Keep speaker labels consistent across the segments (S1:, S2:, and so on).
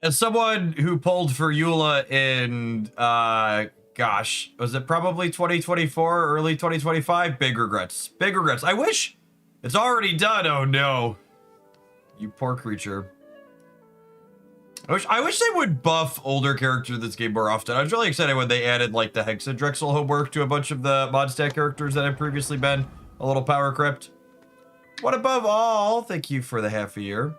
S1: As someone who pulled for Eula in, gosh, was it probably 2024, early 2025? Big regrets. Big regrets. I wish it's already done. Oh no. You poor creature. I wish they would buff older characters in this game more often. I was really excited when they added like the Hexadrexel homework to a bunch of the mod stack characters that had previously been a little power crept. What above all, thank you for the half a year.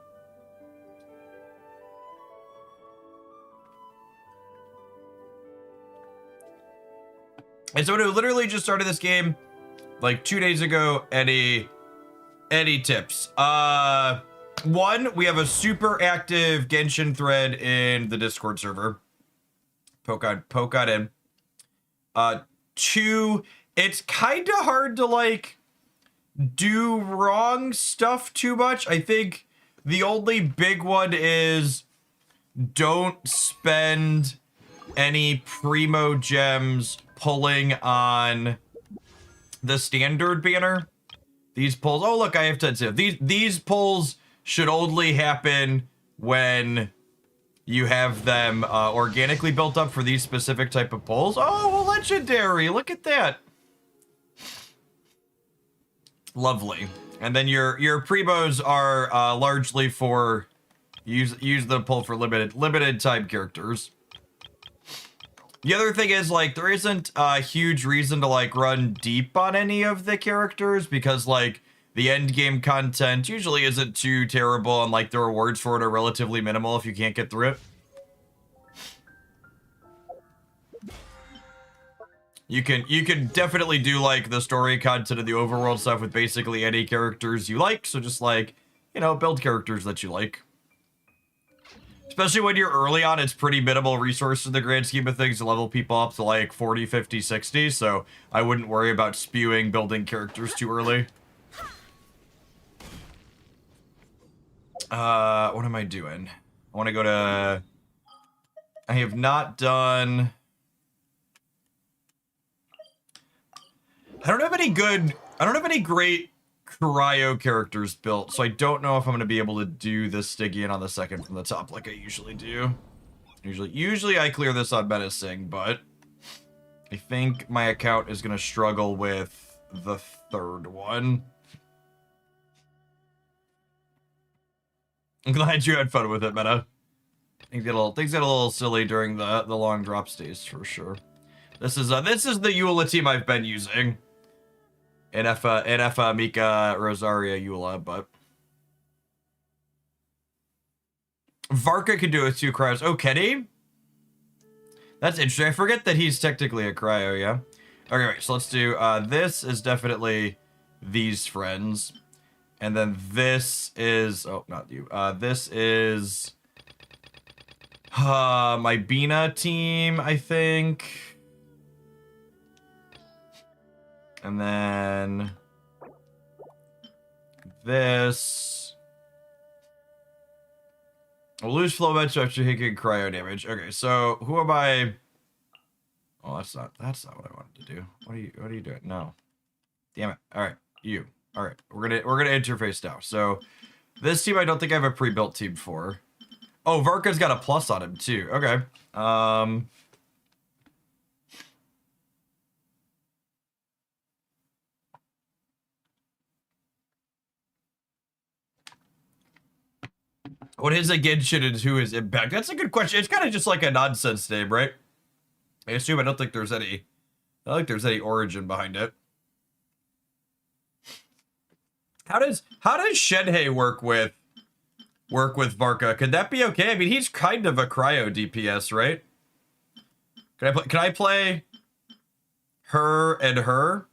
S1: And someone who literally just started this game like 2 days ago, any tips? One, we have a super active Genshin thread in the Discord server. Poke on in. Two, it's kind of hard to like do wrong stuff too much. I think the only big one is don't spend any primo gems pulling on the standard banner. These pulls, oh look, I have 10 saves. These pulls should only happen when you have them organically built up for these specific type of pulls. Oh, legendary, look at that. Lovely. And then your primos are largely for use the pull for limited time characters. The other thing is like there isn't a huge reason to like run deep on any of the characters because like the end game content usually isn't too terrible and like the rewards for it are relatively minimal if you can't get through it. You can definitely do like the story content and the overworld stuff with basically any characters you like. So just like, you know, build characters that you like. Especially when you're early on, it's pretty minimal resources in the grand scheme of things to level people up to like 40, 50, 60. So I wouldn't worry about spewing building characters too early. What am I doing? I want to go to... I have not done... I don't have any great cryo characters built, so I don't know if I'm going to be able to do this Stygian on the second from the top like I usually do. Usually I clear this on menacing, but I think my account is going to struggle with the third one. I'm glad you had fun with it, Meta. Things get a little silly during the long drop stays for sure. This is the Eula team I've been using. NF Mika Rosaria Eula, but Varka can do it with 2 cryos. Oh, can he? That's interesting. I forget that he's technically a cryo, yeah. Okay, wait, so let's do this is definitely these friends. And then this is not you. This is my Bina team, I think. And then this. We'll lose flow match after taking cryo damage. Okay, so who am I? Oh, that's not what I wanted to do. What are you doing? No. Damn it. Alright, you. Alright, we're gonna interface now. So this team I don't think I have a pre-built team for. Oh, Varka's got a plus on him too. Okay. What is a Genshin and who is Impact? That's a good question. It's kind of just like a nonsense name, right? I assume I don't think there's any origin behind it. How does Shenhei work with Varka? Could that be okay? I mean, he's kind of a cryo DPS, right? Can I play her and her?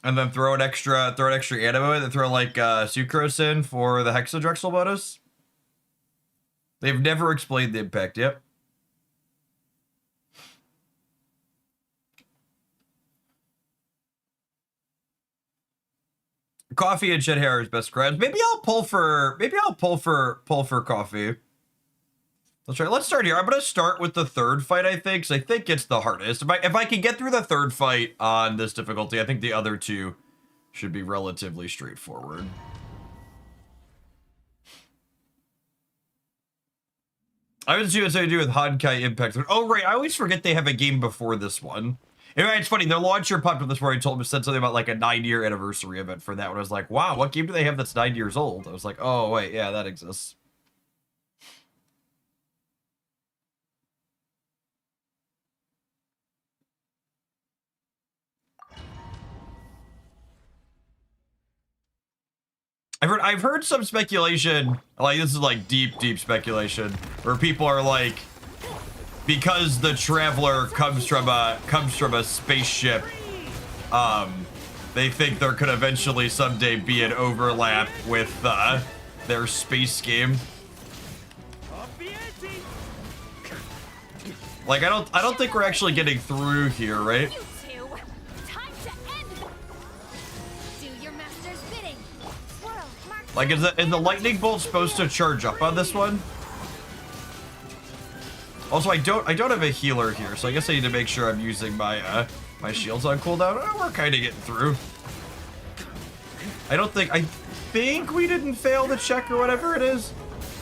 S1: And then throw an extra animo and then throw like Sucrose in for the Hexadrexel bonus? They've never explained the impact, yep. Coffee and Shed Hair is best crabs. Maybe I'll pull for coffee. Let's start here. I'm gonna start with the third fight, I think, because I think it's the hardest. If I can get through the third fight on this difficulty, I think the other two should be relatively straightforward. I was doing something to do with Honkai Impact. Oh, right. I always forget they have a game before this one. Anyway, it's funny. Their launcher popped up this morning. Told me said something about like a 9-year anniversary event for that one. I was like, wow, what game do they have that's 9 years old? I was like, oh, wait. Yeah, that exists. I've heard some speculation, like this is like deep speculation, where people are like, because the Traveler comes from a spaceship, they think there could eventually someday be an overlap with their space game. Like I don't think we're actually getting through here, right? Like, is the lightning bolt supposed to charge up on this one? Also, I don't have a healer here, so I guess I need to make sure I'm using my my shields on cooldown. Oh, we're kind of getting through. I think we didn't fail the check or whatever it is.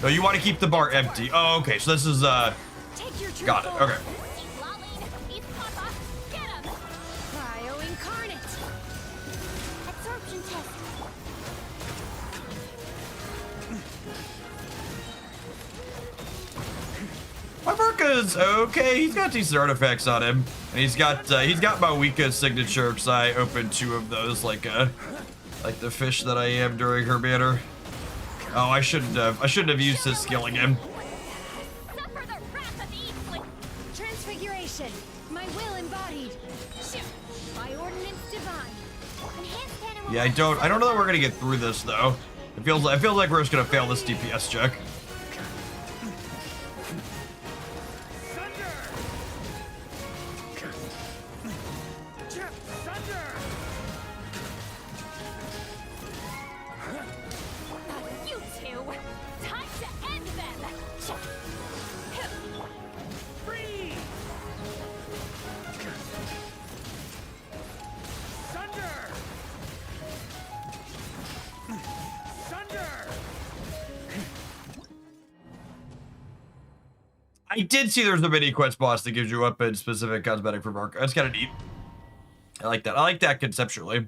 S1: No, you want to keep the bar empty. Oh, okay. So this is got it. Okay. My Barca's okay. He's got decent artifacts on him, and he's got Mawika's signature because I opened 2 of those, like the fish that I am during her banner. Oh, I shouldn't have used his skill again.
S2: Transfiguration, my will embodied. By ordinance divine.
S1: Yeah, I don't know that we're gonna get through this though. It feels like we're just gonna fail this DPS check. I did see there's a mini quest boss that gives you a weapon specific cosmetic for Mark. That's kind of neat. I like that. I like that conceptually.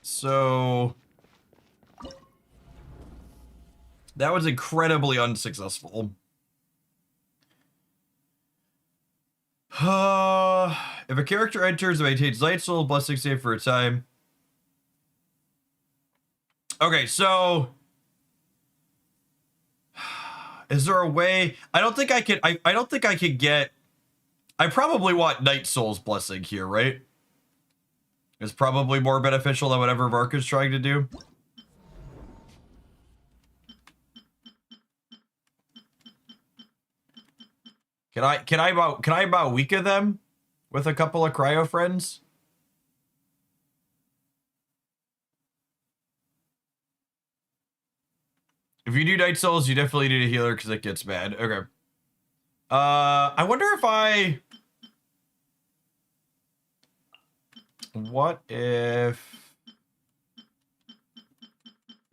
S1: So that was incredibly unsuccessful. If a character enters and maintains Light Soul, blessing save for a time. Okay, so is there a way? I don't think I could. I don't think I could get. I probably want Night Soul's blessing here, right? It's probably more beneficial than whatever Varka's trying to do. Can I Mawika them with a couple of cryo friends? If you do Night Souls, you definitely need a healer because it gets bad. Okay. I wonder if what if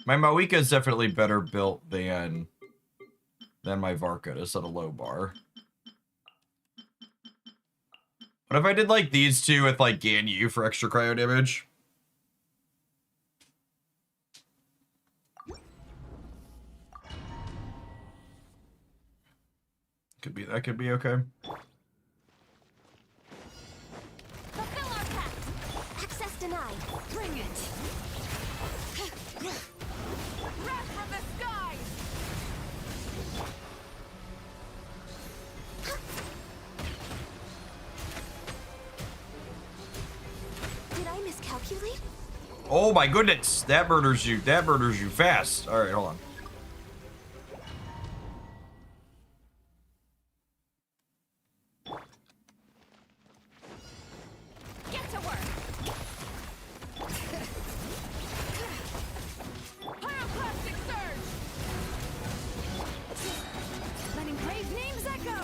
S1: my Mawika is definitely better built than my Varka to set a low bar. What if I did like these two with like Ganyu for extra cryo damage? That could be okay.
S2: Fulfill our pact. Access denied. Bring it. Wrath from the skies. Did I miscalculate?
S1: Oh my goodness, that murders you. That murders you fast. All right, hold on.
S2: Get to work. Pyroclastic surge. Letting brave names echo.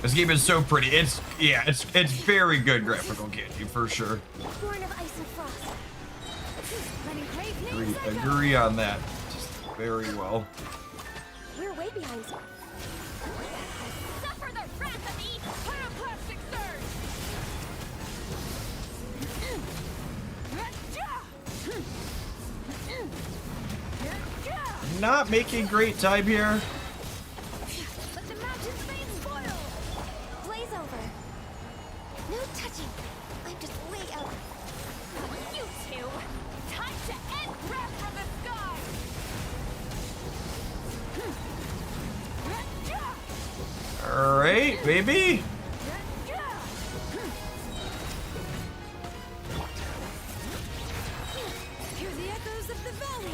S1: This game is so pretty. It's very good graphical candy for sure.
S2: Born of ice and frost. Letting brave names
S1: Agree on that. Just very well.
S2: We're way behind. Suffer the wrath of each pyroclastic surge.
S1: Not making great time here.
S2: Let the mountains made spoil. Blaze over. No touching. I'm just way out. You two. Time to end wrath from the sky.
S1: All right, baby.
S2: Hear the echoes of the valley.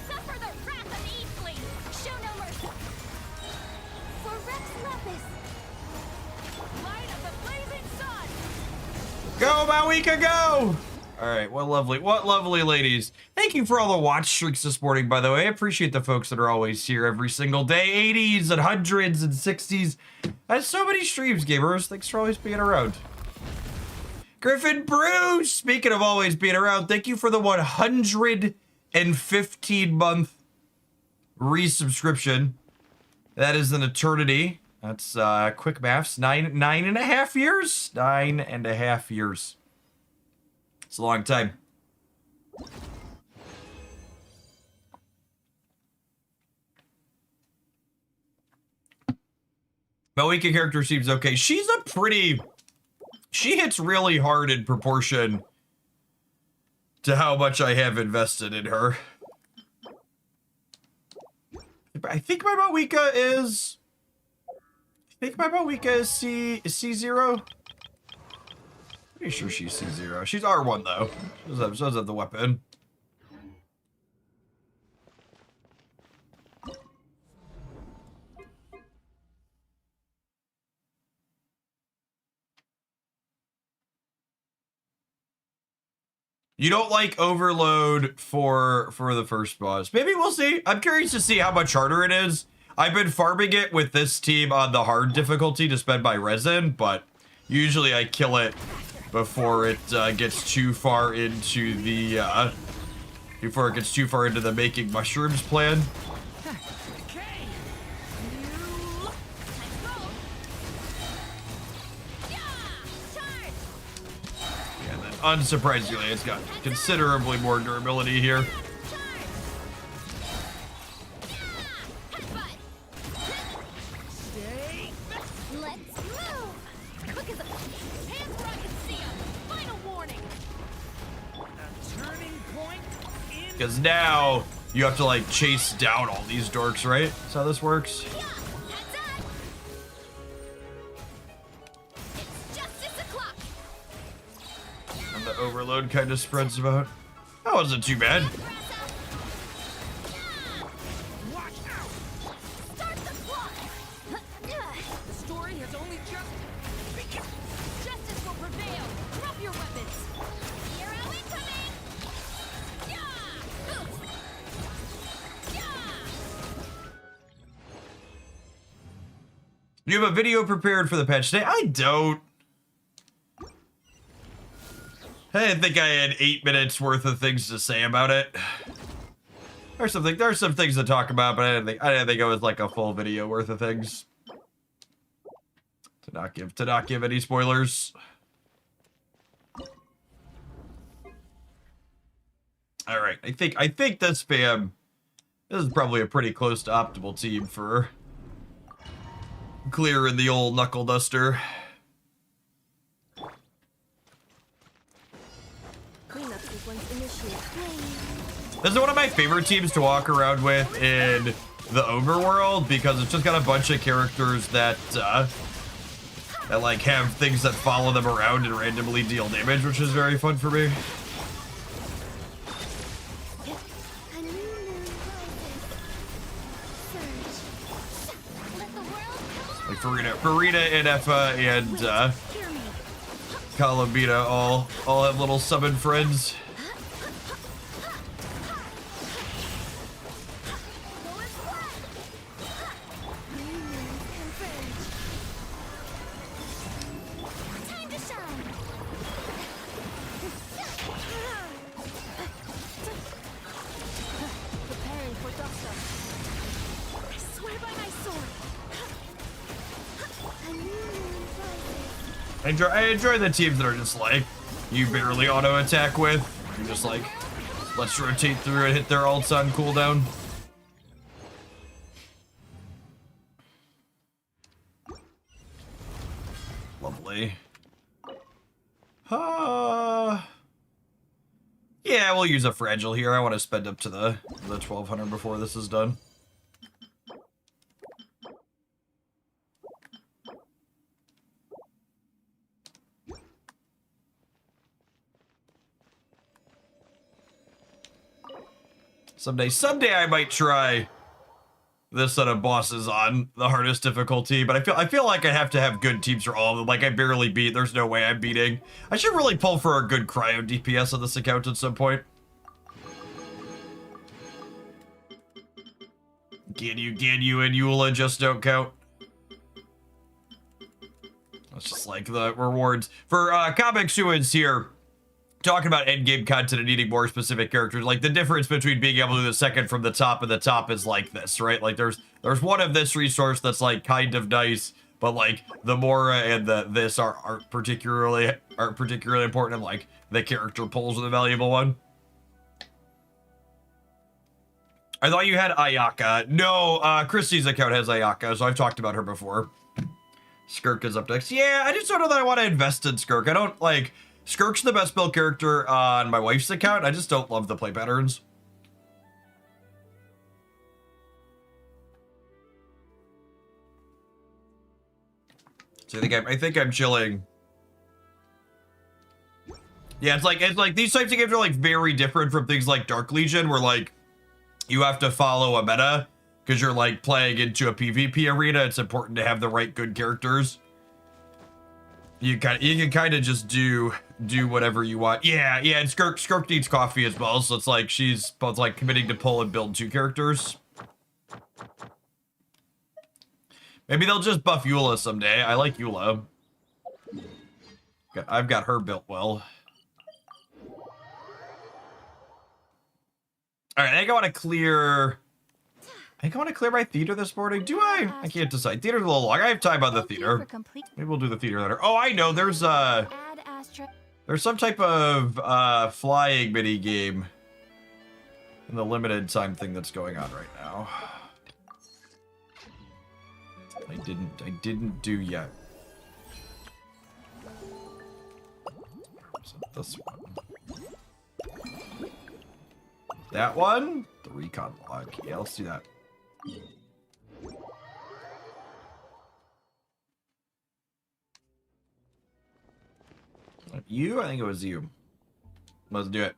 S2: Suffer the wrath of Eastling. Show no mercy. For Rex Lapis. Light of the blazing sun.
S1: Go, Mawika, go! All right, what lovely ladies. Thank you for all the watch streaks this morning, by the way. I appreciate the folks that are always here every single day. 80s and 100s and 60s. That's so many streams, gamers. Thanks for always being around. Griffin Bruce, speaking of always being around, thank you for the 115-month resubscription. That is an eternity. That's quick maths. 9.5 years? 9.5 years. It's a long time. Moika character seems okay. She hits really hard in proportion to how much I have invested in her. I think my Moika is C0. Pretty sure she's C0. She's R1 though. She does have the weapon. You don't like Overload for the first boss. Maybe we'll see. I'm curious to see how much harder it is. I've been farming it with this team on the hard difficulty to spend my resin, but usually I kill it before it gets too far into the making mushrooms plan. Unsurprisingly, it's got considerably more durability here. Because now you have to like chase down all these dorks, right? That's how this works. And the overload kind of spreads about. That wasn't too bad. You have a video prepared for the patch today? I don't. I didn't think I had 8 minutes worth of things to say about it. There's some things to talk about, but I didn't think it was like a full video worth of things. To not give any spoilers. All right, I think this spam. This is probably a pretty close to optimal team for clearing the old knuckle duster. This is one of my favorite teams to walk around with in the overworld because it's just got a bunch of characters that like have things that follow them around and randomly deal damage, which is very fun for me. Like Farina and Effa and Kalabita all have little summon friends. I enjoy the teams that are just like, you barely auto attack with. You're just like, let's rotate through and hit their ults on cooldown. Lovely. Yeah, we'll use a fragile here. I want to spend up to the 1200 before this is done. Someday I might try this set of bosses on the hardest difficulty, but I feel like I have to have good teams for all of them. Like I barely beat. There's no way I'm beating. I should really pull for a good cryo DPS on this account at some point. Ganyu, and Eula just don't count. That's just like the rewards for Comic Suins here. Talking about endgame content and needing more specific characters, like the difference between being able to do the second from the top and the top is like this, right? Like there's one of this resource that's like kind of nice, but like the Mora and this aren't particularly important, and like the character pulls are the valuable one. I thought you had Ayaka. No, Christie's account has Ayaka, so I've talked about her before. Skirk is up next. Yeah, I just don't know that I want to invest in Skirk. I don't like. Skirk's the best build character on my wife's account. I just don't love the play patterns. So I think I'm chilling. Yeah, it's like these types of games are like very different from things like Dark Legion, where like you have to follow a meta because you're like playing into a PvP arena. It's important to have the right good characters. You can kind of just do whatever you want. Yeah, and Skirk needs coffee as well, so it's like she's both like committing to pull and build two characters. Maybe they'll just buff Eula someday. I like Eula. I've got her built well. All right, I think I want to clear. I think I want to clear my theater this morning. Do I? I can't decide. Theater's a little long. I have time on the theater. Maybe we'll do the theater later. Oh, I know. There's some type of flying mini game in the limited time thing that's going on right now. I didn't do yet. So this one. That one? The recon log. Yeah, let's do that. You? I think it was you. Let's do it.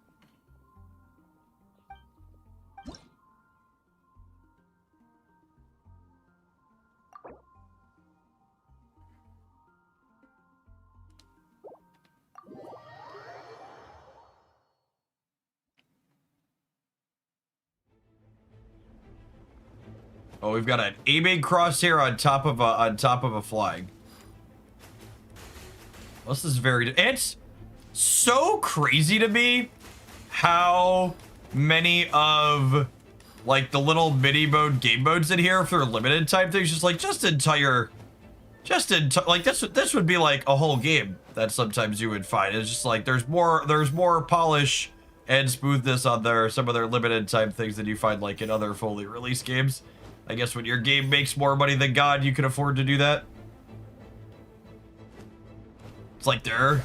S1: Oh, we've got an aiming crosshair on top of a flying. This is very. It's so crazy to me how many of like the little mini mode game modes in here for limited time things, like like this would be like a whole game that sometimes you would find. It's just like there's more polish and smoothness on some of their limited time things than you find like in other fully released games. I guess when your game makes more money than God, you can afford to do that. It's like I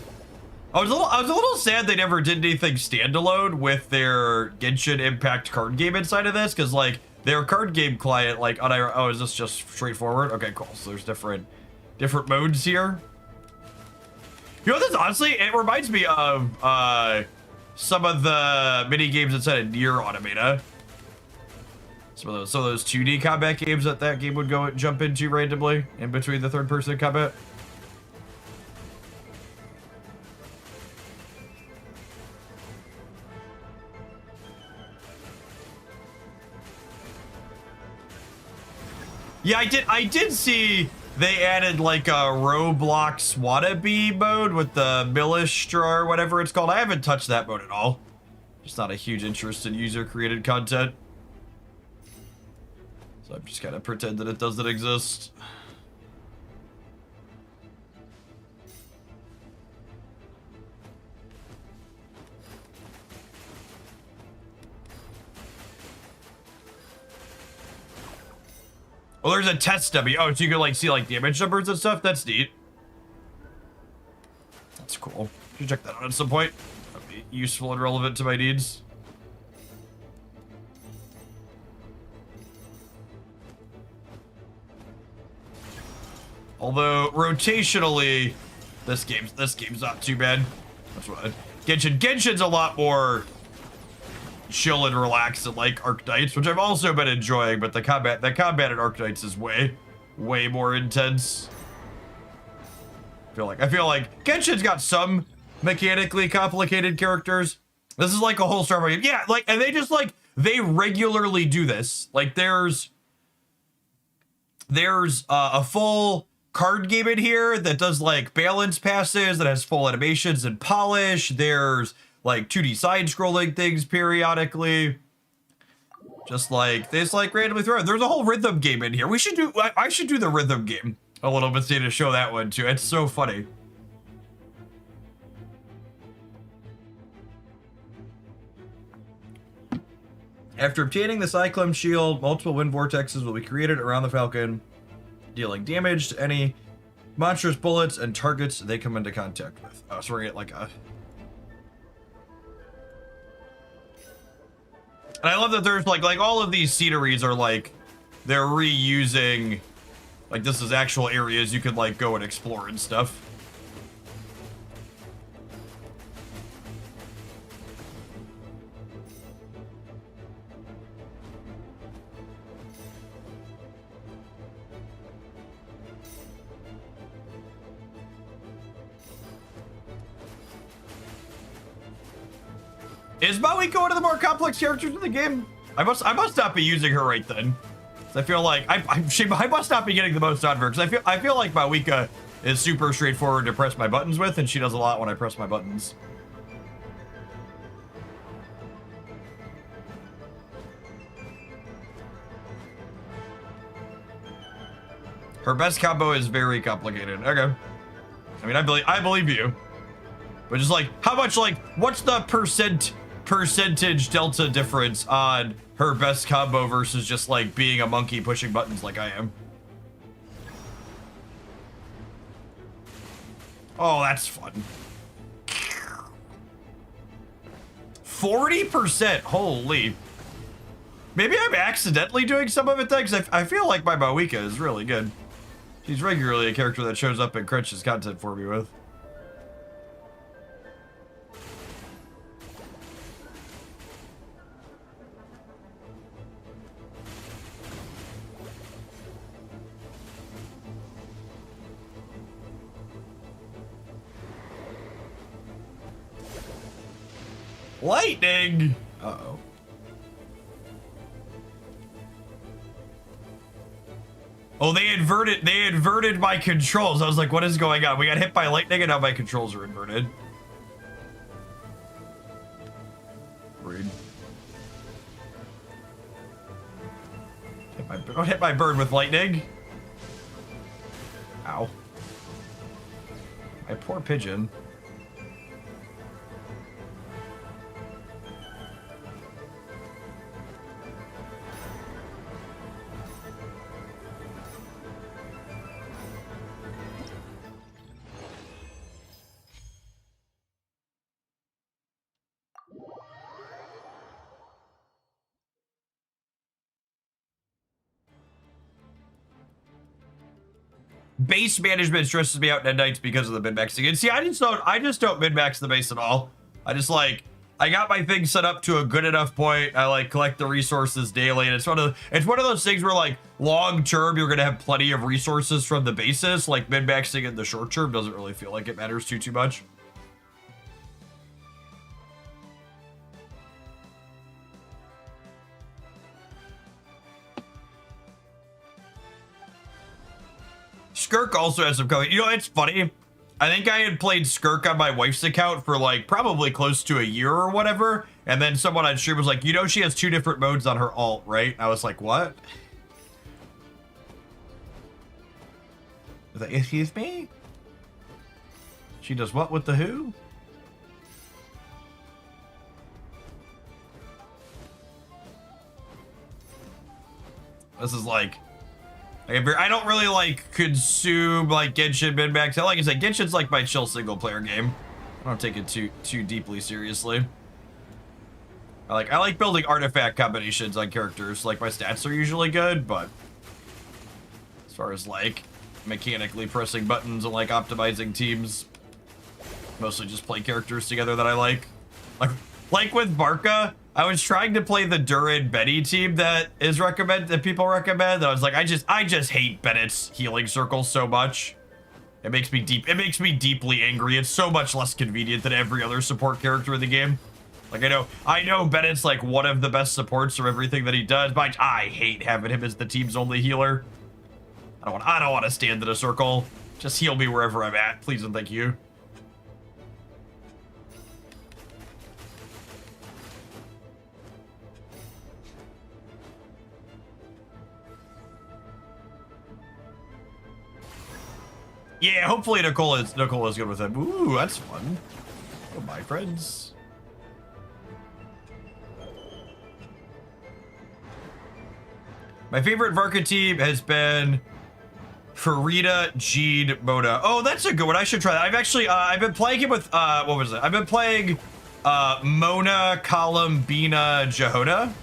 S1: was a little sad they never did anything standalone with their Genshin Impact card game inside of this, because like their card game client, like oh, is this just straightforward? Okay, cool. So there's different modes here. You know, this honestly, it reminds me of some of the mini games inside of Nier Automata. Some of those 2D combat games that game would jump into randomly in between the third-person combat. Yeah, I did see they added like a Roblox wannabe mode with the Millistra or whatever it's called. I haven't touched that mode at all. Just not a huge interest in user-created content. So I'm just kind of pretend that it doesn't exist. Oh, there's a test W. Oh, so you can like see like damage numbers and stuff. That's neat. That's cool. Should check that out at some point. That'd be useful and relevant to my needs. Although rotationally, this game's not too bad. That's what Genshin's a lot more chill and relaxed and like Archetypes, which I've also been enjoying, but the combat in Archetypes is way more intense. I feel like Genshin's got some mechanically complicated characters. This is like a whole Star Wars game. Yeah, like, and they just like, they regularly do this. Like there's a full card game in here that does like balance passes, that has full animations and polish. There's like 2D side scrolling things periodically. Just like this, like randomly thrown. There's a whole rhythm game in here. I should do the rhythm game a little bit to show that one too. It's so funny. After obtaining the Cyclone Shield, multiple wind vortexes will be created around the Falcon, dealing damage to any monstrous bullets and targets they come into contact with. Oh, so we're gonna get like a... And I love that there's like all of these sceneries are like, they're reusing, like this is actual areas you could like go and explore and stuff. Is Mawiko one of the more complex characters in the game? I must not be using her right then. I feel like I must not be getting the most out of her because I feel like Mawiko is super straightforward to press my buttons with, and she does a lot when I press my buttons. Her best combo is very complicated. Okay. I mean, I believe you. But just like, how much, like, what's the percentage delta difference on her best combo versus just like being a monkey pushing buttons like I am? Oh, that's fun. 40%, holy. Maybe I'm accidentally doing some of it then, because I feel like my Mawiko is really good. She's regularly a character that shows up in Crunch's content for me with. Lightning! Uh-oh. Oh, they inverted my controls. I was like, what is going on? We got hit by lightning and now my controls are inverted. Rude. Don't hit my bird with lightning. Ow. My poor pigeon. Base management stresses me out at nights because of the min-maxing. And see, I just don't min-max the base at all. I just like, I got my thing set up to a good enough point. I like collect the resources daily, and it's one of those things where like long term you're gonna have plenty of resources from the basis. Like min-maxing in the short term doesn't really feel like it matters too much. Skirk also has some color. You know, it's funny. I think I had played Skirk on my wife's account for like probably close to a year or whatever. And then someone on stream was like, you know, she has 2 different modes on her alt, right? And I was like, what? I was like, excuse me? She does what with the who? This is like I don't really like consume like Genshin min-max. Like I said, Genshin's like my chill single player game. I don't take it too deeply seriously. I like building artifact combinations on characters. Like my stats are usually good, but as far as like mechanically pressing buttons and like optimizing teams, mostly just play characters together that I like. Like with Barca, I was trying to play the Durin Betty team that people recommend. I was like, I just hate Bennett's healing circle so much. It makes me deeply angry. It's so much less convenient than every other support character in the game. Like I know Bennett's like one of the best supports for everything that he does, but I hate having him as the team's only healer. I don't want to stand in a circle. Just heal me wherever I'm at, please and thank you. Yeah, hopefully Nicole is good with him. Ooh, that's fun. Oh, my friends. My favorite Varka team has been Farida, Jean, Mona. Oh, that's a good one. I should try that. I've actually, I've been playing it with, what was it? I've been playing Mona, Column, Bina, Jehoda.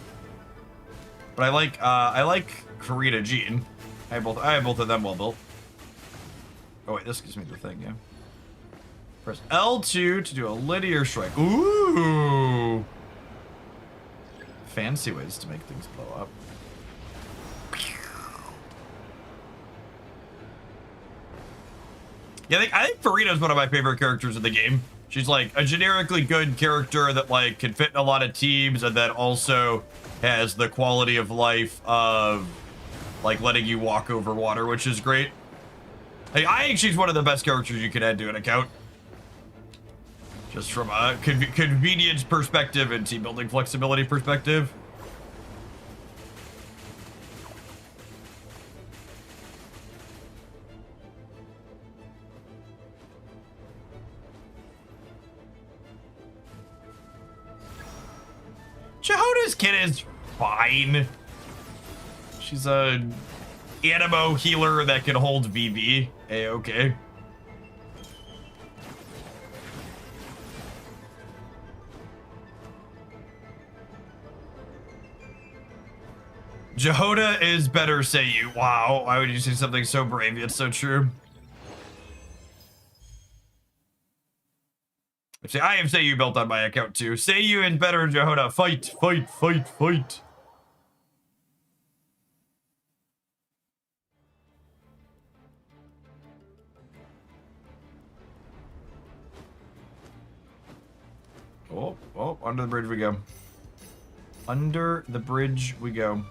S1: But I like Farida, Jean. I have both of them well built. Oh wait, this gives me the thing, yeah. Press L2 to do a linear strike. Ooh! Fancy ways to make things blow up. Yeah, I think Farida's one of my favorite characters in the game. She's like a generically good character that like can fit in a lot of teams and then also has the quality of life of like letting you walk over water, which is great. I think she's one of the best characters you could add to an account. Just from a convenience perspective and team building flexibility perspective. Jehoda's kid is fine. She's a animo healer that can hold VV. A-okay. Jehoda is better, say you. Wow, why would you say something so brave? It's so true. I have Seiyu built on my account too. Seiyu and better Jehoda. Fight, fight, fight, fight. Oh, under the bridge we go. Under the bridge we go.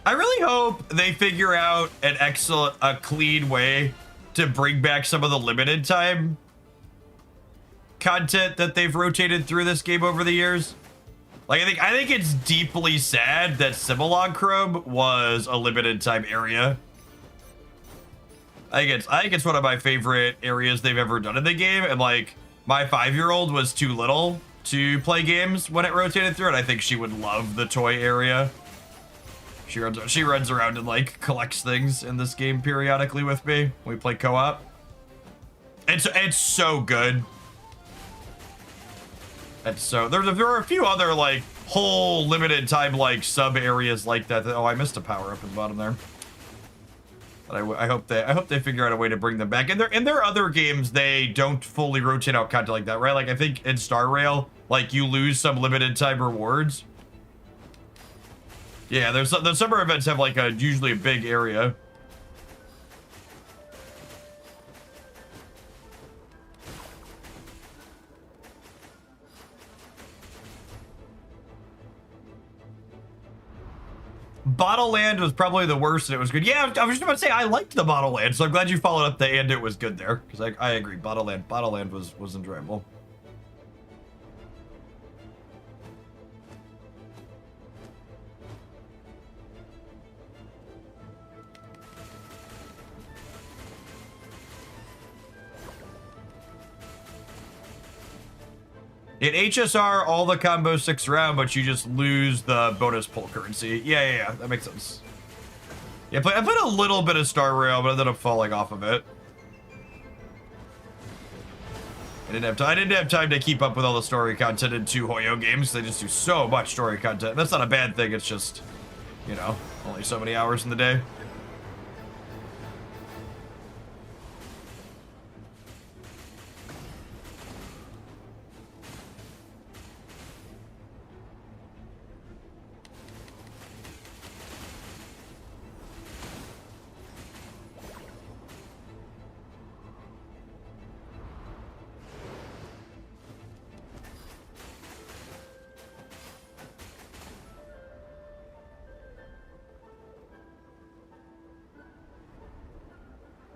S1: I really hope they figure out a clean way to bring back some of the limited time content that they've rotated through this game over the years. Like, I think it's deeply sad that Simulacrum was a limited time area. I think it's one of my favorite areas they've ever done in the game, and like my 5-year-old was too little to play games when it rotated through, and I think she would love the toy area. She runs around and like collects things in this game periodically with me. We play co-op. It's so good. And so there are a few other like whole limited time like sub areas like that. Oh, I missed a power up at the bottom there. But I hope they figure out a way to bring them back. In their other games, they don't fully rotate out content like that, right? Like I think in Star Rail, like you lose some limited time rewards. Yeah, the summer events have like usually a big area. Bottle Land was probably the worst and it was good. Yeah, I was just about to say I liked the Bottle Land, so I'm glad you followed up the and it was good there. Because I agree, Bottle Land was enjoyable. In HSR, all the combos sticks around, but you just lose the bonus pull currency. Yeah. That makes sense. Yeah, I put a little bit of Star Rail, but I ended up falling off of it. I didn't have time to keep up with all the story content in 2 Hoyo games. They just do so much story content. That's not a bad thing. It's just, you know, only so many hours in the day.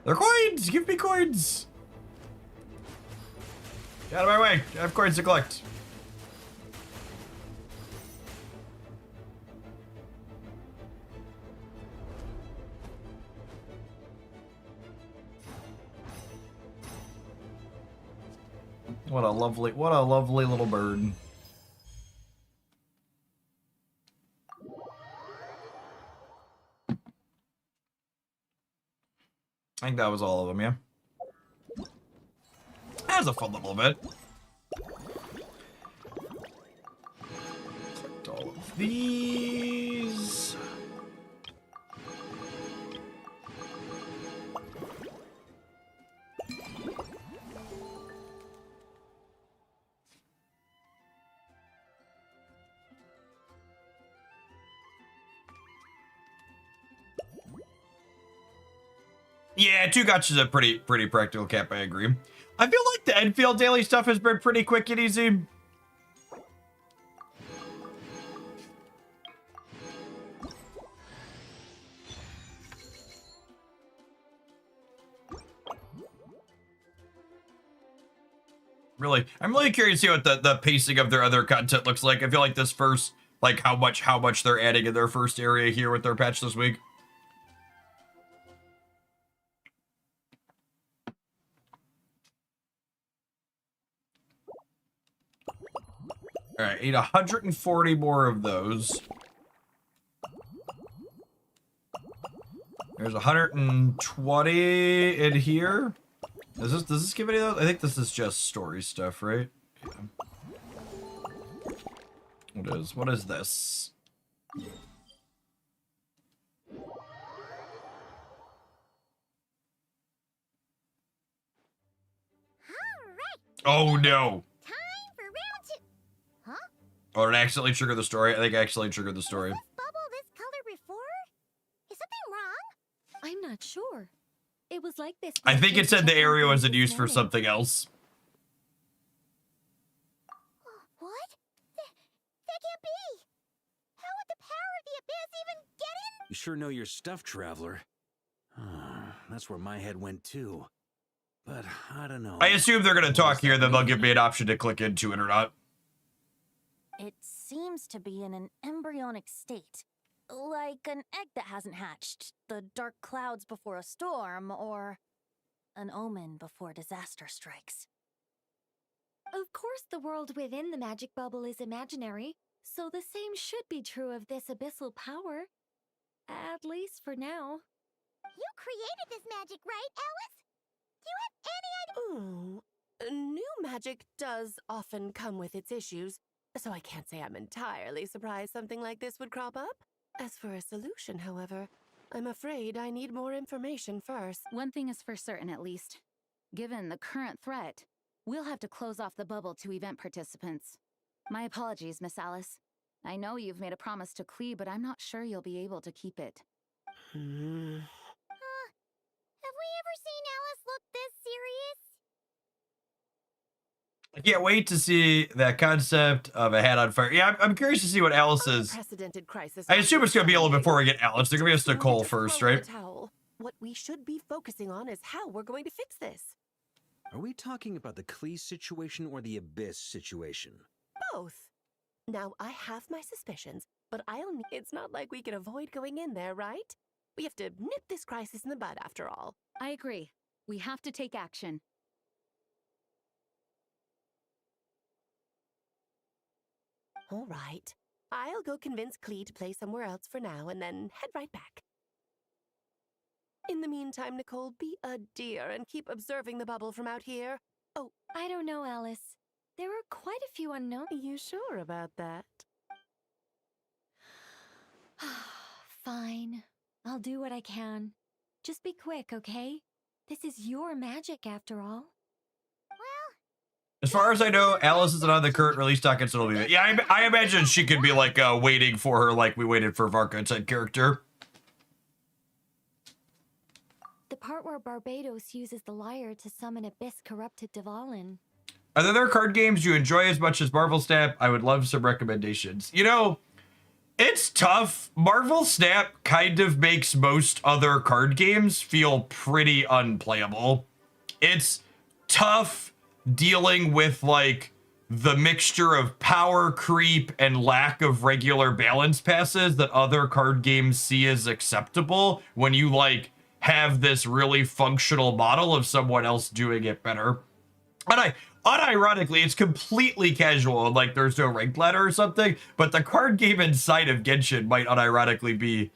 S1: They're coins! Give me coins! Get out of my way! I have coins to collect. What a lovely little bird. I think that was all of them, yeah. That was a fun little bit. Collect all of these. Yeah, 2 gotchas a pretty practical cap, I agree. I feel like the Enfield daily stuff has been pretty quick and easy. I'm really curious to see what the pacing of their other content looks like. I feel like this first, like how much they're adding in their first area here with their patch this week. All right, I need 140 more of those. There's 120 in here. Does this give any of those? I think this is just story stuff, right? Yeah. What is this? Oh no! Oh, it accidentally triggered the story. I think I accidentally triggered the story.
S2: Was this bubble this color before? Is something wrong?
S3: I'm not sure. It was like this.
S1: I think it said the area was in use for something else.
S2: What? That can't be! How would the power of the abyss even get in?
S4: You sure know your stuff, traveler. That's where my head went too. But I don't know.
S1: I assume they're gonna talk here, then they'll give me an option to click into it or not.
S3: It seems to be in an embryonic state. Like an egg that hasn't hatched, the dark clouds before a storm, or an omen before disaster strikes.
S5: Of course, the world within the magic bubble is imaginary, so the same should be true of this abyssal power. At least for now.
S2: You created this magic, right, Alice? Do you have any idea?
S6: Ooh, new magic does often come with its issues, so I can't say I'm entirely surprised something like this would crop up. As for a solution, however, I'm afraid I need more information first.
S3: One thing is for certain, at least. Given the current threat, we'll have to close off the bubble to event participants. My apologies, Miss Alice. I know you've made a promise to Klee, but I'm not sure you'll be able to keep it.
S2: Have we ever seen Alice look this serious?
S1: I can't wait to see that concept of a hat on fire. Yeah, I'm curious to see what Alice is.
S6: Unprecedented crisis.
S1: I assume it's gonna be a little before we get Alice. They're gonna be us Nicole first, right?
S6: What we should be focusing on is how we're going to fix this.
S4: Are we talking about the Klee situation or the Abyss situation?
S6: Both. Now, I have my suspicions, but it's not like we can avoid going in there, right? We have to nip this crisis in the bud, after all.
S3: I agree. We have to take action.
S6: All right. I'll go convince Klee to play somewhere else for now and then head right back. In the meantime, Nicole, be a dear and keep observing the bubble from out here. Oh,
S5: I don't know, Alice. There are quite a few unknowns.
S6: you sure about that?
S5: Fine. I'll do what I can. Just be quick, okay? This is your magic after all.
S1: As far as I know, Alice isn't on the current release docket, so it'll be. Yeah, I imagine she could be like waiting for her, like we waited for Varka type character.
S5: The part where Barbados uses the lyre to summon Abyss corrupted Dvalin.
S1: Are there other card games you enjoy as much as Marvel Snap? I would love some recommendations. You know, it's tough. Marvel Snap kind of makes most other card games feel pretty unplayable. It's tough dealing with like the mixture of power creep and lack of regular balance passes that other card games see as acceptable when you like have this really functional model of someone else doing it better. And unironically, it's completely casual, like there's no ranked ladder or something, but the card game inside of Genshin might unironically be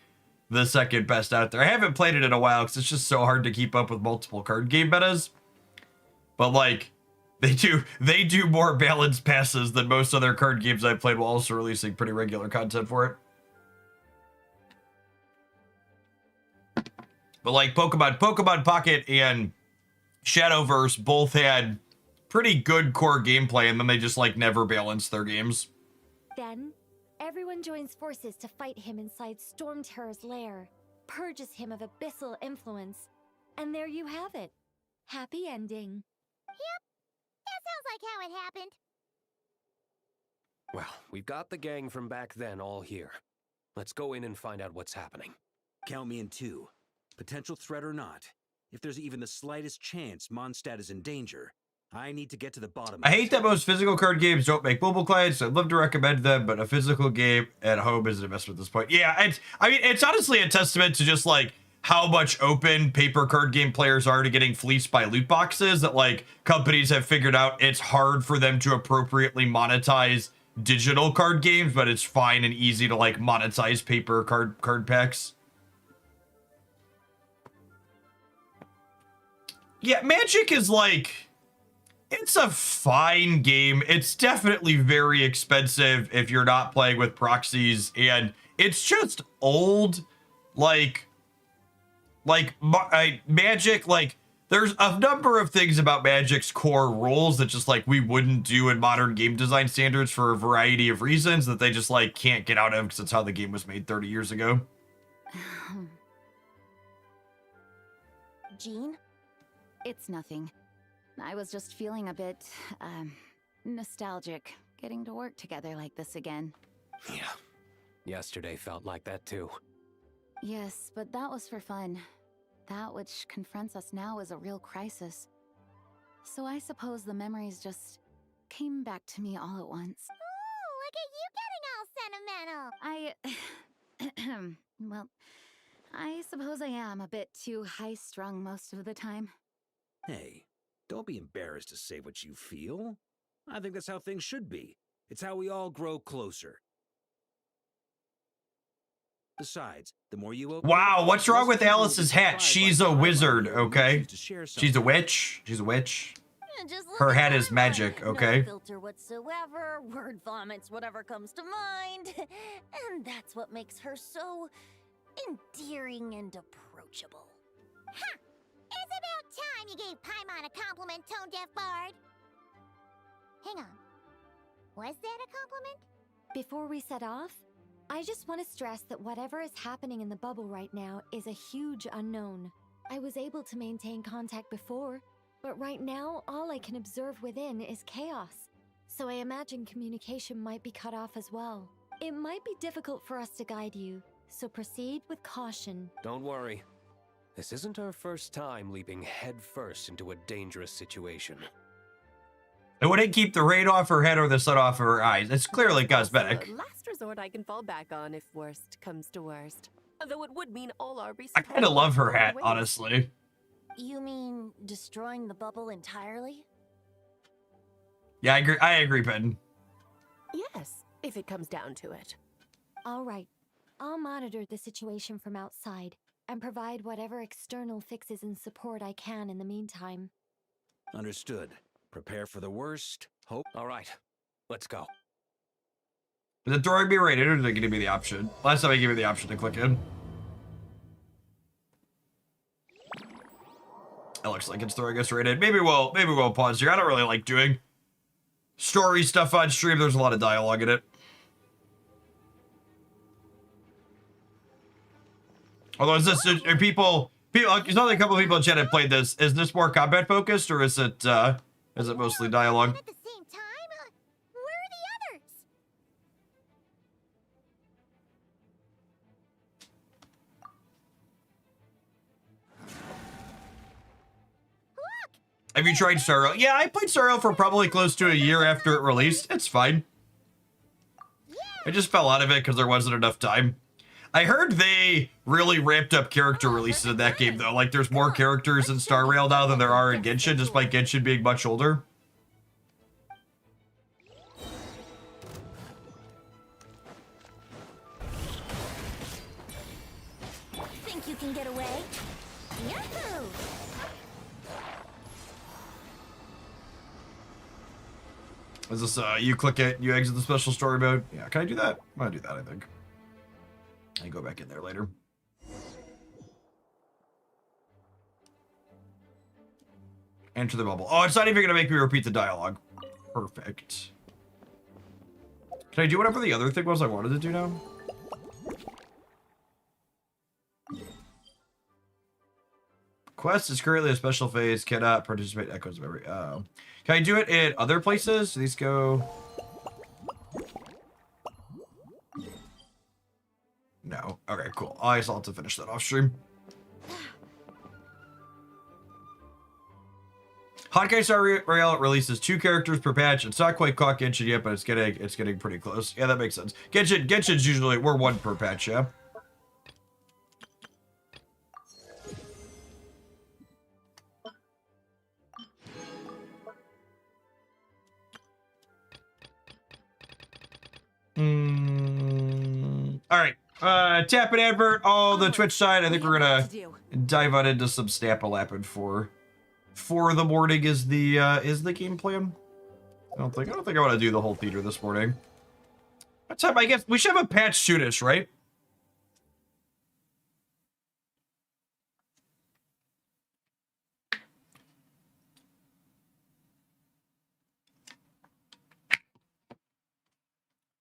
S1: the second best out there. I haven't played it in a while because it's just so hard to keep up with multiple card game metas. But like, they do more balanced passes than most other card games I've played while also releasing pretty regular content for it. But like Pokemon Pocket and Shadowverse both had pretty good core gameplay, and then they just like never balanced their games.
S5: Then, everyone joins forces to fight him inside Storm Terror's lair, purges him of abyssal influence, and there you have it. Happy ending.
S2: That sounds like how it happened.
S7: Well, we've got the gang from back then all here. Let's go in and find out what's happening.
S4: Count me in too. Potential threat or not, if there's even the slightest chance Mondstadt is in danger, I need to get to the bottom.
S1: I hate that most physical card games don't make mobile clients. I'd love to recommend them, but a physical game at home is an investment at this point. Yeah, it's honestly a testament to just like how much open paper card game players are to getting fleeced by loot boxes that like companies have figured out it's hard for them to appropriately monetize digital card games, but it's fine and easy to like monetize paper card packs. Yeah, Magic is like, it's a fine game. It's definitely very expensive if you're not playing with proxies, and it's just old. Magic, like, there's a number of things about Magic's core rules that just like we wouldn't do in modern game design standards for a variety of reasons that they just like can't get out of because it's how the game was made 30 years ago.
S3: Jean? It's nothing. I was just feeling a bit, nostalgic, getting to work together like this again.
S7: Yeah. Yesterday felt like that too.
S3: Yes, but that was for fun. That which confronts us now is a real crisis. So I suppose the memories just came back to me all at once.
S2: Ooh, look at you getting all sentimental.
S3: Well, I suppose I am a bit too high-strung most of the time.
S4: Hey, don't be embarrassed to say what you feel. I think that's how things should be. It's how we all grow closer. Besides, the more you open...
S1: Wow, what's wrong with Alice's hat? She's a wizard, okay? She's a witch. She's a witch.
S3: Just look
S1: Her
S3: at
S1: hat
S3: that
S1: is magic,
S3: one.
S1: okay?
S3: No filter whatsoever, word vomits whatever comes to mind. And that's what makes her so endearing and approachable.
S2: Ha! It's about time you gave Paimon a compliment, Tone Deaf Bard. Hang on. Was that a compliment?
S5: Before we set off, I just want to stress that whatever is happening in the bubble right now is a huge unknown. I was able to maintain contact before, but right now all I can observe within is chaos. So I imagine communication might be cut off as well. It might be difficult for us to guide you, so proceed with caution.
S7: Don't worry. This isn't our first time leaping headfirst into a dangerous situation.
S1: It wouldn't keep the rain off her head or the sun off of her eyes. It's clearly cosmetic.
S6: Also a last resort I can fall back on if worst comes to worst. Though it would mean all our
S1: I
S6: recent...
S1: kind of love her
S6: plans
S1: hat,
S6: go to waste.
S1: honestly.
S3: You mean destroying the bubble entirely?
S1: Yeah, I agree, Ben.
S6: Yes, if it comes down to it.
S5: All right. I'll monitor the situation from outside and provide whatever external fixes and support I can in the meantime.
S4: Understood. Prepare for the worst. Hope.
S7: All right, let's go.
S1: Is it throwing me right in, or did it give me the option? Last time I gave me the option to click in. It looks like it's throwing us right in. Maybe we'll pause here. I don't really like doing story stuff on stream. There's a lot of dialogue in it. Although, is this, are people, there's only a couple of people in chat have played this. Is this more combat focused, or is it mostly dialogue?
S2: At the same time, where are the others?
S1: Have you tried Star Rail? Yeah, I played Star Rail for probably close to a year after it released. It's fine. I just fell out of it because there wasn't enough time. I heard they really ramped up character releases in that game, though. Like, there's more characters in Star Rail now than there are in Genshin, despite Genshin being much older.
S2: Think you can get away? Yahoo!
S1: Is this, you click it, you exit the special story mode? Yeah, can I do that? I'm gonna do that, I think. I can go back in there later. Enter the bubble. Oh, it's not even gonna make me repeat the dialogue. Perfect. Can I do whatever the other thing was I wanted to do now? Quest is currently a special phase. Cannot participate in echoes of every. Oh. Can I do it in other places? These go. No. Okay, cool. I still have to finish that off stream. Honkai Star Rail releases 2 characters per patch. It's not quite caught Genshin yet, but it's getting pretty close. Yeah, that makes sense. Genshin's usually we're 1 per patch, yeah. All right. Tap an advert. Oh, the Twitch side. I think we're gonna dive on into some Snap-a-Lappin' for the morning is the game plan. I don't think I want to do the whole theater this morning. What time? I guess we should have a patch soonish, right?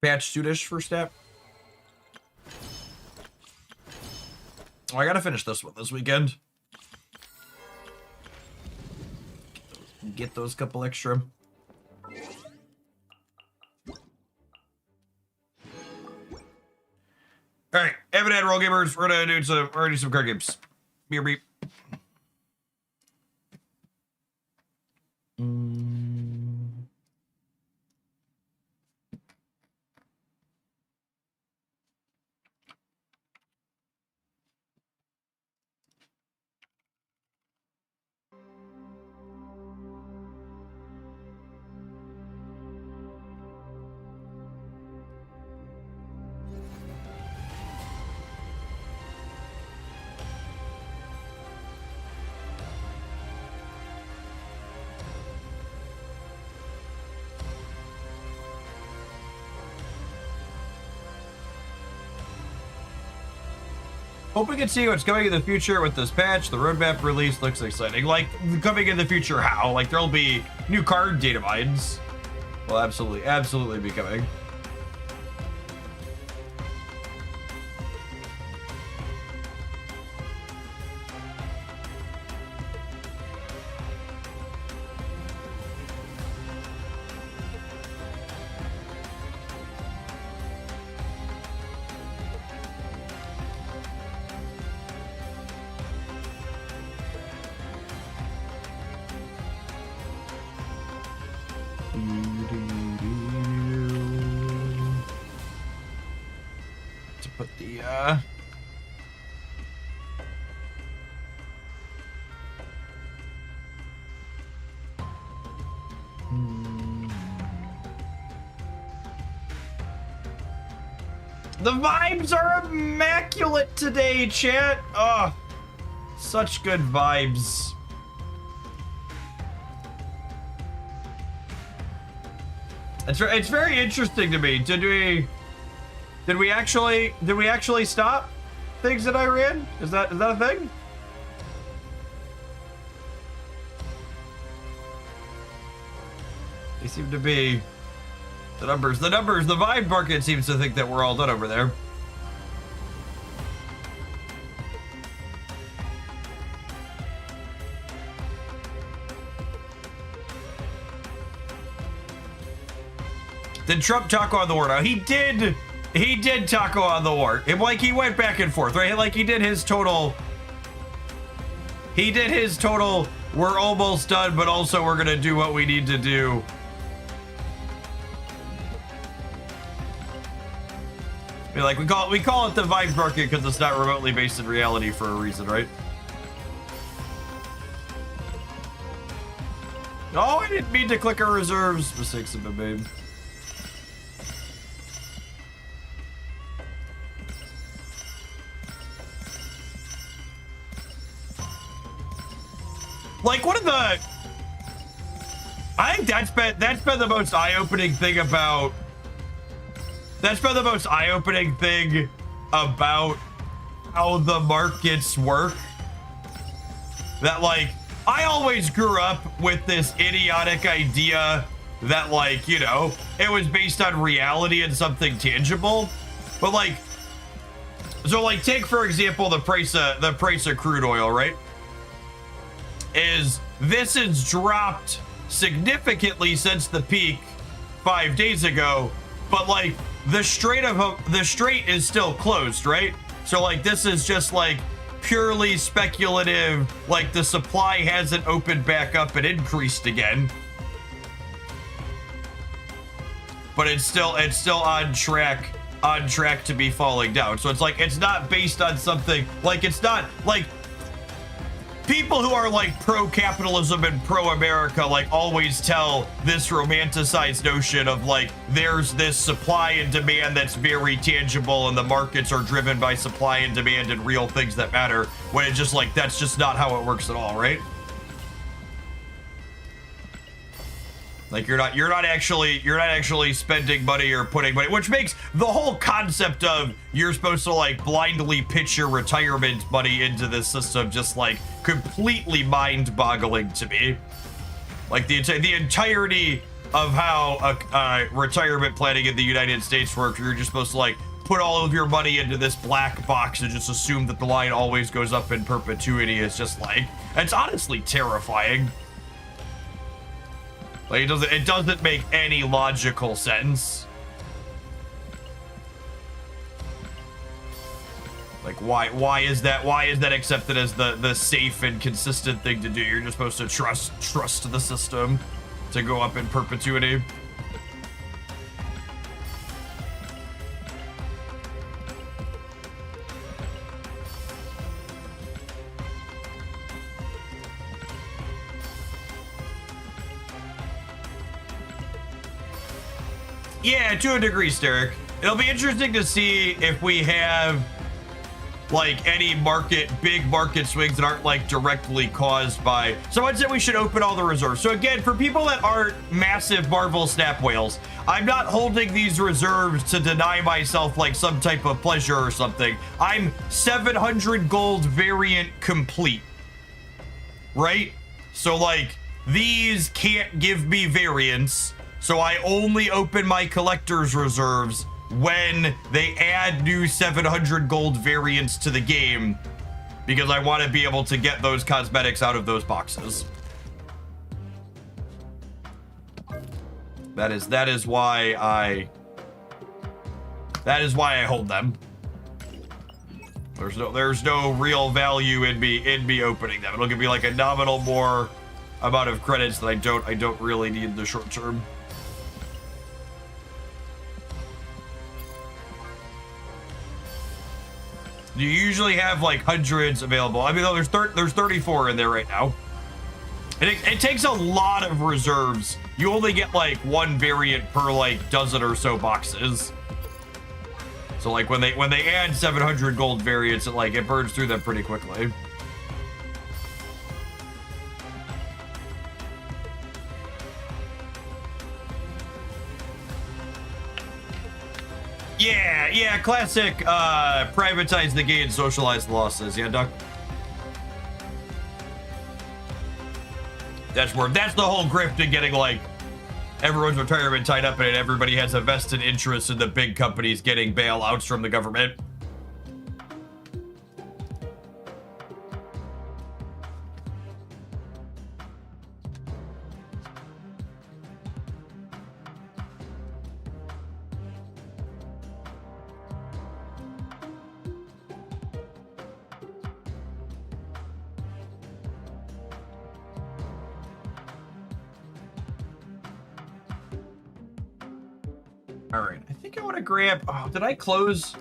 S1: Patch soonish for Snap. Oh, I gotta finish this one this weekend. Get those couple extra. All right, Evan and Roll Gamers, we're gonna do some card games. Beep beep. Hope we can see what's coming in the future with this patch. The roadmap release looks exciting. Like, coming in the future, how? Like, there'll be new card data mines. Will absolutely be coming. To put the The vibes are immaculate today, chat. Oh, such good vibes. It's very interesting to me. Did we actually stop things that I ran? Is that a thing? They seem to be the numbers. The vibe market seems to think that we're all done over there. Did Trump taco on the war? No, he did taco on the war. Like he went back and forth, right? Like he did his total, we're almost done, but also we're gonna do what we need to do. Like we call it the vibes market because it's not remotely based in reality for a reason, right? Oh, I didn't mean to click our reserves. Mistakes have been made. Like one of the, I think that's been the most eye-opening thing about. That's been the most eye-opening thing about how the markets work. That like, I always grew up with this idiotic idea that like, you know, it was based on reality and something tangible. But like, so like take for example the price of crude oil, right? This has dropped significantly since the peak 5 days ago, but like the strait is still closed, right? So like this is just like purely speculative, like the supply hasn't opened back up and increased again. But it's still on track to be falling down. So it's like it's not based on something, like it's not like people who are like pro-capitalism and pro-America like always tell this romanticized notion of like there's this supply and demand that's very tangible and the markets are driven by supply and demand and real things that matter, when it's just like that's just not how it works at all, right? Like you're not actually spending money or putting money, which makes the whole concept of you're supposed to like blindly pitch your retirement money into this system just like completely mind-boggling to me. Like the entirety of how retirement planning in the United States works, you're just supposed to like put all of your money into this black box and just assume that the line always goes up in perpetuity. Is just like, it's honestly terrifying. Like it doesn't make any logical sense. Like why is that accepted as the safe and consistent thing to do? You're just supposed to trust the system to go up in perpetuity. Yeah, to a degree, Steric. It'll be interesting to see if we have like any big market swings that aren't like directly caused by. So I'd say we should open all the reserves. So again, for people that aren't massive Marvel snap whales, I'm not holding these reserves to deny myself like some type of pleasure or something. I'm 700 gold variant complete, right? So like these can't give me variants. So I only open my collector's reserves when they add new 700 gold variants to the game, because I want to be able to get those cosmetics out of those boxes. That is why I hold them. There's no real value in me opening them. It'll give me like a nominal more amount of credits that I don't really need in the short term. You usually have like hundreds available. I mean, there's 34 in there right now. It takes a lot of reserves. You only get like one variant per like dozen or so boxes. So like when they add 700 gold variants, it burns through them pretty quickly. Yeah, classic privatize the gain, socialize the losses. Yeah, Duck. That's the whole grift in getting like everyone's retirement tied up in it. Everybody has a vested interest in the big companies getting bailouts from the government. All right, I think I want to grab. Oh, did I close?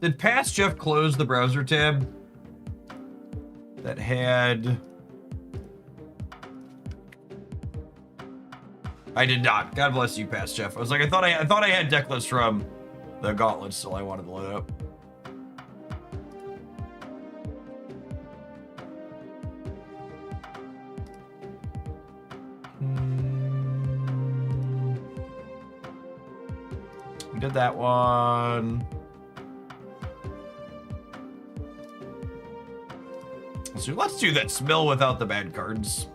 S1: Did Past Jeff close the browser tab that had? I did not. God bless you, Past Jeff. I was like, I thought I had deck list from the Gauntlet still. I wanted to load up. We did that one. So let's do that Smill without the bad cards.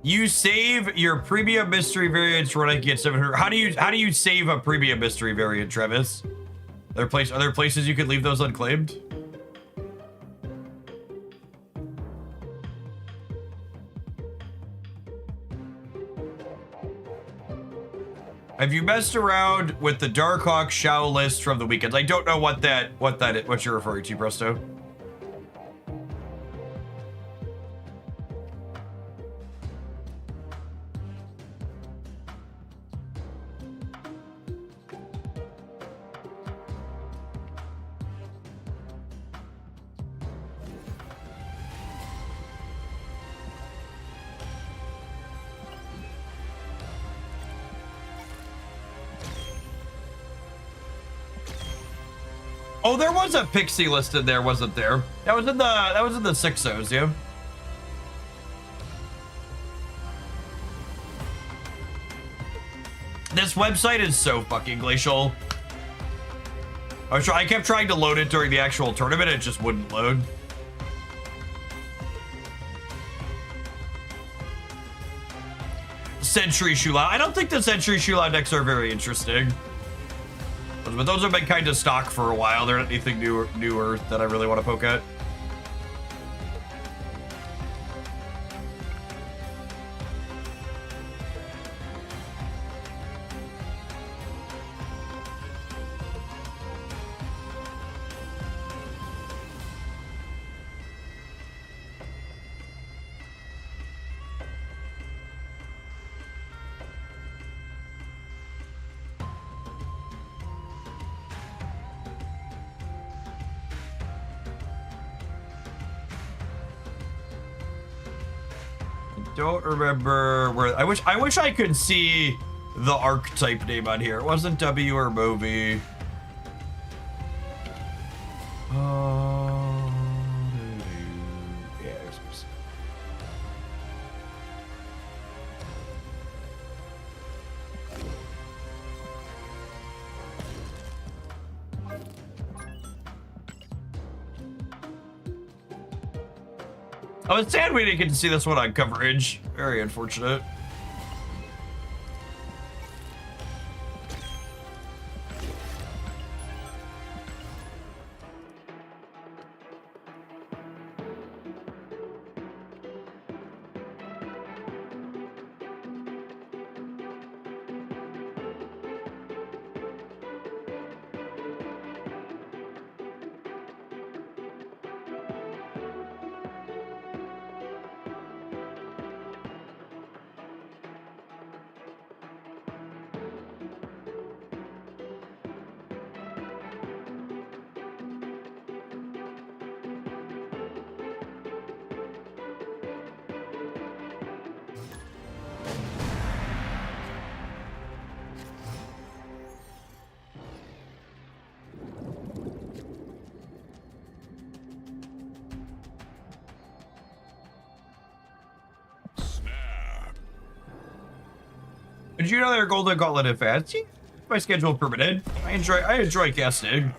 S1: You save your premium mystery variants when I get 700. How do you save a premium mystery variant, Travis? Are there places you could leave those unclaimed? Have you messed around with the Darkhawk Shao list from the weekends? I don't know what you're referring to, Presto. Oh, there was a pixie list in there, wasn't there? That was in the 6-0s, yeah. This website is so fucking glacial. I kept trying to load it during the actual tournament, it just wouldn't load. Century Shulao. I don't think the Century Shulao decks are very interesting. But those have been kind of stock for a while. They're not anything newer that I really want to poke at. Don't remember where. I wish I could see the archetype name on here. It wasn't W or Movi. Yeah, there's some. I was sad we didn't get to see this one on coverage. Very unfortunate. Did you know they're Golden Gauntlet and Fancy? My schedule permitted. I enjoy casting.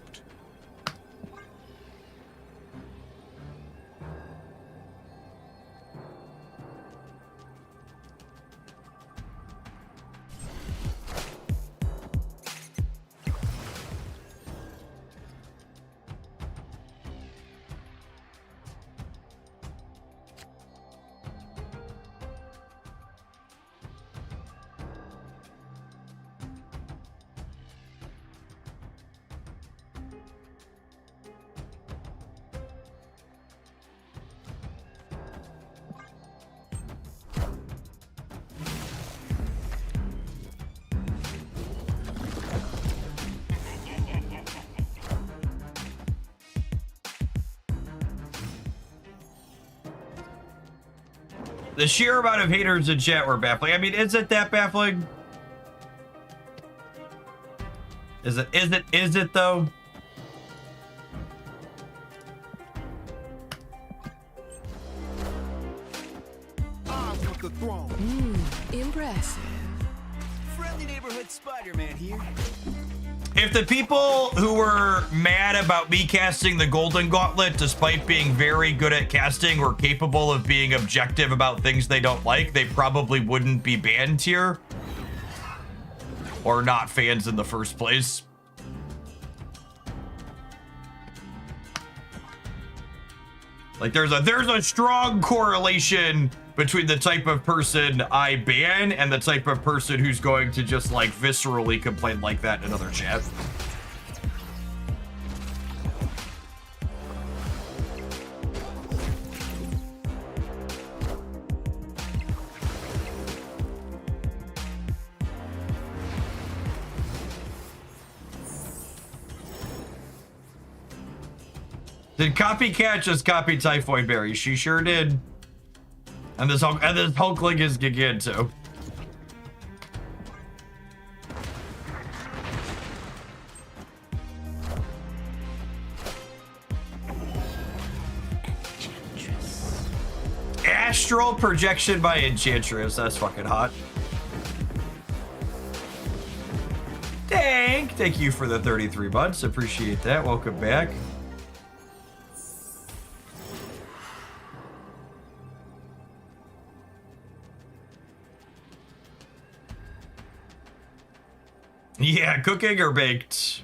S1: The sheer amount of haters in chat were baffling. I mean, is it that baffling? Is it though?
S8: Impressive.
S9: Friendly neighborhood Spider-Man here.
S1: If the people who were mad about me casting the Golden Gauntlet, despite being very good at casting, were capable of being objective about things they don't like, they probably wouldn't be banned here. Or not fans in the first place. Like there's a strong correlation between the type of person I ban and the type of person who's going to just like viscerally complain like that in another chat. Did Copycat just copy Typhoid Berry? She sure did. And this Hulkling is Giganto. Astral projection by Enchantress. That's fucking hot. Thank you for the 33 months. Appreciate that. Welcome back. Yeah, cooking or baked.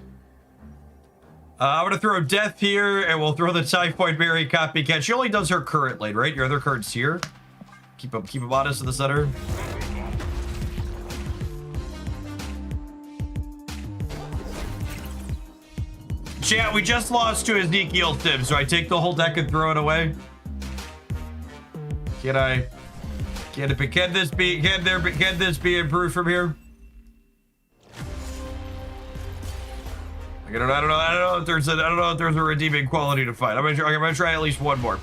S1: I'm gonna throw Death here, and we'll throw the Typhoid Berry Copycat. She only does her current lane, right? Your other card's here. Keep him honest in the center. Chat, we just lost to Ezekiel Sim, so I take the whole deck and throw it away. Can this be improved from here? I don't know if there's a redeeming quality to fight. I'm gonna try at least one more.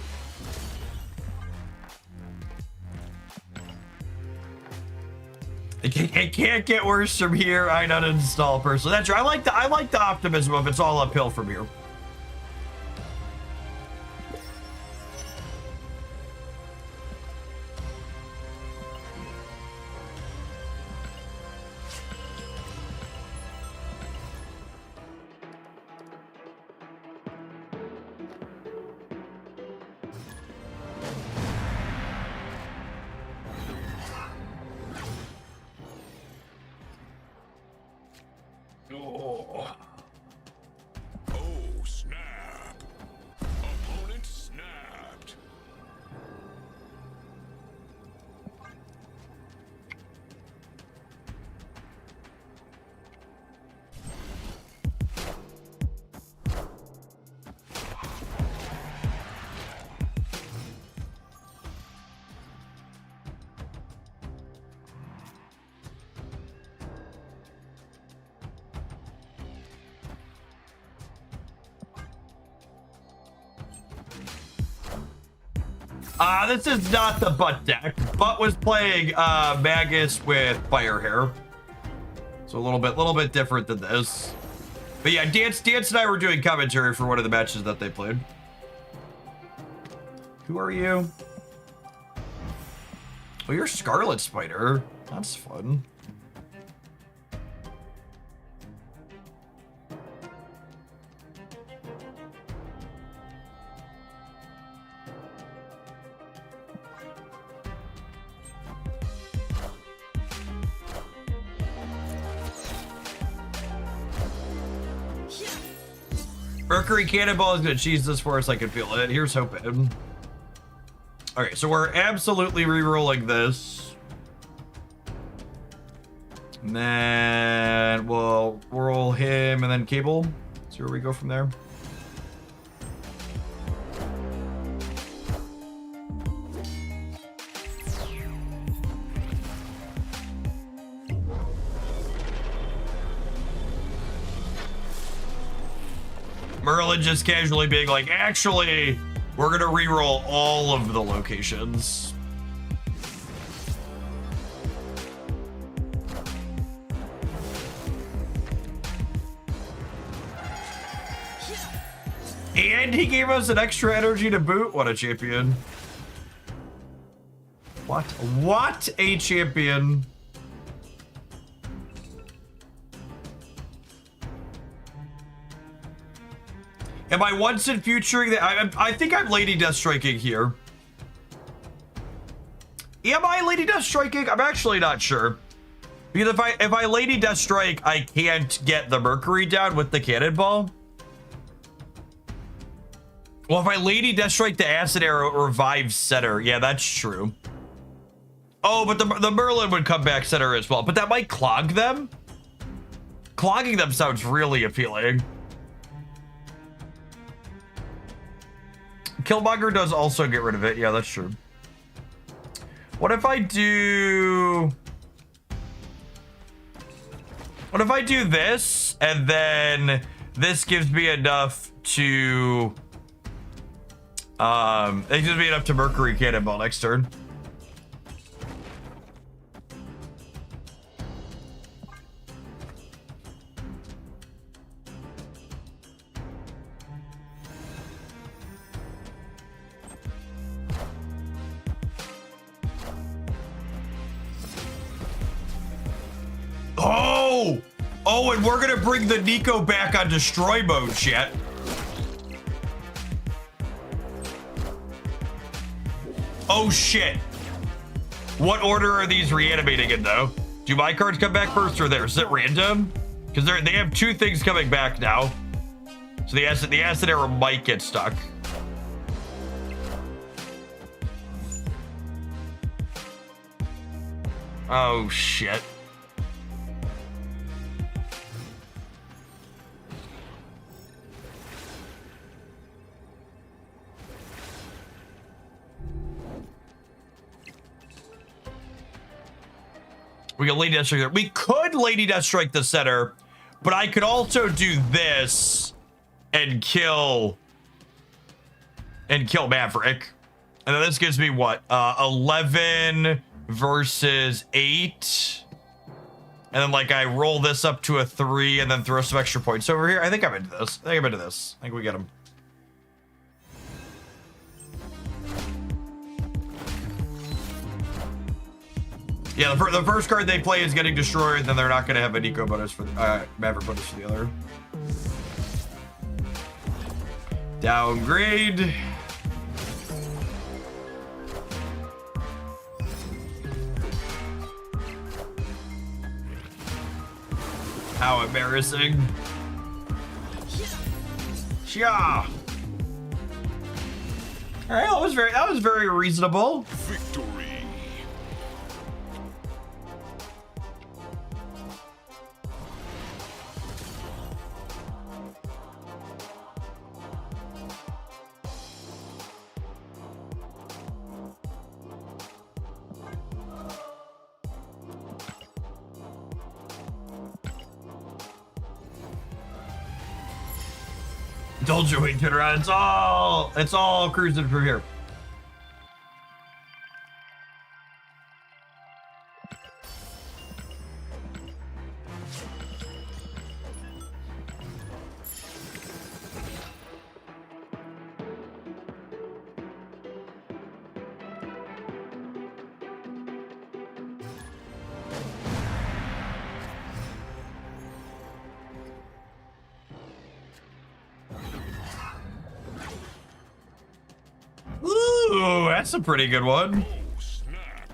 S1: It can't get worse from here. I don't install personally. That's true. I like the optimism of it's all uphill from here.
S10: Oh, snap. Opponent snapped.
S1: This is not the Butt deck. Butt was playing Magus with Fire Hair. So a little bit different than this. But yeah, Dance and I were doing commentary for one of the matches that they played. Who are you? Oh, you're Scarlet Spider. That's fun. Mercury Cannonball is gonna cheese this for us. I can feel it. Here's hoping. Okay, so we're absolutely re-rolling this. And then we'll roll him and then Cable. See where we go from there. Merlin just casually being like, actually, we're gonna re-roll all of the locations. And he gave us an extra energy to boot. What a champion. What a champion. Am I once in futuring that? I think I'm Lady Deathstriking here. Am I Lady Deathstriking? I'm actually not sure. Because if I Lady Deathstrike, I can't get the Mercury down with the cannonball. Well, if I Lady Deathstrike, the Acid Arrow revives center. Yeah, that's true. Oh, but the Merlin would come back center as well. But that might clog them. Clogging them sounds really appealing. Killmonger does also get rid of it. Yeah, that's true. What if I do... What if I do this, and then this gives me enough to... it gives me enough to Mercury Cannonball next turn. Oh! Oh, and we're gonna bring the Nico back on destroy mode, chat. Oh shit. What order are these reanimating in though? Do my cards come back first or theirs? Is it random? Because they have two things coming back now. So the acid arrow might get stuck. Oh shit. We can Lady Deathstrike there. We could Lady Deathstrike the center, but I could also do this and kill Maverick. And then this gives me what? 11 versus 8. And then like I roll this up to a 3 and then throw some extra points over here. I think I'm into this. I think we get him. Yeah, the first card they play is getting destroyed, then they're not going to have a Nico bonus for Maverick bonus for the other. Downgrade. How embarrassing. Yeah. All right, that was very reasonable.
S10: Victory.
S1: Told you we could run. It's all cruising from here. Ooh, that's a pretty good one.
S10: Oh, snap.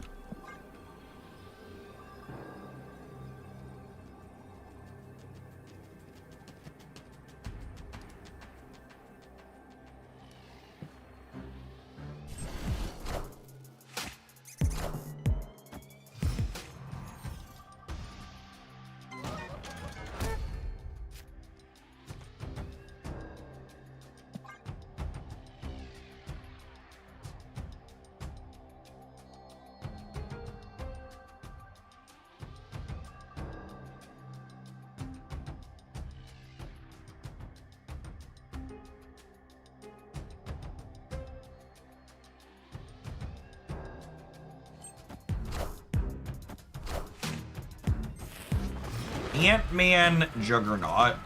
S1: Ant-Man Juggernaut.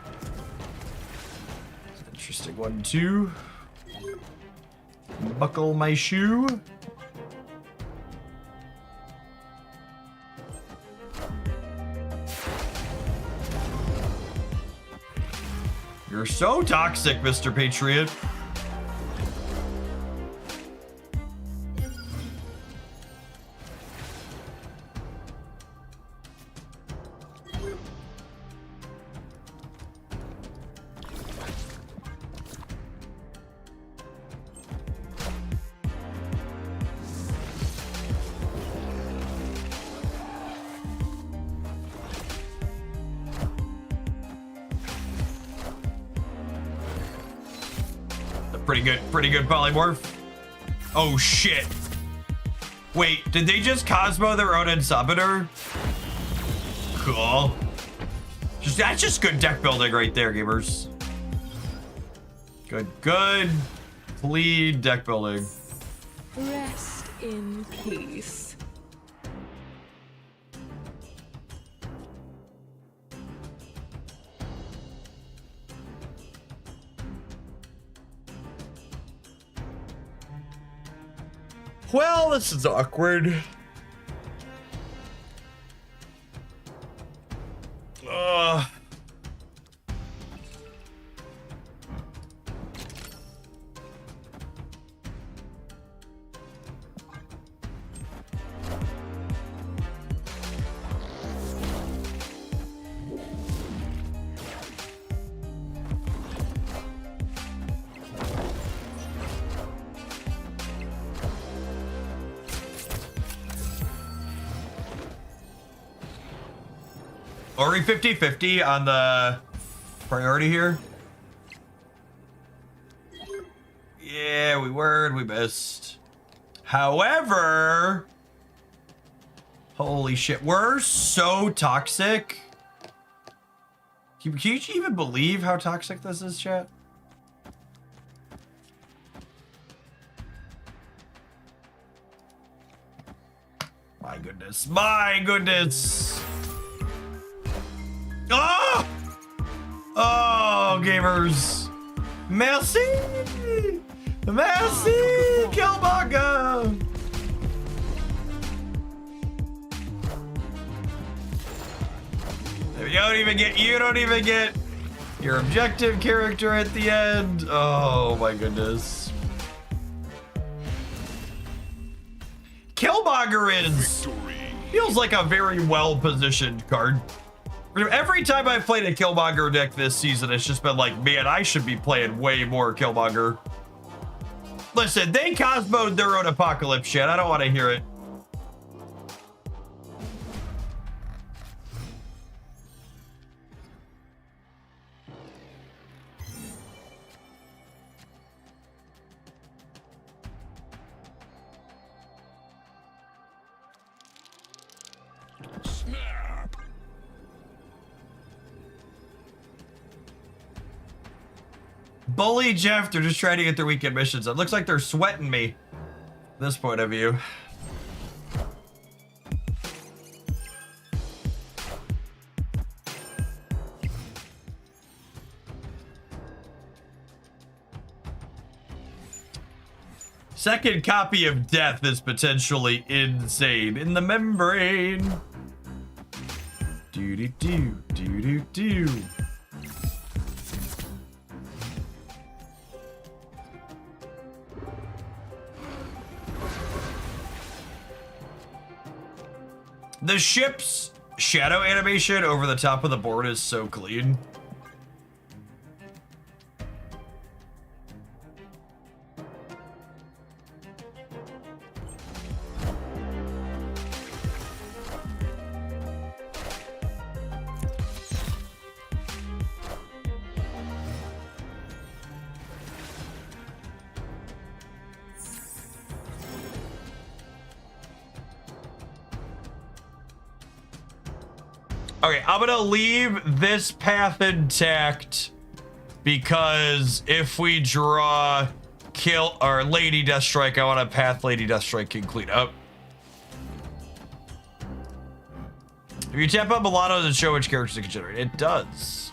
S1: Interesting one, too. Buckle my shoe. You're so toxic, Mr. Patriot. Pretty good polymorph. Oh shit. Wait, did they just Cosmo their own Insominator? Cool. That's just good deck building right there, gamers. Good clean deck building.
S8: Rest in peace.
S1: Well, this is awkward. Are we 50-50 on the priority here? Yeah, we missed. However, holy shit, we're so toxic. Can you even believe how toxic this is, chat? My goodness, my goodness. Oh! Oh, gamers. Merci! Merci, Killmonger! You don't even get your objective character at the end. Oh my goodness. Killmonger feels like a very well-positioned card. Every time I've played a Killmonger deck this season, it's just been like, man, I should be playing way more Killmonger. Listen, they Cosmo'd their own apocalypse shit. I don't want to hear it.
S10: Snap!
S1: Bully Jeff, they're just trying to get their weekend missions. It looks like they're sweating me. This point of view. Second copy of Death is potentially insane. In the membrane. Do-do-do, do-do-do. The ship's shadow animation over the top of the board is so clean. Okay, I'm gonna leave this path intact because if we draw kill or Lady Deathstrike, I want a path Lady Deathstrike can clean up. If you tap up Milano, does it show which characters it can generate? It does.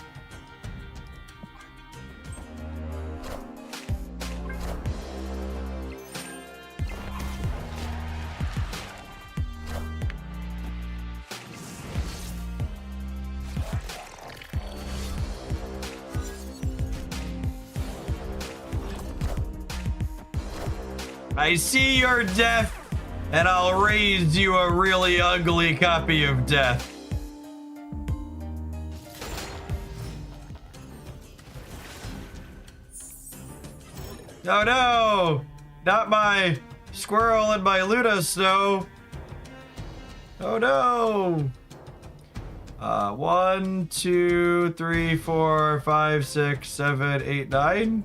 S1: I see your death, and I'll raise you a really ugly copy of death. Oh no! Not my squirrel and my Luna Snow. Oh no! 1, 2, 3, 4, 5, 6, 7, 8, 9.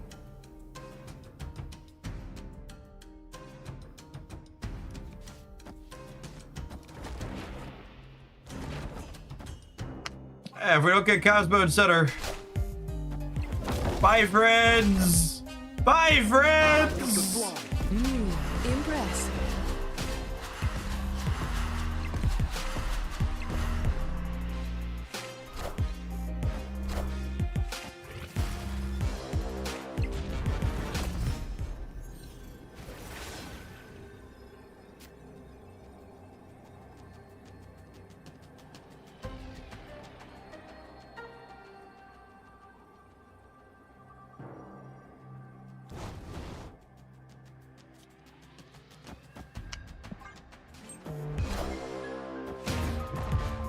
S1: If we don't get Cosmo and Center. Bye, friends! Bye, friends!
S8: Impressive.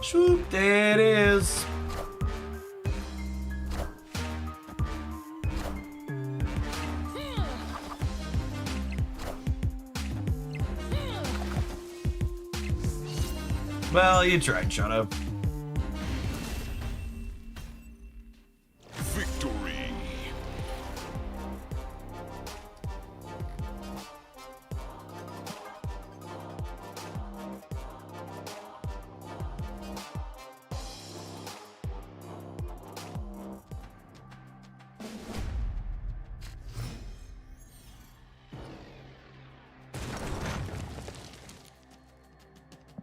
S1: Swoop, there it is. Well, you tried, shut up.
S10: Victory.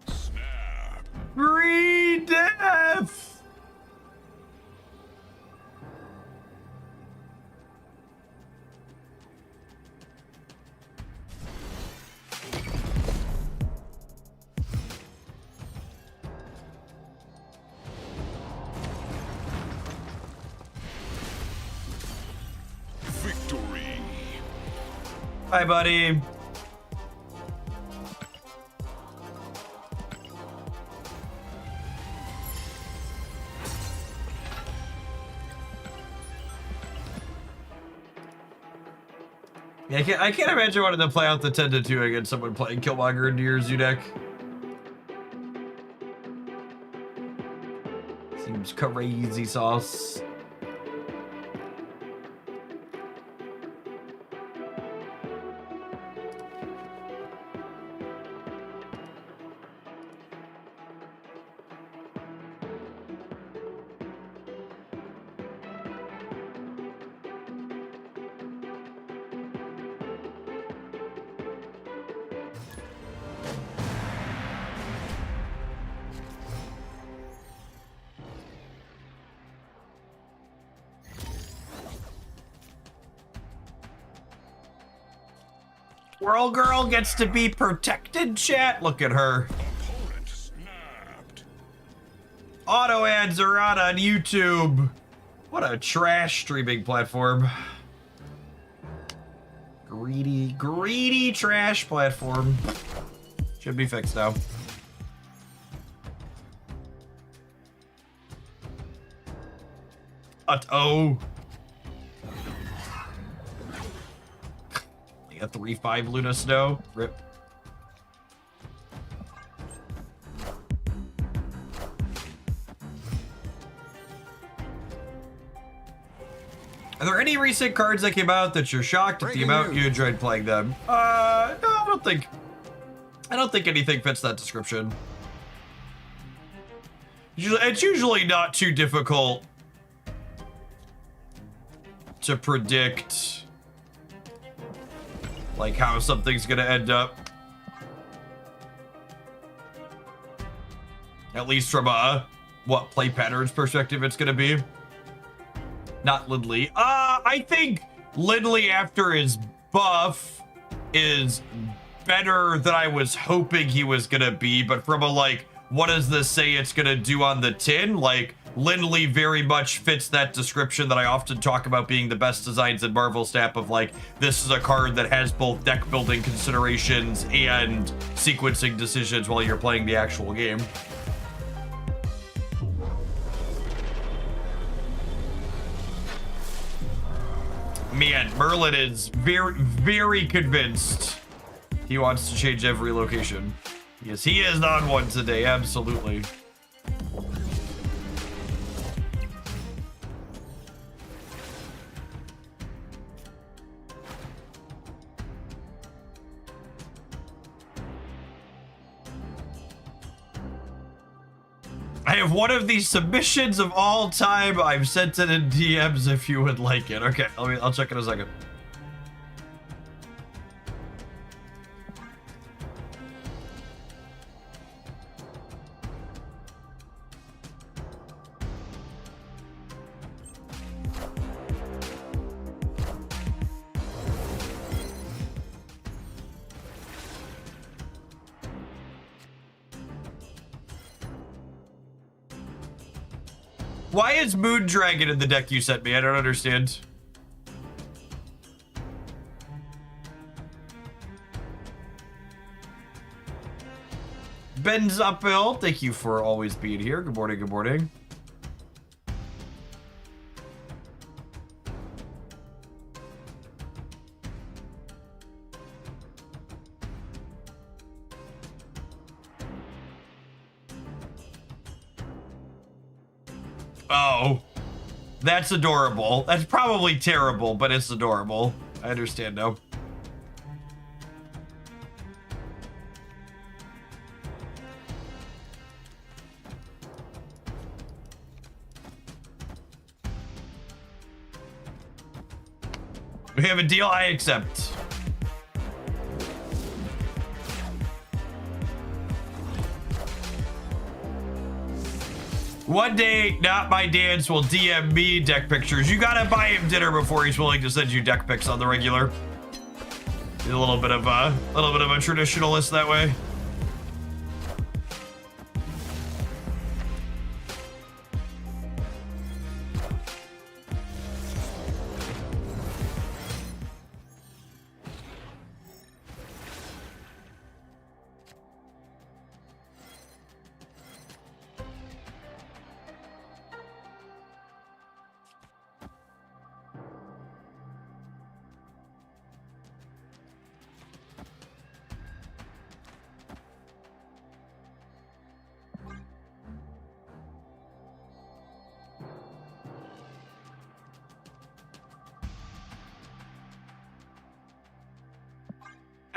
S10: Snap.
S1: Re-death!
S10: Victory.
S1: Hi, buddy. Yeah, I can't imagine wanting to play out the 10-2 against someone playing Killmonger into your Zoo deck. Seems crazy sauce. Whirl Girl gets to be protected, chat. Look at her.
S10: Opponent snapped.
S1: Auto ads are out on YouTube. What a trash streaming platform. Greedy trash platform. Should be fixed now. Oh. A 3/5 Luna Snow. Rip. Are there any recent cards that came out that you're shocked at the amount you enjoyed playing them? No, I don't think anything fits that description. It's usually not too difficult to predict like how something's gonna end up. At least from a what play patterns perspective it's gonna be. Not Lindley. I think Lindley after his buff is better than I was hoping he was gonna be, but from a like, what does this say it's gonna do on the tin? Like, Lindley very much fits that description that I often talk about being the best designs in Marvel Snap of like, this is a card that has both deck building considerations and sequencing decisions while you're playing the actual game. Man, Merlin is very, very convinced he wants to change every location. Yes, he is on one today, absolutely. I have one of these submissions of all time. I've sent it in DMs if you would like it. Okay, I'll check in a second. Why is Moon Dragon in the deck you sent me? I don't understand. Ben Zappel, thank you for always being here. Good morning, good morning. Oh, that's adorable. That's probably terrible, but it's adorable. I understand now. We have a deal, I accept. One day, Not My Dance will DM me deck pictures. You gotta buy him dinner before he's willing to send you deck pics on the regular. He's a little bit of a traditionalist that way.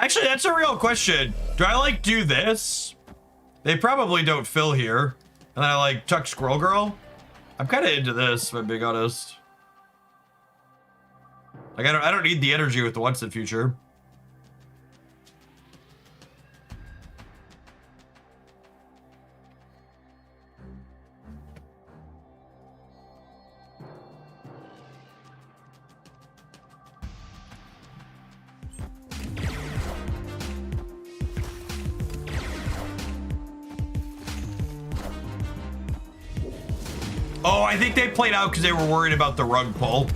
S1: Actually, that's a real question. Do I like do this? They probably don't fill here. And then I like Chuck Squirrel Girl. I'm kind of into this, if I'm being honest. Like I don't need the energy with the once in future. Oh, I think they played out because they were worried about the rug pull.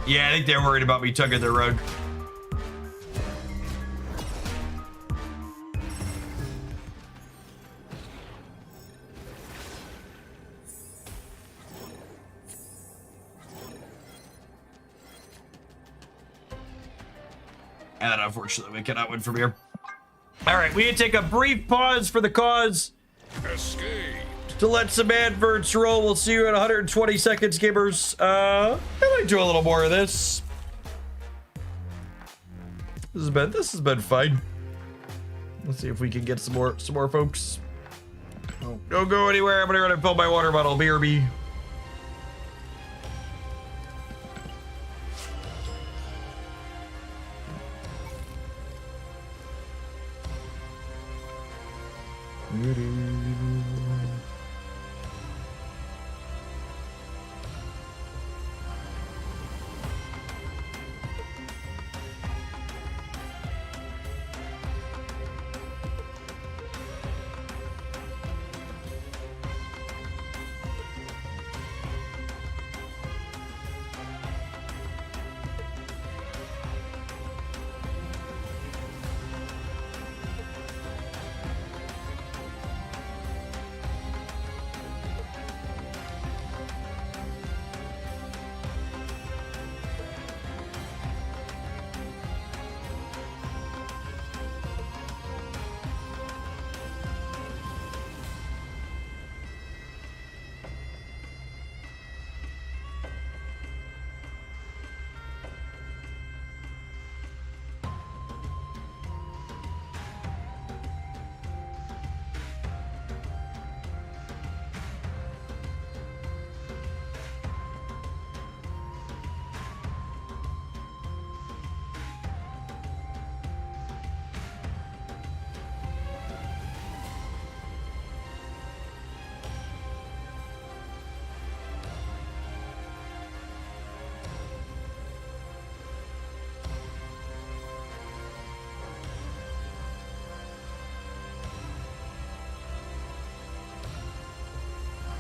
S1: Yeah, I think they're worried about me tugging their rug. And unfortunately, we cannot win from here. All right, we need to take a brief pause for the cause.
S10: Escape.
S1: To let some adverts roll. We'll see you in 120 seconds, gamers. I might do a little more of this. This has been fine. Let's see if we can get some more folks. Oh, don't go anywhere. I'm gonna run and fill my water bottle. BRB.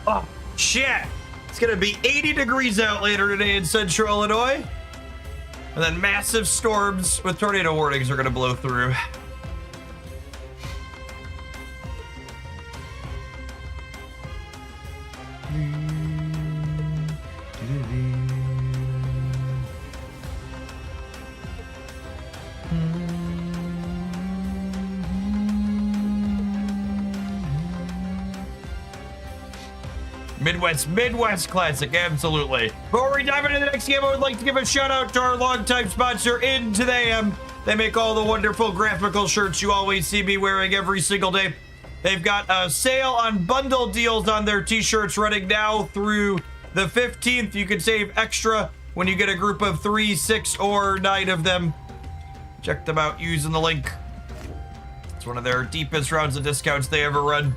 S1: Oh, shit! It's gonna be 80 degrees out later today in central Illinois. And then massive storms with tornado warnings are gonna blow through. Midwest classic, absolutely. Before we dive into the next game, I would like to give a shout out to our longtime sponsor, Into the AM. They make all the wonderful graphical shirts you always see me wearing every single day. They've got a sale on bundle deals on their t-shirts running now through the 15th. You can save extra when you get a group of 3, 6, or 9 of them. Check them out using the link. It's one of their deepest rounds of discounts they ever run.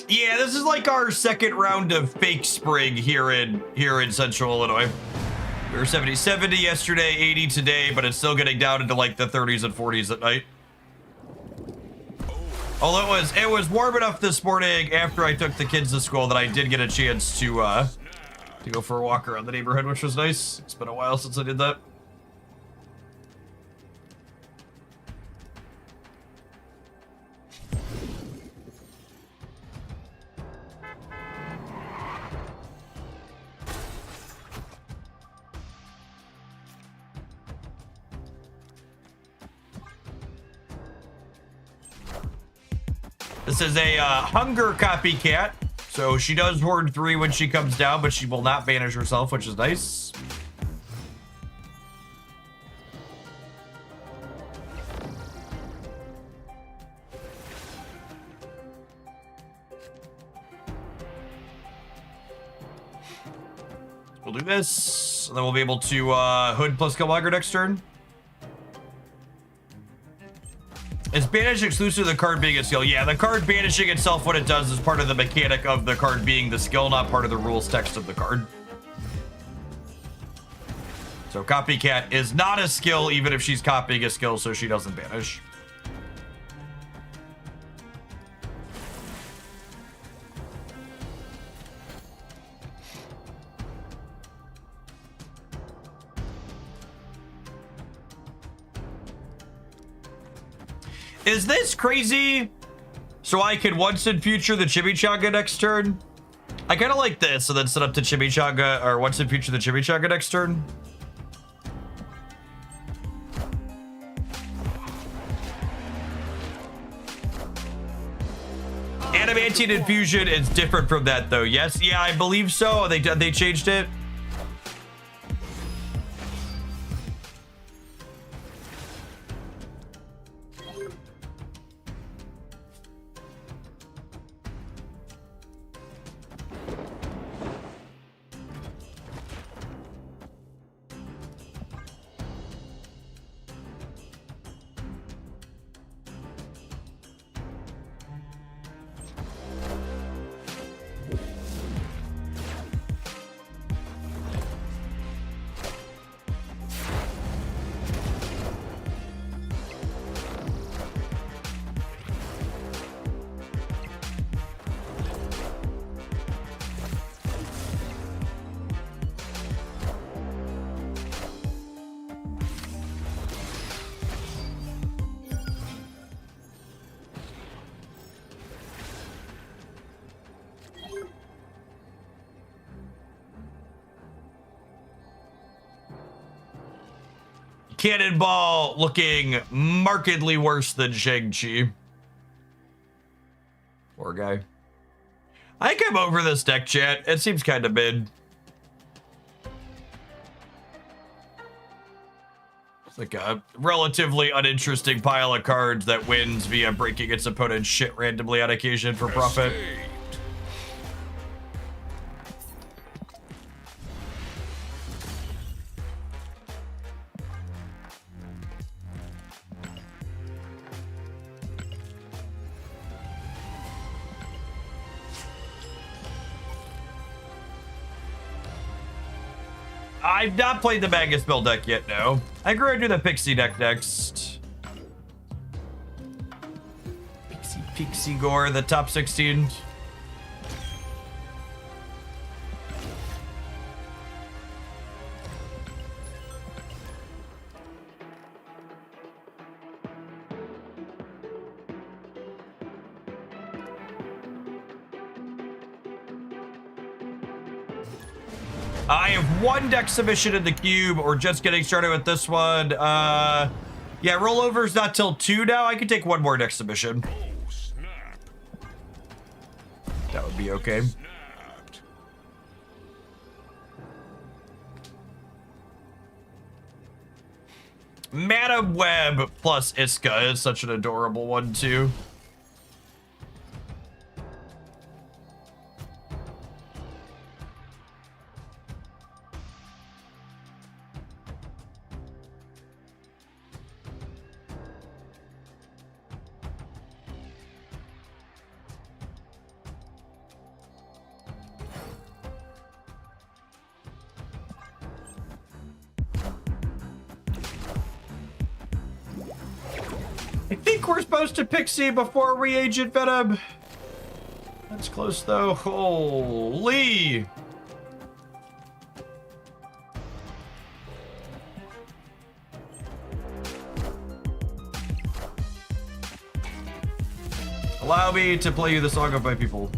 S1: Yeah, this is like our second round of fake spring here in central Illinois. We were 70 yesterday, 80 today, but it's still getting down into like the 30s and 40s at night. Although it was warm enough this morning after I took the kids to school that I did get a chance to go for a walk around the neighborhood, which was nice. It's been a while since I did that. This is a hunger copycat, so she does hoard 3 when she comes down, but she will not banish herself, which is nice. We'll do this, and then we'll be able to hood plus Killmonger next turn. Is banish exclusive to the card being a skill? Yeah, the card banishing itself, what it does is part of the mechanic of the card being the skill, not part of the rules text of the card. So copycat is not a skill, even if she's copying a skill, so she doesn't banish. Is this crazy? So I can once in future the chimichanga next turn? I kind of like this, so then set up to chimichanga, or once in future the chimichanga next turn. Adamantine infusion is different from that though. Yes, yeah, I believe so. They changed it. Cannonball looking markedly worse than Shang-Chi. Poor guy. I think I'm over this deck, chat. It seems kind of mid. It's like a relatively uninteresting pile of cards that wins via breaking its opponent's shit randomly on occasion for profit. I've not played the Magus Spell deck yet, no. I think we're gonna do the Pixie deck next. Pixie Gore, the top 16. I have one deck submission in the cube, or just getting started with this one. Yeah, rollover's not till 2 now. I can take one more deck submission.
S10: Oh, snap.
S1: That would be okay.
S10: Snapped.
S1: Madam Web plus Iska is such an adorable one, too. I think we're supposed to Pixie before Reagent Venom. That's close, though. Holy. Allow me to play you the Song of My People.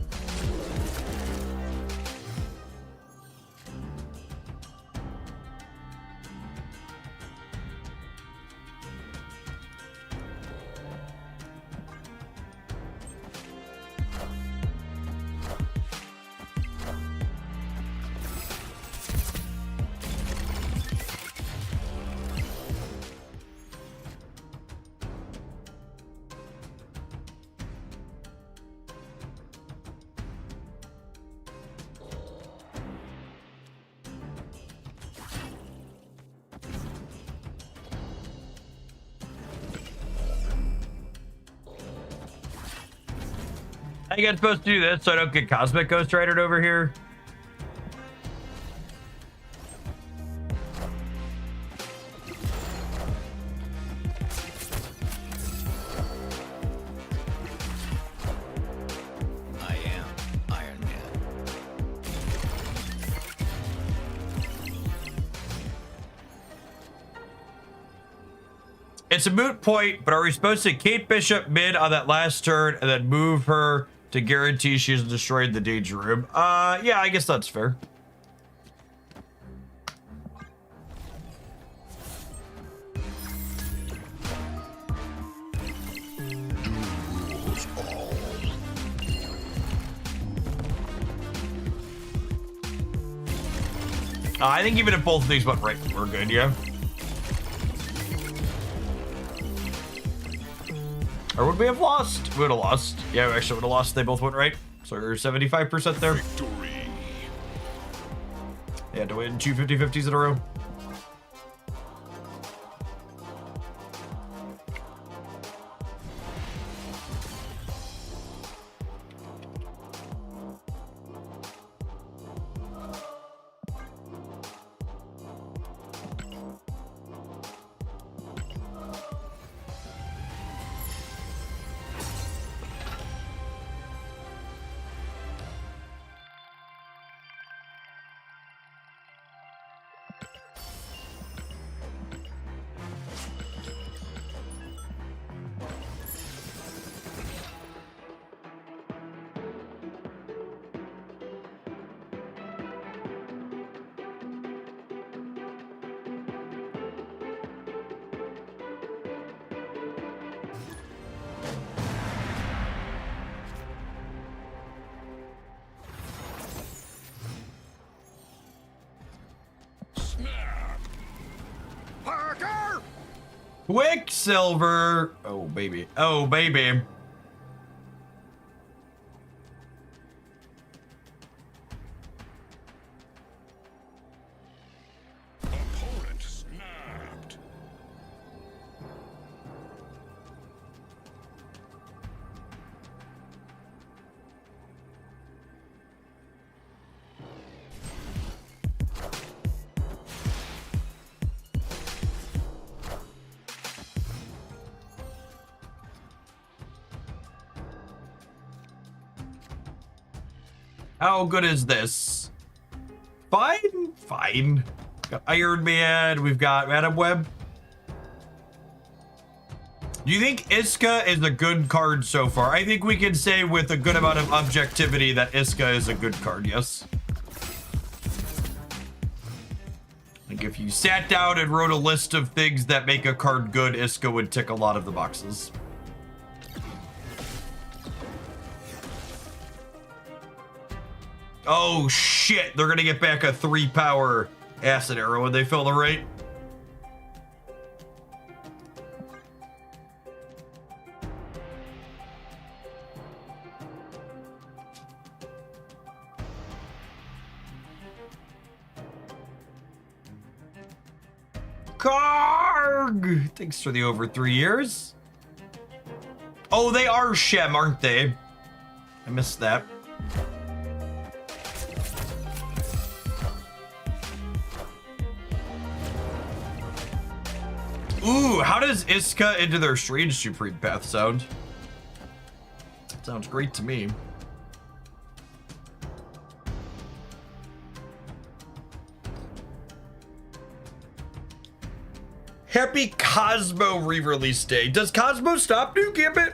S1: I think I'm supposed to do this so I don't get Cosmic Ghost Ridered over here.
S9: I am Iron Man.
S1: It's a moot point, but are we supposed to Kate Bishop mid on that last turn and then move her to guarantee she's destroyed the Danger Room? Yeah, I guess that's fair. I think even if both of these went right, we're good, yeah? Or would we have lost? We would have lost. Yeah, we actually would have lost. They both went right. So we're 75% there.
S10: Victory.
S1: They had to win 2 50-50s in a row. Quicksilver. Oh, baby. Oh, baby.
S10: Opponent snapped.
S1: How good is this? Fine. Fine. Got Iron Man. We've got Madam Web. Do you think Iska is a good card so far? I think we can say with a good amount of objectivity that Iska is a good card, yes. Like if you sat down and wrote a list of things that make a card good, Iska would tick a lot of the boxes. Oh shit, they're gonna get back a 3-power acid arrow when they fill the rate. Karg! Thanks for the over 3 years. Oh, they are Shem, aren't they? I missed that. Ooh, how does Iska into their strange supreme path sound? Sounds great to me. Happy Cosmo re-release day. Does Cosmo stop New Gambit?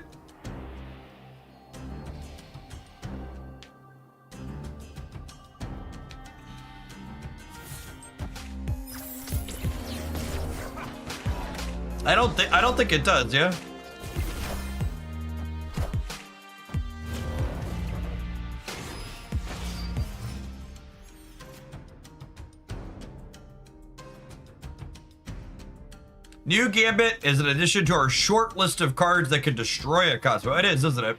S1: I don't think it does, yeah. New Gambit is an addition to our short list of cards that can destroy a Cosmo. It is, isn't it?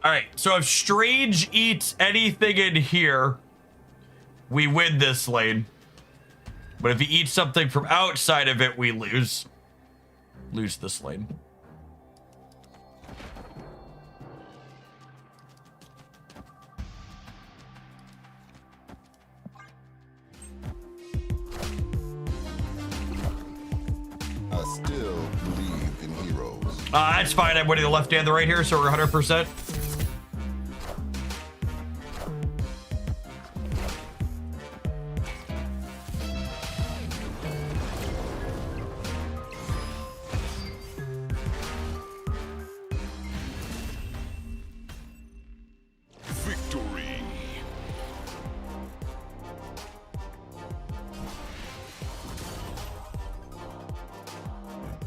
S1: All right, so if Strange eats anything in here, we win this lane. But if he eats something from outside of it, we lose. Lose this lane.
S11: I still believe in heroes.
S1: That's fine. I'm winning the left and the right here, so we're 100%.
S10: Victory.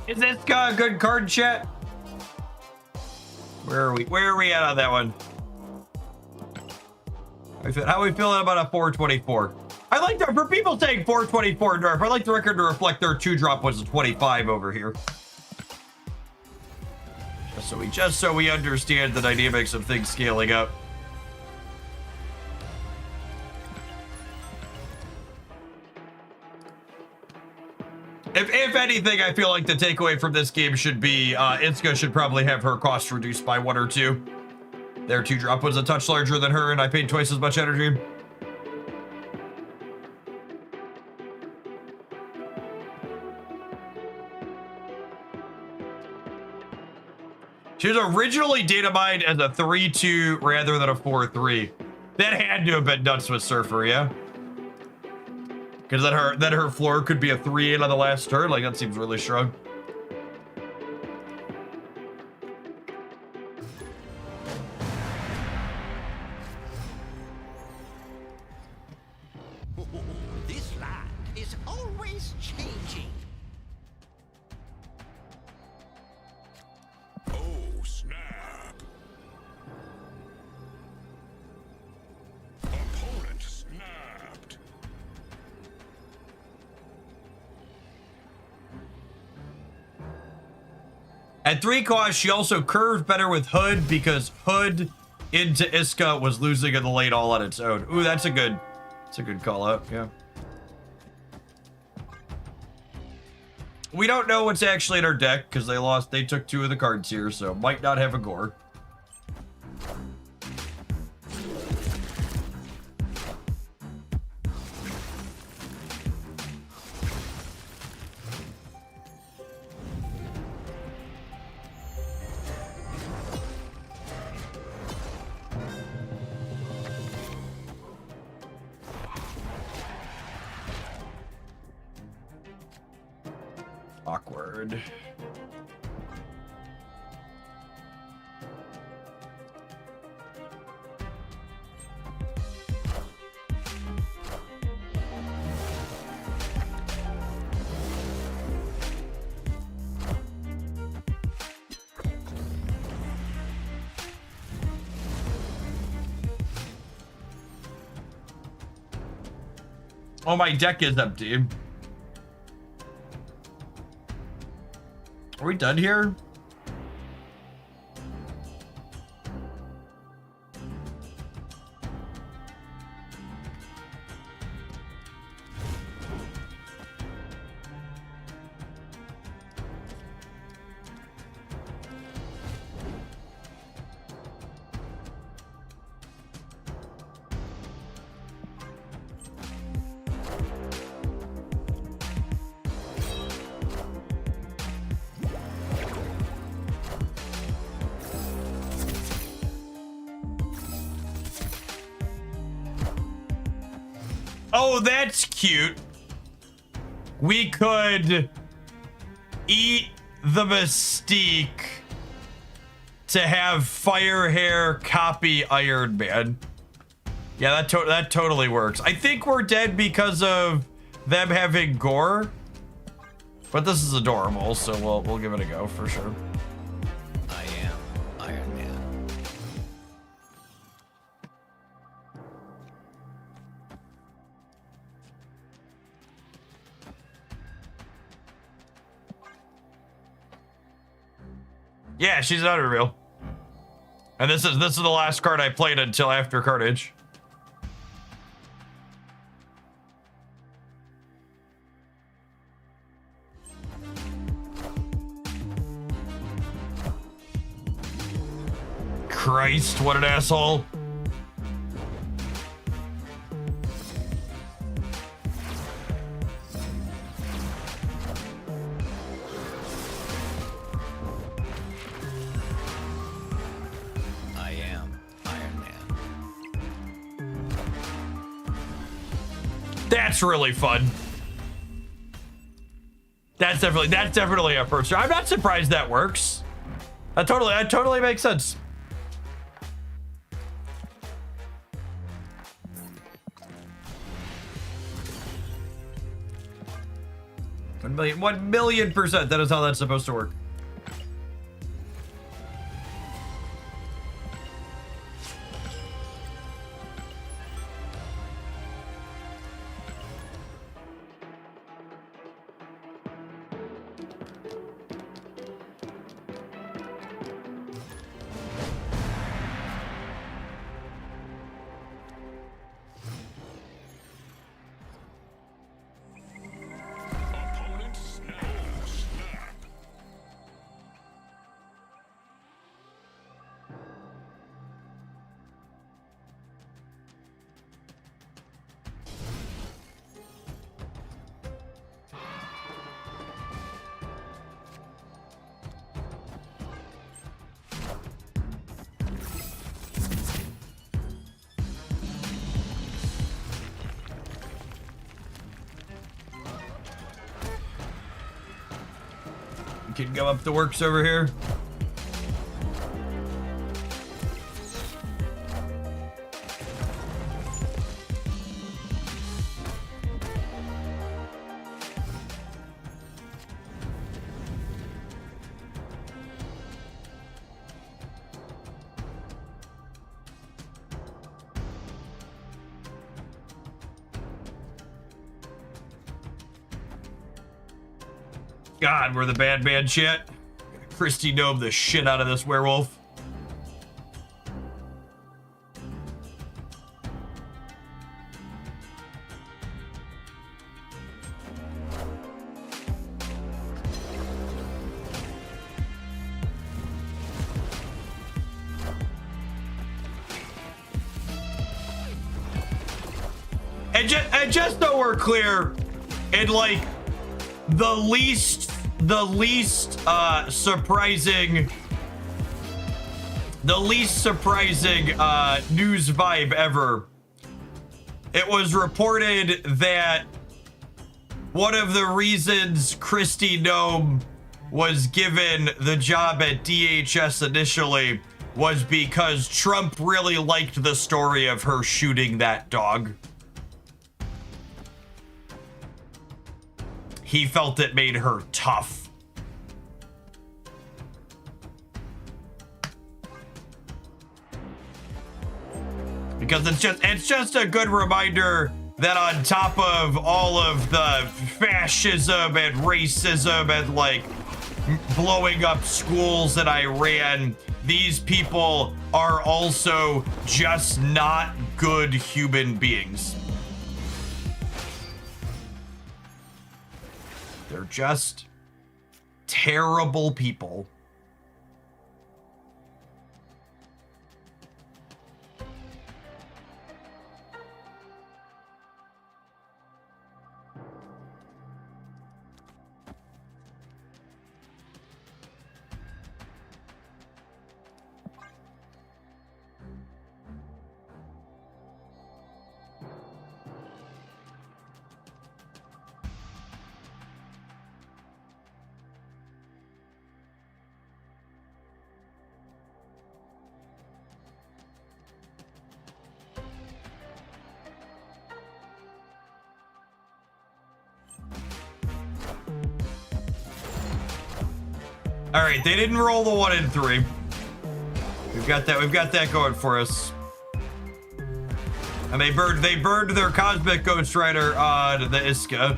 S1: Is this a good card, chat? Where are we at on that one? How are we feeling about a 424? I like that for people saying 424 nerf. I like the record to reflect their 2-drop was a 25 over here. Just so we understand the dynamics of things scaling up. If anything, I feel like the takeaway from this game should be Itsuka should probably have her cost reduced by 1 or 2. Their 2-drop was a touch larger than her, and I paid twice as much energy. She was originally data mined as a 3-2 rather than a 4-3. That had to have been nuts with Surfer, yeah? Because then her floor could be a 3-8 on the last turn. Like, that seems really strong.
S9: This land is always changing.
S10: Oh, snap. Opponent snapped.
S1: At 3 cost, she also curved better with Hood because Hood into Iska was losing in the late all on its own. Ooh, that's a good call out, yeah. We don't know what's actually in her deck because they took 2 of the cards here, so might not have a gore. Awkward. Oh, my deck is empty. Are we done here? Oh, that's cute. We could eat the Mystique to have Fire Hair copy Iron Man. Yeah, that totally works. I think we're dead because of them having gore, but this is adorable, so we'll give it a go for sure.
S9: I am Iron Man.
S1: Yeah, she's not real. And this is the last card I played until after Carnage. Christ, what an asshole.
S9: I am Iron Man.
S1: That's really fun. That's definitely a first. I'm not surprised that works. That totally makes sense. One million percent. That is how that's supposed to work.
S10: Opponent snap.
S1: can go up the works over here. God, we're the bad man shit. Christy Gnome the shit out of this werewolf. And just so we're clear, and like the least surprising news vibe ever. It was reported that one of the reasons Christy Gnome was given the job at DHS initially was because Trump really liked the story of her shooting that dog. He felt it made her tough. Because it's just a good reminder that on top of all of the fascism and racism and like blowing up schools in Iran, these people are also just not good human beings. They're just terrible people. All right, they didn't roll the 1 and 3. We've got that going for us. And they burned their Cosmic Ghost Rider on the Iska.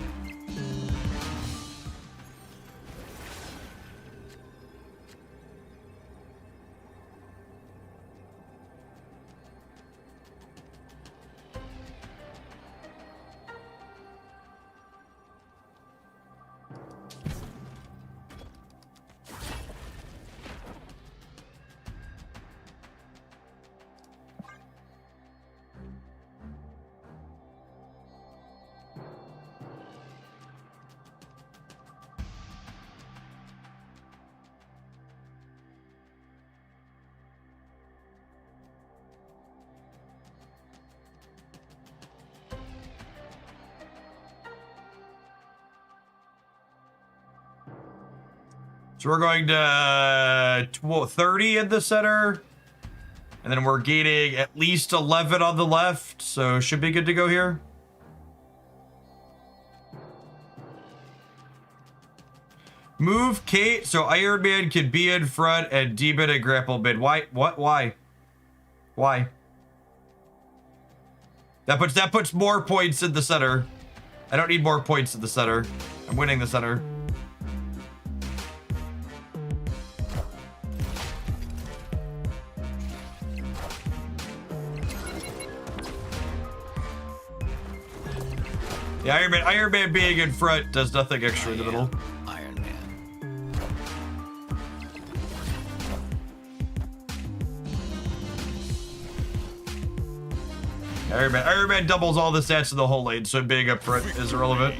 S1: So we're going to 30 in the center. And then we're gaining at least 11 on the left. So should be good to go here. Move Kate so Iron Man can be in front and Demon and grapple mid. Why? What? Why? Why? That puts more points in the center. I don't need more points in the center. I'm winning the center. Yeah, Iron Man being in front does nothing extra in the middle.
S9: Iron Man.
S1: Iron Man doubles all the stats in the whole lane, so being up front is irrelevant.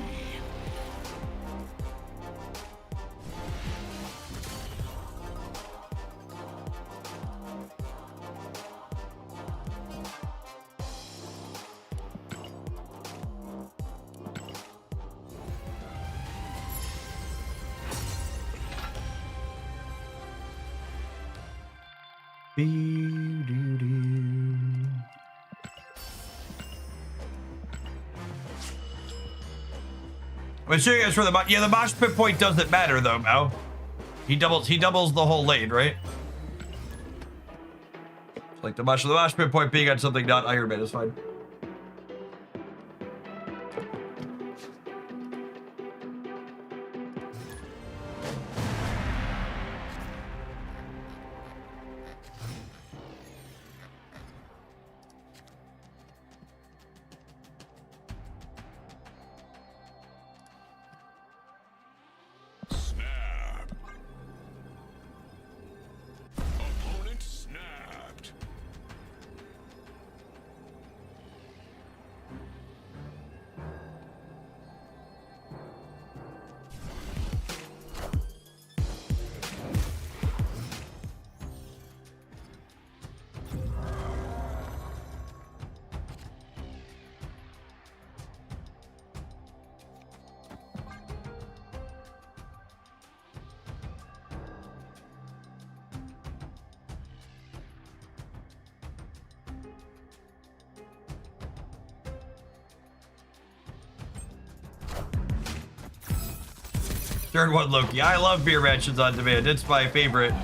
S1: I'm sure you guys for the the mosh pit point doesn't matter though, Mao. He doubles the whole lane, right? Like the mosh pit point being on something not Iron Man is fine.
S10: Snap. Opponent snapped.
S1: Turn 1 Loki. I love beer matches on demand. It's my favorite.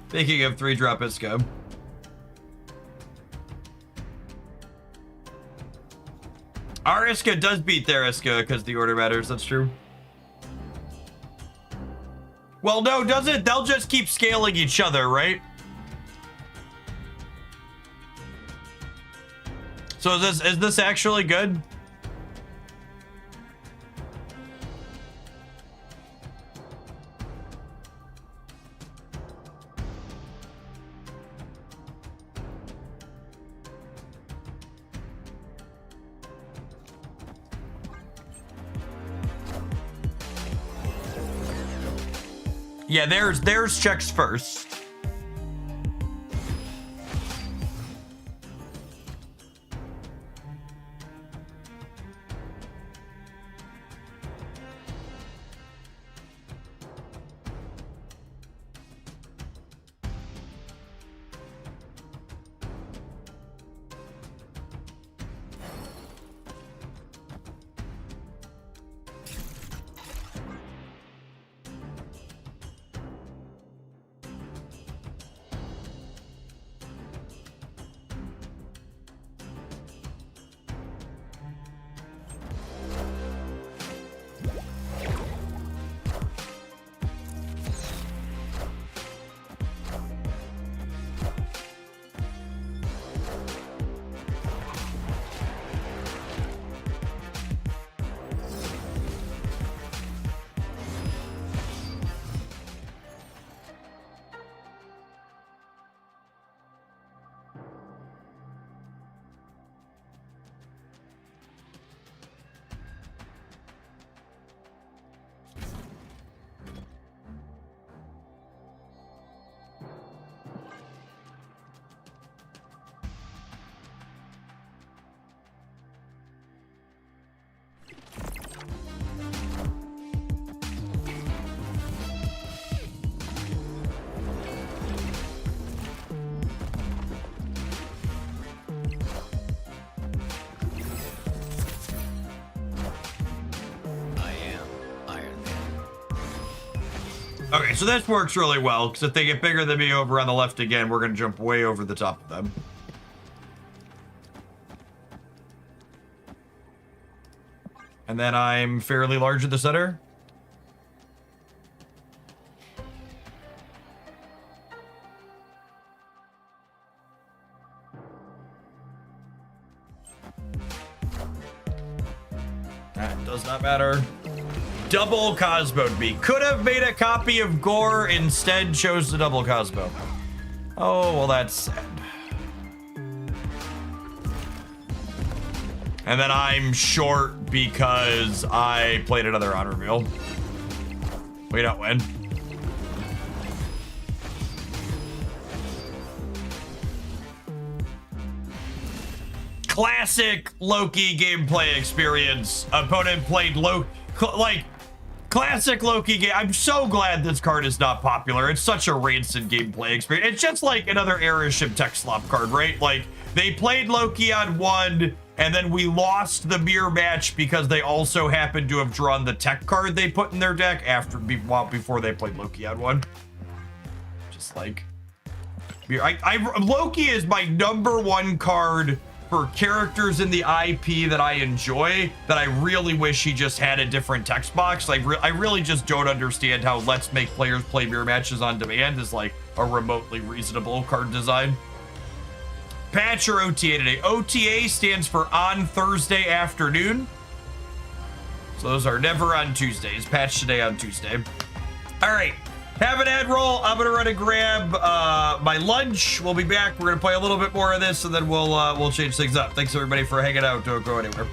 S1: Speaking of 3-drop Iska. Our Iska does beat their Iska because the order matters. That's true. Well, no, does it? They'll just keep scaling each other, right? So is this actually good? Yeah, theirs checks first. Okay, so this works really well, because if they get bigger than me over on the left again, we're going to jump way over the top of them. And then I'm fairly large at the center. That does not matter. Double Cosmo'd me. Could have made a copy of Gore, instead chose the double Cosmo. Oh, well, that's sad. And then I'm short because I played another honor reveal. We don't win. Classic Loki gameplay experience. Opponent played classic Loki game. I'm so glad this card is not popular. It's such a rancid gameplay experience. It's just like another Era Ship tech slop card, right? Like, they played Loki on one, and then we lost the mirror match because they also happened to have drawn the tech card they put in their deck before they played Loki on one. Just like, Loki is my #1 card for characters in the IP that I enjoy, that I really wish he just had a different text box. Like, I really just don't understand how Let's Make Players Play Mirror Matches on Demand is like a remotely reasonable card design. Patch or OTA today? OTA stands for on Thursday afternoon. So those are never on Tuesdays. Patch today on Tuesday. All right. Have an ad roll. I'm gonna run and grab my lunch. We'll be back. We're gonna play a little bit more of this, and then we'll change things up. Thanks everybody for hanging out. Don't go anywhere.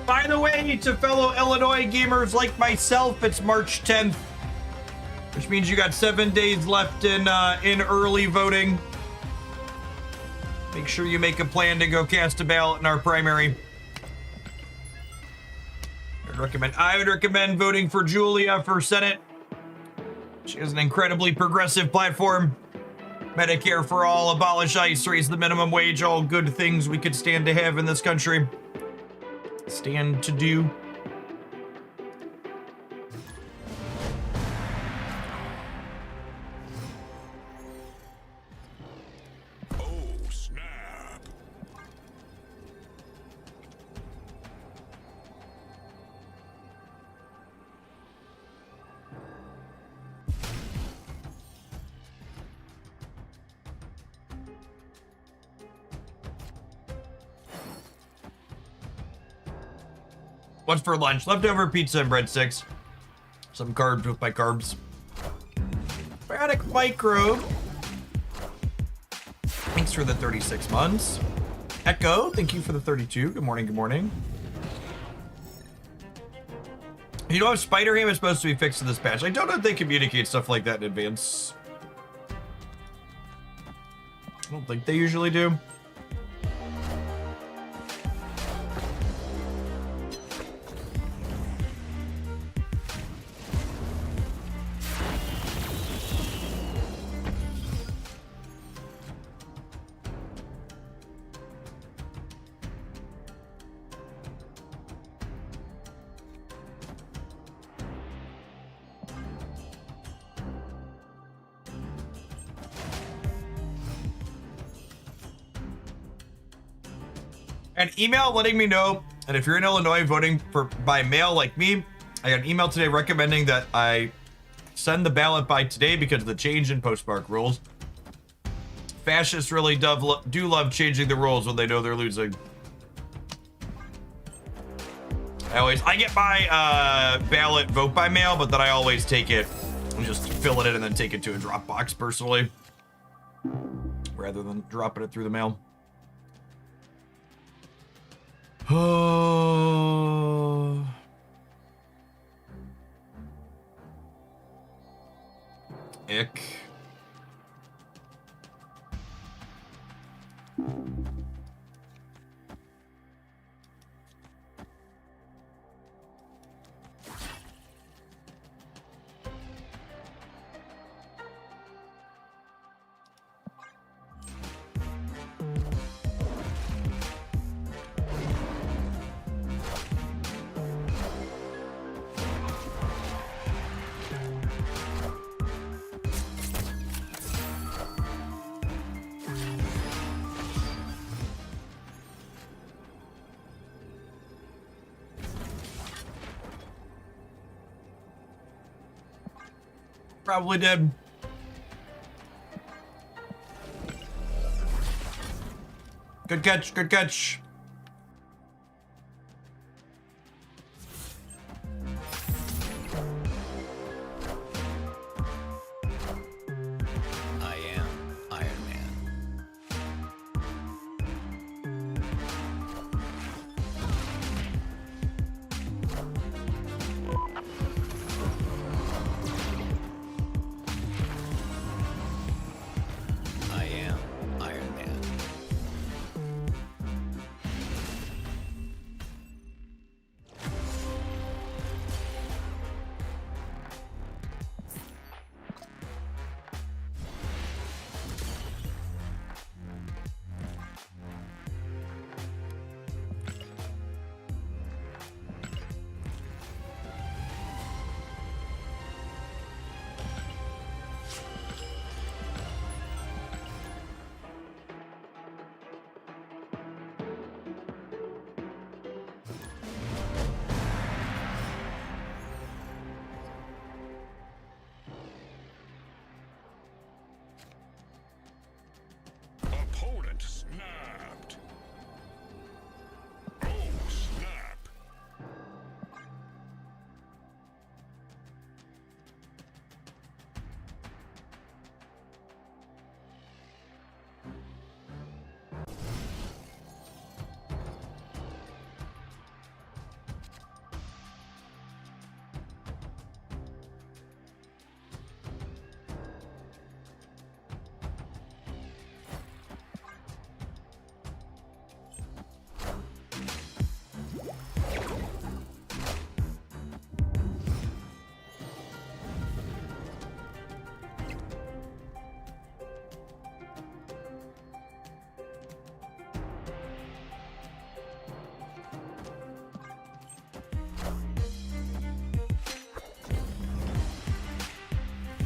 S1: By the way, to fellow Illinois gamers like myself, it's March 10th, which means you got 7 days left in early voting. Make sure you make a plan to go cast a ballot in our primary. I would recommend voting for Julia for Senate. She has an incredibly progressive platform. Medicare for all, abolish ICE, raise the minimum wage, all good things we could stand to have in this country. Stand to do.
S10: Oh, snap.
S1: What's for lunch? Leftover pizza and breadsticks. Some carbs with my carbs. Biotic Microbe. Thanks for the 36 months. Echo, thank you for the 32. Good morning, good morning. You know, if Spider Ham is supposed to be fixed in this patch. I don't know if they communicate stuff like that in advance. I don't think they usually do. An email letting me know, and if you're in Illinois voting by mail like me, I got an email today recommending that I send the ballot by today because of the change in postmark rules. Fascists really do love changing the rules when they know they're losing. I get my ballot vote by mail, but then I always take it and just fill it in and then take it to a drop box personally, rather than dropping it through the mail. Oh. Ick. Probably did. Good catch, good catch.
S9: I am Iron Man. I am Iron Man.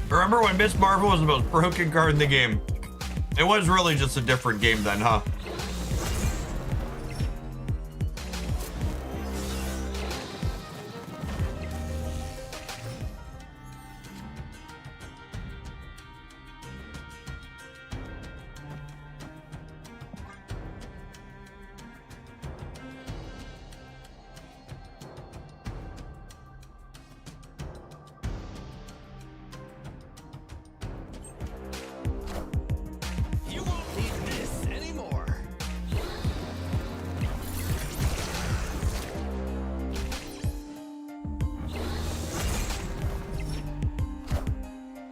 S1: Remember when Miss Marvel was the most broken card in the game? It was really just a different game then, huh?
S7: You won't need this anymore.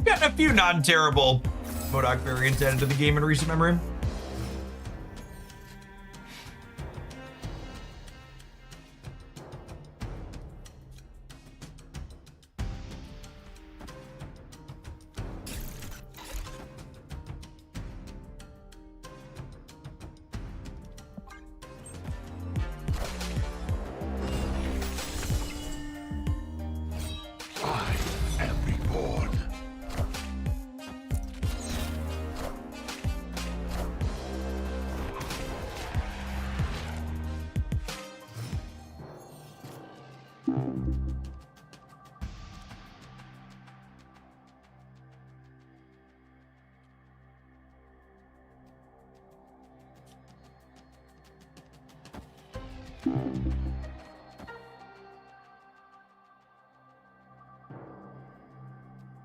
S1: Gotten a few non-terrible Modok variants added to the game in recent memory.
S10: I am reborn.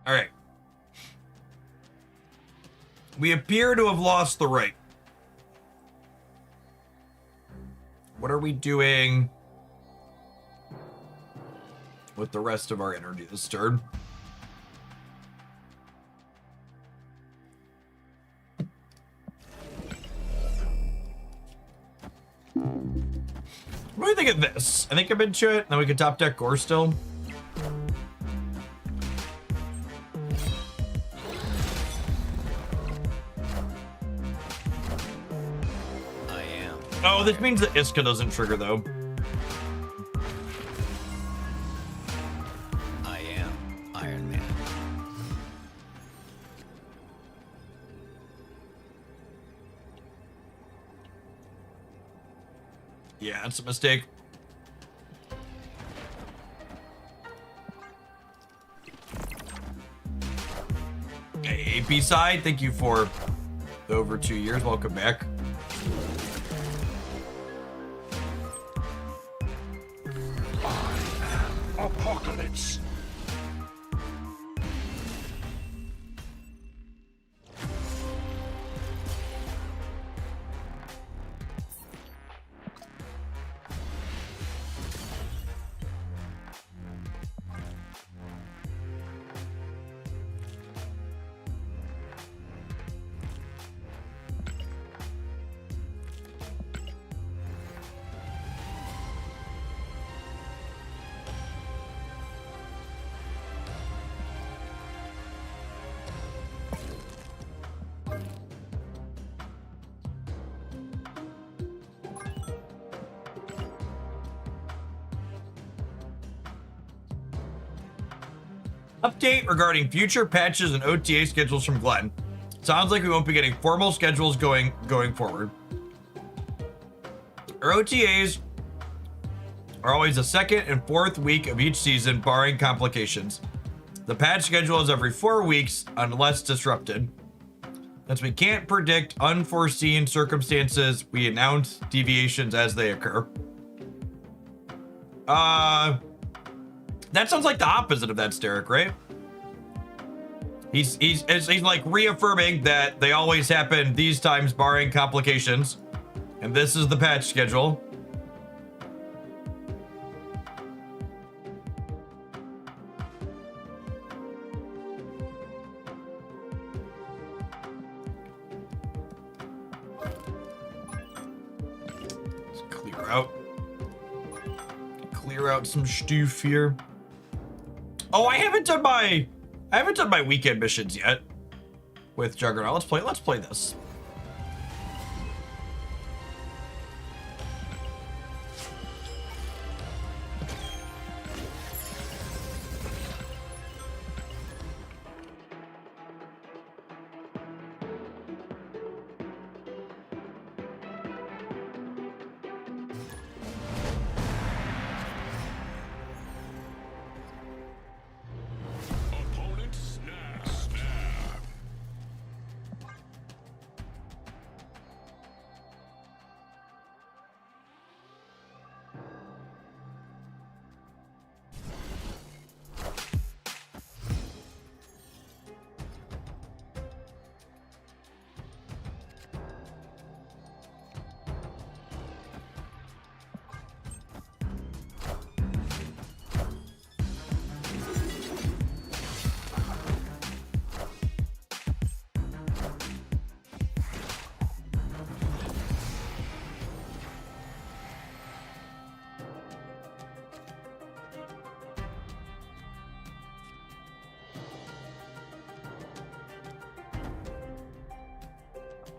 S1: All right. We appear to have lost the right. What are we doing with the rest of our energy this turn? What do you think of this? I think I'm into it. Then we can top deck Gore still.
S9: I am.
S1: Oh, this means that Iska doesn't trigger though.
S9: I am Iron Man.
S1: Yeah, that's a mistake. Hey, AP side, thank you for the over 2 years. Welcome back.
S10: Apocalypse.
S1: Update regarding future patches and OTA schedules from Glenn. Sounds like we won't be getting formal schedules going forward. Our OTAs are always the second and fourth week of each season, barring complications. The patch schedule is every 4 weeks unless disrupted. Since we can't predict unforeseen circumstances, we announce deviations as they occur. That sounds like the opposite of that, Derek, right? He's like reaffirming that they always happen these times, barring complications. And this is the patch schedule. Let's clear out some stuff here. Oh, I haven't done my weekend missions yet with Juggernaut. Let's play this.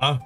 S1: Huh?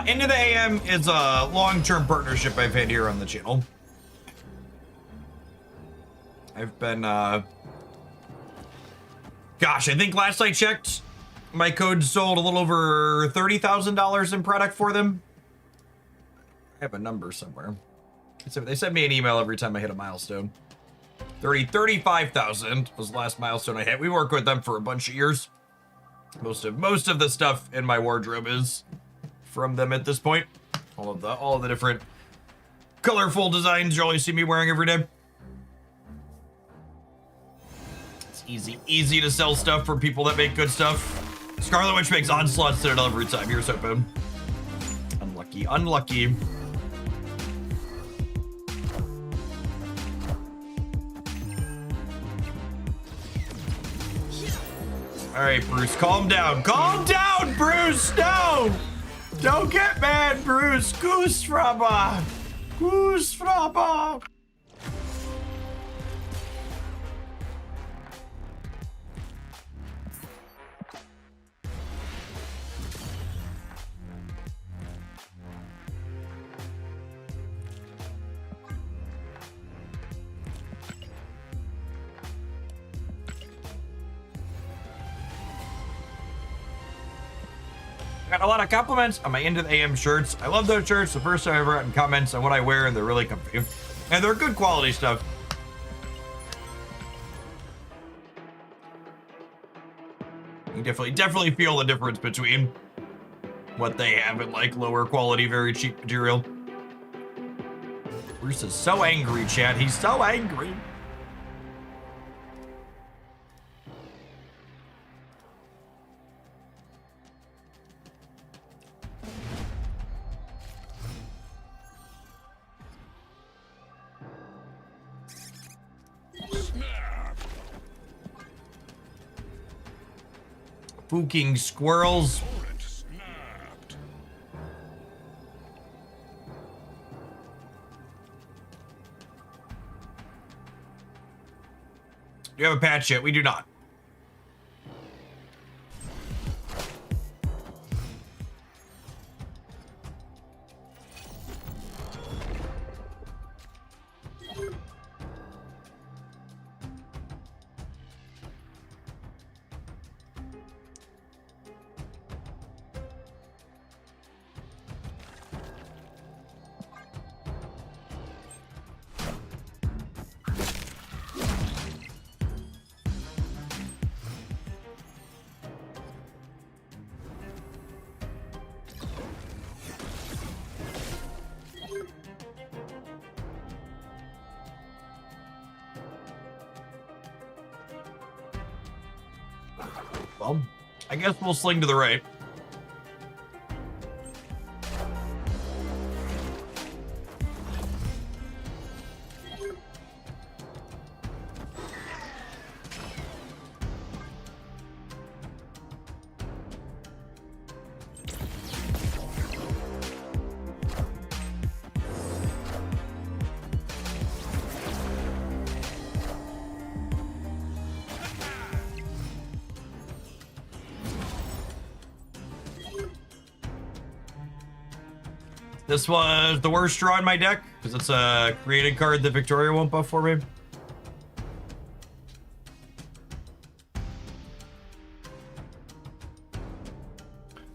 S1: Into the AM is a long-term partnership I've had here on the channel. I've been, gosh, I think last I checked, my code sold a little over $30,000 in product for them. I have a number somewhere. They sent me an email every time I hit a milestone. 35,000 was the last milestone I hit. We work with them for a bunch of years. Most of the stuff in my wardrobe is from them at this point. All of the different colorful designs you always see me wearing every day. It's easy to sell stuff for people that make good stuff. Scarlet Witch makes Onslaught Citadel every time. Here's hoping. Unlucky. All right, Bruce, calm down. Calm down, Bruce. No. Don't get mad, Bruce. Goose frappa. Goose frappa. Got a lot of compliments on my Into the AM shirts. I love those shirts. The first time I ever gotten comments on what I wear, and they're really comfy. And they're good quality stuff. You definitely feel the difference between what they have and like lower quality, very cheap material. Bruce is so angry, Chad. He's so angry. Spooking squirrels. Do you have a patch yet? We do not. Well, I guess we'll sling to the right. This was the worst draw in my deck, because it's a created card that Victoria won't buff for me.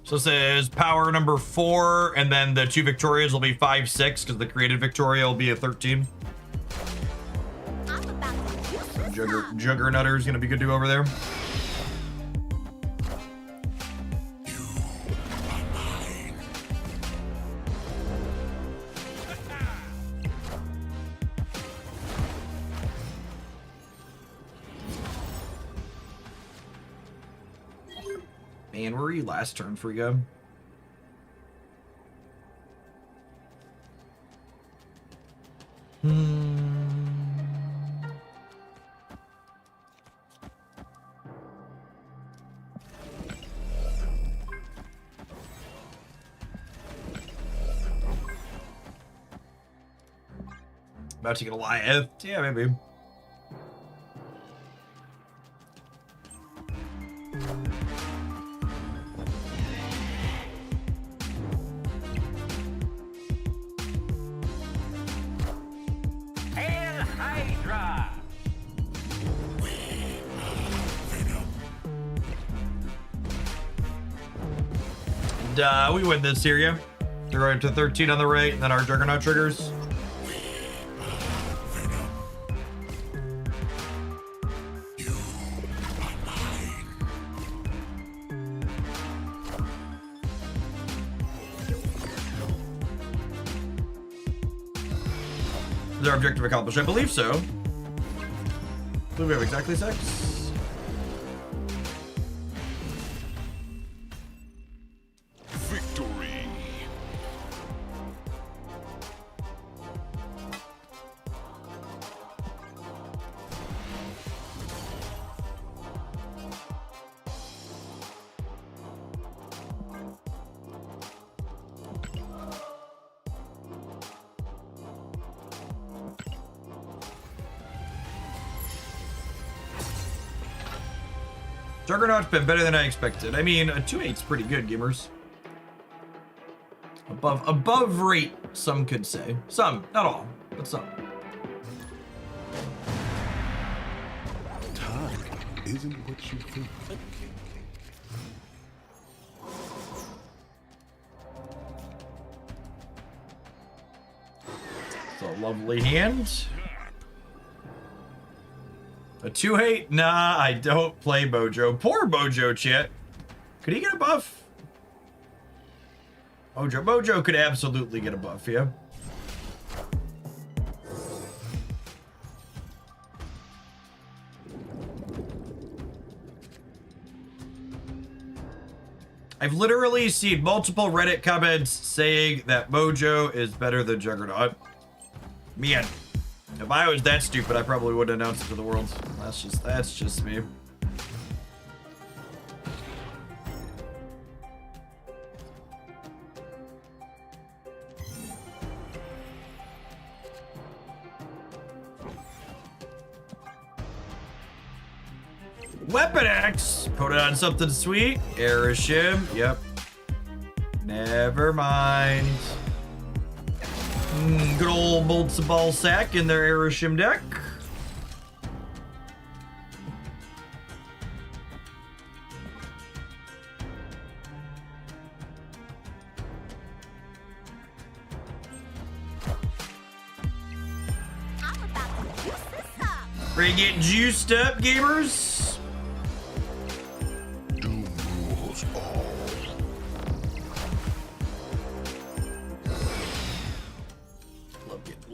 S1: So this is power number 4, and then the 2 Victorias will be 5, 6, because the created Victoria will be a 13. So Juggernutter is going to be good to go over there. Man, where were you last turn, Friga? About to get a Goliath. Yeah, maybe. And we win this here, yeah? They're going to 13 on the right, and then our Juggernaut triggers. Is our objective accomplished? I believe so. I believe we have exactly 6. Juggernaut's been better than I expected. I mean, a 2/8's pretty good, gamers. Above rate, some could say. Some, not all, but some.
S11: Time isn't what you think.
S1: It's a lovely hand. A 2/8? Nah, I don't play Mojo. Poor Mojo, chat. Could he get a buff? Mojo could absolutely get a buff, yeah. I've literally seen multiple Reddit comments saying that Mojo is better than Juggernaut. Man. If I was that stupid, I probably wouldn't announce it to the world. That's just me. Weapon X! Put it on something sweet. Erishim. Yep. Never mind. Good old Bolts of Ballsack in their Erishim deck. Ready to get juiced up, gamers?
S10: Doom rules all.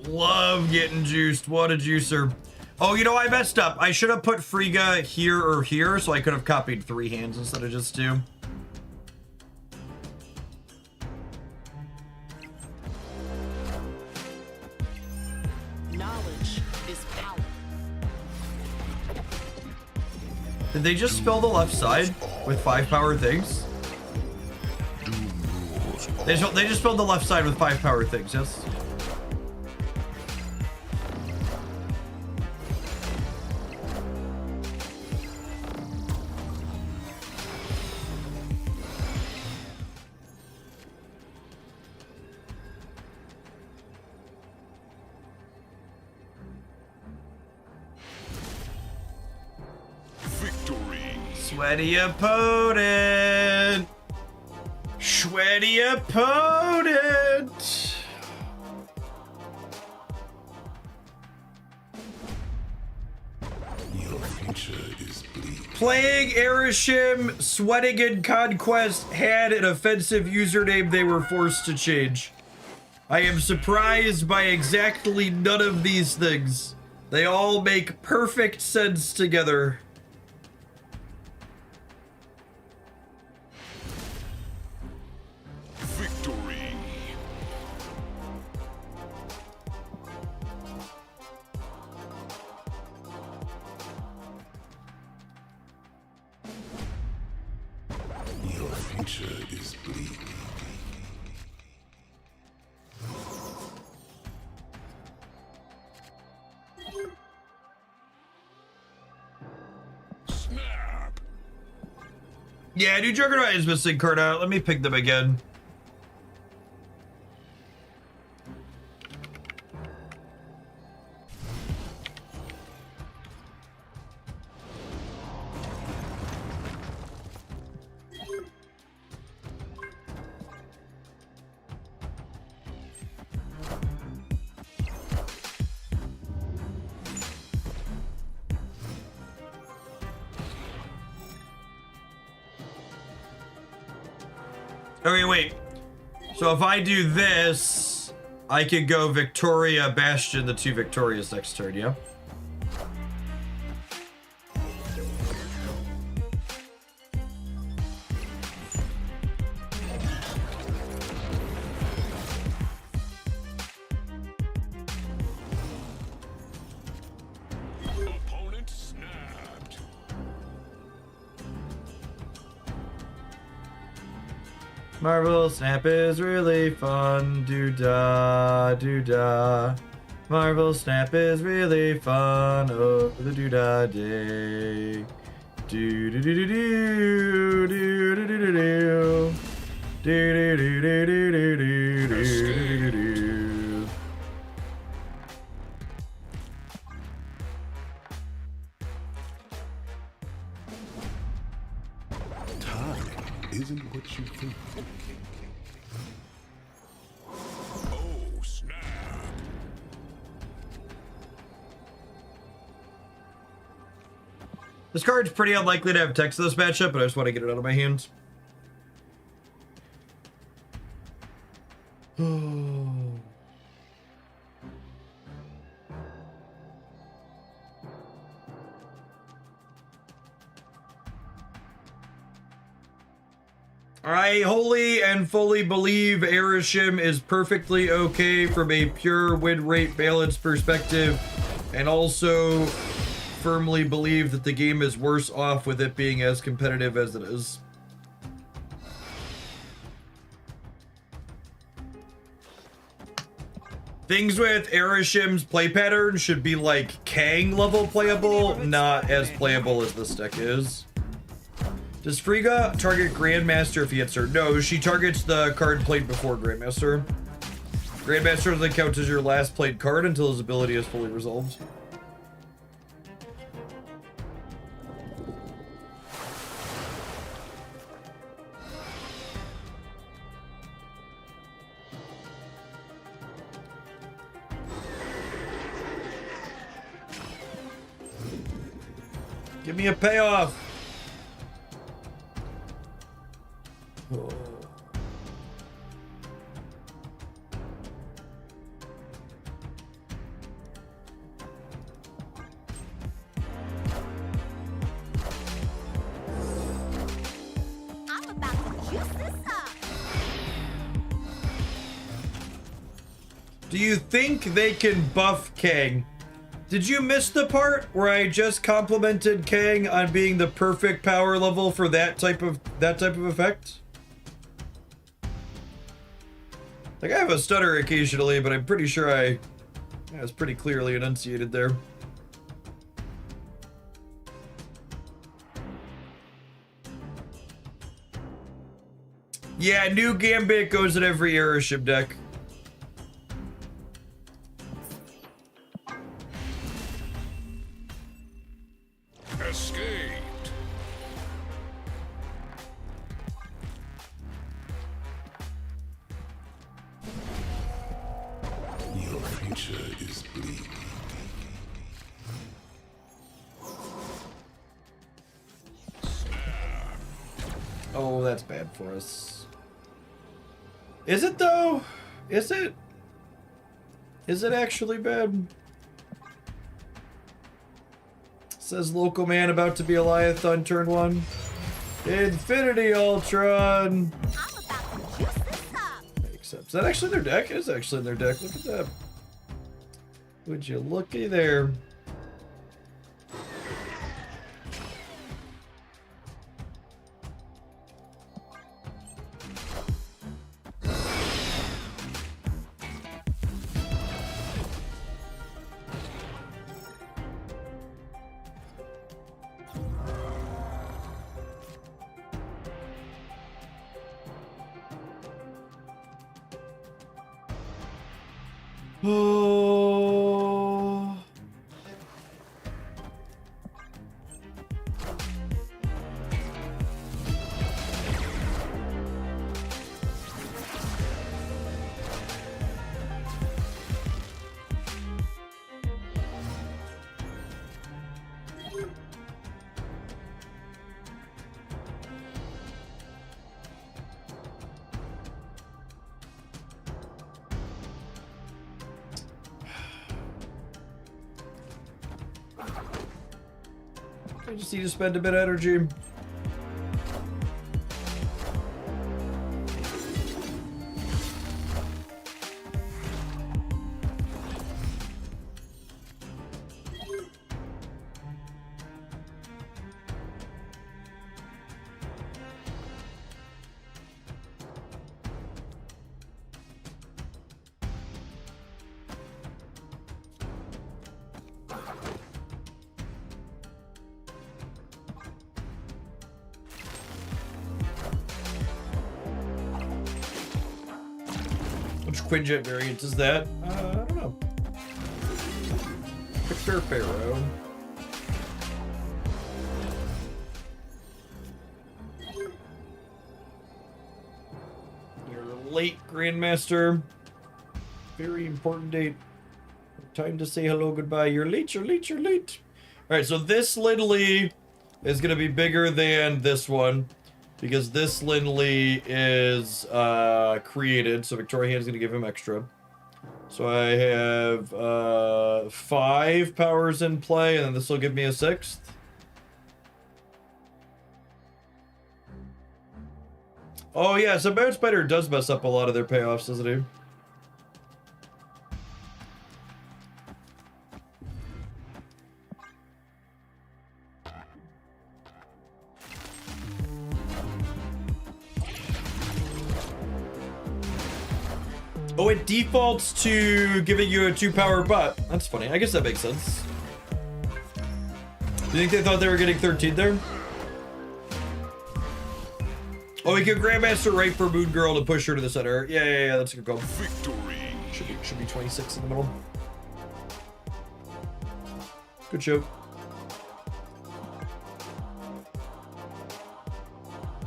S1: Love getting juiced. What a juicer. Oh, you know, I messed up. I should have put Friga here or here, so I could have copied 3 hands instead of just 2.
S6: Knowledge is power.
S1: Did they just spell the left side with 5 power things? They just spelled the left side with 5 power things, yes? Sweaty opponent. Sweaty opponent.
S10: Your future is bleak.
S1: Playing Erishim, sweating in Conquest had an offensive username they were forced to change. I am surprised by exactly none of these things. They all make perfect sense together.
S10: Victory. Your future is bleak. Snap.
S1: Yeah, new Juggernaut is missing card out. Let me pick them again. Okay, wait. So if I do this, I could go Victoria, Bastion, the two Victorias next turn, yeah?
S10: Opponent snapped.
S1: Marvel Snap is really fun. Doo-dah, doo-dah. Marvel Snap is really fun. Oh, the doo-dah day. Do-do-do-do-do. Do-do-do-do-do. Do-do-do-do-do-do-do-do-do.
S10: Time isn't what you think. Oh, snap.
S1: This card's pretty unlikely to have text in this matchup, but I just want to get it out of my hands. I wholly and fully believe Erishim is perfectly okay from a pure win rate balance perspective, and also firmly believe that the game is worse off with it being as competitive as it is. Things with Erishim's play pattern should be like Kang level playable, not as playable as this deck is. Does Frigga target Grandmaster if he hits her? No, she targets the card played before Grandmaster. Grandmaster doesn't count as your last played card until his ability is fully resolved. Give me a payoff. Oh.
S2: I'm about to juice this up.
S1: Do you think they can buff Kang? Did you miss the part where I just complimented Kang on being the perfect power level for that type of effect? Like, I have a stutter occasionally, but I'm pretty sure I was pretty clearly enunciated there. Yeah, new Gambit goes in every Erishim deck.
S10: Escaped. future is bleak.
S1: Oh, that's bad for us. Is it though? Is it? Is it actually bad? Says local man about to be Eliath on turn 1. Infinity Ultron!
S2: I'm about to juice this up.
S1: Makes sense. Is that actually their deck? It is actually in their deck. Look at that. Would you looky there? Oh. I just need to spend a bit of energy. Which Quinjet variant is that? I don't know. Victor Pharaoh. You're late, Grandmaster. Very important date. Time to say hello, goodbye. You're late, you're late, you're late. Alright, so this Lindley is going to be bigger than this one. Because this Lindley is created, so Victoria Hand's going to give him extra. So I have 5 powers in play, and then this will give me a 6th. Oh yeah, so Barret Spider does mess up a lot of their payoffs, doesn't he? Oh, it defaults to giving you a 2-power butt. That's funny. I guess that makes sense. Do you think they thought they were getting 13 there? Oh, we can Grandmaster right for Moon Girl to push her to the center. Yeah, that's a good call.
S10: Victory.
S1: Should be 26 in the middle. Good show.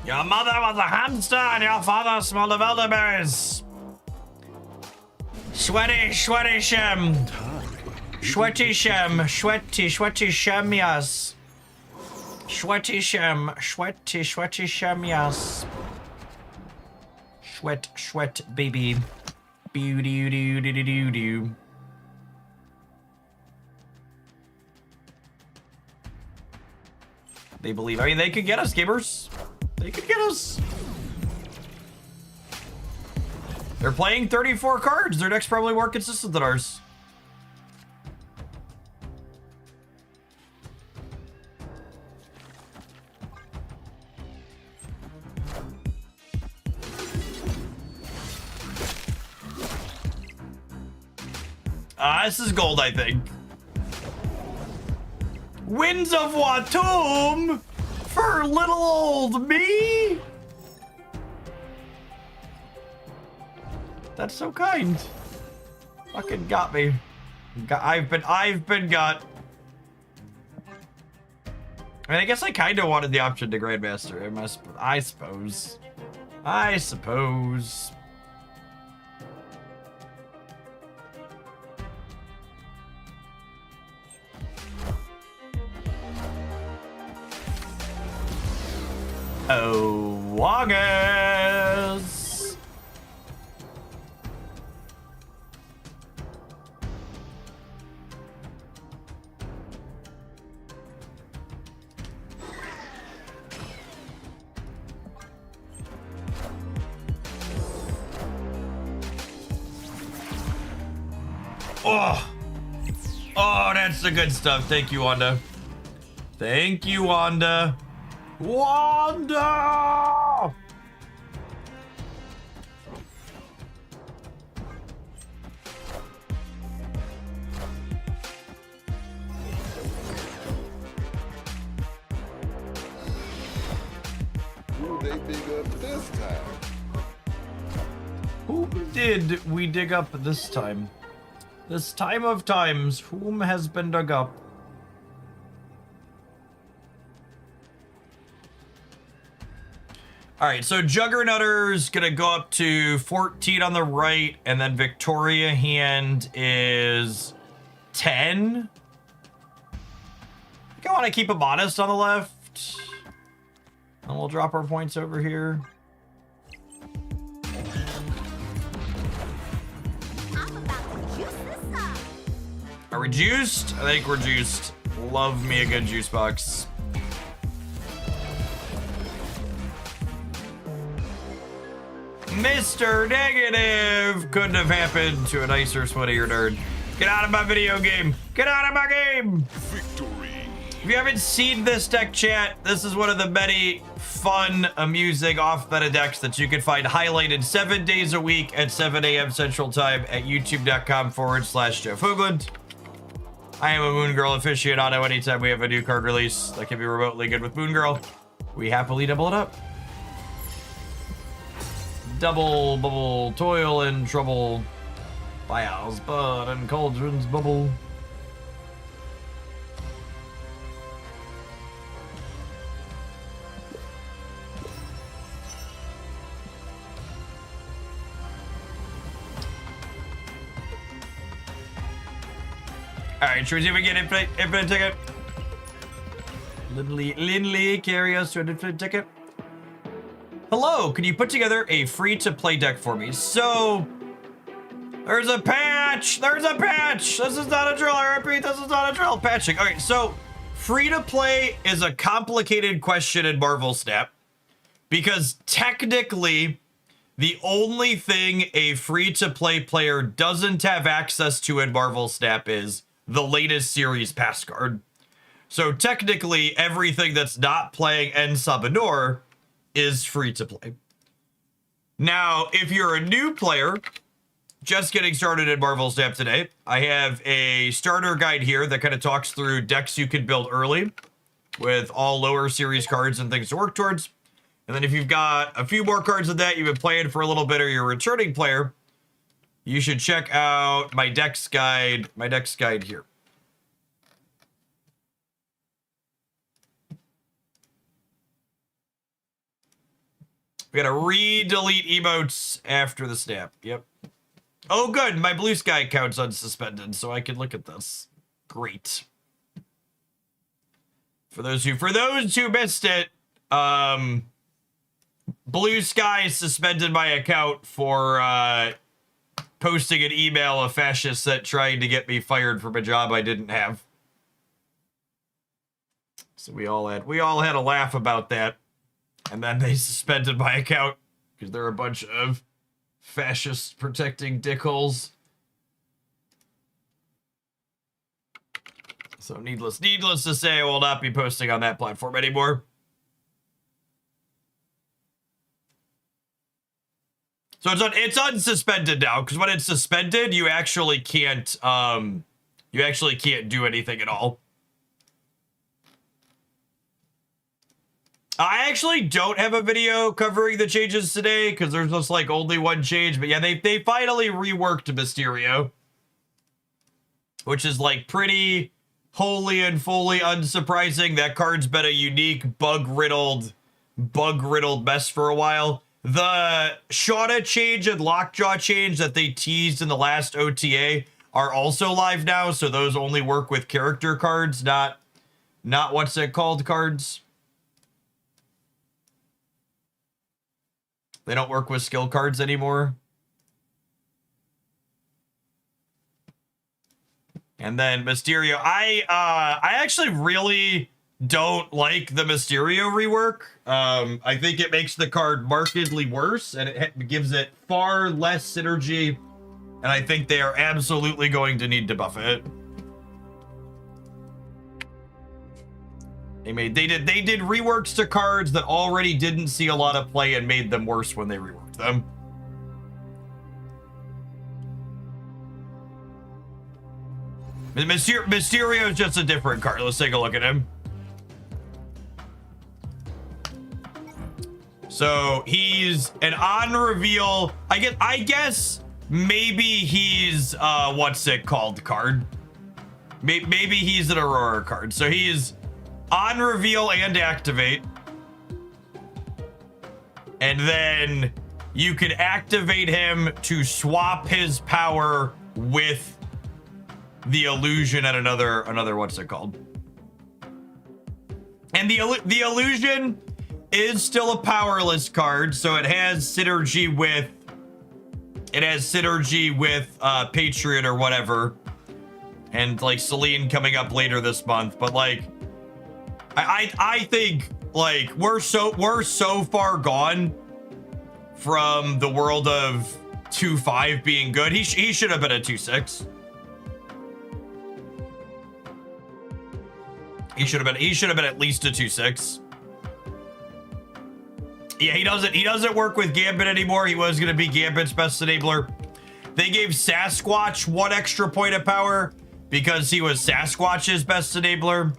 S1: Your mother was a hamster and your father smelled of elderberries. Sweaty shem. Sweaty shem. Sweaty shem, yes. Sweaty shem, yes. Sweat, baby. Boo-doo-doo-doo-doo-doo. They believe. I mean, they could get us, gamers. They could get us. They're playing 34 cards. Their deck's probably more consistent than ours. This is gold, I think. Winds of Watum for little old me. That's so kind. Fucking got me. I've been got. I mean, I guess I kind of wanted the option to Grandmaster. I suppose. Oh, August. Oh, that's the good stuff. Thank you, Wanda. Thank you, Wanda. Wanda!
S11: Who they dig up this time?
S1: Who did we dig up this time? This time of times, whom has been dug up? All right, so Juggernutter's gonna go up to 14 on the right, and then Victoria Hand is 10. I think I want to keep him honest on the left. And we'll drop our points over here.
S2: I'm about to juice this up.
S1: Are we juiced? I think we're juiced. Love me a good juice box. Mr. Negative! Couldn't have happened to a nicer, sweatier nerd. Get out of my video game! Get out of my game!
S10: Victory.
S1: If you haven't seen this deck, chat, this is one of the many fun, amusing off-meta decks that you can find highlighted 7 days a week at 7 a.m. Central Time at youtube.com/Jeff Hoogland. I am a Moon Girl aficionado. Anytime we have a new card release that can be remotely good with Moon Girl, we happily double it up. Double bubble, toil and trouble. Files, bud, and cauldrons bubble. Alright, should we see if we get infinite ticket? Lindley, carry us to an infinite ticket. Hello, can you put together a free-to-play deck for me? So, there's a patch! There's a patch! This is not a drill, I repeat, this is not a drill. Patching. Okay, so, free-to-play is a complicated question in Marvel Snap. Because technically, the only thing a free-to-play player doesn't have access to in Marvel Snap is the latest series pass card. So technically, everything that's not playing En Sabinor is free to play. Now, if you're a new player, just getting started in Marvel Snap today, I have a starter guide here that kind of talks through decks you can build early with all lower series cards and things to work towards. And then if you've got a few more cards of that, you've been playing for a little bit, or you're a returning player, you should check out my decks guide, here. We gotta re-delete emotes after the snap. Yep. Oh, good. My blue sky account's unsuspended, so I can look at this. Great. For those who missed it, Blue Sky suspended my account for posting an email of fascists that tried to get me fired from a job I didn't have. So we all had a laugh about that. And then they suspended my account because they're a bunch of fascists protecting dickholes. So needless to say, I will not be posting on that platform anymore. So it's unsuspended now, because when it's suspended, you actually can't do anything at all. I actually don't have a video covering the changes today, because there's just like only one change. But yeah, they finally reworked Mysterio, which is like pretty wholly and fully unsurprising. That card's been a unique bug-riddled mess for a while. The Shauna change and Lockjaw change that they teased in the last OTA are also live now, so those only work with character cards, not what's it called cards. They don't work with skill cards anymore. And then Mysterio. I actually really don't like the Mysterio rework. I think it makes the card markedly worse, and it gives it far less synergy. And I think they are absolutely going to need to buff it. They did reworks to cards that already didn't see a lot of play and made them worse when they reworked them. Mysterio is just a different card. Let's take a look at him. So he's an on reveal. I guess maybe he's what's it called card. Maybe he's an Aurora card. So he's on reveal and activate. And then you can activate him to swap his power with the illusion at another what's it called? And the illusion is still a powerless card, so it has synergy with Patriot or whatever. And like Celine coming up later this month, but like I think like we're so far gone from the world of 2-5 being good. He should have been a 2-6. He should have been at least a 2-6. Yeah, he doesn't work with Gambit anymore. He was gonna be Gambit's best enabler. They gave Sasquatch 1 extra point of power because he was Sasquatch's best enabler.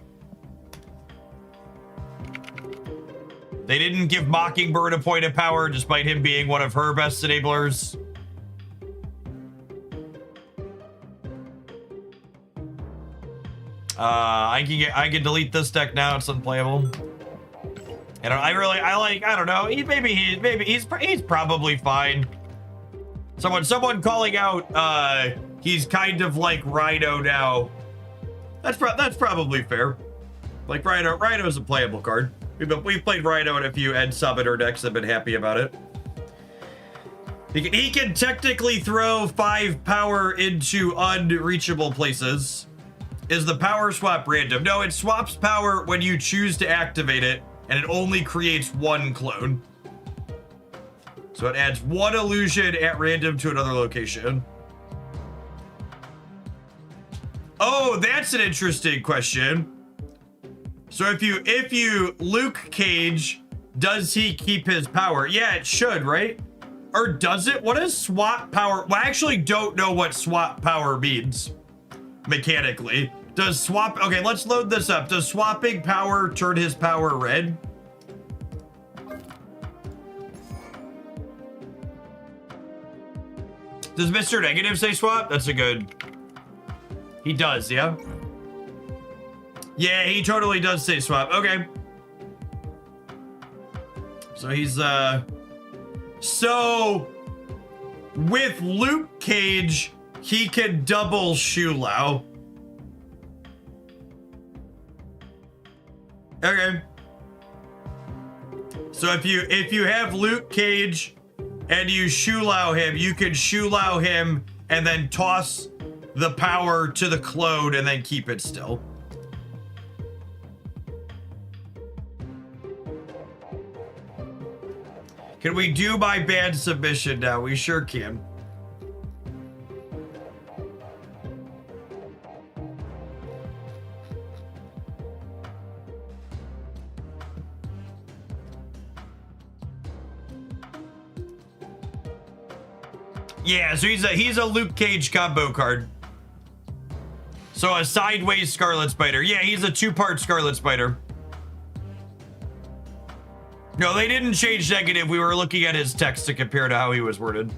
S1: They didn't give Mockingbird a point of power despite him being one of her best enablers. I can delete this deck now. It's unplayable. I don't know. He's probably fine. Someone calling out he's kind of like Rhino now. That's probably fair. Like Rhino's a playable card. We've played Rhino in a few Ed Summoner decks that have been happy about it. He can technically throw 5 power into unreachable places. Is the power swap random? No, it swaps power when you choose to activate it, and it only creates 1 clone. So it adds 1 illusion at random to another location. Oh, that's an interesting question. So if you Luke Cage, does he keep his power? Yeah, it should, right? Or does it? What is swap power? Well, I actually don't know what swap power means mechanically. Does swap... Okay, let's load this up. Does swapping power turn his power red? Does Mr. Negative say swap? That's a good... He does, yeah? Yeah, he totally does say swap. Okay. So he's, So, with Luke Cage, he can double Shu Lao. Okay. So if you have Luke Cage and you Shu Lao him, you can Shu Lao him and then toss the power to the clone and then keep it still. Can we do my band submission now? We sure can. Yeah, so he's a Luke Cage combo card. So a sideways Scarlet Spider. Yeah, he's a 2-part Scarlet Spider. No, they didn't change negative. We were looking at his text to compare to how he was worded.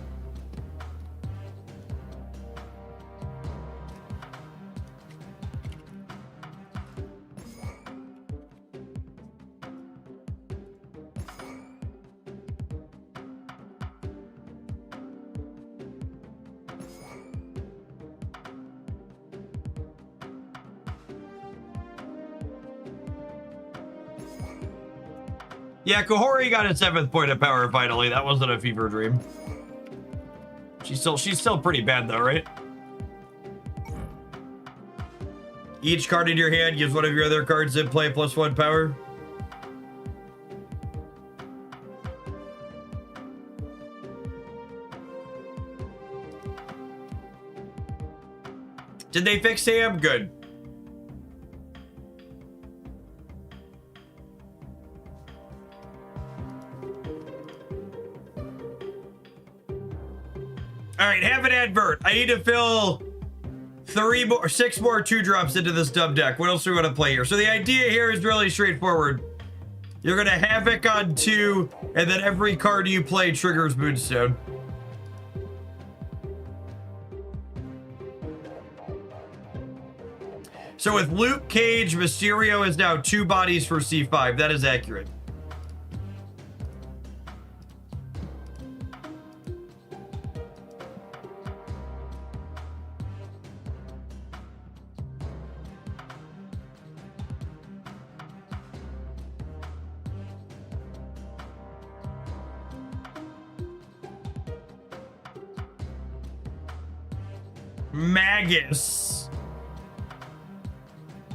S1: Yeah, Kahori got a 7th point of power finally. That wasn't a fever dream. She's still pretty bad though, right? Each card in your hand gives one of your other cards in play +1 power. Did they fix Sam? Good. All right, have an advert. I need to fill 6 more 2-drops into this dumb deck. What else do we want to play here? So the idea here is really straightforward. You're gonna Havoc on 2, and then every card you play triggers Moonstone. So with Luke Cage, Mysterio is now 2 bodies for C5. That is accurate. Magus.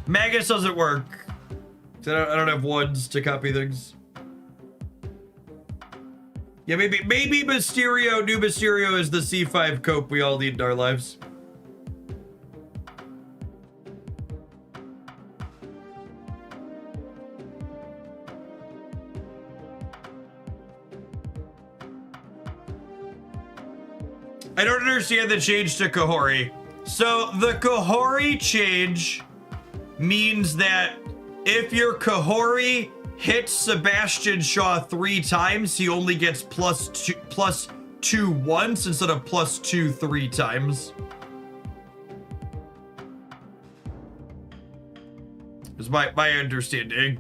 S1: Magus doesn't work. I don't have ones to copy things. Yeah, maybe Mysterio, new Mysterio is the C5 cope we all need in our lives. I don't understand the change to Kahori. So the Kahori change means that if your Kahori hits Sebastian Shaw 3 times, he only gets +2 once instead of +2 3 times. Is my understanding.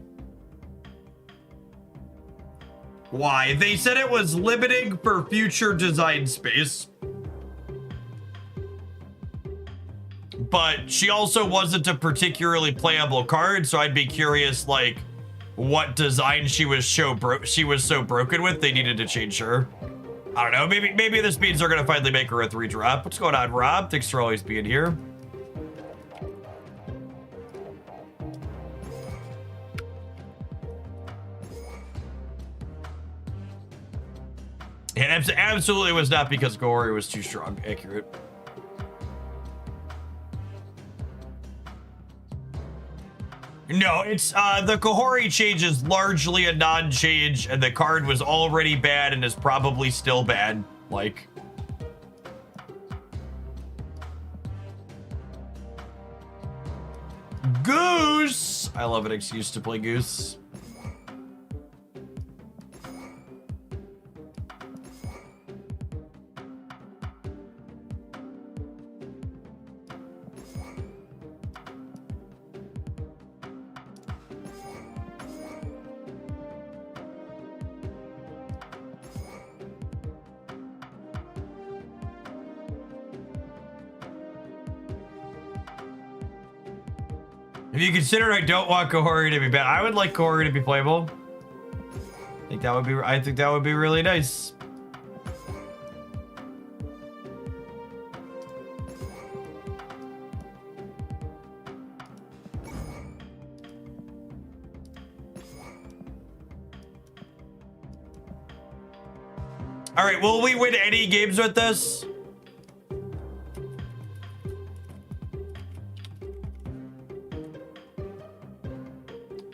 S1: Why? They said it was limiting for future design space. But she also wasn't a particularly playable card, so I'd be curious, like, what design she was so broken with they needed to change her. I don't know. Maybe this means they're gonna finally make her a 3-drop. What's going on, Rob? Thanks for always being here. And absolutely was not because Gory was too strong. Accurate. No, it's the Kahori change is largely a non-change, and the card was already bad and is probably still bad. Like, Goose! I love an excuse to play Goose. If you consider I don't want Kahori to be bad, I would like Kahori to be playable. I think that would be really nice. All right, will we win any games with this?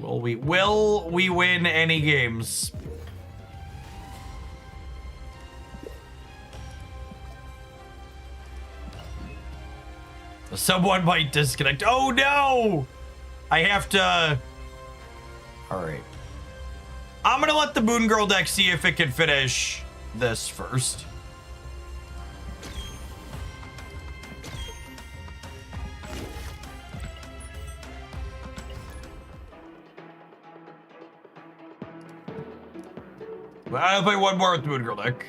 S1: Will we win any games? Someone might disconnect. Oh no! I have to. All right. I'm gonna let the Moon Girl deck see if it can finish this first. I'll play one more with the Moon Girl deck.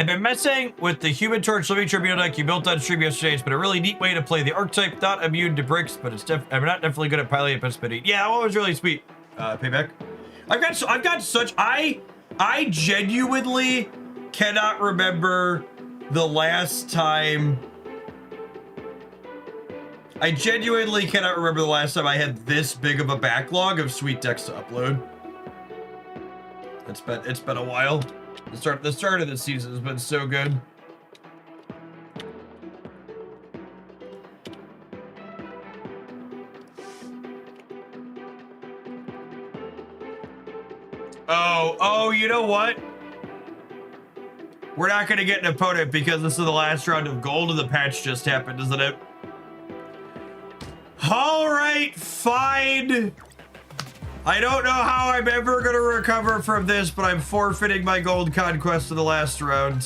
S1: I've been messing with the Human Torch Living Tribunal deck you built on stream yesterday. It's been a really neat way to play the archetype, not immune to bricks, but I'm not definitely good at piloting and participating. Yeah, that was really sweet. Payback. I've got such I genuinely cannot remember the last time. I genuinely cannot remember the last time I had this big of a backlog of sweet decks to upload. It's been a while. The start of the season has been so good. Oh, you know what? We're not gonna get an opponent because this is the last round of gold and the patch just happened, isn't it? All right, fine. I don't know how I'm ever gonna recover from this, but I'm forfeiting my gold conquest in the last round.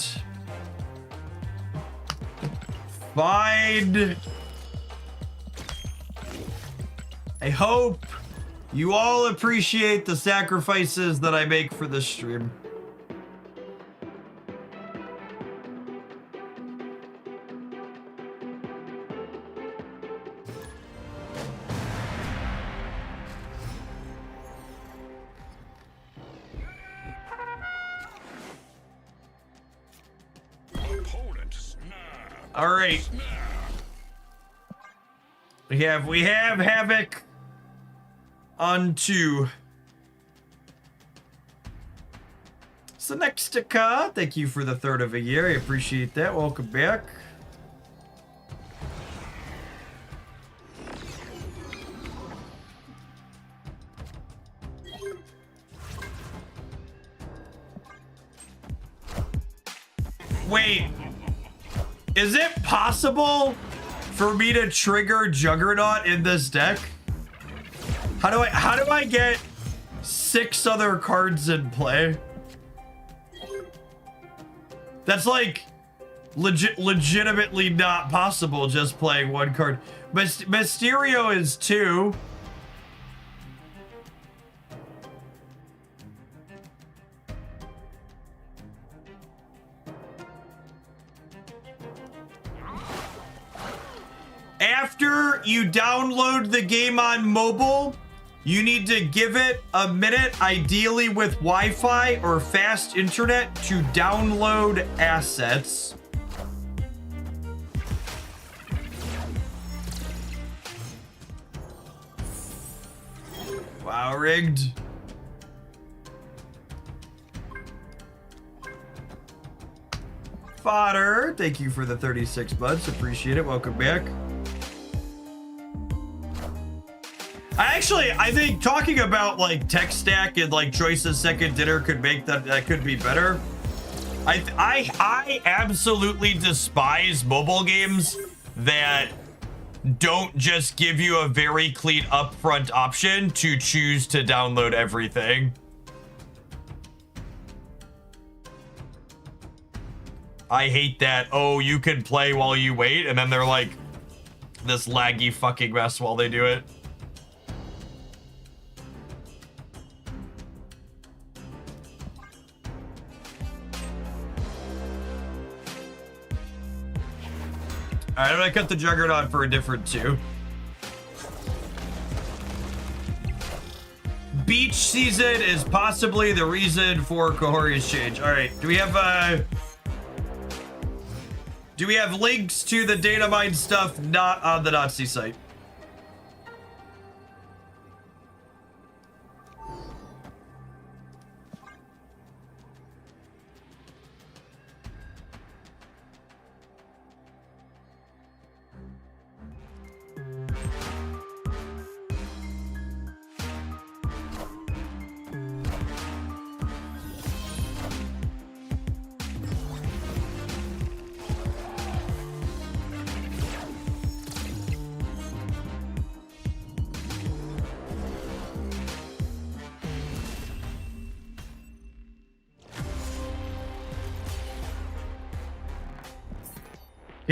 S1: Fine. I hope you all appreciate the sacrifices that I make for this stream. All right. We have Havoc on 2. Synextica, thank you for the 3rd of a year. I appreciate that. Welcome back. Wait. Is it possible for me to trigger Juggernaut in this deck? How do I get 6 other cards in play? That's like legitimately not possible just playing 1 card. Mysterio is 2. After you download the game on mobile, you need to give it a minute, ideally with Wi-Fi or fast internet, to download assets. Wow, rigged. Fodder, thank you for the 36 months. Appreciate it. Welcome back. I think talking about like tech stack and like choices second dinner could make that could be better. I absolutely despise mobile games that don't just give you a very clean upfront option to choose to download everything. I hate that. Oh, you can play while you wait, and then they're like this laggy fucking mess while they do it. All right, I'm gonna cut the Juggernaut for a different 2. Beach season is possibly the reason for Kahori's change. All right, do we have links to the data mine stuff not on the Nazi site?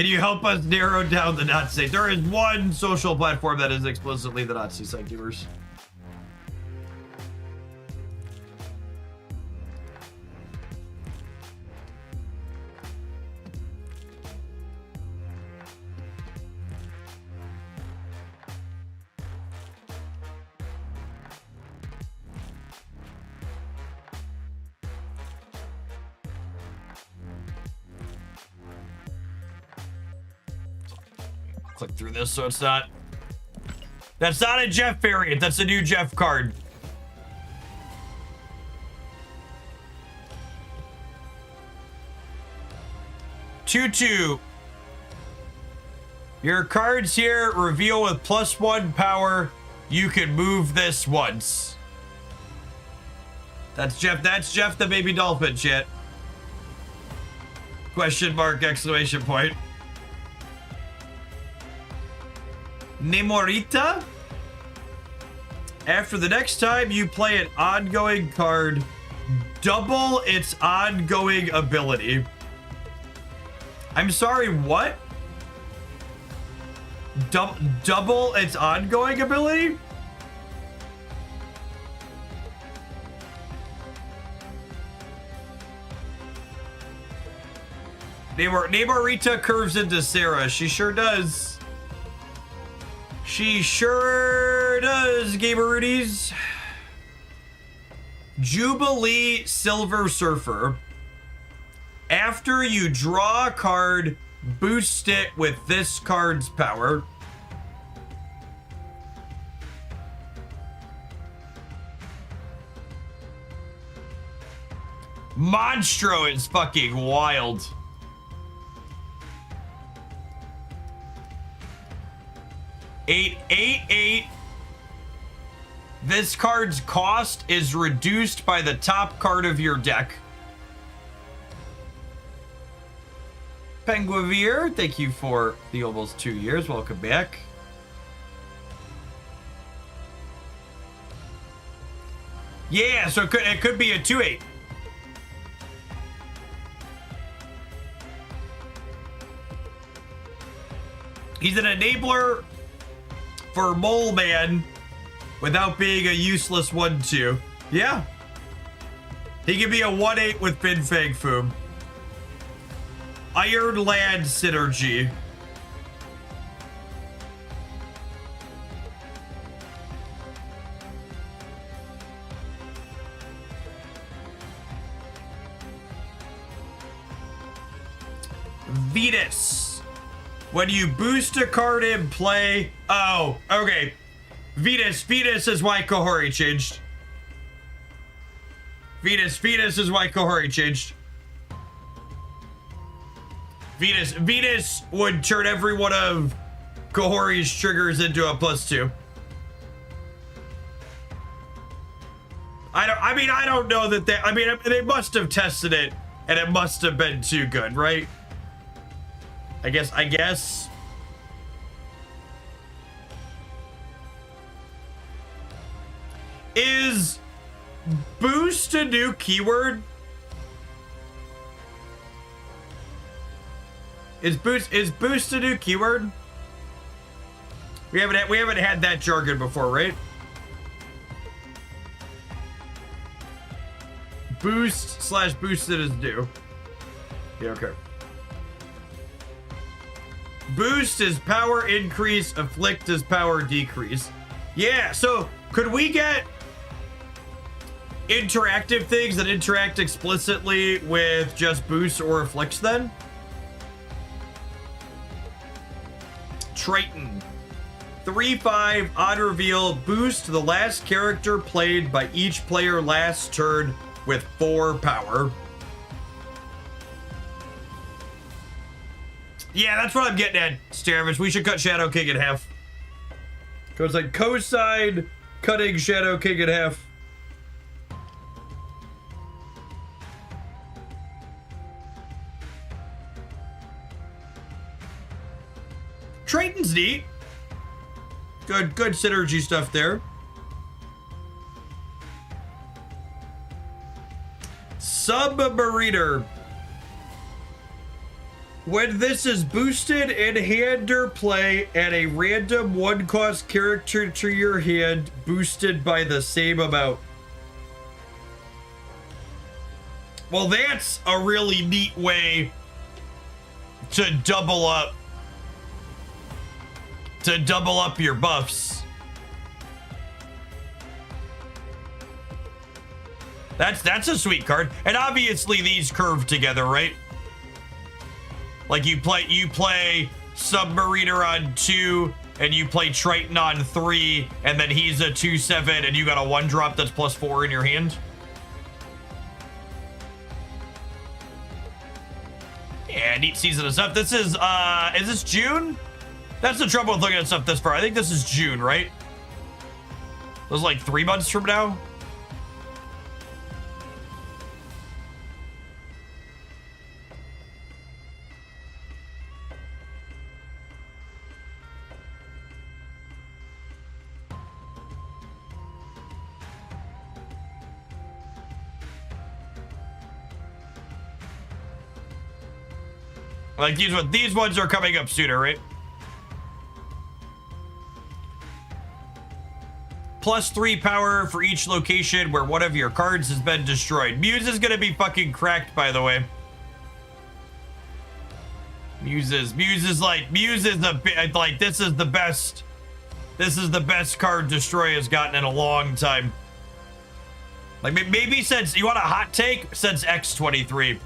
S1: Can you help us narrow down the not safe? There is one social platform that is explicitly the Nazi site, viewers. Click through this so it's not... That's not a Jeff variant. That's a new Jeff card. Tutu. Your cards here reveal with +1 power. You can move this once. That's Jeff. That's Jeff the baby dolphin shit. Question mark, exclamation point. Nemorita? After the next time you play an ongoing card, double its ongoing ability. I'm sorry, what? Double its ongoing ability? Nemorita curves into Sarah. She sure does. She sure does, Gamerudies. Jubilee Silver Surfer. After you draw a card, boost it with this card's power. Monstro is fucking wild. 888. This card's cost is reduced by the top card of your deck. Penguivere, thank you for the almost 2 years. Welcome back. Yeah, so it could be a 2/8. He's an enabler for Mole Man without being a useless 1/2. Yeah. He can be a 1/8 with Fin Fang Foom. Iron Land synergy. Venus. When you boost a card in play... Oh, okay. Venus is why Kohori changed. Venus is why Kohori changed. Venus would turn every one of Kohori's triggers into a +2. I don't know that they must have tested it and it must have been too good, right? I guess. Is boost a new keyword? Is boost a new keyword? We haven't had that jargon before, right? Boost/boosted is new. Yeah, okay. Boost is power increase, afflict is power decrease. Yeah, so could we get interactive things that interact explicitly with just boost or afflicts then? Triton. 3/5 on reveal, boost the last character played by each player last turn with 4 power. Yeah, that's what I'm getting at, Staravich. We should cut Shadow King in half. Goes like cosine, cutting Shadow King in half. Triton's neat. Good synergy stuff there. Submariner. When this is boosted in hand or play, add a random 1-cost character to your hand, boosted by the same amount. Well, that's a really neat way to double up your buffs. That's a sweet card. And obviously these curve together, right? Like you play Submariner on 2 and you play Triton on 3, and then he's a 2/7 and you got a 1-drop that's +4 in your hand. Yeah, neat season of stuff. This is this June? That's the trouble with looking at stuff this far. I think this is June, right? It was like 3 months from now. Like these ones are coming up sooner, right? +3 power for each location where one of your cards has been destroyed. Muse is gonna be fucking cracked, by the way. Muse is like this is the best. This is the best card Destroy has gotten in a long time. Like maybe since, you want a hot take? Since X23.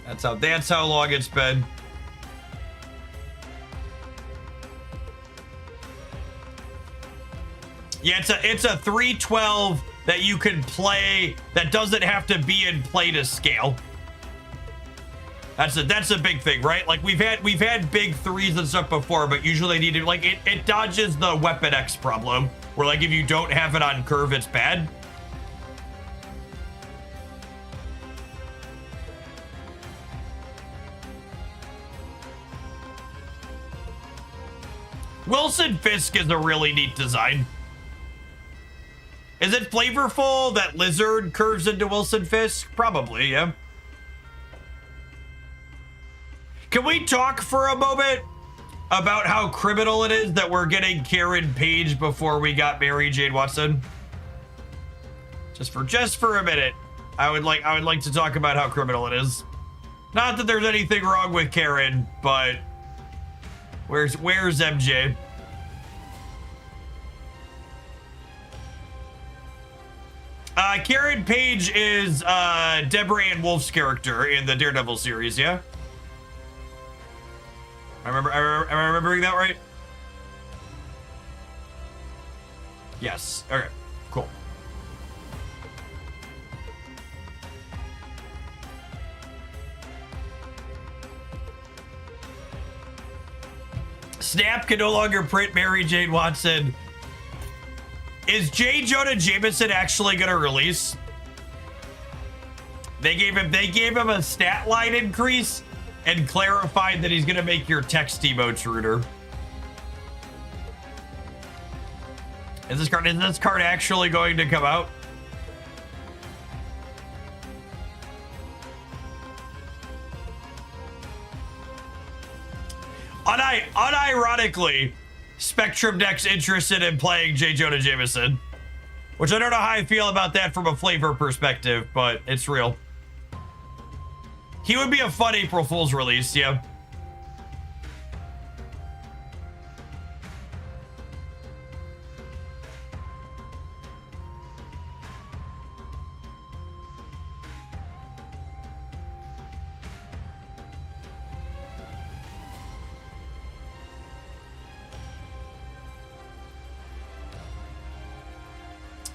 S1: That's how long it's been. Yeah, it's a 3/12 that you can play that doesn't have to be in play to scale. That's a big thing, right? Like we've had big 3s and stuff before, but usually they need to, like, it dodges the Weapon X problem, where like if you don't have it on curve, it's bad. Wilson Fisk is a really neat design. Is it flavorful that Lizard curves into Wilson Fisk? Probably, yeah. Can we talk for a moment about how criminal it is that we're getting Karen Page before we got Mary Jane Watson? Just for a minute. I would like to talk about how criminal it is. Not that there's anything wrong with Karen, but where's MJ? Karen Page is Deborah Ann Wolf's character in the Daredevil series, yeah? Am I remembering that right? Yes. Okay, cool. Snap can no longer print Mary Jane Watson. Is J. Jonah Jameson actually gonna release? They gave him a stat line increase and clarified that he's gonna make your text emotes ruder. Is this card actually going to come out? Unironically, Spectrum Deck's interested in playing J. Jonah Jameson, which I don't know how I feel about that from a flavor perspective, but it's real. He would be a fun April Fool's release, yeah.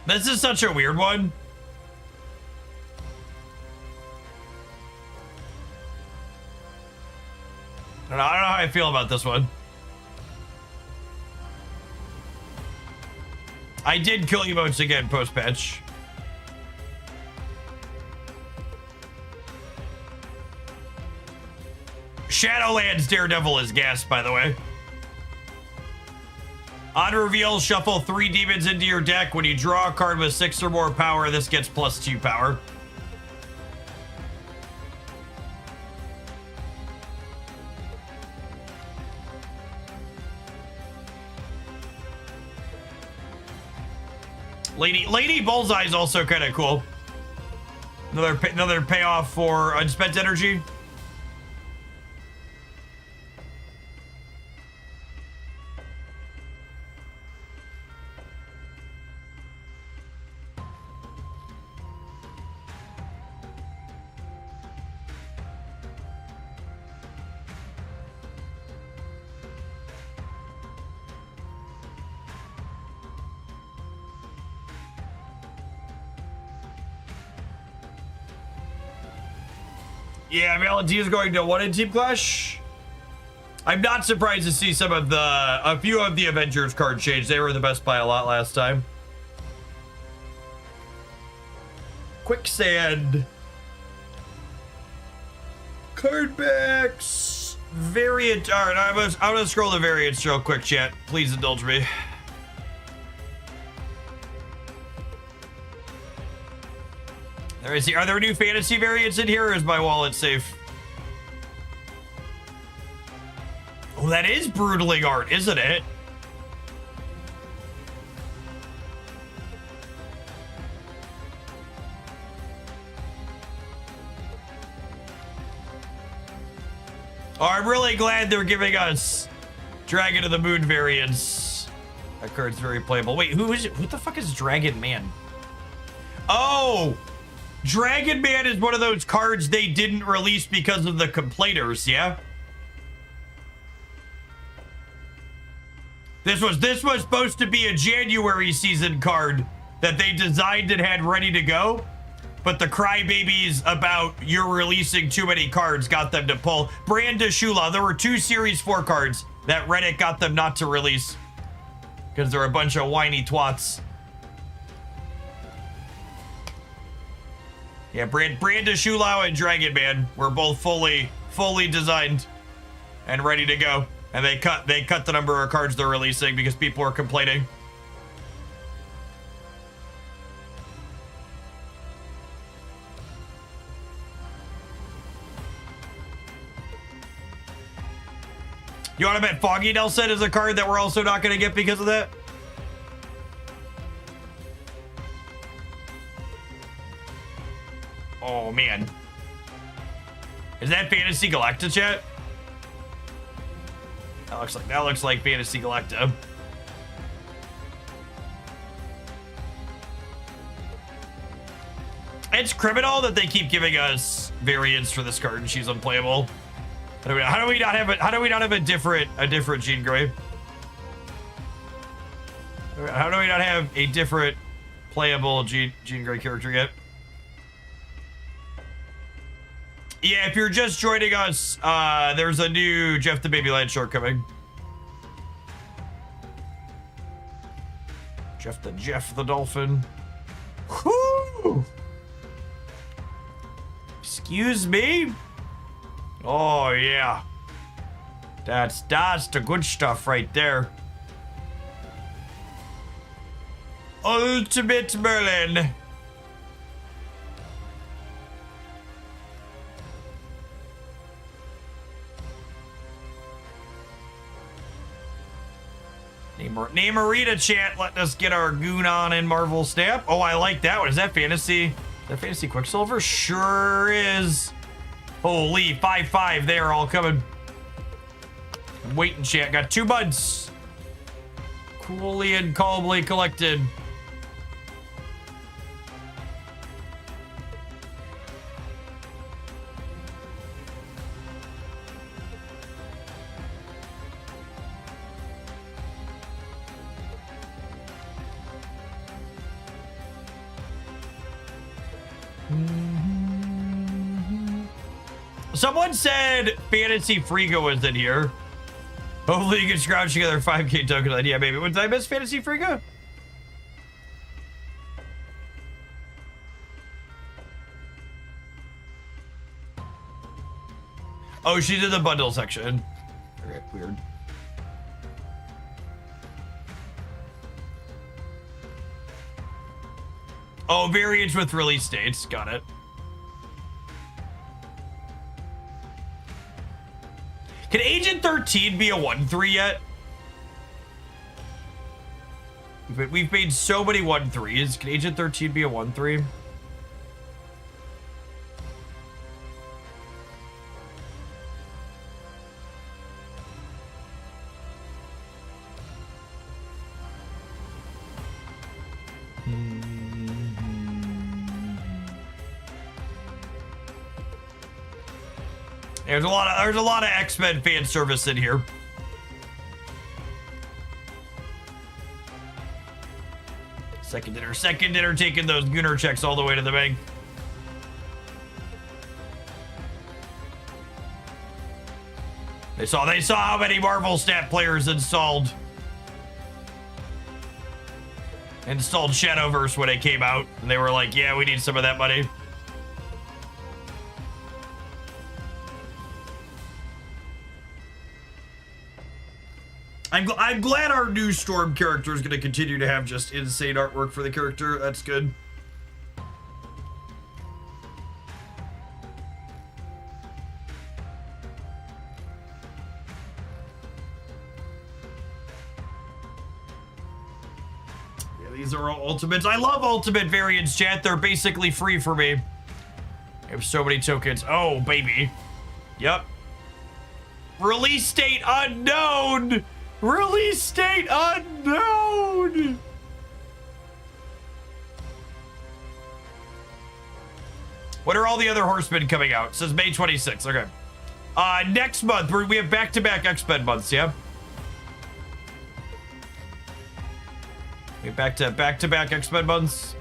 S1: This is such a weird one. I don't know how I feel about this one. I did kill emotes again post-patch. Shadowlands Daredevil is gas, by the way. On reveal, shuffle 3 demons into your deck. When you draw a card with 6 or more power, this gets +2 power. Lady Bullseye is also kind of cool. Another payoff for unspent energy. Yeah, Valentine is going to 1 in Team Clash. I'm not surprised to see a few of the Avengers cards change. They were the best by a lot last time. Quicksand. Card backs. Variant. All right, I'm gonna scroll the variants real quick, chat. Please indulge me. Are there new fantasy variants in here, or is my wallet safe? Oh, that is brutaling art, isn't it? Oh, I'm really glad they're giving us Dragon of the Moon variants. That card's very playable. Wait, who is it? Who the fuck is Dragon Man? Oh! Dragon Man is one of those cards they didn't release because of the complainers, yeah? This was supposed to be a January season card that they designed and had ready to go, but the crybabies about you're releasing too many cards got them to pull. Branda Shula, there were 2 Series 4 cards that Reddit got them not to release because they're a bunch of whiny twats. Yeah, Branda Shulao and Dragon Man were both fully designed and ready to go. And they cut the number of cards they're releasing because people are complaining. You want to bet Foggy Nelson is a card that we're also not going to get because of that? Oh, man. Is that Fantasy Galacta, chat? That looks like Fantasy Galacta. It's criminal that they keep giving us variants for this card and she's unplayable. How do we not have a different Jean Grey? How do we not have a different playable Jean Grey character yet? Yeah, if you're just joining us, there's a new Jeff the Babyland short coming. Jeff the Dolphin. Whoo! Excuse me? Oh yeah. That's the good stuff right there. Ultimate Merlin. Name Arita chat, letting us get our goon on in Marvel Snap. Oh, I like that one. Is that Fantasy? Is that Fantasy Quicksilver? Sure is. Holy, 5-5. They are all coming. I'm waiting, chat. Got 2 buds. Coolly and calmly collected. Someone said Fantasy Frigo was in here. Hopefully you can scrounge together 5k tokens. Yeah, maybe. Did I miss Fantasy Frigo? Oh, she's in the bundle section. Okay, weird. Oh, variants with release dates. Got it. Can Agent 13 be a 1-3 yet? We've made so many 1-3s. Can Agent 13 be a 1-3? There's a lot of X-Men fan service in here. Second dinner, taking those Gunnar checks all the way to the bank. They saw how many Marvel Snap players installed Shadowverse when it came out, and they were like, yeah, we need some of that money. I'm glad our new Storm character is going to continue to have just insane artwork for the character. That's good. Yeah, these are all ultimates. I love ultimate variants, chat. They're basically free for me. I have so many tokens. Oh, baby. Yep. Release date unknown! Release date unknown! What are all the other Horsemen coming out? It says May 26th. Okay. Next month, we have back-to-back X-Men months, yeah? We have back-to-back X-Men months.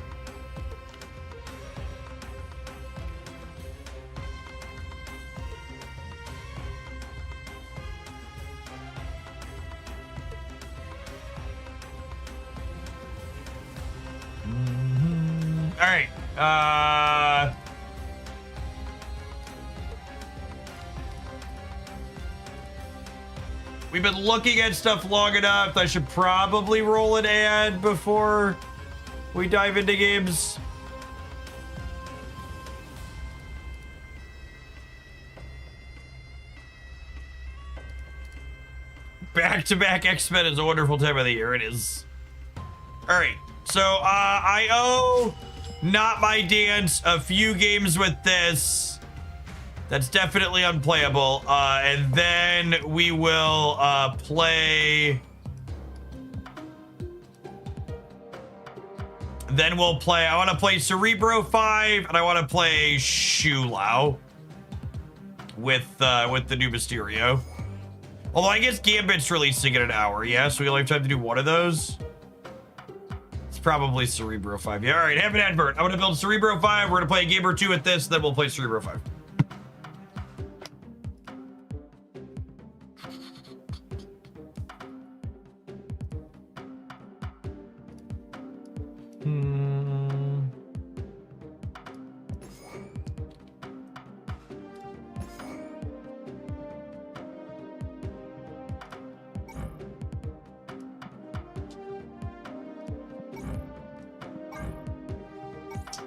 S1: All right. We've been looking at stuff long enough. I should probably roll an ad before we dive into games. Back-to-back X-Men is a wonderful time of the year. It is. All right. So, I owe Not My Dance a few games with this. That's definitely unplayable. And then we will play. Then we'll play. I want to play Cerebro 5, and I want to play Shu Lao with the new Mysterio. Although I guess Gambit's releasing in an hour. Yeah, so we only have time to do one of those. Probably Cerebro 5. Yeah, all right, have an advert. I'm gonna build Cerebro 5. We're gonna play a game or two with this, then we'll play Cerebro 5.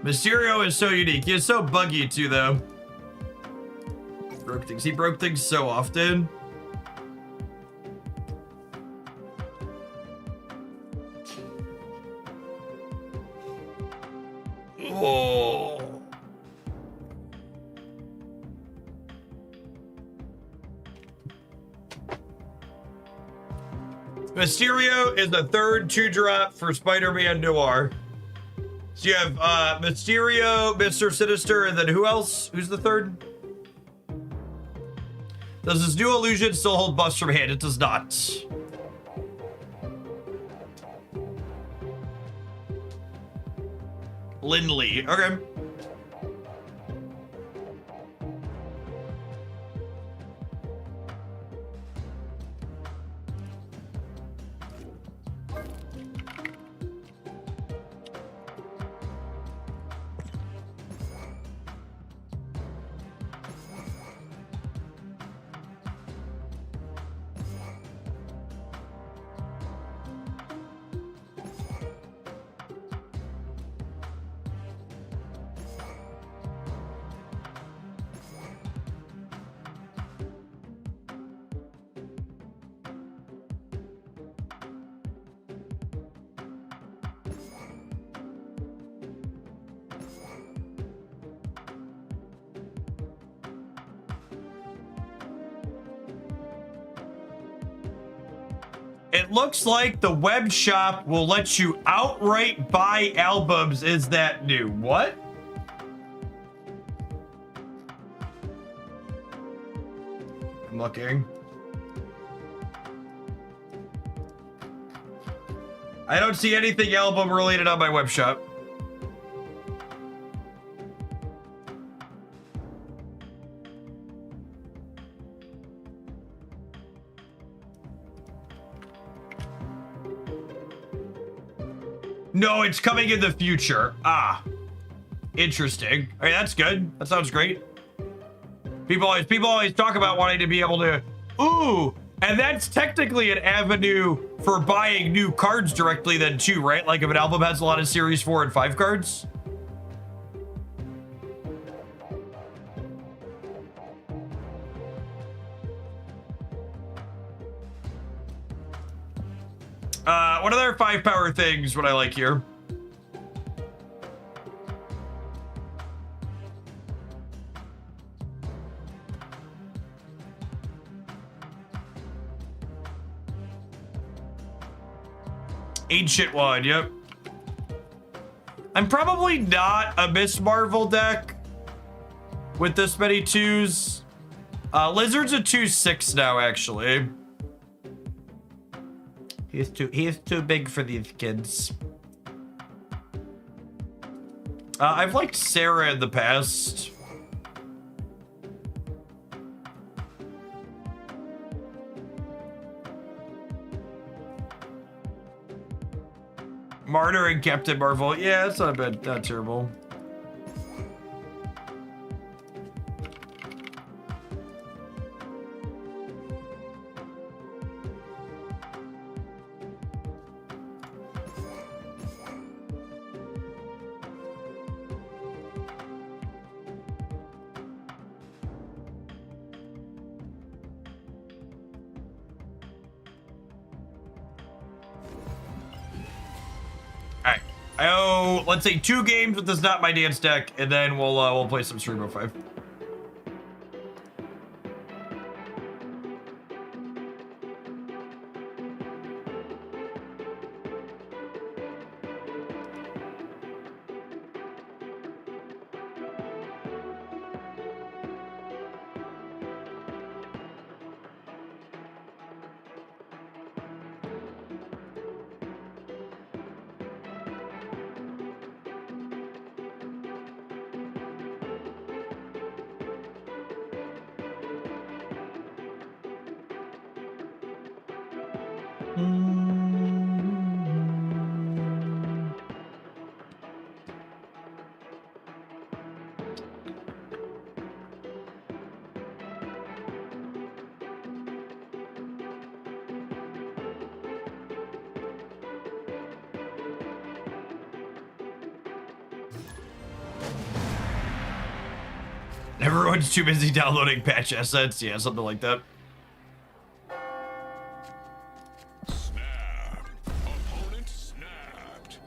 S1: Mysterio is so unique. He is so buggy too, though. Broke things. He broke things so often. Oh. Mysterio is the third 2-drop for Spider-Man Noir. So you have Mysterio, Mr. Sinister, and then who else? Who's the third? Does this new illusion still hold buffs from hand? It does not. Lindley. Okay. it looks like the web shop will let you outright buy albums. Is that new? What? I'm looking. I don't see anything album related on my web shop. No, it's coming in the future. Ah, interesting. All right, that's good. That sounds great. People always talk about wanting to be able to, ooh, and that's technically an avenue for buying new cards directly then too, right? Like if an album has a lot of series 4 and 5 cards. What other 5 power things would I like here? Ancient one, yep. I'm probably not a Miss Marvel deck with this many 2s. Lizard's a 2/6 now, actually. He's too big for these kids. I've liked Sarah in the past. Martyr and Captain Marvel. Yeah, it's not bad, not terrible. Oh, let's say 2 games with this Not My Dance deck, and then we'll play some Cerebro 5. Everyone's too busy downloading patch assets. Yeah, something like that.
S10: Snapped. Opponent snapped.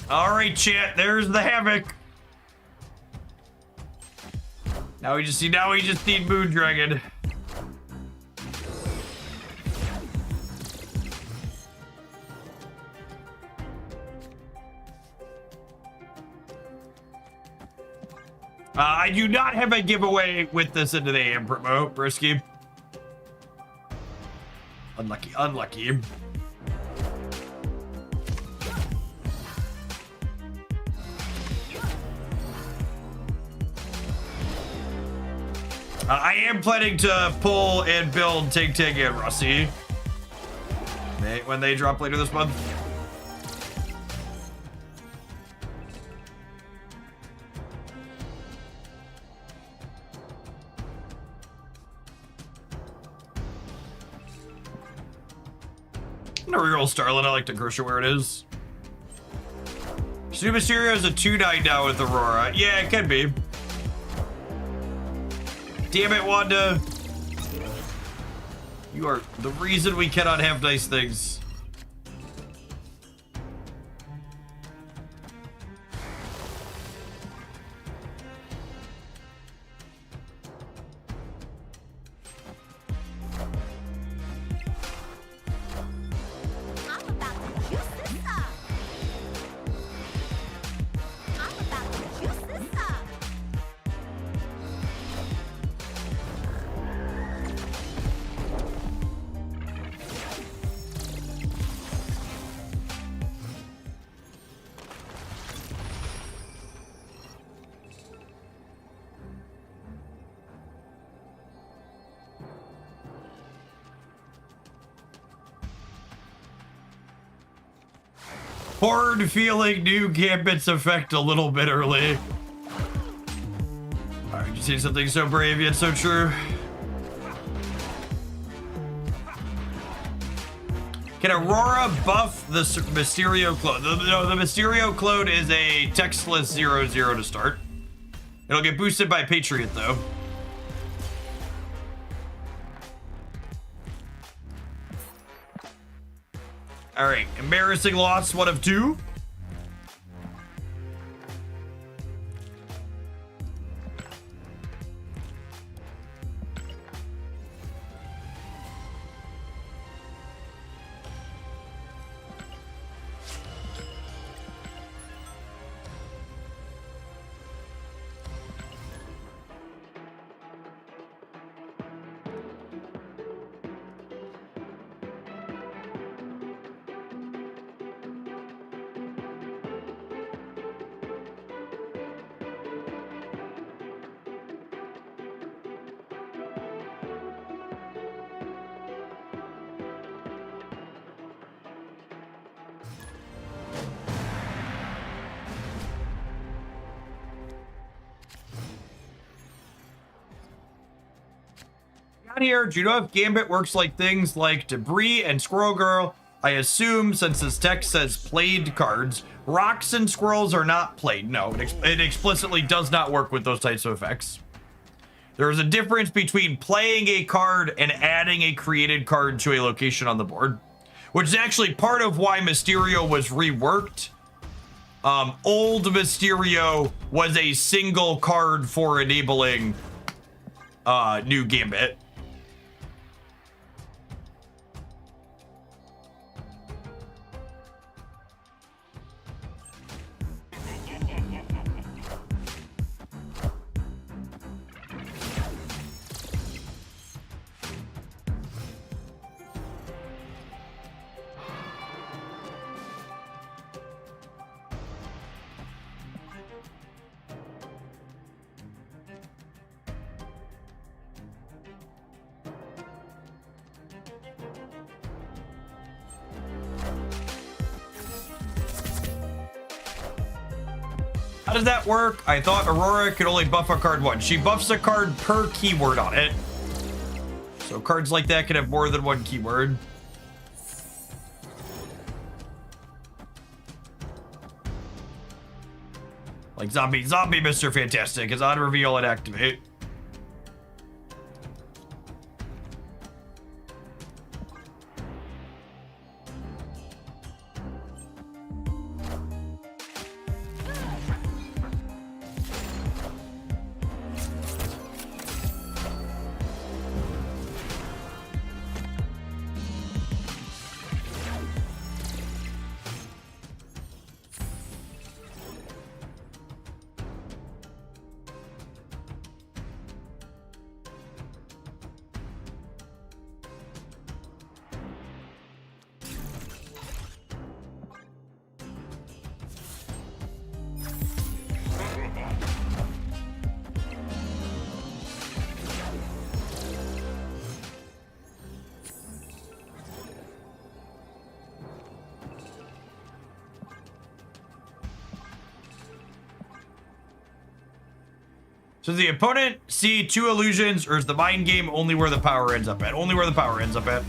S1: All right, chat. There's the Havoc. Now we just need Moondragon. I do not have a giveaway with this into the AM promo, Brisky. Unlucky, unlucky. I am planning to pull and build Tig Tig and Rusty when they drop later this month. I'm gonna reroll Starlin. I like to grocery where it is. So Mysterio is a 2-9 now with Aurora. Yeah, it could be. Damn it, Wanda. You are the reason we cannot have nice things.
S2: I'm about to juice this up. I'm about to juice this up.
S1: Horde feeling new Gambit's effect a little bit early. Alright, you see something so brave yet so true. Can Aurora buff the Mysterio clone? No, the Mysterio clone is a textless 0-0 to start. It'll get boosted by Patriot though. All right, embarrassing loss, 1 of 2. Here, do you know if Gambit works like things like Debris and Squirrel Girl? I assume, since this text says played cards, rocks and squirrels are not played. No, it explicitly does not work with those types of effects. There is a difference between playing a card and adding a created card to a location on the board, which is actually part of why Mysterio was reworked. Old Mysterio was a single card for enabling new Gambit. How does that work? I thought Aurora could only buff a card once. She buffs a card per keyword on it. So cards like that can have more than one keyword. Like zombie Mr. Fantastic is on reveal and activate. So does the opponent see 2 illusions, or is the mind game only where the power ends up at? Only where the power ends up at.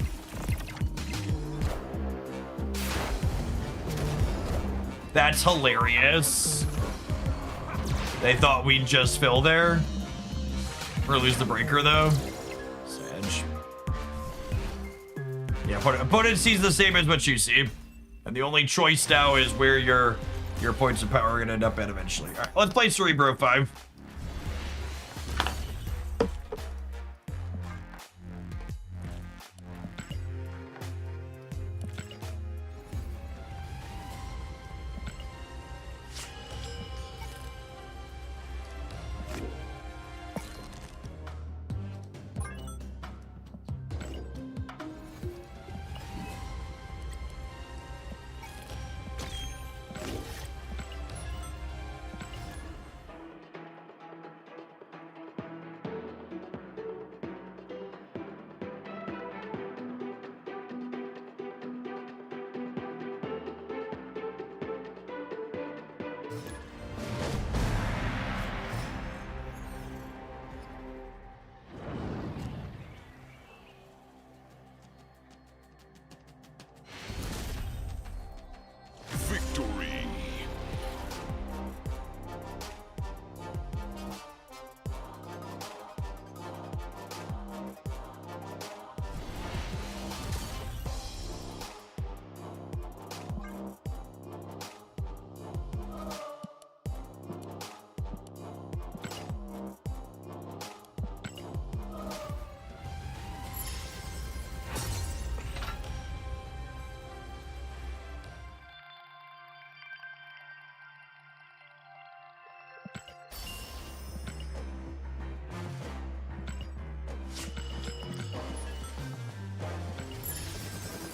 S1: That's hilarious. They thought we'd just fill there. Or lose the breaker, though. Sag. Yeah, opponent sees the same as what you see. And the only choice now is where your points of power are going to end up at eventually. All right, let's play Cerebro 5.
S10: Victory.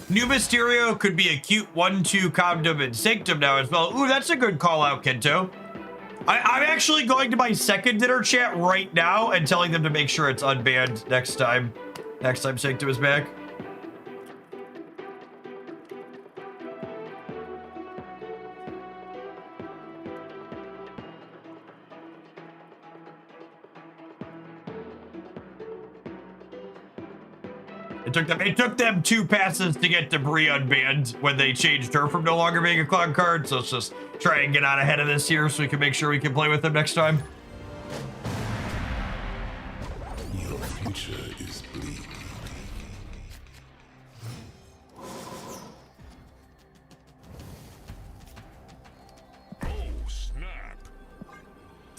S1: New Mysterio could be a cute 1-2 Condom and Sanctum now as well. Ooh, that's a good call out, Kento. I'm actually going to my second dinner chat right now and telling them to make sure it's unbanned next time. Next time Sanctum is back. It took them 2 passes to get Debris unbanned when they changed her from no longer being a clown card. So let's just try and get out ahead of this here so we can make sure we can play with them next time.
S11: Your future is bleak.
S10: Oh, snap.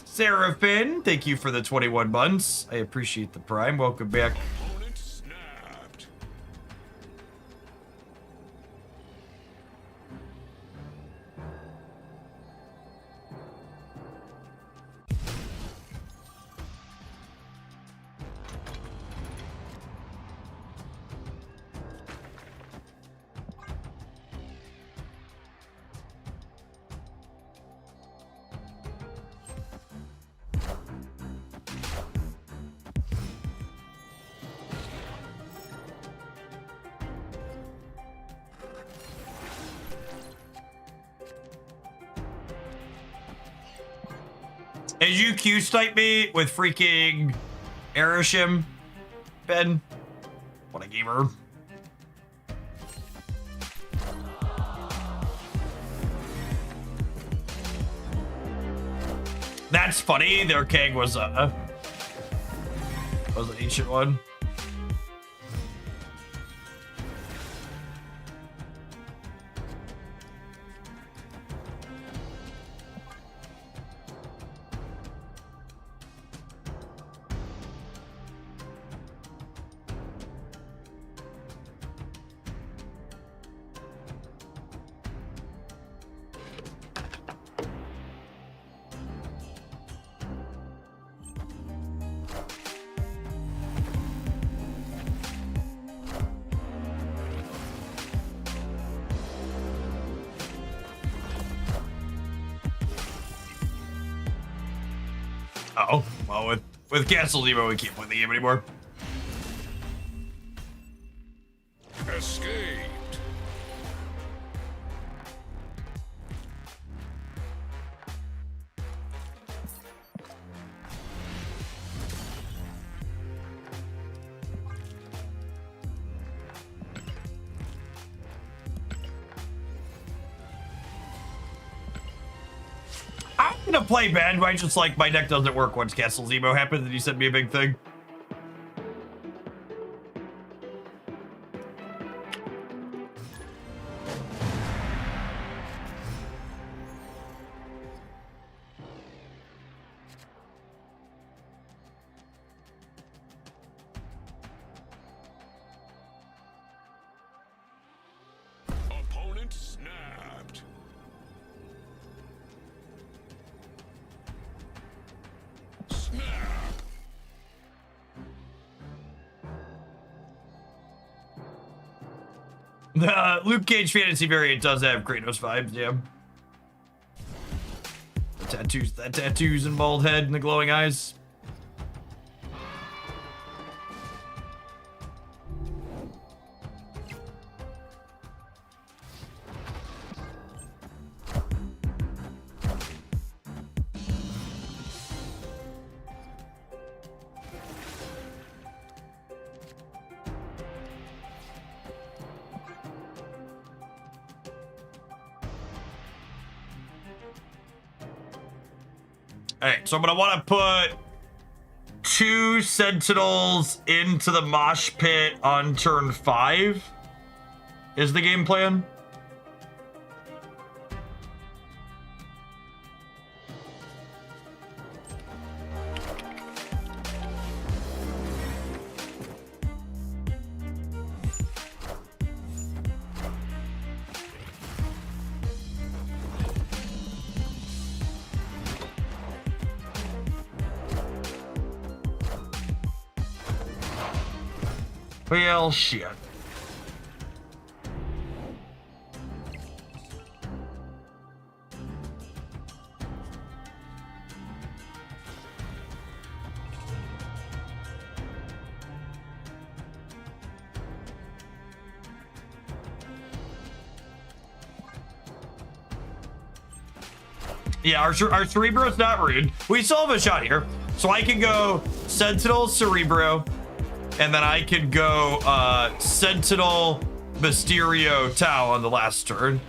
S1: Seraphim, thank you for the 21 months. I appreciate the prime. Welcome back.
S10: Opponent snapped.
S1: As you Q-snipe me with freaking Arishim, Ben? What a gamer. That's funny. Their Kang was an ancient one. Uh-oh. Well, with Cancel Zemo, we can't play the game anymore.
S10: Escaped.
S1: gonna play bad, but I just like my deck doesn't work once Castle Zemo happens and you sent me a big thing.
S10: Opponent snapped. Snap.
S1: The Luke Cage fantasy variant does have Kratos vibes, yeah. The tattoos and bald head and the glowing eyes. Alright, so I'm gonna wanna put 2 Sentinels into the mosh pit on turn 5 is the game plan. Well, shit. Yeah, our Cerebro's not rude. We still have a shot here. So I can go Sentinel, Cerebro, and then I could go Sentinel, Mysterio, Tau on the last turn.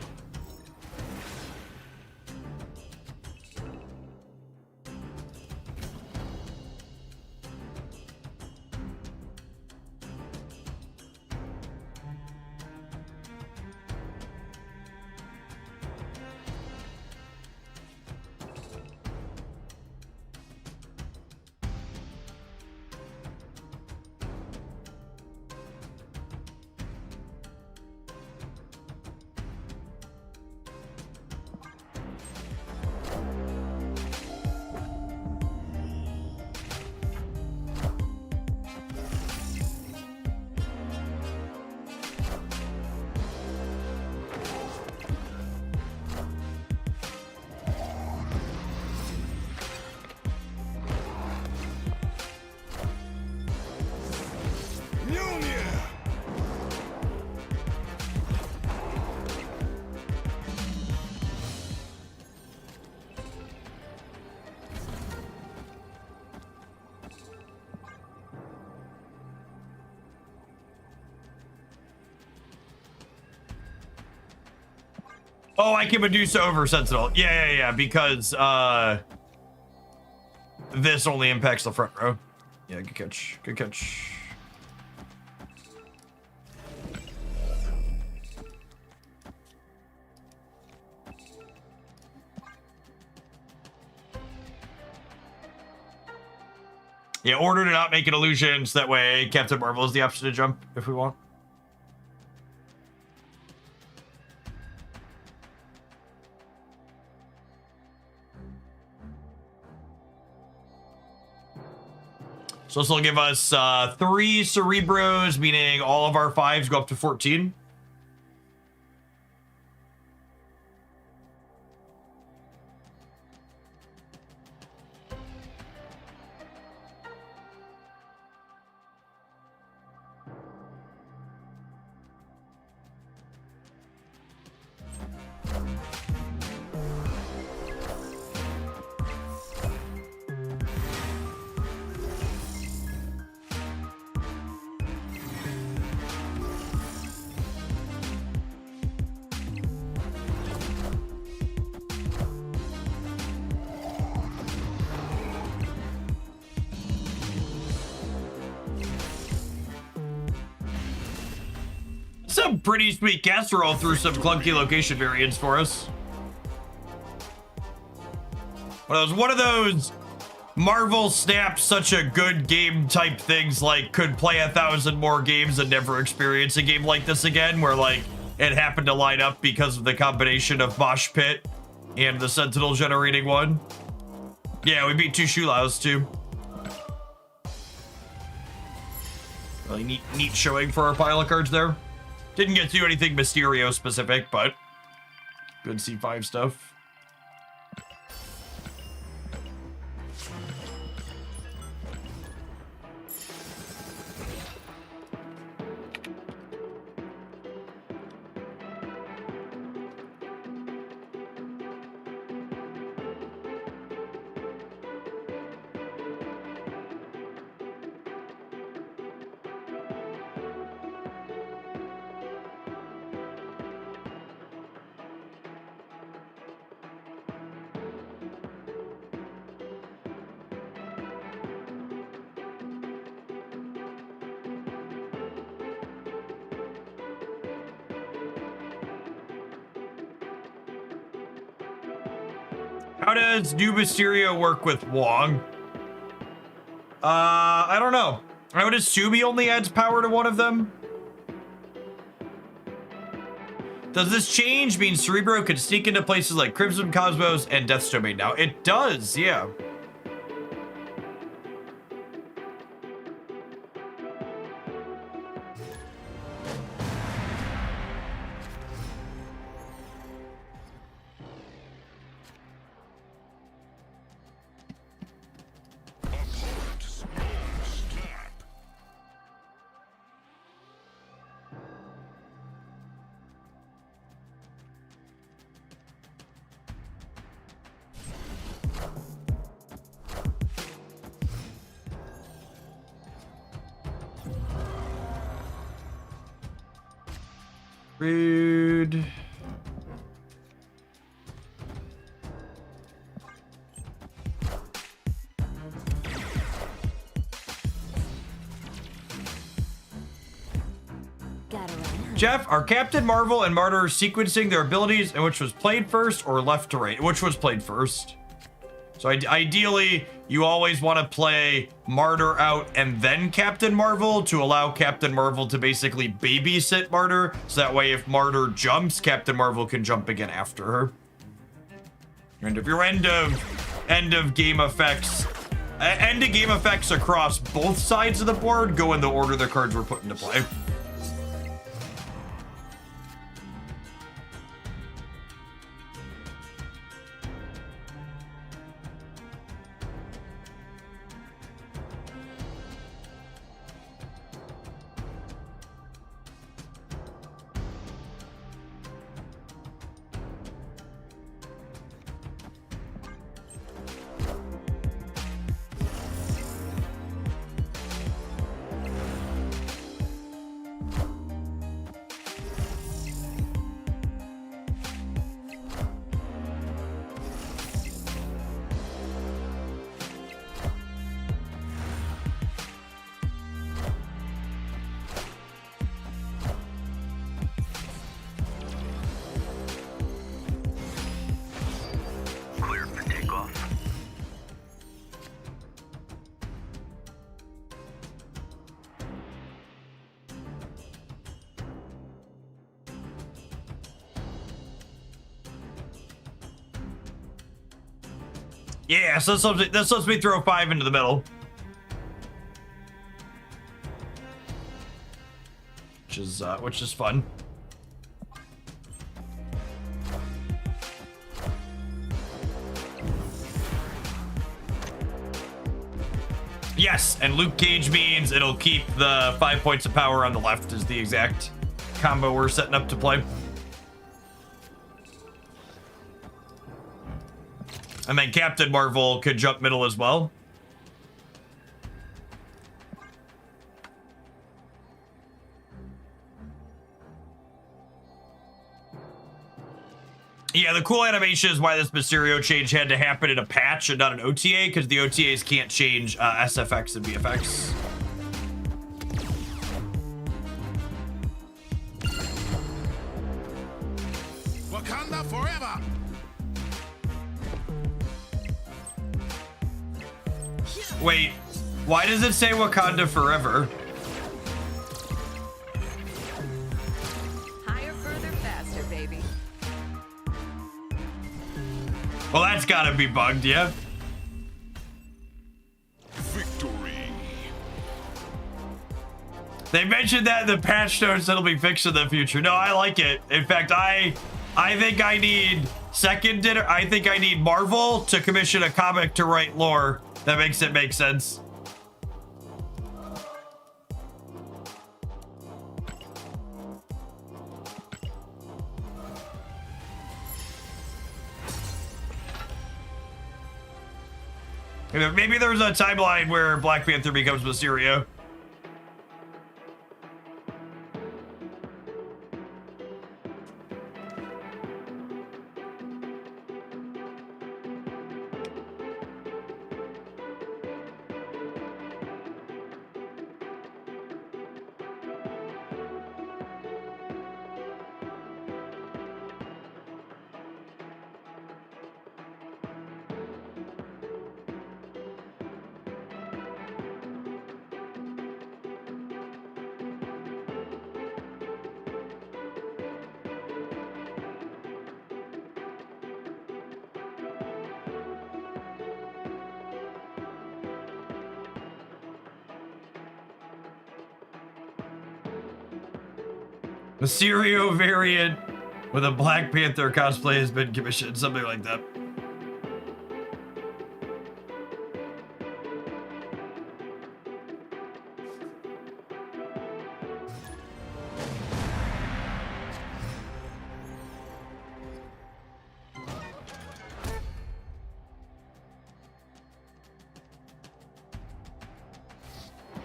S1: Oh, I can Medusa over Sentinel. Yeah, because this only impacts the front row. Yeah, good catch. Good catch. Yeah, order to not make an illusion, so that way Captain Marvel is the option to jump if we want. So this will give us 3 Cerebros, meaning all of our 5s go up to 14. some pretty sweet casserole through some clunky location variants for us. One of those Marvel snaps such a good game type things, like could play 1,000 more games and never experience a game like this again, where like it happened to line up because of the combination of Mosh Pit and the Sentinel generating one. Yeah, we beat 2 Shulaos too. Really neat showing for our pile of cards there. Didn't get to do anything Mysterio specific, but good C5 stuff. How does new Mysterio work with Wong? I don't know. I would assume he only adds power to one of them. Does this change mean Cerebro can sneak into places like Crimson Cosmos and Death's Domain now? It does, yeah. Rude. Jeff, are Captain Marvel and Martyr sequencing their abilities, and which was played first or left to right? Which was played first? So ideally, you always want to play Martyr out and then Captain Marvel to allow Captain Marvel to basically babysit Martyr. So that way, if Martyr jumps, Captain Marvel can jump again after her. And if your end of game effects across both sides of the board go in the order the cards were put into play. Yeah, so this lets me throw 5 into the middle. Which is fun. Yes, and Luke Cage means it'll keep the 5 points of power on the left is the exact combo we're setting up to play. And then Captain Marvel could jump middle as well. Yeah, the cool animation is why this Mysterio change had to happen in a patch and not an OTA, because the OTAs can't change SFX and VFX. Wait, why does it say Wakanda forever?
S8: Higher, further, faster, baby.
S1: Well, that's gotta be bugged, yeah.
S10: Victory.
S1: They mentioned that in the patch notes that'll be fixed in the future. No, I like it. In fact, I think I need I think I need Marvel to commission a comic to write lore that makes it make sense. Maybe there's a timeline where Black Panther becomes Mysterio. Mysterio variant with a Black Panther cosplay has been commissioned, something like that.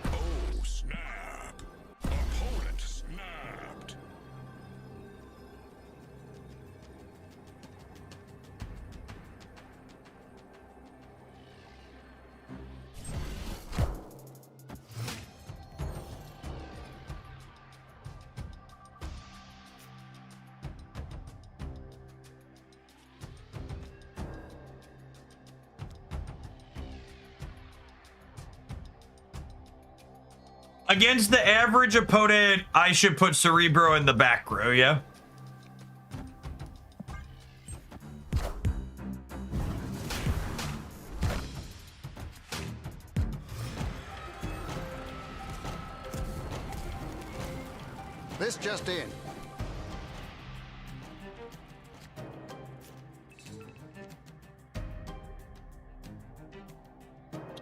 S10: Oh, snap. Opponent snapped.
S1: Against the average opponent, I should put Cerebro in the back row, yeah?
S11: This just in.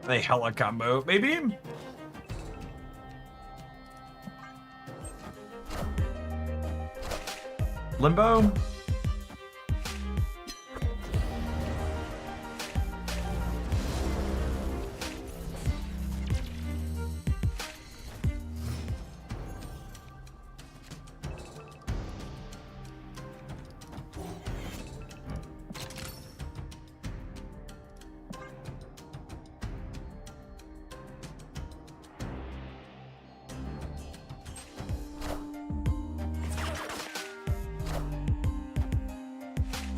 S1: They hella combo, maybe? Limbo?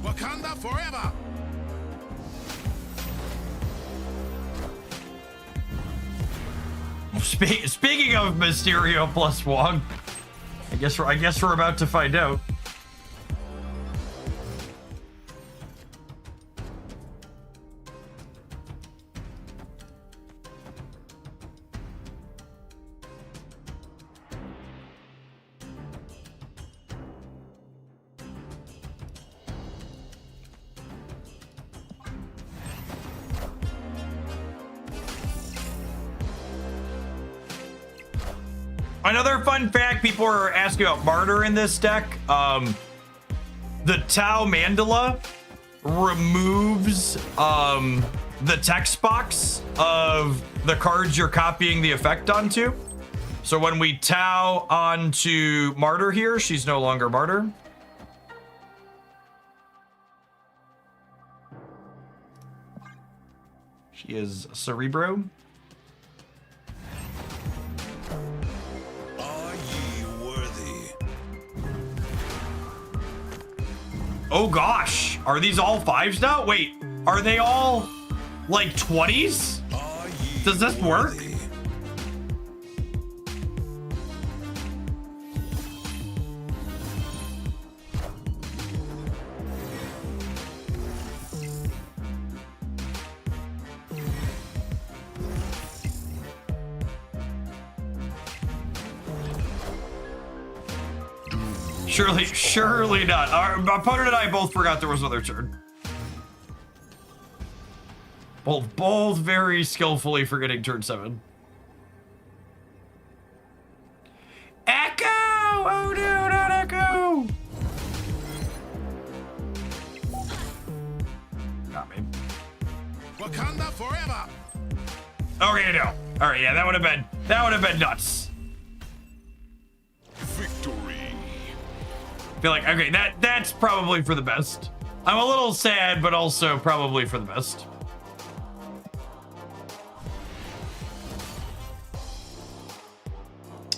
S10: Wakanda forever.
S1: Speaking of Mysterio plus Wong, I guess we're about to find out. Another fun fact, people are asking about Martyr in this deck. The Tau Mandala removes the text box of the cards you're copying the effect onto. So when we Tau onto Martyr here, she's no longer Martyr. She is Cerebro. Oh gosh, are these all fives now? Wait, are they all like 20s?
S10: Are ye
S1: Does this work? Surely not. Our opponent and I both forgot there was another turn. Both very skillfully forgetting turn 7. Echo! Oh no, not Echo! Got me.
S10: Wakanda forever!
S1: Okay, no. Alright, yeah, that would have been nuts.
S10: Victory!
S1: I feel like, okay, that's probably for the best. I'm a little sad, but also probably for the best.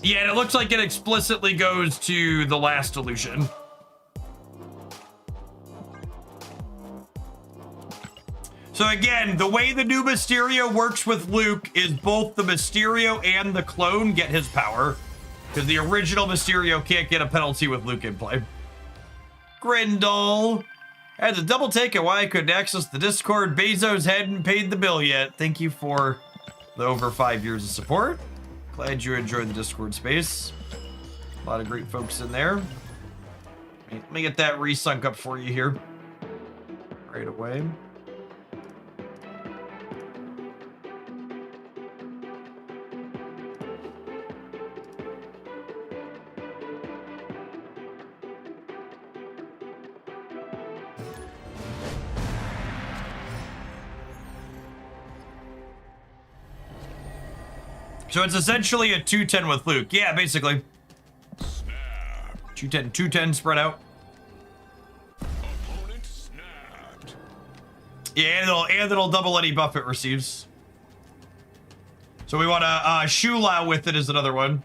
S1: Yeah, and it looks like it explicitly goes to the last illusion. So again, the way the new Mysterio works with Luke is both the Mysterio and the clone get his power. Because the original Mysterio can't get a penalty with Luke in play. Grindle. Had to double take at why I couldn't access the Discord. Bezos hadn't paid the bill yet. Thank you for the over 5 years of support. Glad you enjoyed the Discord space. A lot of great folks in there. Let me get that resunk up for you here. Right away. So it's essentially a 210 with Luke. Yeah, basically. 210 spread out.
S10: Opponent snapped.
S1: Yeah, and it'll double any buff it receives. So we want to Shula with it is another one.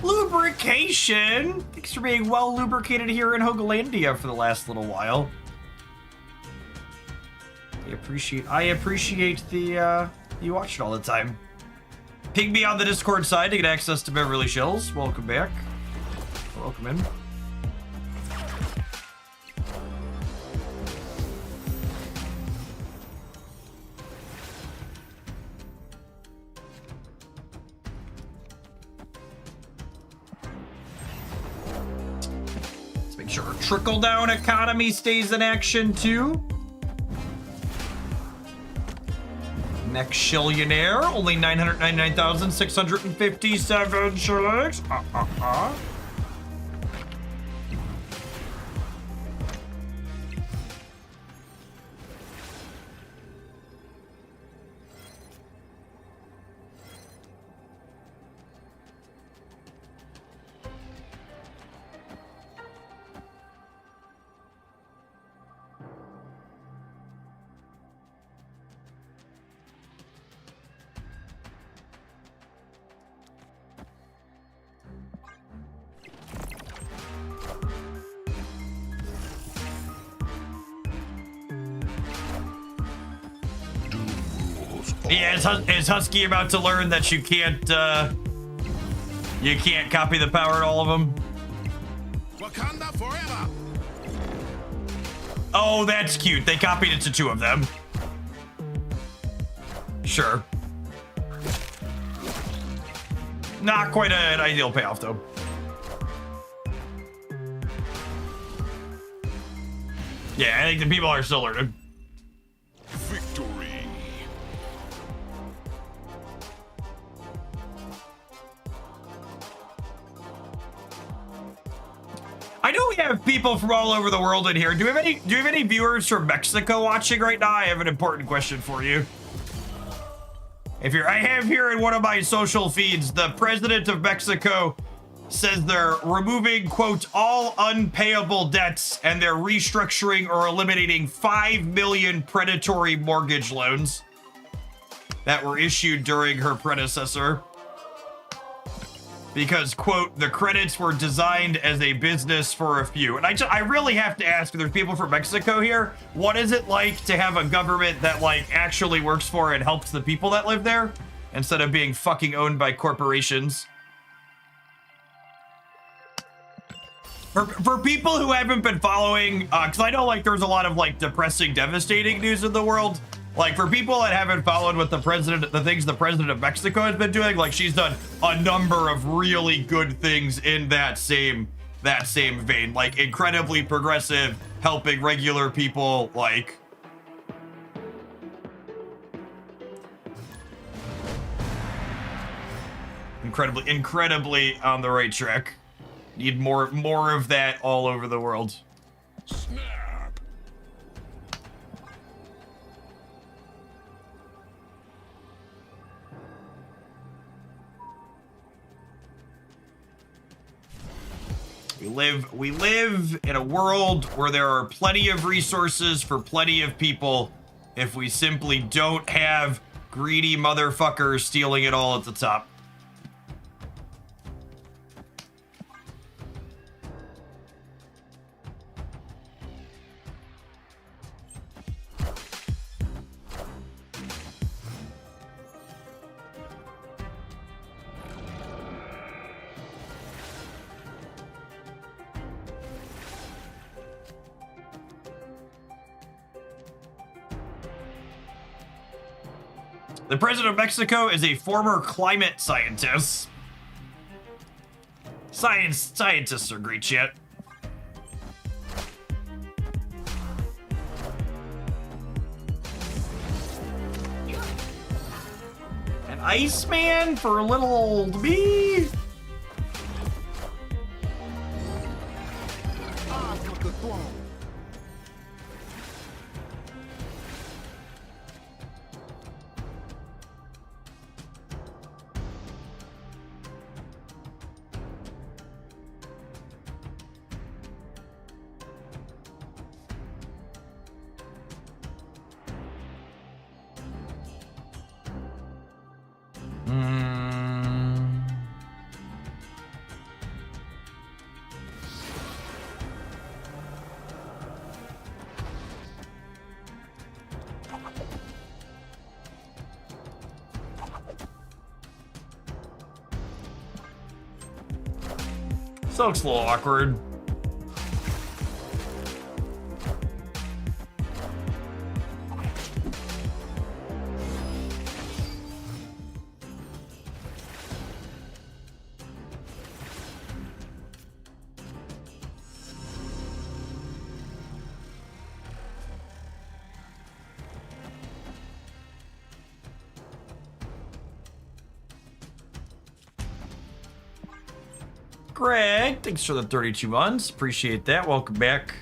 S1: Lubrication. Thanks for being well lubricated here in Hogalandia for the last little while. I appreciate the you watch it all the time. Ping me on the Discord side to get access to Beverly Shills. Welcome back. Welcome in. Let's make sure our trickle-down economy stays in action too. Next shillionaire, only 999,657 shillings. Yeah, is Husky about to learn that you can't copy the power to all of them?
S10: Wakanda forever.
S1: Oh, that's cute. They copied it to 2 of them. Sure. Not quite an ideal payoff, though. Yeah, I think the people are still learning.
S10: Victory.
S1: I know we have people from all over the world in here. Do we have any viewers from Mexico watching right now? I have an important question for you. I have here in one of my social feeds, the president of Mexico says they're removing, quote, all unpayable debts, and they're restructuring or eliminating 5 million predatory mortgage loans that were issued during her predecessor. Because, quote, the credits were designed as a business for a few. And I really have to ask, if there's people from Mexico here, what is it like to have a government that, like, actually works for and helps the people that live there instead of being fucking owned by corporations? For people who haven't been following, because I know, like, there's a lot of, like, depressing, devastating news in the world. Like, for people that haven't followed what the things the president of Mexico has been doing, like, she's done a number of really good things in that same vein. Like, incredibly progressive, helping regular people, like... Incredibly on the right track. Need more of that all over the world.
S10: Snap.
S1: We live in a world where there are plenty of resources for plenty of people if we simply don't have greedy motherfuckers stealing it all at the top. The president of Mexico is a former climate scientist. Scientists are great shit. An Iceman for little old me? So looks a little awkward. Greg, thanks for the 32 months. Appreciate that. Welcome back.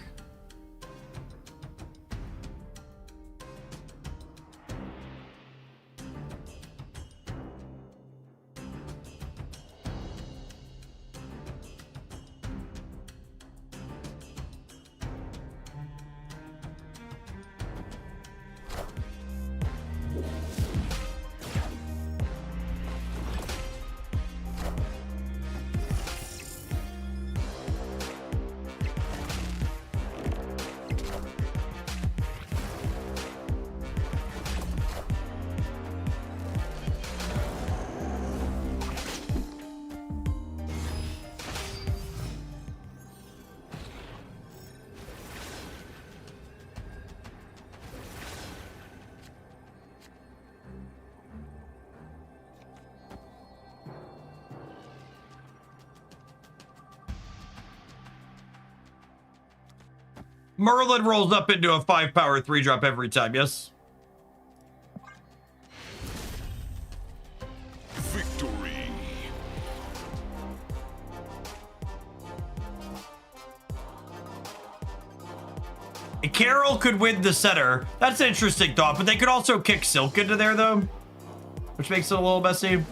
S1: Merlin rolls up into a 5 power 3 drop every time, yes?
S10: Victory.
S1: Carol could win the center. That's an interesting thought, but they could also kick Silk into there, though, which makes it a little messy.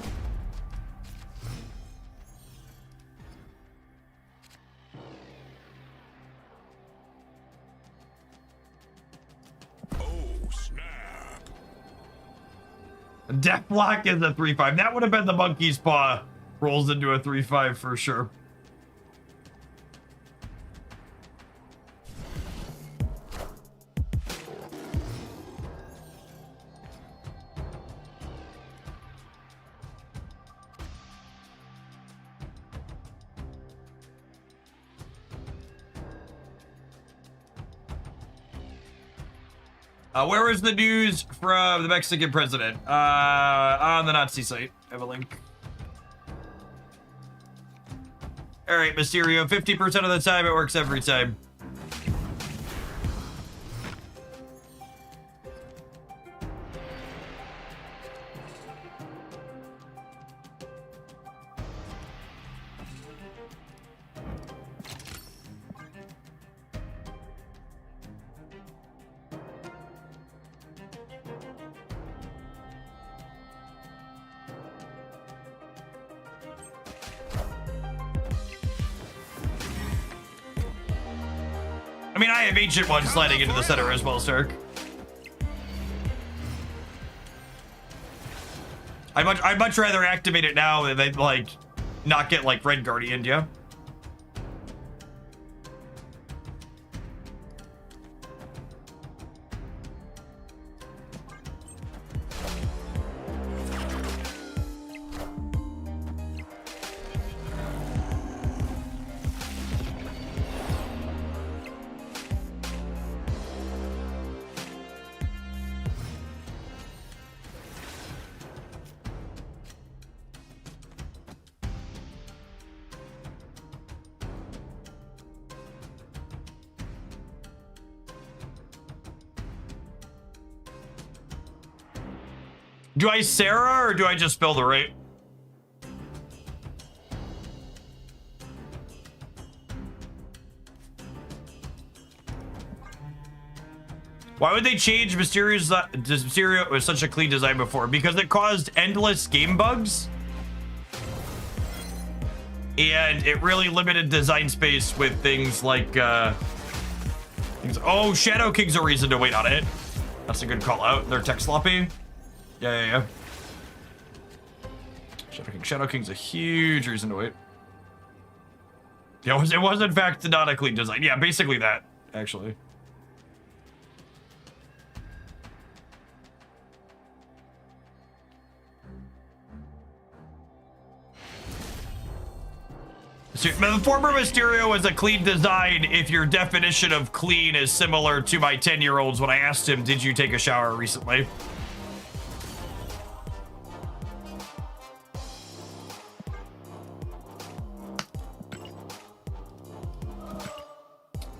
S10: Oh, snap.
S1: Deathblock is a 3-5. That would have been the monkey's paw. Rolls into a 3-5 for sure. Where is the news from the Mexican president? On the Nazi site. I have a link. All right, Mysterio. 50% of the time, it works every time. I mean, I have Ancient One sliding into the center as well, Stark. I'd much rather activate it now than they like not get like Red Guardian, yeah. Do I Sarah or do I just spell the right? Why would they change Mysterio was such a clean design before? Because it caused endless game bugs. And it really limited design space with things like, oh, Shadow King's a reason to wait on it. That's a good call out. They're tech sloppy. Yeah. Shadow King's a huge reason to wait. Yeah, it was in fact not a clean design. Yeah, basically that, actually. So, the former Mysterio was a clean design if your definition of clean is similar to my 10-year-old's when I asked him, did you take a shower recently?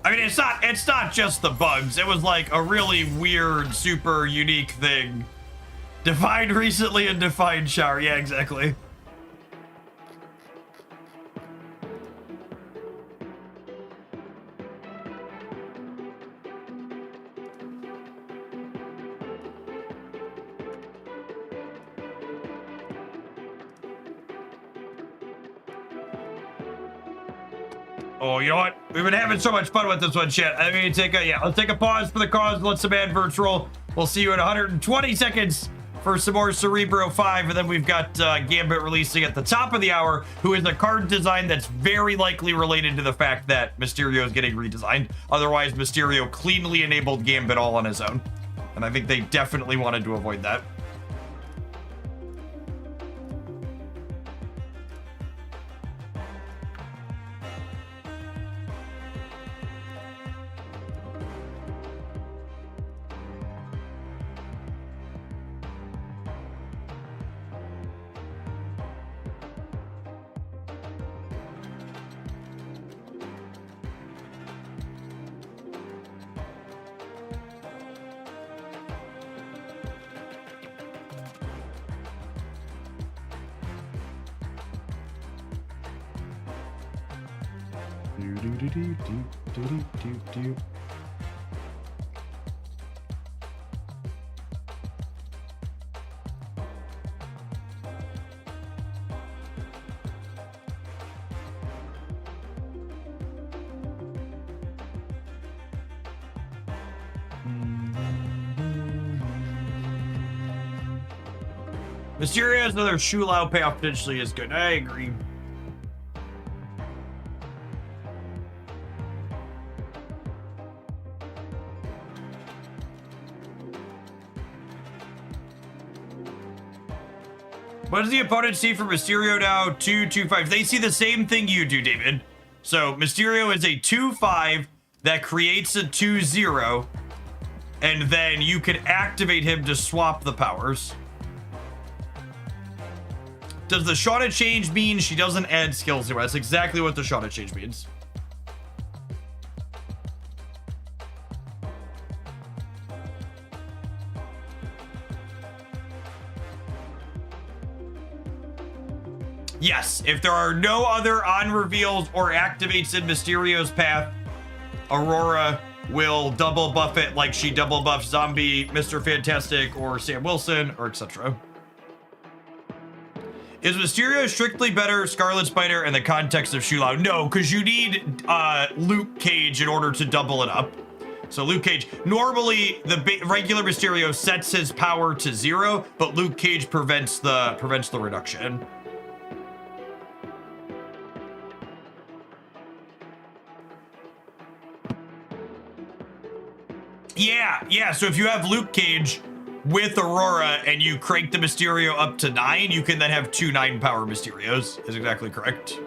S1: I mean, it's not just the bugs. It was like a really weird, super unique thing. Defined recently and defined shower. Yeah, exactly. Oh, you know what? We've been having so much fun with this one, chat. I mean, let's take a pause for the cause. Let some adverts roll. We'll see you in 120 seconds for some more Cerebro 5, and then we've got Gambit releasing at the top of the hour, who is a card design that's very likely related to the fact that Mysterio is getting redesigned. Otherwise, Mysterio cleanly enabled Gambit all on his own, and I think they definitely wanted to avoid that. Mysterio has another Shulao payoff potentially is good. I agree. What does the opponent see for Mysterio now? 2/2/5. They see the same thing you do, David. So Mysterio is a 2/5 that creates a 2/0, and then you can activate him to swap the powers. Does the Shauna change mean she doesn't add skills to it? That's exactly what the Shauna change means. Yes, if there are no other on reveals or activates in Mysterio's path, Aurora will double buff it like she double buffs Zombie, Mr. Fantastic, or Sam Wilson, or etc. Is Mysterio strictly better Scarlet Spider in the context of Shulao? No, because you need Luke Cage in order to double it up. So Luke Cage, normally the regular Mysterio sets his power to 0, but Luke Cage prevents the reduction. Yeah. So if you have Luke Cage with Aurora and you crank the Mysterio up to 9, you can then have 2 9-power Mysterios. Is exactly correct.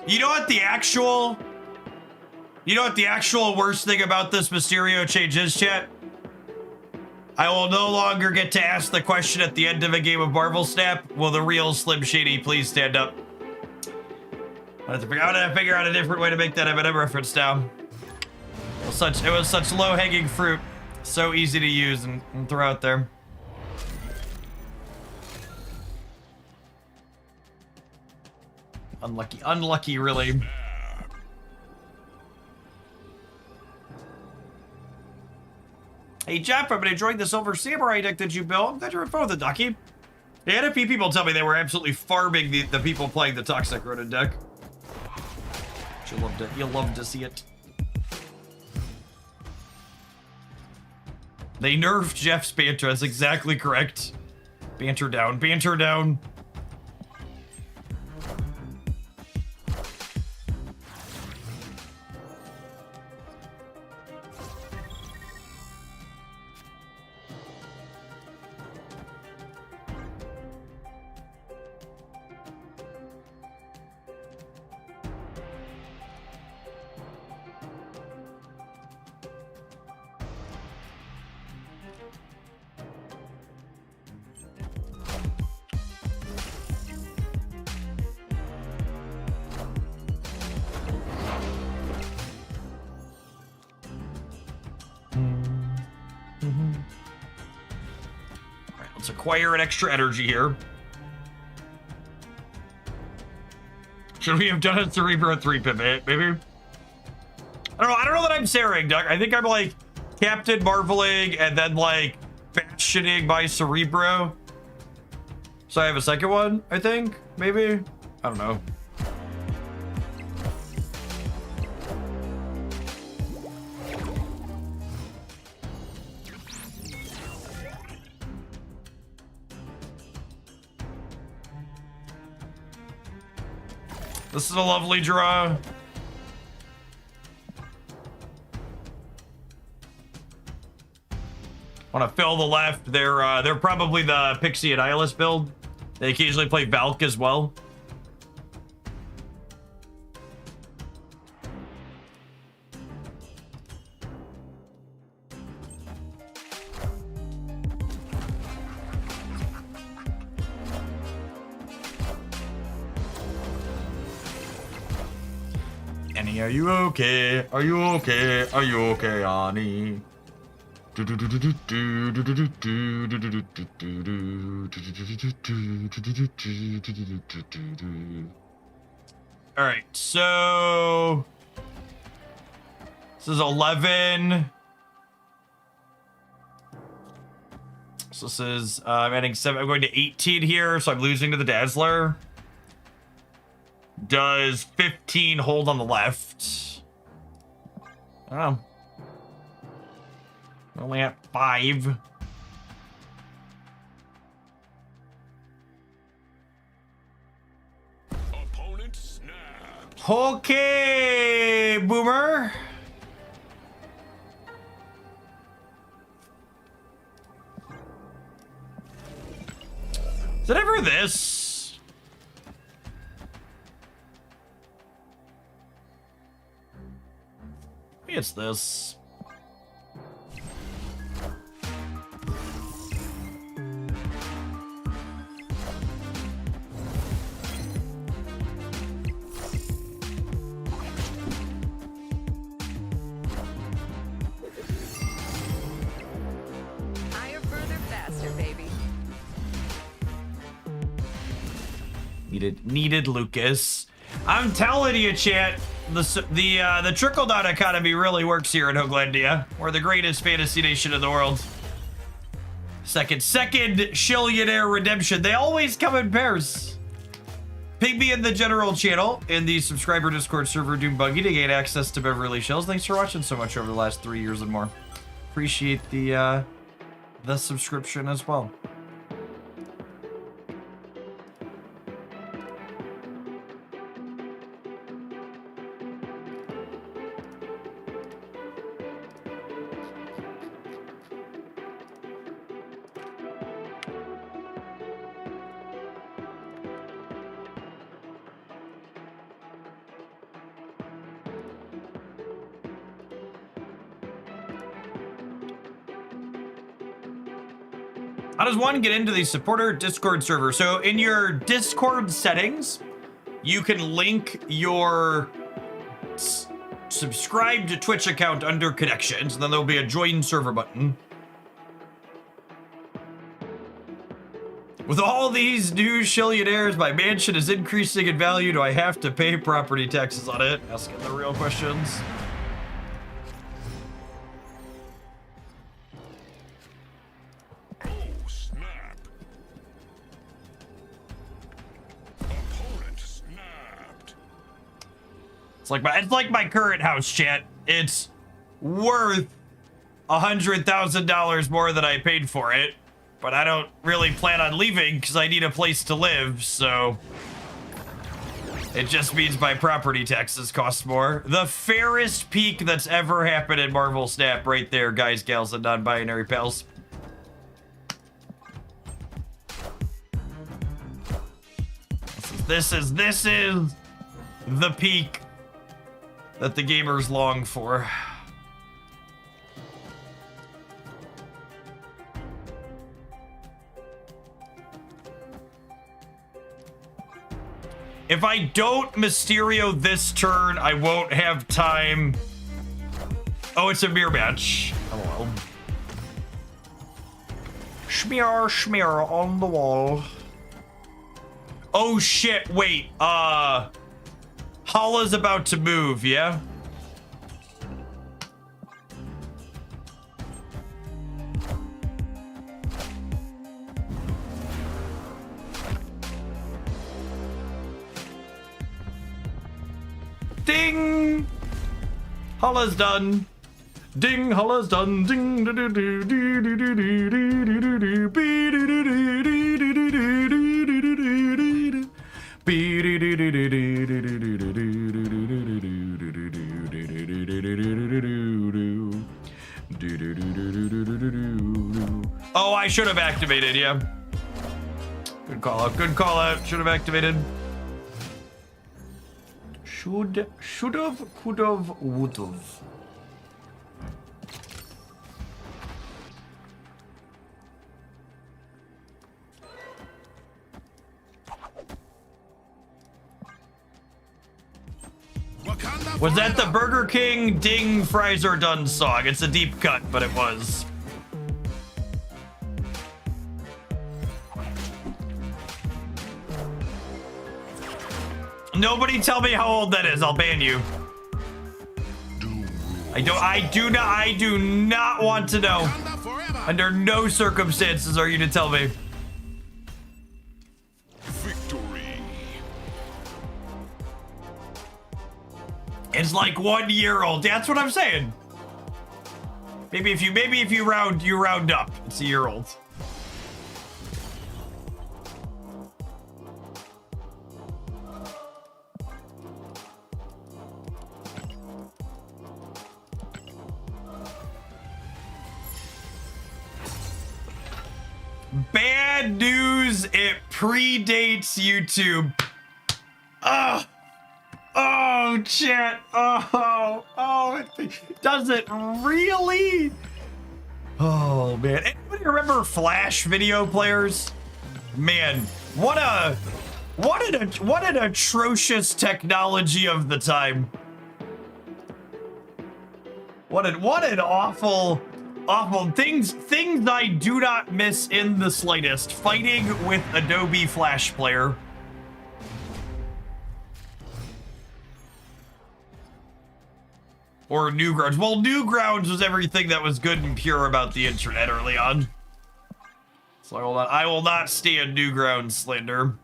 S1: You know what the actual worst thing about this Mysterio change is, chat? I will no longer get to ask the question at the end of a game of Marvel Snap. Will the real Slim Shady please stand up? I have to figure out a different way to make that Eminem reference now. It was such low-hanging fruit. So easy to use and throw out there. Unlucky, really. Hey, Jeff, I've been enjoying the Silver Samurai deck that you built. I'm glad you're with the Ducky. I had a few people tell me they were absolutely farming the people playing the Toxic Ronin deck. You'll love to see it. They nerfed Jeff's banter. That's exactly correct. Banter down. Banter down. Acquire an extra energy here. Should we have done a Cerebro 3 pivot, maybe? I don't know that I'm Saraing, Doug. I think I'm like Captain Marveling and then like fashioning my Cerebro. So I have a second one, I think, maybe? I don't know. This is a lovely draw. Want to fill the left. They're probably the Pixie and Eyeless build. They occasionally play Valk as well. Annie, are you okay? Are you okay? Are you okay, Annie? All right, so this is 11. So this is I'm adding 7. I'm going to 18 here, so I'm losing to the Dazzler. Does 15 hold on the left? I don't know. We're only at 5.
S10: Opponent snapped.
S1: Okay, Boomer. Is it ever this? Maybe it's this.
S8: Higher, further, faster, baby.
S1: Needed Lucas. I'm telling you, chat. The trickle down economy really works here in Hooglandia. We're the greatest fantasy nation in the world. Second Shillionaire redemption. They always come in pairs. Ping me in the general channel in the subscriber Discord server Doom Buggy to gain access to Beverly Shills. Thanks for watching so much over the last 3 years and more. Appreciate the subscription as well. How does one get into the supporter Discord server? So in your Discord settings, you can link your subscribe to Twitch account under connections, and then there'll be a join server button. With all these new Shillionaires, my mansion is increasing in value. Do I have to pay property taxes on it? Asking the real questions.
S10: Oh, snap. Opponent snapped.
S1: It's like my current house, chat. It's worth $100,000 more than I paid for it, but I don't really plan on leaving because I need a place to live, so it just means my property taxes cost more. The fairest peak that's ever happened in Marvel Snap right there, guys, gals, and non-binary pals. This is the peak that the gamers long for. If I don't Mysterio this turn, I won't have time. Oh, it's a mirror match. Hello. Smear on the wall. Oh shit, wait. Hala's about to move, yeah? Ding! Hala's done. Ding, Hala's done. Ding, do do do do do do do do do do be do do do do do do do do do do be do do do do do do do do do. Oh, I should have activated, yeah. Good call out, good call out. Should have activated. Should've, could've, would've. Was that the Burger King Ding Fries Are Done song? It's a deep cut, but it was. Nobody tell me how old that is. I'll ban you. I do not want to know. Under no circumstances are you to tell me.
S10: Victory.
S1: It's like 1 year old. That's what I'm saying. Maybe if you round up, it's a year old. Bad news, it predates YouTube. Ugh. Oh, chat. Does it really? Oh, man. Anybody remember Flash video players? Man, what an atrocious technology of the time. What an awful things I do not miss in the slightest. Fighting with Adobe Flash Player. Or Newgrounds. Well, Newgrounds was everything that was good and pure about the internet early on. So I will not stand Newgrounds slander.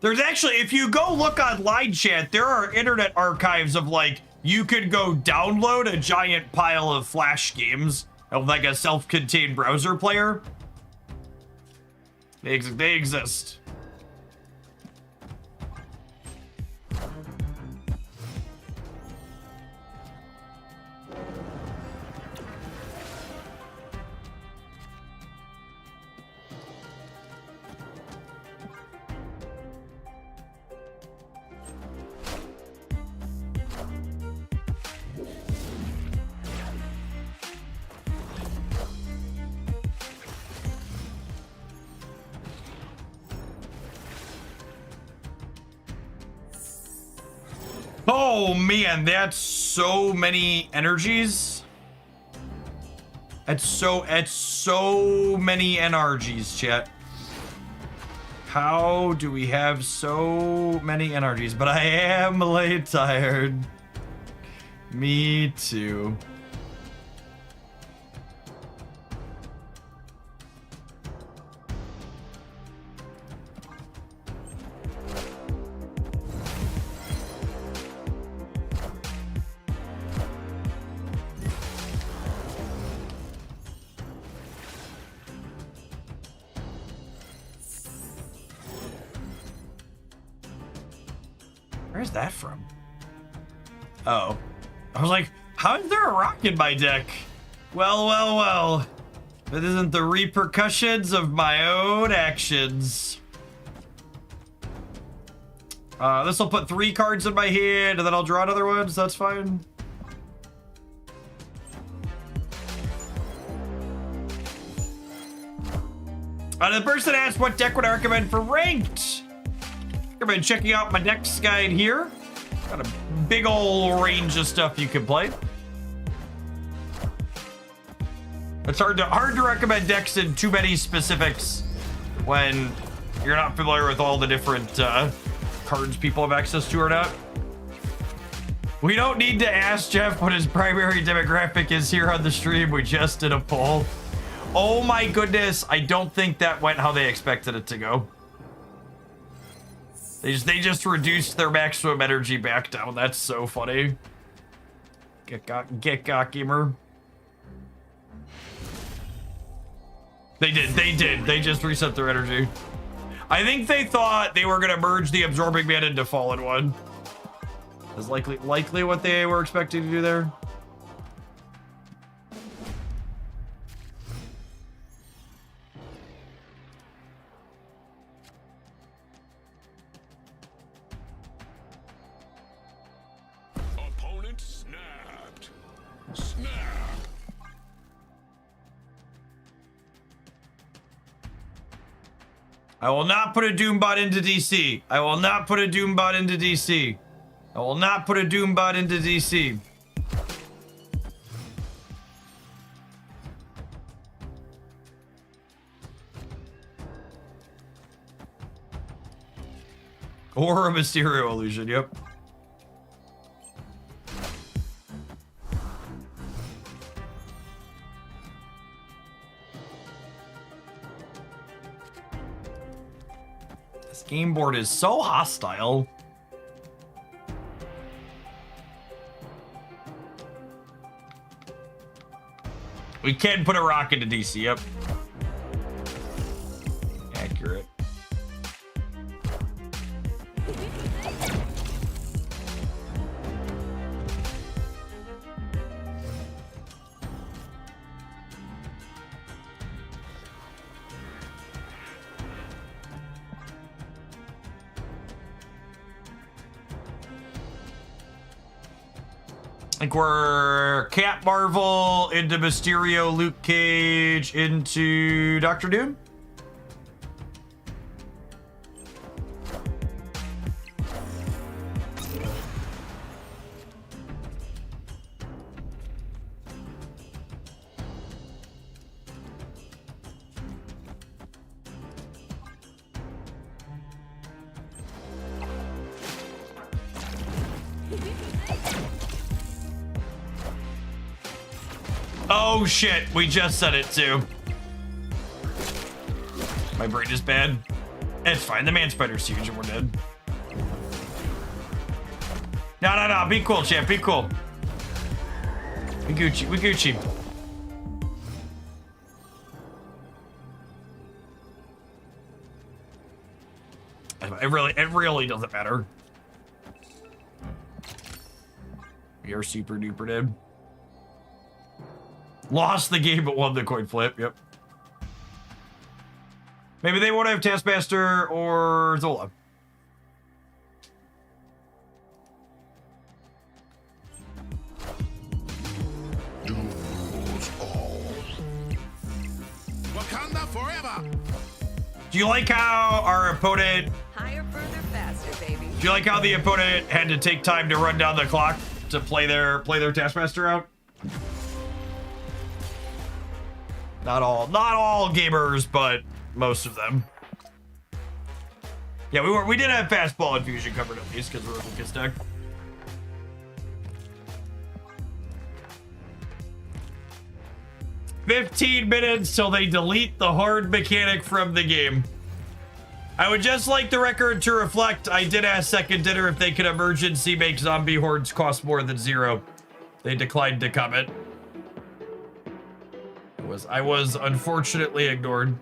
S1: There's actually, if you go look online, chat, there are internet archives of, like, you could go download a giant pile of Flash games of, like, a self-contained browser player. They exist. Oh man, that's so many energies. That's so many energies, chat. How do we have so many energies? But I am late tired. Me too. Where's that from? Oh. I was like, how is there a rock in my deck? Well. That isn't the repercussions of my own actions. This will put 3 cards in my hand, and then I'll draw another one, so that's fine. The person asked what deck would I recommend for ranked. I've been checking out my decks guide here. Got a big ol' range of stuff you can play. It's hard to recommend decks in too many specifics when you're not familiar with all the different cards people have access to or not. We don't need to ask Jeff what his primary demographic is here on the stream. We just did a poll. Oh my goodness, I don't think that went how they expected it to go. They just reduced their maximum energy back down. That's so funny. Get got gamer. They did. They just reset their energy. I think they thought they were gonna merge the Absorbing Man into Fallen One. Is likely what they were expecting to do there.
S10: Opponent snapped. Snap.
S1: I will not put a Doombot into DC. I will not put a Doombot into DC. I will not put a Doombot into DC. Or a Mysterio illusion, yep. This game board is so hostile. We can put a rock into DC, yep. Accurate. I think we're Cat Marvel into Mysterio, Luke Cage into Doctor Doom. Oh shit, we just said it too. My brain is bad. It's fine, the man spider's huge and we're dead. No, be cool, champ, be cool. We Gucci. It really doesn't matter. We are super duper dead. Lost the game but won the coin flip, yep. Maybe they won't have Taskmaster or Zola.
S10: Doom rules all. Wakanda forever!
S1: Do you like how our opponent...
S8: Higher, further, faster, baby.
S1: Do you like how the opponent had to take time to run down the clock to play their Taskmaster out? Not all gamers, but most of them. Yeah, we did have fastball infusion covered at least because we're a Lucas deck. "15 minutes till they delete the hard mechanic from the game. I would just like the record to reflect I did ask Second Dinner if they could emergency make zombie hordes cost more than 0. They declined to comment. I was unfortunately ignored.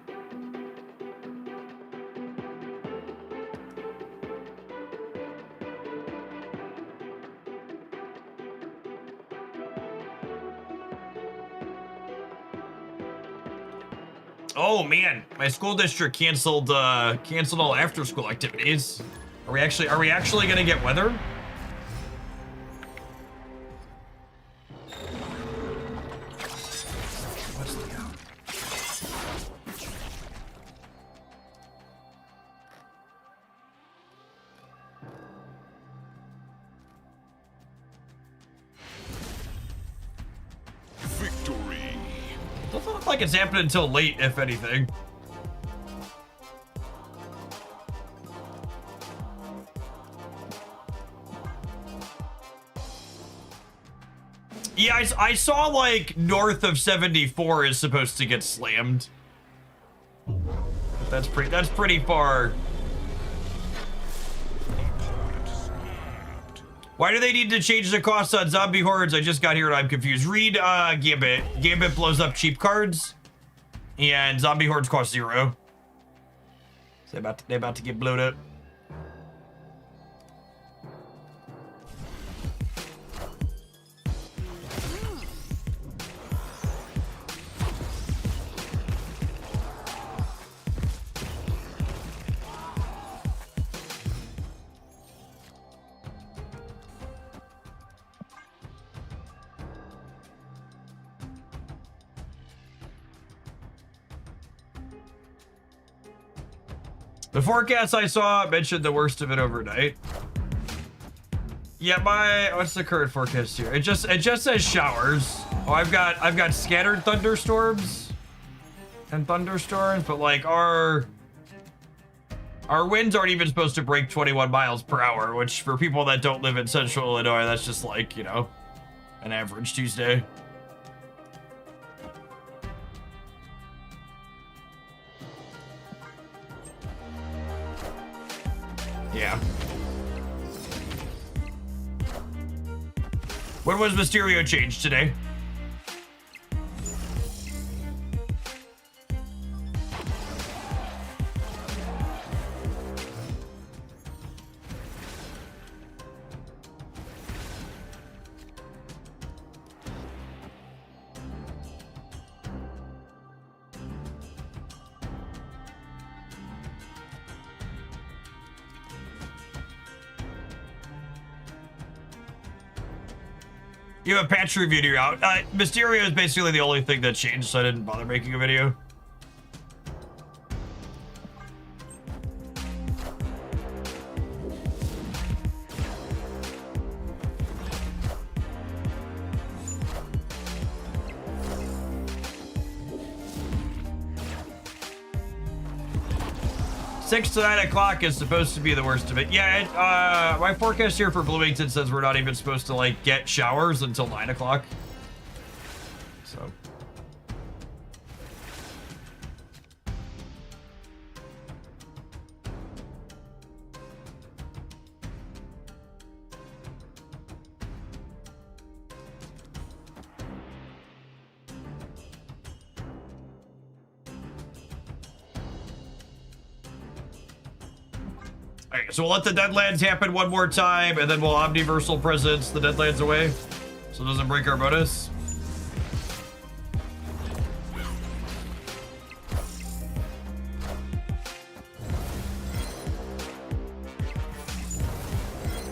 S1: Oh man, my school district canceled all after school activities. Are we actually gonna get weather? Doesn't look like it's happening until late, if anything. Yeah, I saw like north of 74 is supposed to get slammed. That's pretty far. Why do they need to change the cost on zombie hordes? I just got here and I'm confused. Read Gambit. Gambit blows up cheap cards, and zombie hordes cost 0. So they're about to get blown up. The forecast I saw mentioned the worst of it overnight. Yeah, what's the current forecast here? It just says showers. Oh, I've got scattered thunderstorms and thunderstorms, but like our Our winds aren't even supposed to break 21 miles per hour, which for people that don't live in central Illinois, that's just like, you know, an average Tuesday. Yeah. When was Mysterio changed today? You have a patch review to out. Mysterio is basically the only thing that changed, so I didn't bother making a video. Six to 9 o'clock is supposed to be the worst of it. Yeah, my forecast here for Bloomington says we're not even supposed to, like, get showers until 9 o'clock. So. Okay, so we'll let the Deadlands happen one more time, and then we'll Omniversal Presence the Deadlands away, so it doesn't break our bonus.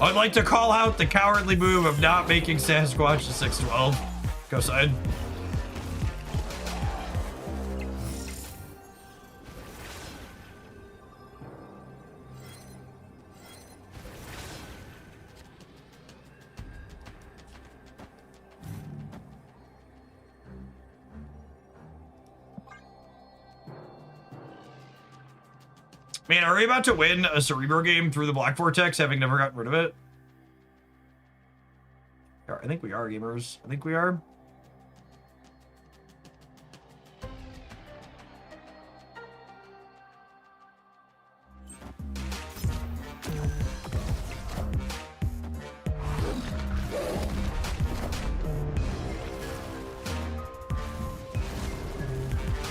S1: I'd like to call out the cowardly move of not making Sasquatch a 612. Go side. Man, are we about to win a Cerebro game through the Black Vortex, having never gotten rid of it? I think we are, gamers. I think we are.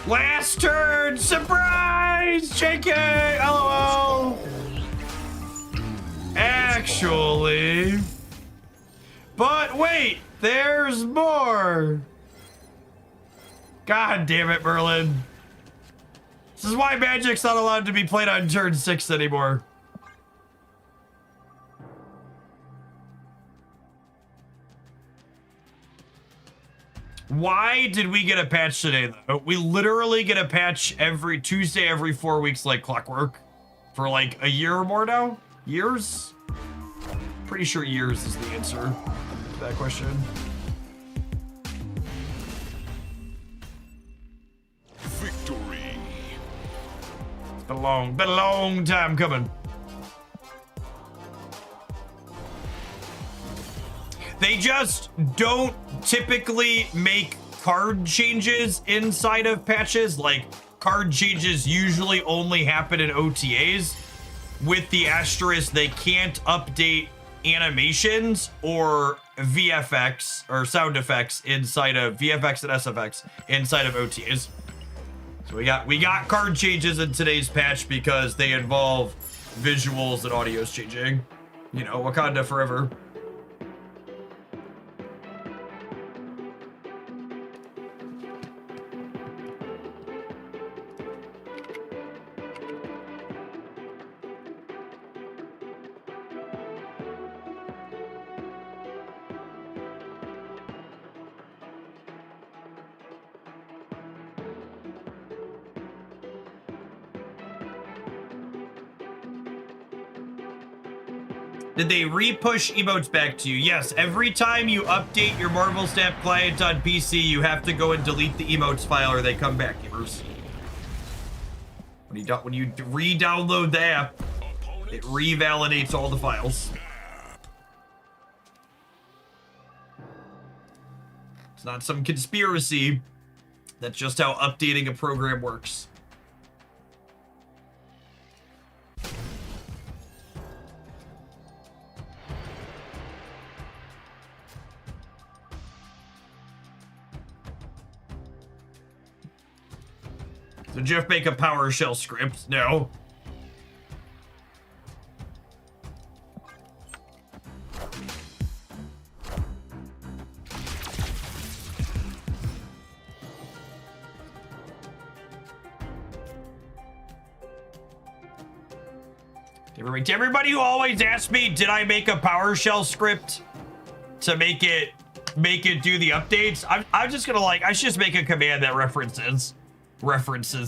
S1: Last turn! Surprise! JK! LOL! Actually... But wait! There's more! God damn it, Merlin. This is why Magic's not allowed to be played on turn 6 anymore. Why did we get a patch today, though? We literally get a patch every Tuesday, every 4 weeks, like clockwork. For like a year or more now? Years? Pretty sure years is the answer to that question.
S10: Victory.
S1: It's been a long time coming. They just don't typically make card changes inside of patches. Like, card changes usually only happen in OTAs, with the asterisk they can't update animations or VFX or sound effects inside of VFX and SFX inside of OTAs. So we got card changes in today's patch because they involve visuals and audios changing. You know, Wakanda forever. Did they re-push emotes back to you? Yes, every time you update your Marvel Snap client on PC, you have to go and delete the emotes file or they come back, gamers. When you re-download the app, it revalidates all the files. It's not some conspiracy. That's just how updating a program works. So Jeff make a PowerShell script? No. To everybody who always asks me, did I make a PowerShell script to make it do the updates? I'm just gonna I should just make a command that references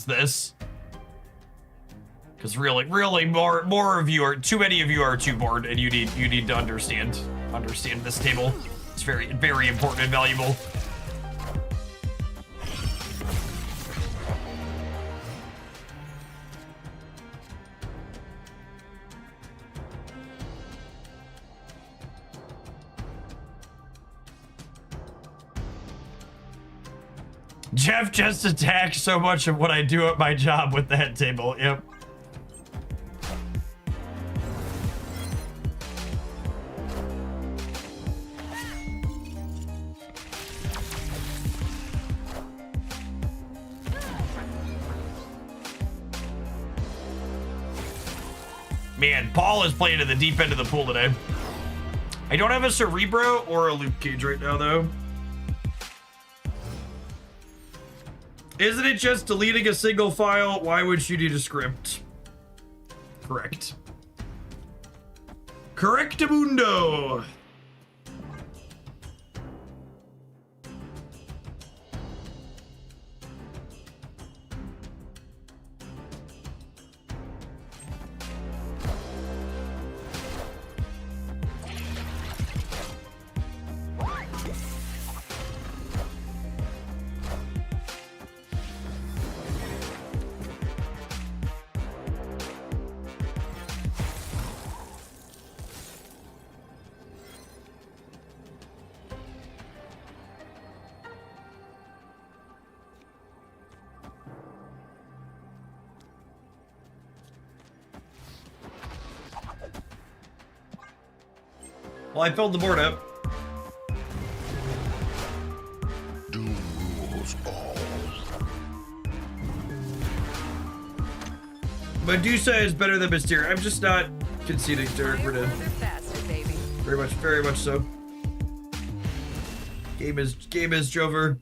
S1: this. Because really more of you are, too many of you are too bored, and you need to understand this table. It's very important and valuable. Jeff just attacked so much of what I do at my job with that table. Yep. Man, Paul is playing at the deep end of the pool today. I don't have a Cerebro or a Luke Cage right now, though. Isn't it just deleting a single file? Why would you need a script? Correct. Correctamundo. Well, I filled the board up.
S10: Doom rules all.
S1: Medusa is better than Mysteria. I'm just not conceding to her for
S8: faster, baby.
S1: Very much so. Game is Jover.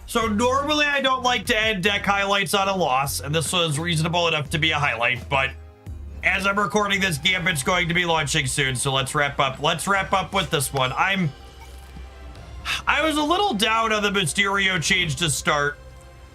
S1: So normally I don't like to end deck highlights on a loss, and this was reasonable enough to be a highlight, but as I'm recording this, Gambit's going to be launching soon, so let's wrap up. Let's wrap up with this one. I was a little down on the Mysterio change to start,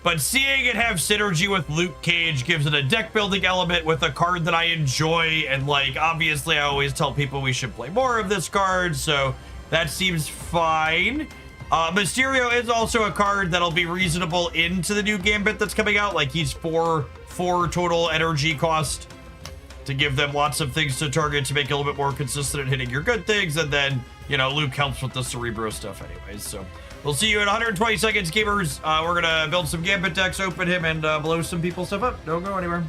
S1: but seeing it have synergy with Luke Cage gives it a deck building element with a card that I enjoy, and obviously I always tell people we should play more of this card, so that seems fine. Mysterio is also a card that'll be reasonable into the new Gambit that's coming out. He's four total energy cost to give them lots of things to target to make it a little bit more consistent at hitting your good things. And then, Luke helps with the Cerebro stuff anyways. So we'll see you in 120 seconds, gamers. We're going to build some Gambit decks, open him, and blow some people's stuff up. Don't go anywhere.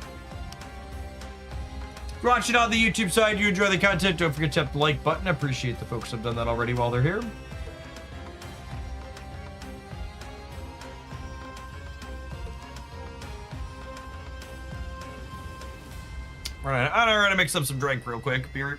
S1: If you're watching on the YouTube side, you enjoy the content, don't forget to tap the like button. I appreciate the folks who have done that already while they're here. Alright, I'm gonna mix up some drink real quick. Be right.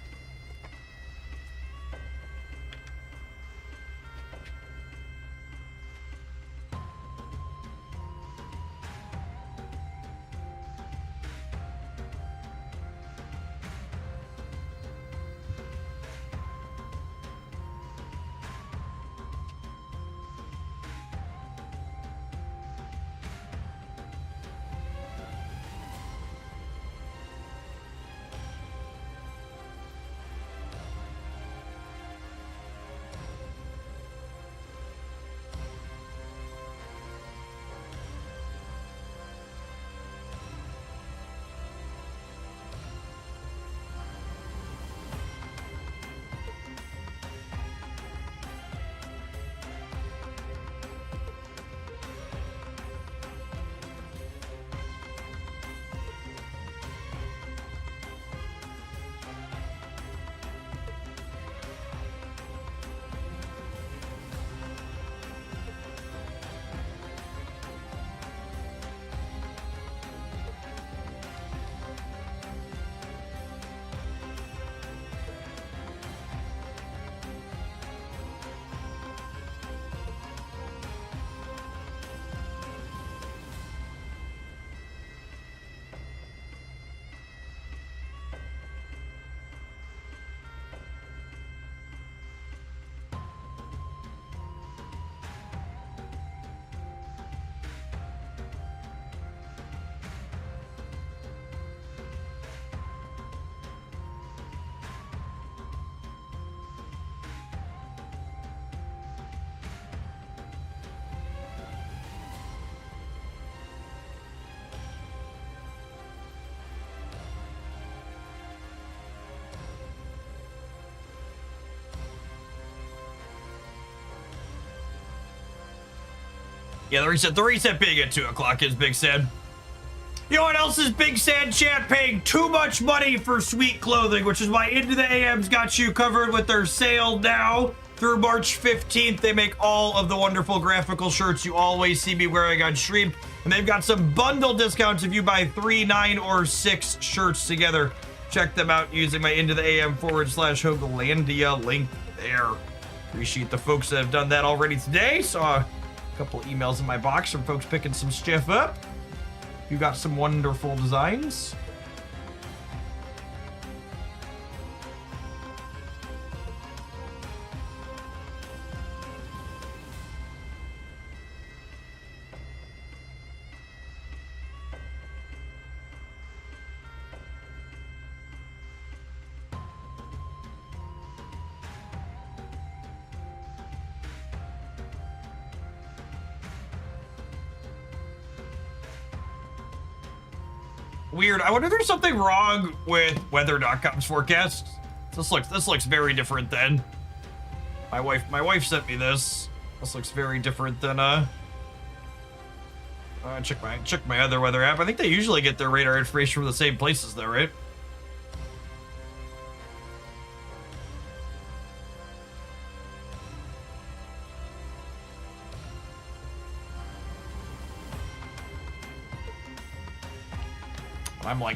S1: Yeah, the reset being at 2 o'clock is Big Sad. You know what else is Big Sad chat? Paying too much money for sweet clothing, which is why Into the AM's got you covered with their sale now. Through March 15th, they make all of the wonderful graphical shirts you always see me wearing on stream. And they've got some bundle discounts if you buy 3, 9, or 6 shirts together. Check them out using my Into the AM /Hogalandia link there. Appreciate the folks that have done that already today. Saw a couple emails in my box from folks picking some stuff up. You got some wonderful designs. Weird. I wonder if there's something wrong with weather.com's forecast. This looks very different than my wife sent me this. This looks very different than check my other weather app. I think they usually get their radar information from the same places though, right?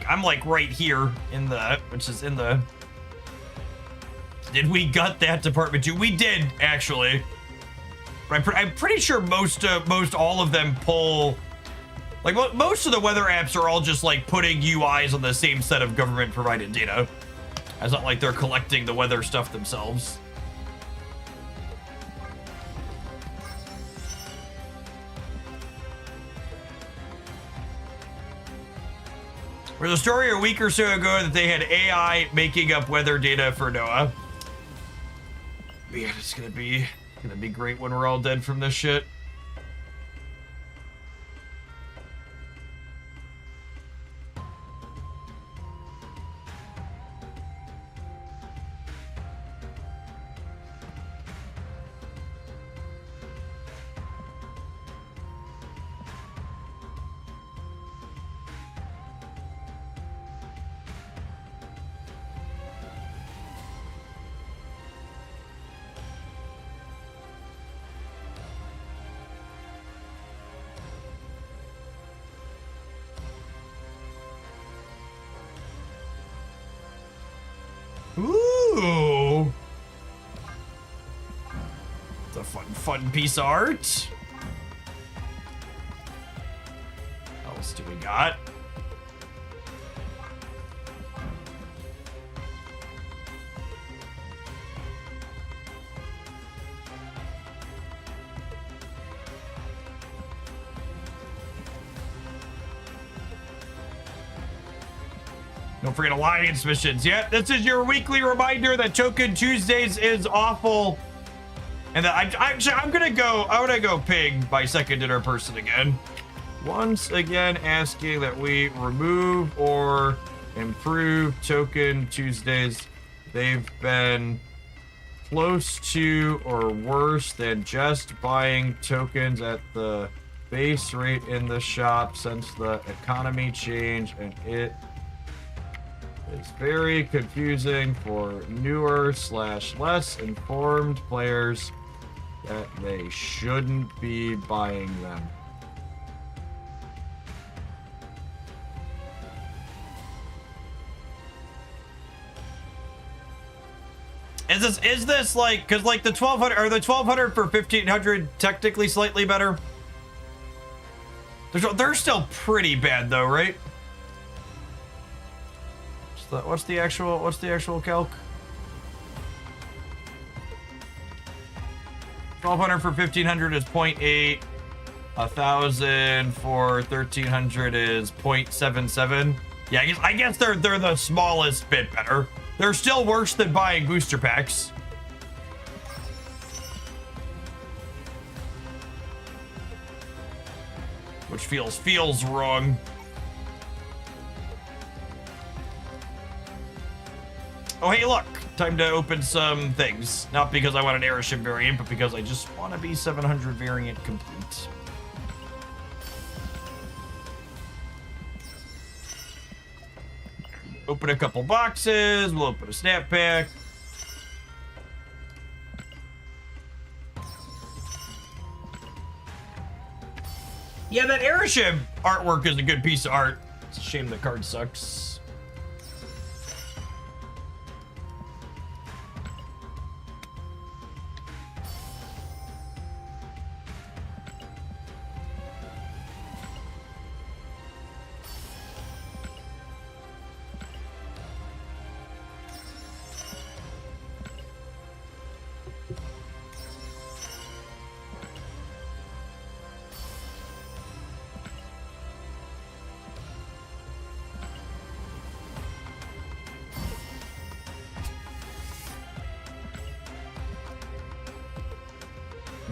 S1: I'm like right here in the, which is in the, did we gut that department too? We did actually. But I'm pretty sure most all of them pull, like most of the weather apps are all just like putting UIs on the same set of government provided data. It's not like they're collecting the weather stuff themselves. There's a story a week or so ago that they had AI making up weather data for Noah. Man, it's gonna be great when we're all dead from this shit. Ooh. It's a fun piece of art. What else do we got? Don't forget Alliance missions. Yeah, this is your weekly reminder that Token Tuesdays is awful. And that I'm gonna go ping my second dinner person again. Once again, asking that we remove or improve Token Tuesdays. They've been close to or worse than just buying tokens at the base rate in the shop since the economy changed, and it is very confusing for newer / less informed players that they shouldn't be buying them. Is this like, cause like the 1200 or the 1200 for 1500 technically slightly better? They're still pretty bad though, right? What's the actual calc? 1200 for 1500 is 0.8. 1000 for 1300 is 0.77. Yeah, I guess they're the smallest bit better. They're still worse than buying booster packs. Which feels wrong. Oh, hey, look. Time to open some things. Not because I want an airship variant, but because I just want to be 700 variant complete. Open a couple boxes. We'll open a snap pack. Yeah, that airship artwork is a good piece of art. It's a shame the card sucks.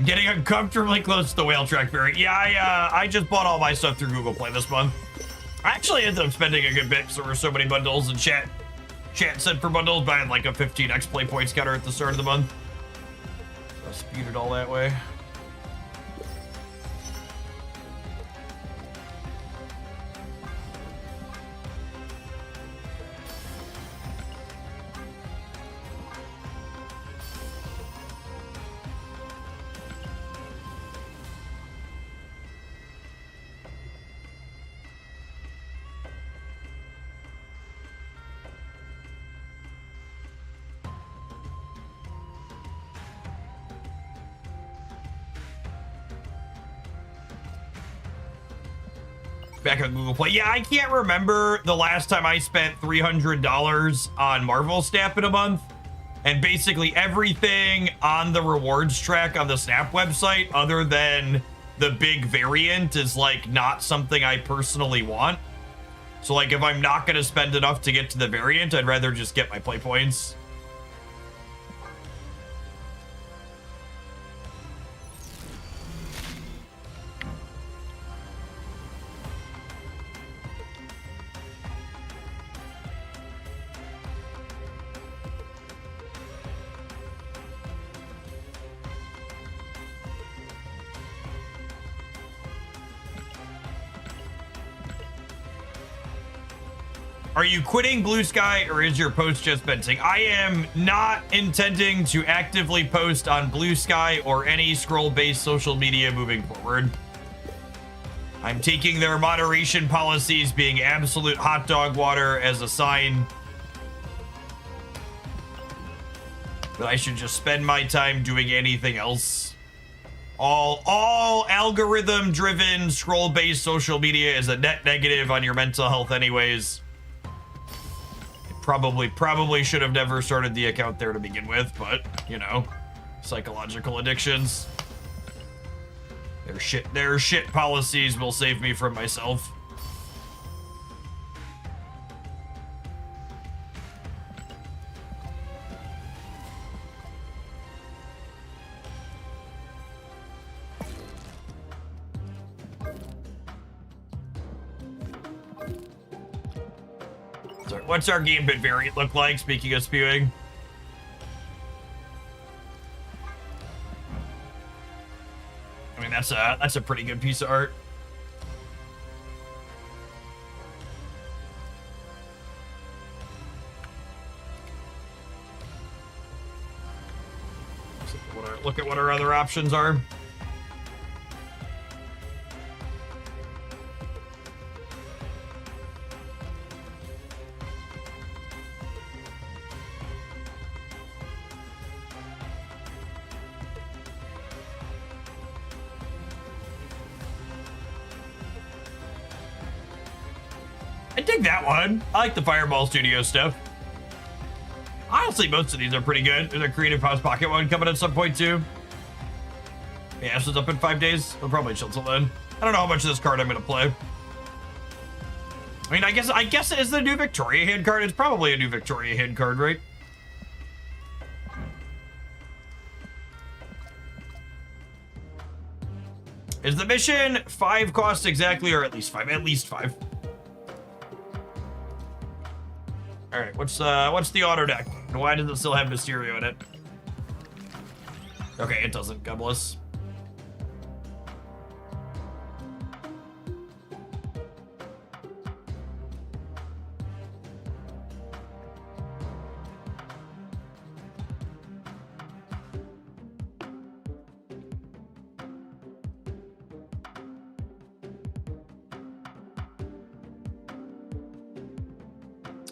S1: Getting uncomfortably close to the whale track variant. Yeah, I just bought all my stuff through Google Play this month. I actually ended up spending a good bit because there were so many bundles, and chat said for bundles, but I had like a 15x play points counter at the start of the month. So I speeded all that way. Back on Google Play. Yeah, I can't remember the last time I spent $300 on Marvel Snap in a month. And basically everything on the rewards track on the Snap website, other than the big variant, is like not something I personally want. So like if I'm not going to spend enough to get to the variant, I'd rather just get my play points. Are you quitting Blue Sky, or is your post just venting? I am not intending to actively post on Blue Sky or any scroll-based social media moving forward. I'm taking their moderation policies being absolute hot dog water as a sign that I should just spend my time doing anything else. All algorithm-driven scroll-based social media is a net negative on your mental health anyways. Probably should have never started the account there to begin with, but, you know, psychological addictions. Their shit policies will save me from myself. What's our Gambit variant look like, speaking of spewing? I mean, that's a pretty good piece of art. Look at what our other options are. I dig that one. I like the Fireball Studio stuff. Honestly, most of these are pretty good. There's a Creative House Pocket one coming at some point too. Yeah, this is up in 5 days. I'll probably chill till then. I don't know how much of this card I'm gonna play. I mean, I guess it is the new Victoria hand card. It's probably a new Victoria hand card, right? Is the mission 5 cost exactly, or at least 5? At least 5. All right, what's the auto deck? And why does it still have Mysterio in it? Okay, it doesn't. God bless.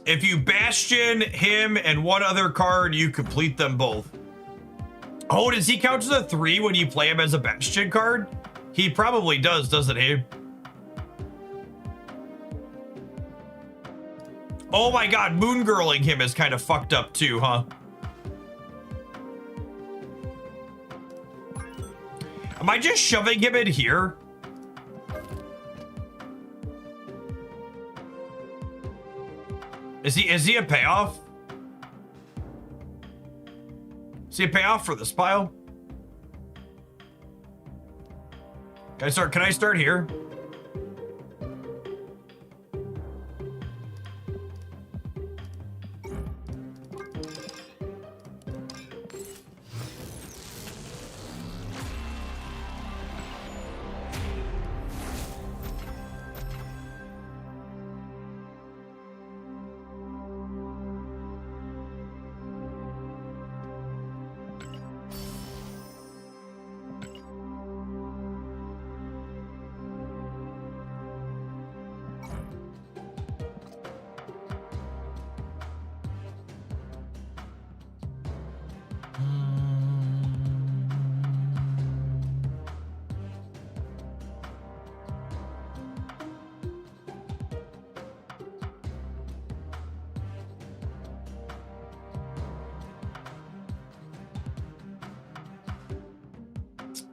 S1: If you Bastion him and one other card, you complete them both. Oh, does he count as a 3 when you play him as a Bastion card? He probably does, doesn't he? Oh my god, moon girling him is kind of fucked up too, huh? Am I just shoving him in here? Is he a payoff? Is he a payoff for this pile? Can I start here?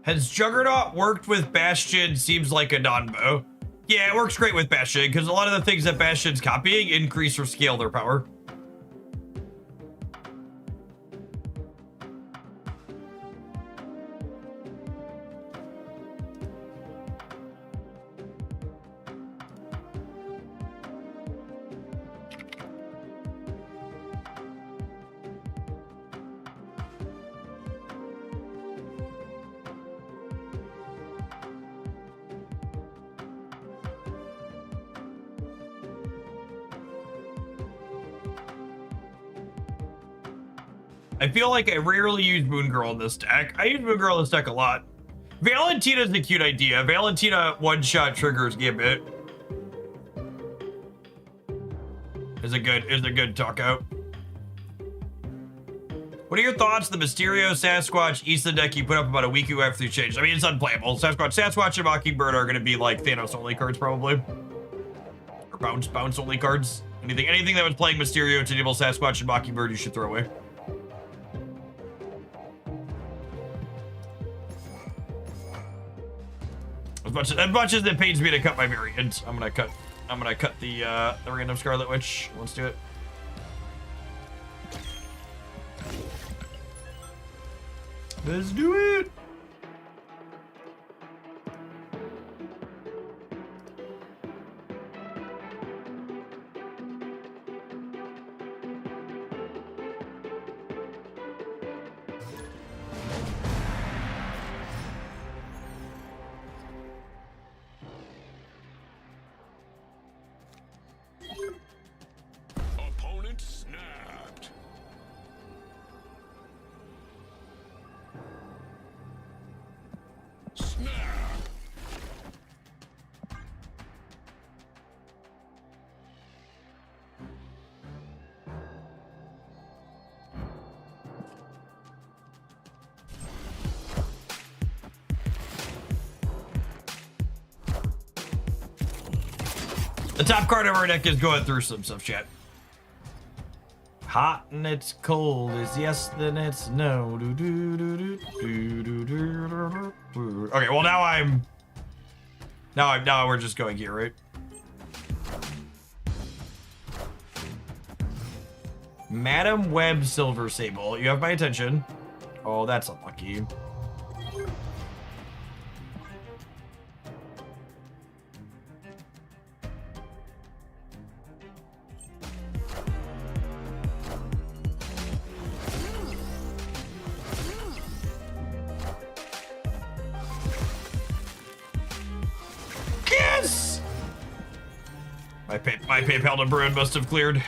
S1: Has Juggernaut worked with Bastion? Seems like a non-bow. Yeah, it works great with Bastion, because a lot of the things that Bastion's copying increase or scale their power. I feel like I rarely use Moon Girl in this deck. I use Moon Girl in this deck a lot. Valentina's a cute idea. Valentina one-shot triggers Gambit. Is a good talk out. What are your thoughts? The Mysterio Sasquatch Eastern deck you put up about a week ago after you changed. I mean, it's unplayable. Sasquatch and Mockingbird are gonna be like Thanos only cards probably. Or bounce only cards. Anything that was playing Mysterio to enable Sasquatch and Mockingbird you should throw away. As much as it pains me to cut my variant, I'm gonna cut the random Scarlet Witch. Let's do it. Let's do it.
S10: Opponent snapped. Snap.
S1: The top card of our deck is going through some stuff, chat. Hot and it's cold is yes, then it's no. Okay, well now we're just going here, right? Madam Web Silver Sable, you have my attention. Oh, that's unlucky. Yes! My PayPal to Bruin must have cleared.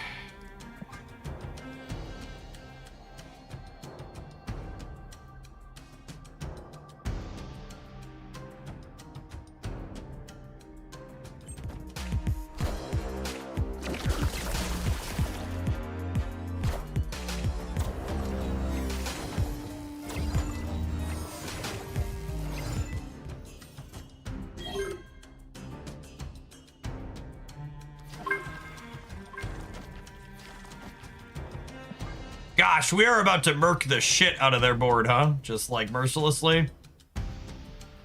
S1: Gosh, we are about to murk the shit out of their board, huh? Just like mercilessly.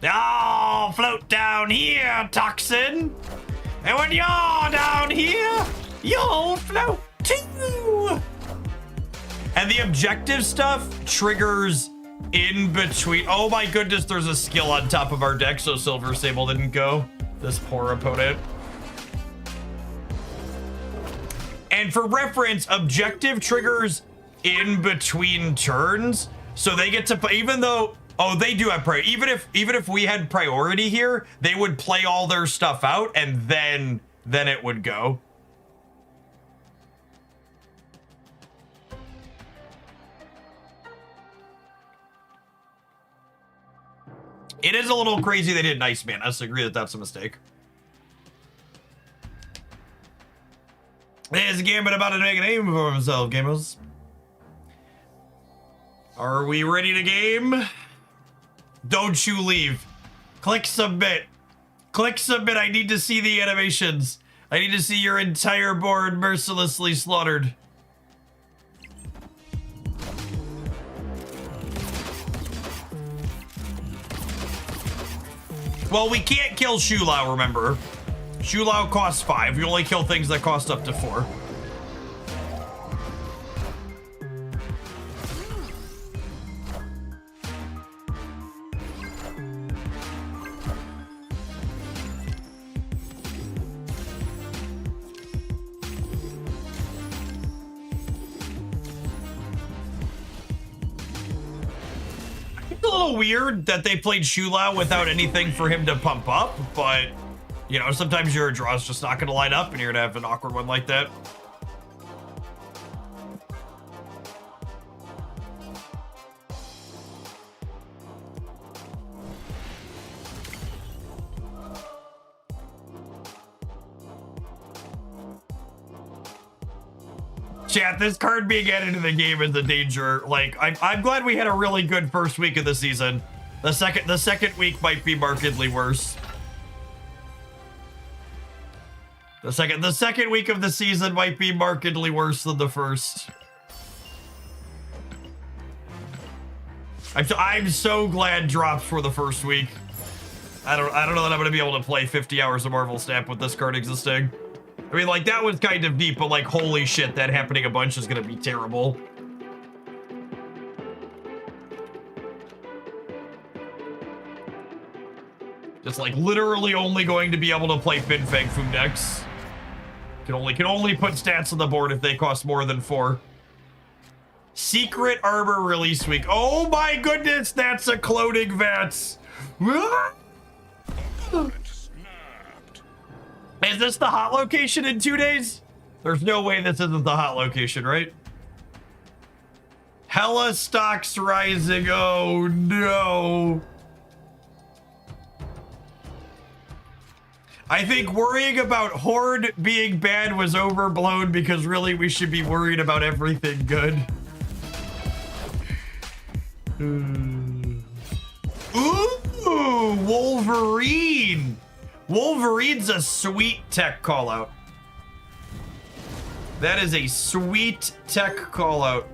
S1: Oh, float down here, Toxin. And when you're down here, you'll float too. And the objective stuff triggers in between. Oh my goodness, there's a skill on top of our deck, so Silver Sable didn't go. This poor opponent. And for reference, objective triggers in between turns, so they get to play, even though, oh, they do have priority. Even if we had priority here, they would play all their stuff out, and then it would go. It is a little crazy they did Nice Man. I agree that that's a mistake. There's Gambit about to make a name for himself, gamers. Are we ready to game? Don't you leave. Click submit. Click submit. I need to see the animations. I need to see your entire board mercilessly slaughtered. Well, we can't kill Shulao, remember. Shulao costs 5. We only kill things that cost up to 4. It's a little weird that they played Shulao without anything for him to pump up, but you know, sometimes your draw's just not gonna line up and you're gonna have an awkward one like that. Chat, this card being added to the game is a danger. Like, I'm glad we had a really good first week of the season. The second week might be markedly worse. The second week of the season might be markedly worse than the first. I'm so glad drops for the first week. I don't know that I'm gonna be able to play 50 hours of Marvel Snap with this card existing. I mean, like, that was kind of deep, but like, holy shit, that happening a bunch is gonna be terrible. Just like literally only going to be able to play Fin Fang Fu decks. Can only put stats on the board if they cost more than 4. Secret Armor release week. Oh my goodness, that's a cloning Vats. Is this the hot location in 2 days? There's no way this isn't the hot location, right? Hella stocks rising. Oh no. I think worrying about Horde being bad was overblown because really we should be worried about everything good. Ooh, Wolverine. Wolverine's a sweet tech call out. That is a sweet tech call out.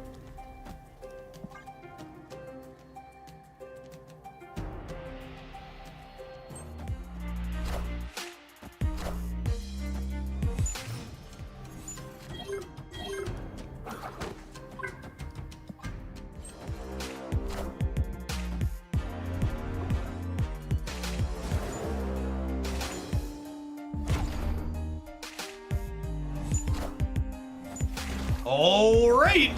S1: All right.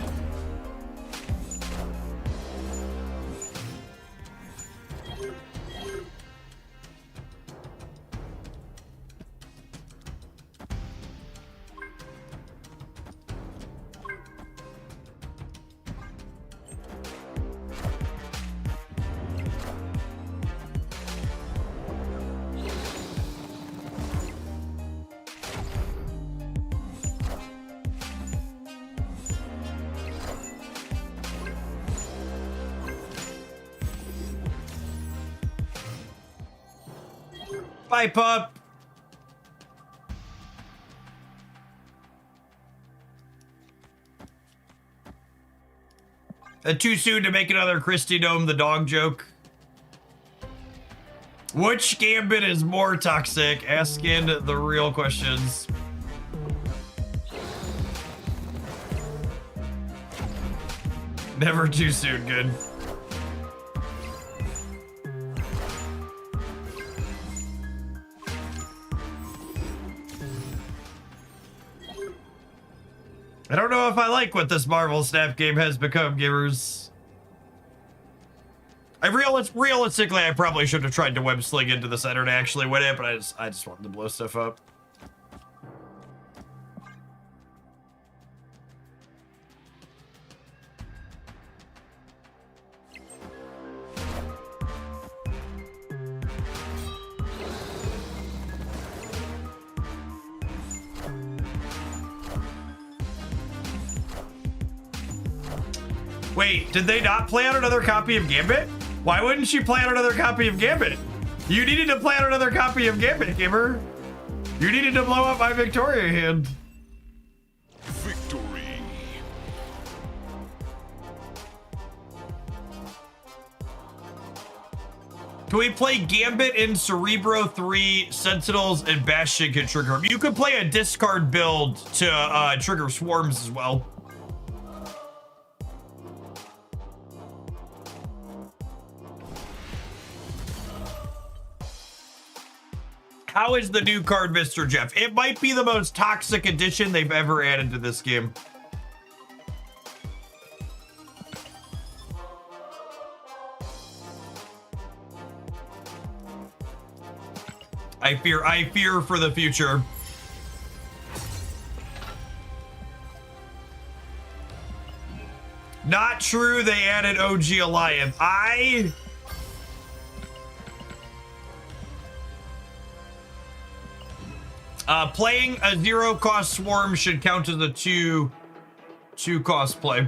S1: Bye, pup. Too soon to make another Christy Gnome the dog joke. Which Gambit is more toxic? Asking the real questions. Never too soon, good. I don't know if I like what this Marvel Snap game has become, gamers. Realistically, I probably should have tried to web sling into the center to actually win it, but I just wanted to blow stuff up. Wait, did they not plan another copy of Gambit? Why wouldn't you plan another copy of Gambit? You needed to plan another copy of Gambit, gamer. You needed to blow up my Victoria hand.
S10: Victory.
S1: Can we play Gambit in Cerebro 3, Sentinels, and Bastion can trigger him? You could play a discard build to trigger swarms as well. How is the new card, Mr. Jeff? It might be the most toxic addition they've ever added to this game. I fear for the future. Not true, they added OG Alliance. Playing a 0-cost swarm should count as a 2-cost play.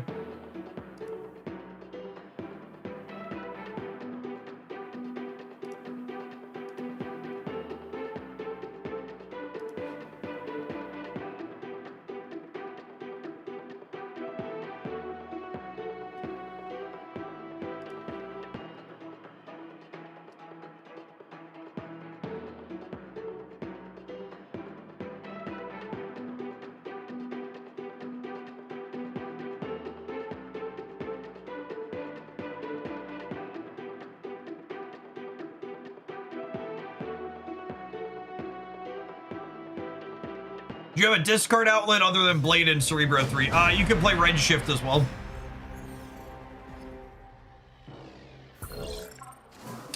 S1: Do you have a discard outlet other than Blade and Cerebro 3? You can play Redshift as well.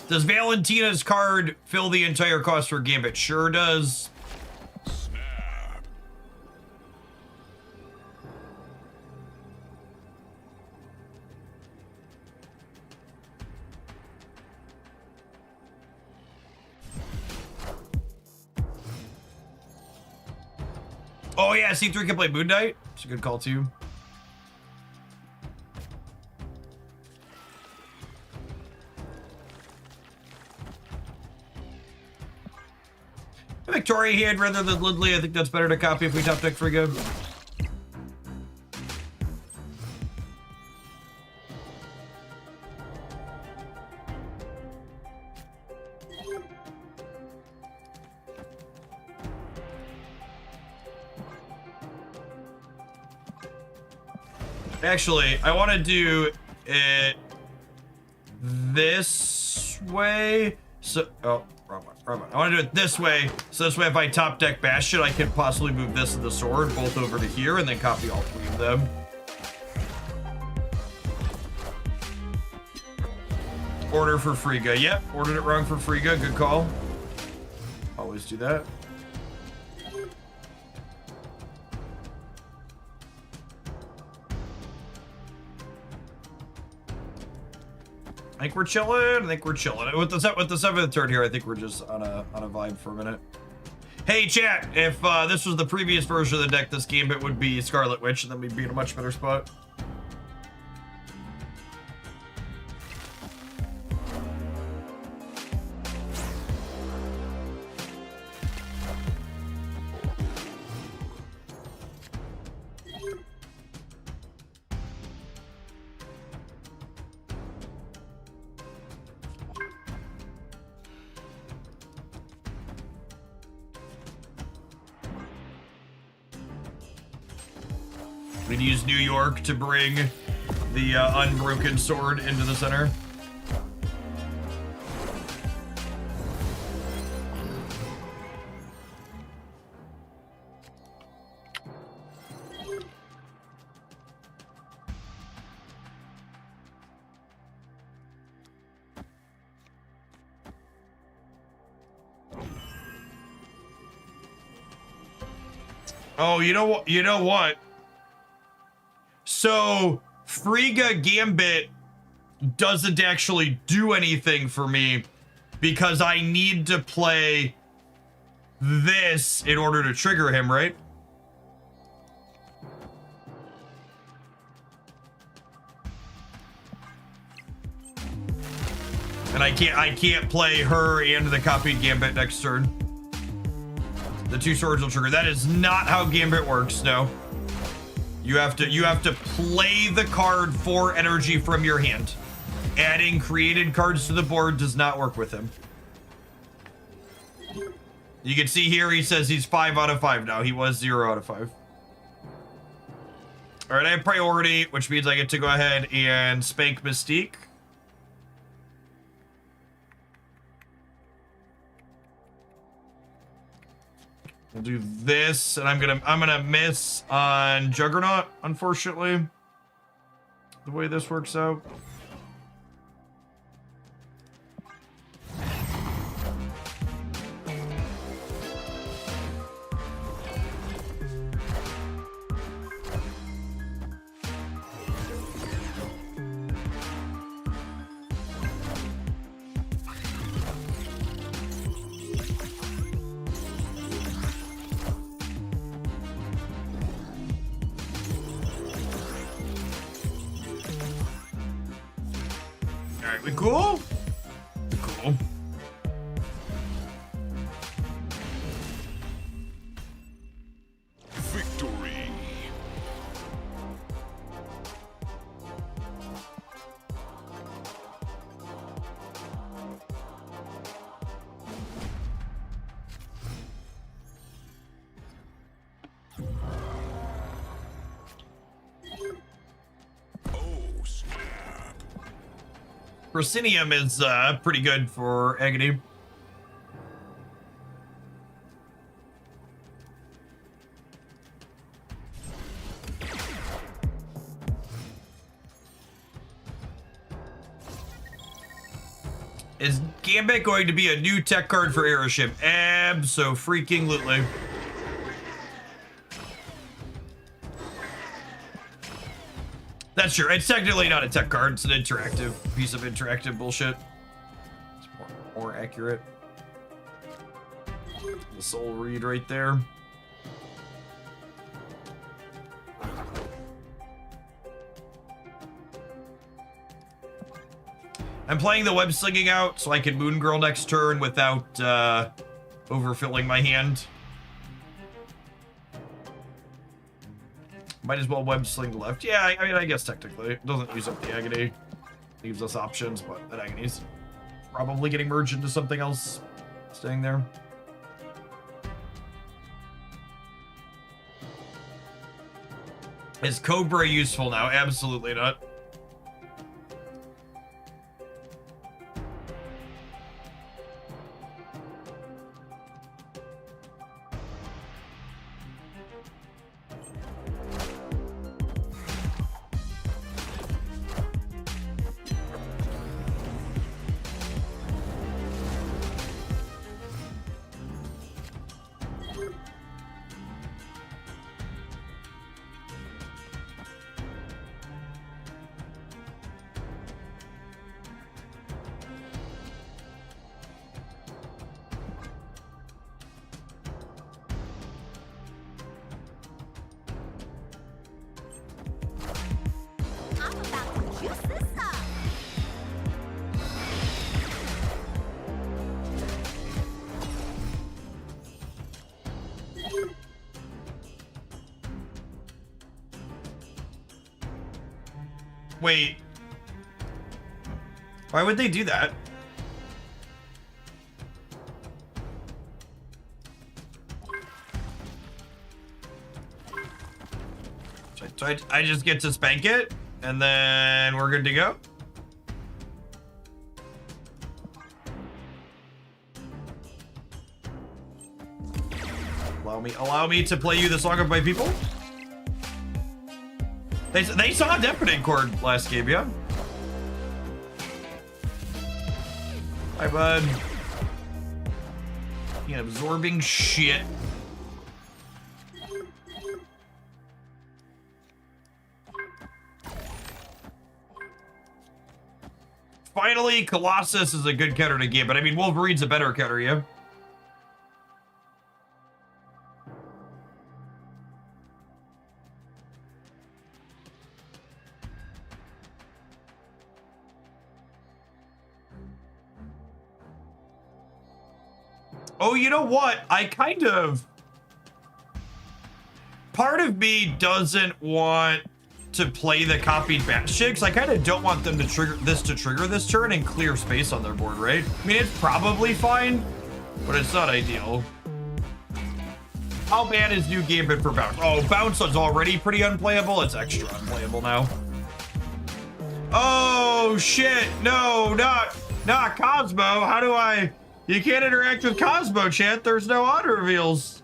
S1: Does Valentina's card fill the entire cost for Gambit? Sure does.
S10: Snap.
S1: Oh yeah, C3 can play Moon Knight. It's a good call too. Victoria hand rather than Lindley. I think that's better to copy if we top deck Frigga. Actually, I want to do it this way. So, oh, wrong one. I want to do it this way. So this way, if I top deck Bastion, I can possibly move this and the sword both over to here and then copy all three of them. Order for Frigga. Yep, ordered it wrong for Frigga. Good call. Always do that. I think we're chilling. With the 7th turn here, I think we're just on a vibe for a minute. Hey chat, if this was the previous version of the deck, this Gambit would be Scarlet Witch, and then we'd be in a much better spot. We'd use New York to bring the unbroken sword into the center. Oh, you know what? You know what? So Frigga Gambit doesn't actually do anything for me because I need to play this in order to trigger him, right? And I can't play her and the copied Gambit next turn. The two swords will trigger. That is not how Gambit works, no. You have to play the card for energy from your hand. Adding created cards to the board does not work with him. You can see here he says he's 5 out of 5 now. He was 0 out of 5. All right, I have priority, which means I get to go ahead and spank Mystique. We'll do this, and I'm gonna miss on Juggernaut, unfortunately. The way this works out. We cool? Cool.
S10: Victory.
S1: Proscenium is pretty good for Agony. Is Gambit going to be a new tech card for Airship? Abso-freaking-lutely. That's true. It's technically not a tech card. It's an interactive piece of interactive bullshit. It's more accurate. The soul read right there. I'm playing the web slinging out so I can Moon Girl next turn without overfilling my hand. Might as well web sling to left. Yeah, I mean, I guess technically. It doesn't use up the Agony. Leaves us options, but that Agony's probably getting merged into something else. Staying there. Is Cobra useful now? Absolutely not. Wait. Why would they do that? So I just get to spank it, and then we're good to go. Allow me to play you the Song of My People. They saw Deafening Chord last game, yeah? Hi, bud. You absorbing shit. Finally, Colossus is a good counter to game, but I mean, Wolverine's a better counter, yeah? Oh, you know what? I kind of... Part of me doesn't want to play the copied Bastion, because I kind of don't want them to trigger this turn and clear space on their board, right? I mean, it's probably fine, but it's not ideal. How bad is new Gambit for Bounce? Oh, Bounce is already pretty unplayable. It's extra unplayable now. Oh, shit. No, not Cosmo. How do I... You can't interact with Cosmo, chat. There's no auto reveals.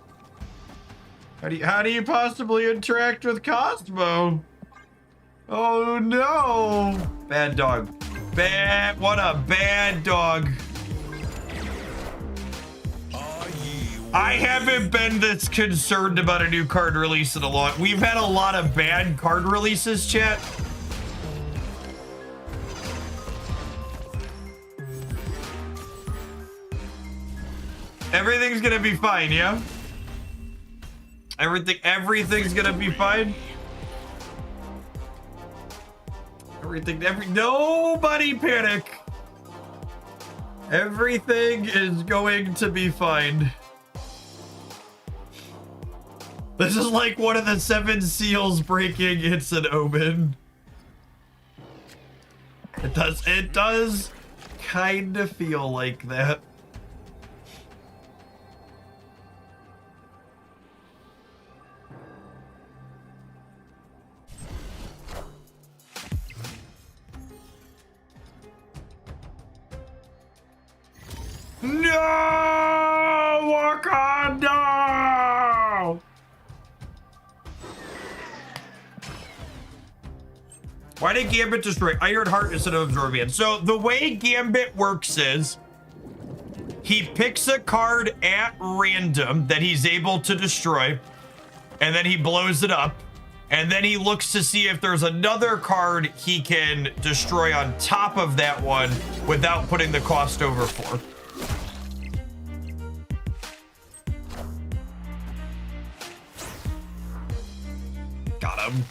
S1: How do you possibly interact with Cosmo? Oh no! Bad dog. What a bad dog. I haven't been this concerned about a new card release in a long... We've had a lot of bad card releases, chat. Everything's gonna be fine, yeah? Everything's gonna be fine. Nobody panic. Everything is going to be fine. This is like one of the 7 seals breaking. It's an omen. It does kind of feel like that. No! Wakanda! Why did Gambit destroy Iron Heart instead of Absorbian? So the way Gambit works is he picks a card at random that he's able to destroy, and then he blows it up, and then he looks to see if there's another card he can destroy on top of that one without putting the cost over 4. Got him.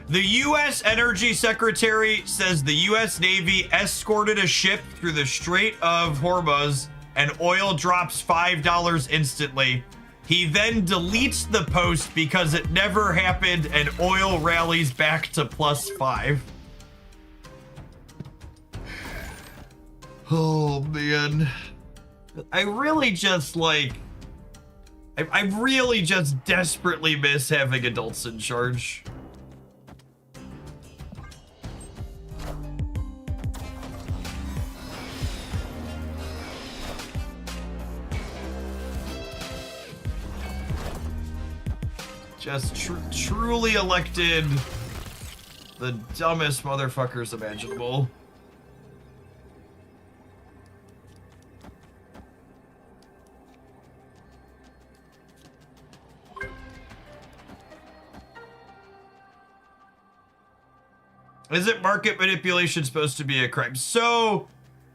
S1: The U.S. Energy Secretary says the U.S. Navy escorted a ship through the Strait of Hormuz and oil drops $5 instantly. He then deletes the post because it never happened and oil rallies back to +5. Oh, man. I really just desperately miss having adults in charge. Just truly elected the dumbest motherfuckers imaginable. Isn't market manipulation supposed to be a crime? So,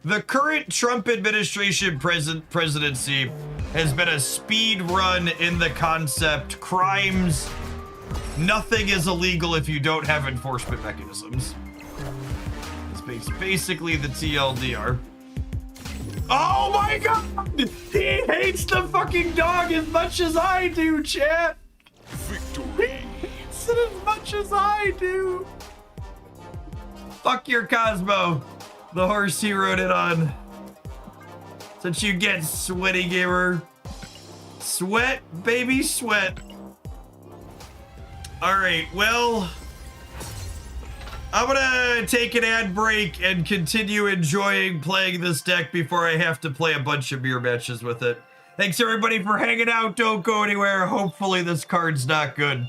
S1: the current Trump administration presidency has been a speed run in the concept crimes. Nothing is illegal if you don't have enforcement mechanisms. It's basically the TLDR. Oh my god! He hates the fucking dog as much as I do, chat!
S10: Victory!
S1: He hates likes it as much as I do. Fuck your Cosmo, the horse he rode it on. Since you get sweaty gamer. Sweat, baby, sweat. All right, well, I'm gonna take an ad break and continue enjoying playing this deck before I have to play a bunch of mirror matches with it. Thanks everybody for hanging out. Don't go anywhere. Hopefully this card's not good.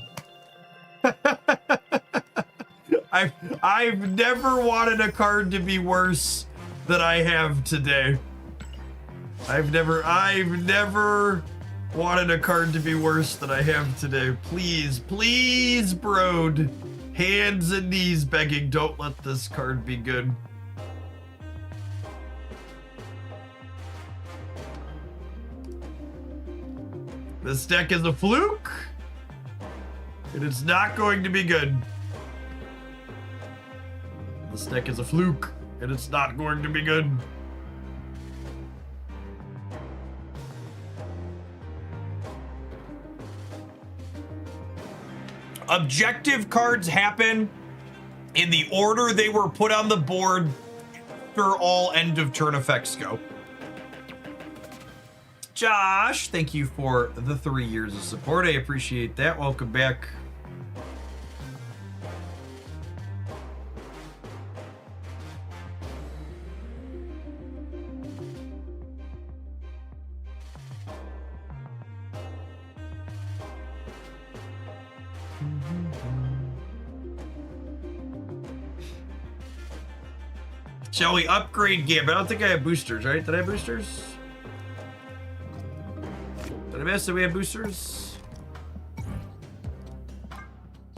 S1: I've never wanted a card to be worse than I have today. I've never wanted a card to be worse than I have today. Please, please, Brode. Hands and knees begging, don't let this card be good. This deck is a fluke. It is not going to be good. This deck is a fluke, and it's not going to be good. Objective cards happen in the order they were put on the board after all end of turn effects go. Josh, thank you for the 3 years of support. I appreciate that. Welcome back. Shall we upgrade Gambit? I don't think I have boosters, right? Did I have boosters? Did I miss? Did we have boosters?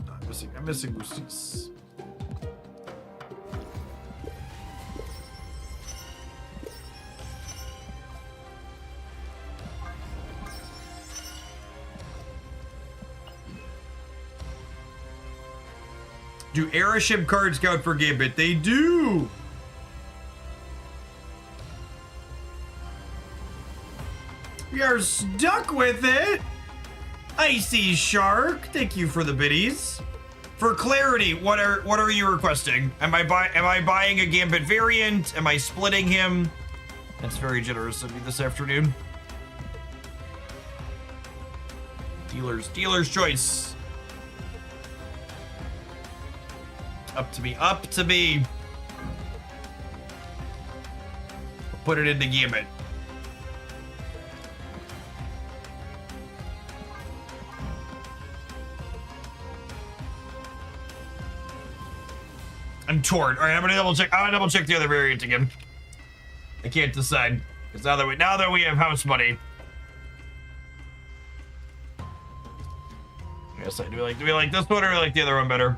S1: No, I'm missing boosters. Do Airship cards count for Gambit? They do! We are stuck with it. Icy Shark, thank you for the biddies. For clarity, what are you requesting? Am I buying a Gambit variant? Am I splitting him? That's very generous of me this afternoon. Dealer's choice. Up to me, up to me. Put it into Gambit. I'm torn. All right, I'm gonna double check. I'm gonna double check the other variant again. I can't decide because now that we have house money. Yes, do we like this one or do we like the other one better?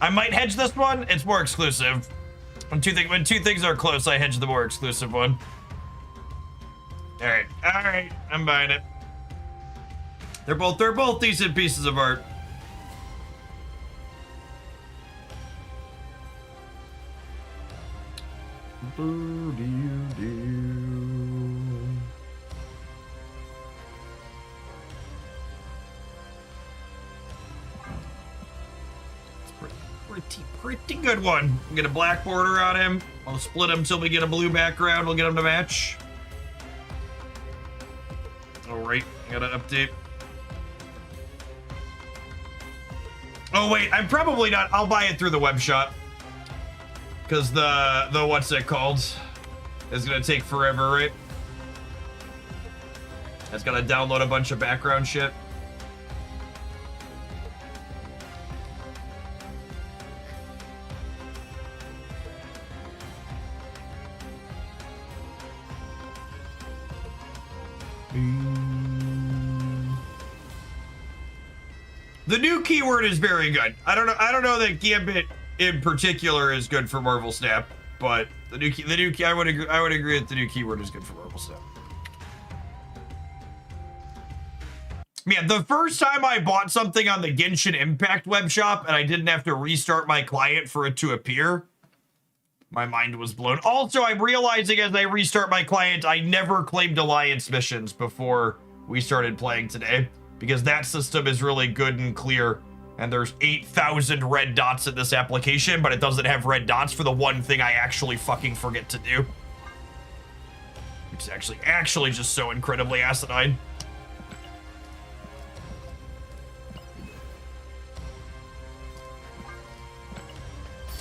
S1: I might hedge this one. It's more exclusive. When two things are close, I hedge the more exclusive one. All right, I'm buying it. They're both decent pieces of art. Pretty good one. We'll get a black border on him. I'll split him till we get a blue background. We'll get him to match. All right, I gotta update. Oh wait, I'm probably not. I'll buy it through the web shop. Because the what's it called is gonna take forever, right? It's gonna download a bunch of background shit. The new keyword is very good. I don't know that Gambit in particular is good for Marvel Snap, but the new I would agree that the new keyword is good for Marvel Snap. Man, the first time I bought something on the Genshin Impact web shop and I didn't have to restart my client for it to appear, my mind was blown. Also, I'm realizing as I restart my client, I never claimed alliance missions before we started playing today. because that system is really good and clear. And there's 8,000 red dots in this application, but it doesn't have red dots for the one thing I actually fucking forget to do. Which is actually just so incredibly asinine.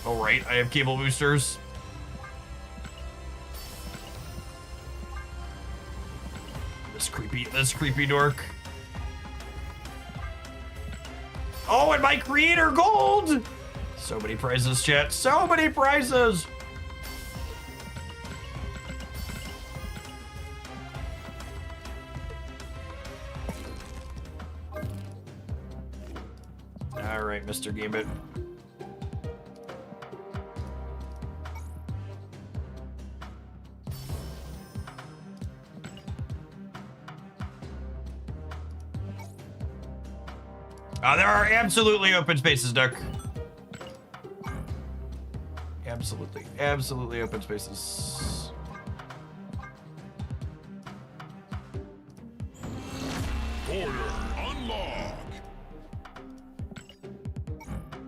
S1: Oh, right, I have cable boosters. This creepy dork. Oh, and my creator gold! So many prizes, chat. So many prizes! Alright, Mr. Gambit. There are absolutely open spaces, Duck. Absolutely open spaces.
S10: Order unlock.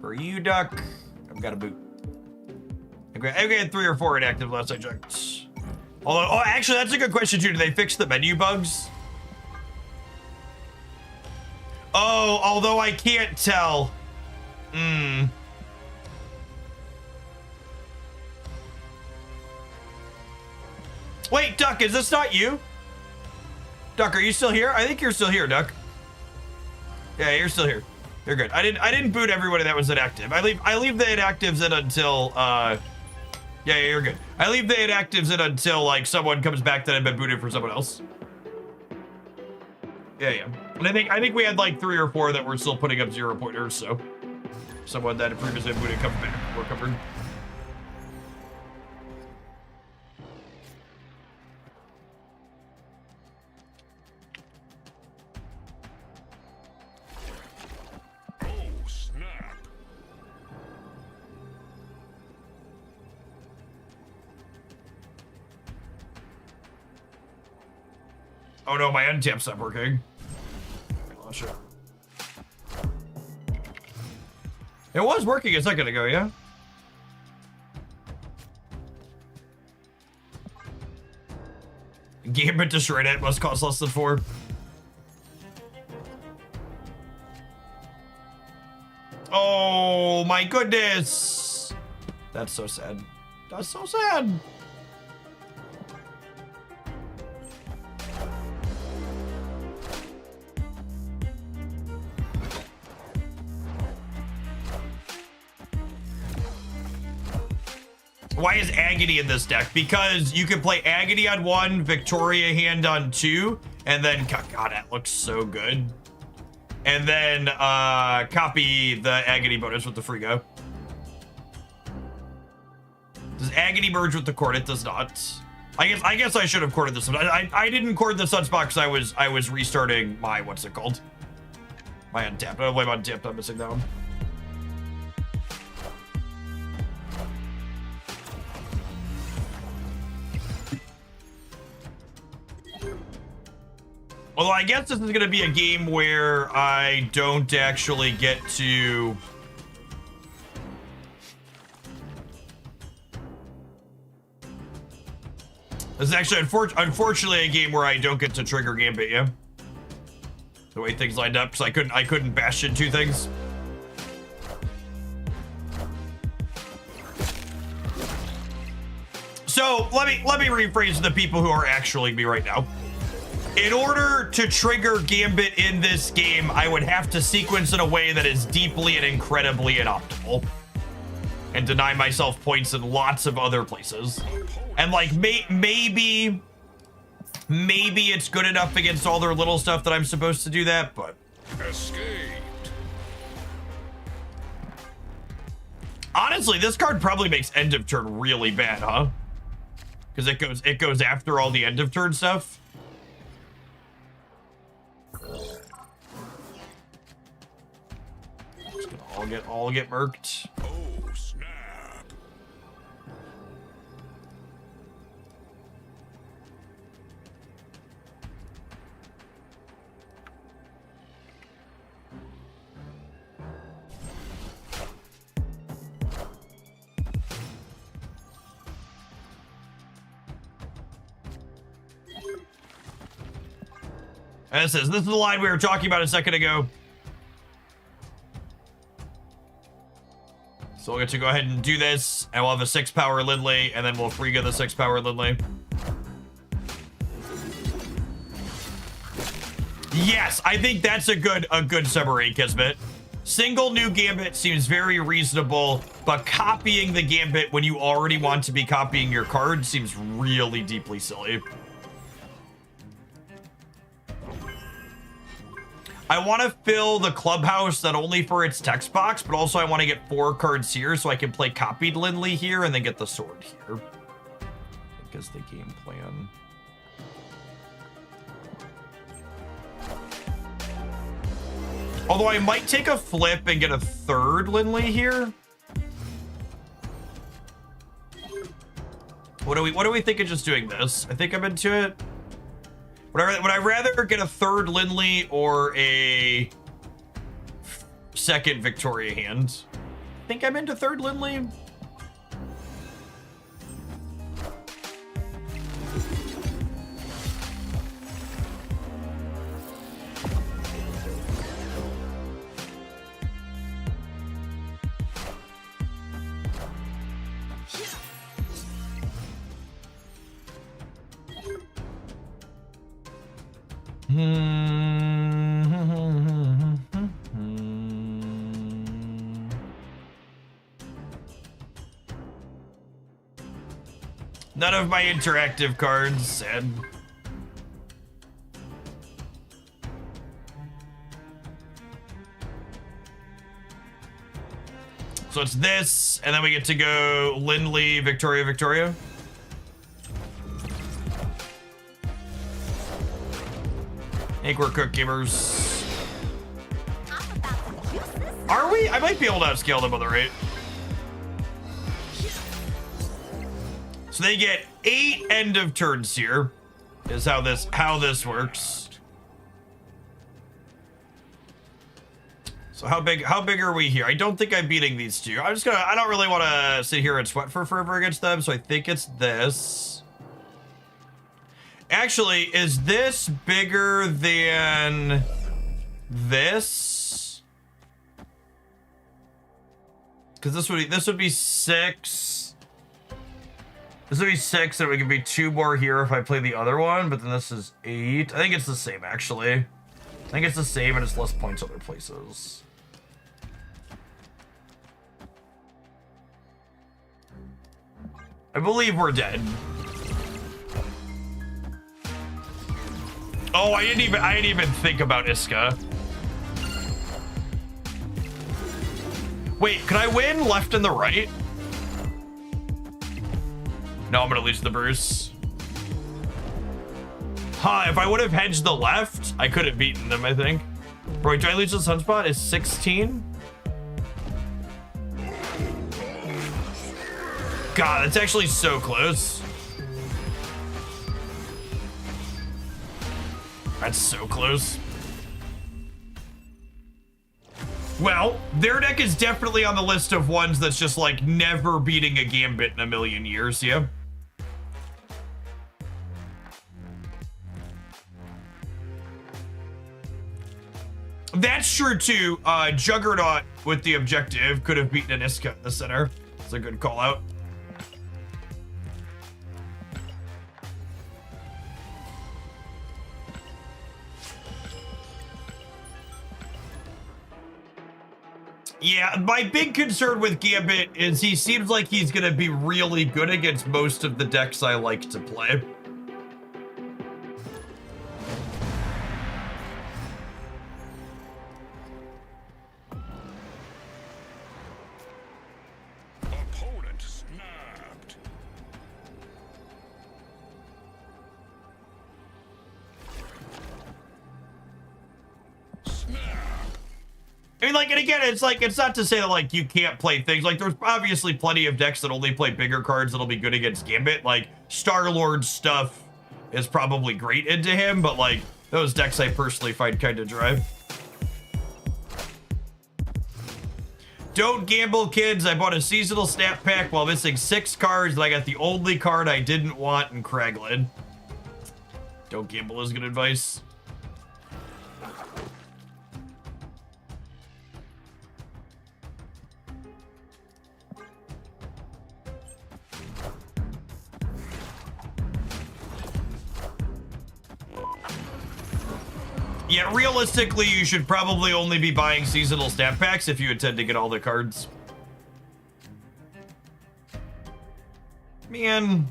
S1: For you, Duck, I've got a boot. I've got 3 or 4 inactive last I checked. Although, oh, actually, that's a good question too. Do they fix the menu bugs? Oh, although I can't tell. Wait, Duck, is this not you? Duck, are you still here? I think you're still here, Duck. Yeah, you're still here. You're good. I didn't boot everybody that was inactive. I leave the inactives in until yeah, you're good. I leave the inactives in until like someone comes back that had been booted for someone else. Yeah. And I think we had like 3 or 4 that were still putting up 0 pointers, so someone that had previously booted comes back. We're covered.
S10: Oh, snap.
S1: Oh no, my untap's not working. Oh, shit. It was working a second ago, yeah? Gambit destroyed it, must cost less than 4. Oh my goodness! That's so sad. That's so sad! Why is Agony in this deck? Because you can play Agony on 1, Victoria Hand on 2, and then, God, that looks so good. And then copy the Agony bonus with the free go. Does Agony merge with the Court? It does not. I guess I should have courted this one. I didn't court the Sunspot because I was restarting my, what's it called? My untapped. I blame untapped, I'm missing that one. Although I guess this is going to be a game where I don't actually get to... This is actually, unfortunately, a game where I don't get to trigger Gambit, yeah? The way things lined up, because I couldn't Bastion 2 things. So, let me rephrase to the people who are actually me right now. In order to trigger Gambit in this game, I would have to sequence in a way that is deeply and incredibly inoptimal. And deny myself points in lots of other places. And like, maybe it's good enough against all their little stuff that I'm supposed to do that, but...
S10: Escaped.
S1: Honestly, this card probably makes end of turn really bad, huh? Because it goes after all the end of turn stuff. Just gonna all get murked.
S10: Oh, snap.
S1: And it says, this is the line we were talking about a second ago. So we'll get to go ahead and do this, and we'll have a 6-power Lindley, and then we'll free get the 6-power Lindley. Yes, I think that's a good submarine, Kismet. Single new Gambit seems very reasonable, but copying the Gambit when you already want to be copying your card seems really deeply silly. I want to fill the clubhouse not only for its text box, but also I want to get 4 cards here so I can play copied Lindley here and then get the sword here. I think is the game plan. Although I might take a flip and get a 3rd Lindley here. What do we think of just doing this? I think I'm into it. Would I rather get a 3rd Lindley or a 2nd Victoria hand? I think I'm into 3rd Lindley. None of my interactive cards, sad. So it's this, and then we get to go Lindley, Victoria, Victoria. I think we're cooked gamers. Are we? I might be able to outscale them on the rate. So they get 8 end of turns here, is how this works. So how big are we here? I don't think I'm beating these two. I don't really want to sit here and sweat for forever against them, so I think it's this. Actually, is this bigger than this? Because this would be 6. This would be 6, and it could be 2 more here if I play the other one, but then this is 8. I think it's the same, actually. I think it's the same, and it's less points other places. I believe we're dead. Oh, I didn't even think about Iska. Wait, can I win left and the right? No, I'm gonna lose the Bruce. Huh, if I would have hedged the left, I could have beaten them, I think. Bro, do I lose the Sunspot? Is 16? God, that's actually so close. That's so close. Well, their deck is definitely on the list of ones that's just like never beating a Gambit in a million years, yeah? That's true too. Juggernaut with the objective could have beaten an Iska in the center. That's a good call out. Yeah, my big concern with Gambit is he seems like he's gonna be really good against most of the decks I like to play.
S10: Opponent snapped.
S1: I mean, like, and again, it's like, it's not to say that, like, you can't play things. Like, there's obviously plenty of decks that only play bigger cards that'll be good against Gambit. Like, Star-Lord stuff is probably great into him, but, like, those decks I personally find kind of dry. Don't gamble, kids. I bought a seasonal snap pack while missing 6 cards, and I got the only card I didn't want in Kraglin. Don't gamble is good advice. Yeah, realistically, you should probably only be buying seasonal stat packs if you intend to get all the cards. Man.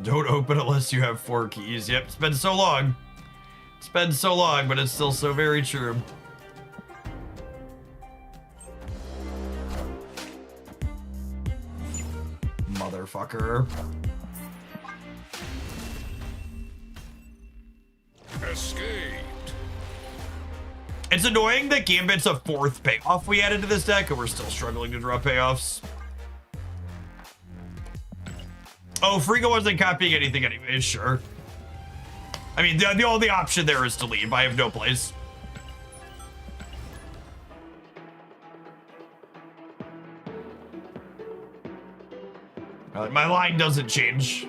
S1: Don't open unless you have 4 keys. Yep, it's been so long. It's been so long, but it's still so very true. Motherfucker.
S10: Escaped.
S1: It's annoying that Gambit's a 4th payoff we added to this deck, and we're still struggling to draw payoffs. Oh, Frigo wasn't copying anything anyways, sure. I mean, the only option there is to leave. I have no place. My line doesn't change.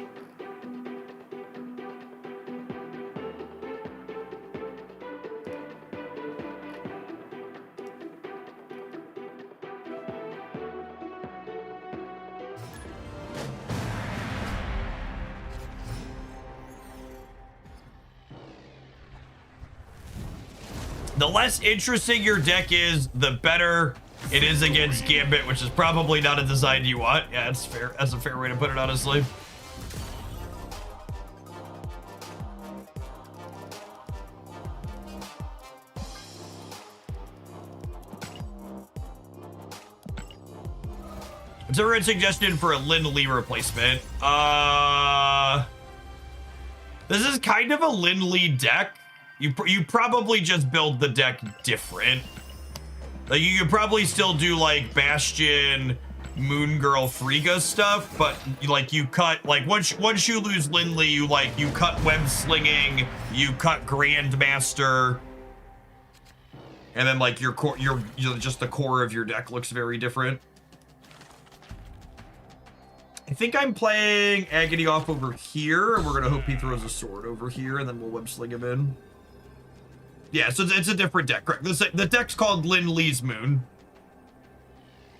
S1: The less interesting your deck is, the better it is against Gambit, which is probably not a design you want. Yeah, it's fair. That's a fair way to put it, honestly. It's a red suggestion for a Lin Lee replacement. This is kind of a Lin Lee deck. You probably just build the deck different. Like, you could probably still do like Bastion, Moon Girl, Frigga stuff, but like you cut, like once you lose Lin Lee, you cut Web Slinging, you cut Grandmaster, and then like your core, just the core of your deck looks very different. I think I'm playing Agony off over here, and we're gonna hope he throws a sword over here, and then we'll Web Sling him in. Yeah, so it's a different deck, correct? The deck's called Lin Lee's Moon.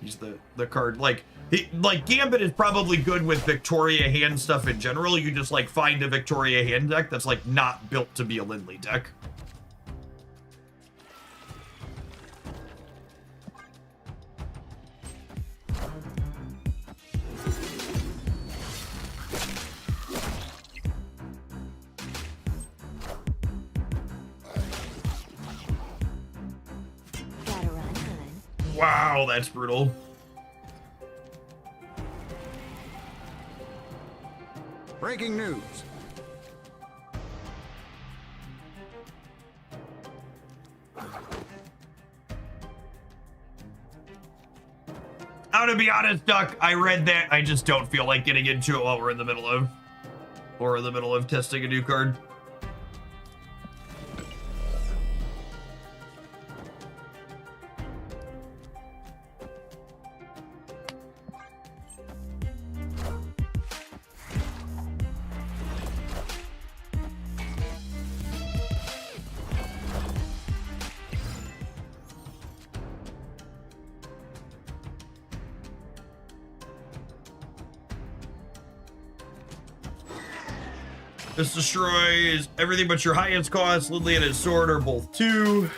S1: He's the card, like Gambit is probably good with Victoria hand stuff in general. You just like find a Victoria hand deck that's like not built to be a Lin Lee deck. Wow, that's brutal.
S11: Breaking news.
S1: I'm gonna be honest, Duck. I read that. I just don't feel like getting into it while we're in the middle of testing a new card. This destroys everything but your highest cost. Lin Lee and his sword are both 2.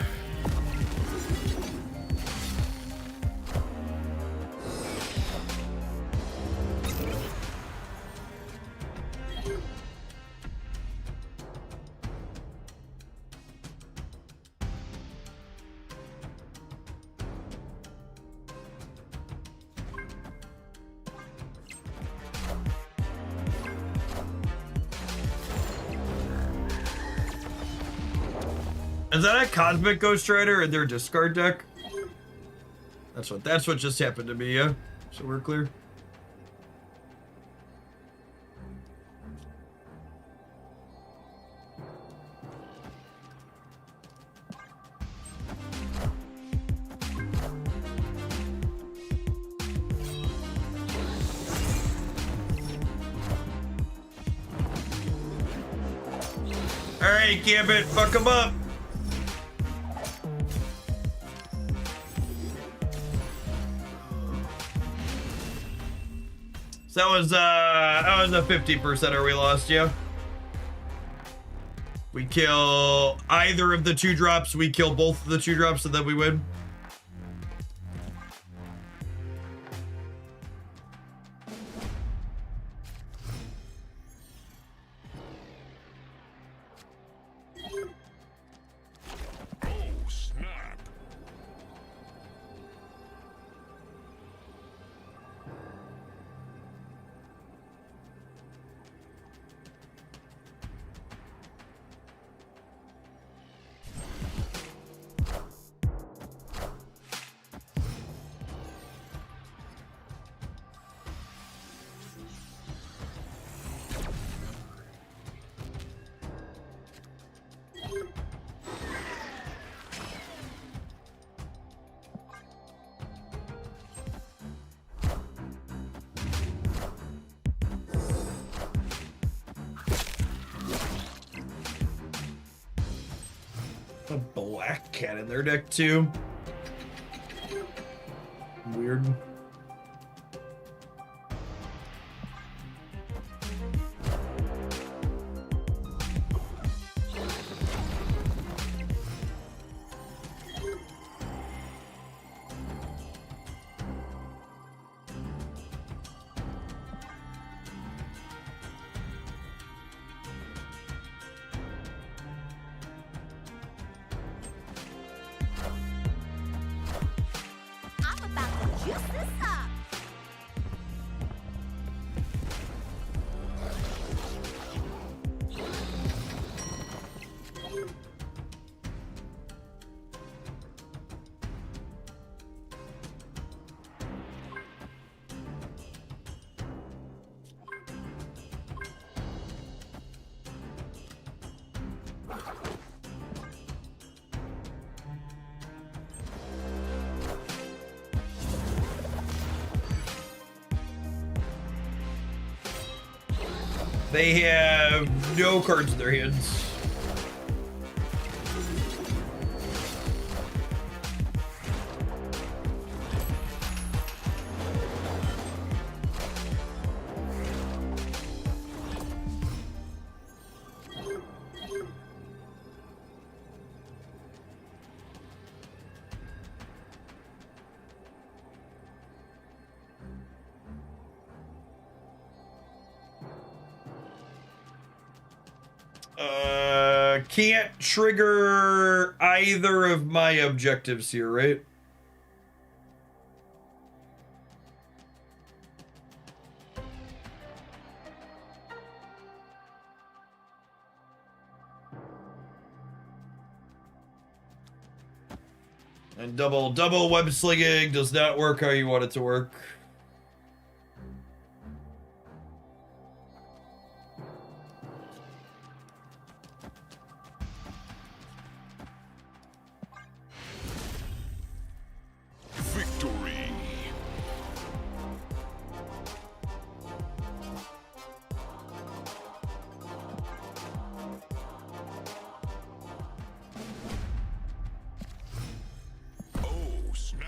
S1: Is that a Cosmic Ghost Rider in their discard deck? That's what just happened to me, yeah? So we're clear. Alright, Gambit, fuck him up. So that was a 50%er we lost, yeah. We kill either of the 2-drops, we kill both of the 2-drops, and then we win.
S10: Oh, snap.
S1: A black cat in their deck too. Weird.
S2: I'm about to juice this up.
S1: They have no cards in their hands. Can't trigger either of my objectives here, right? And double web slinging does not work how you want it to work.
S10: Victory. Oh, snap.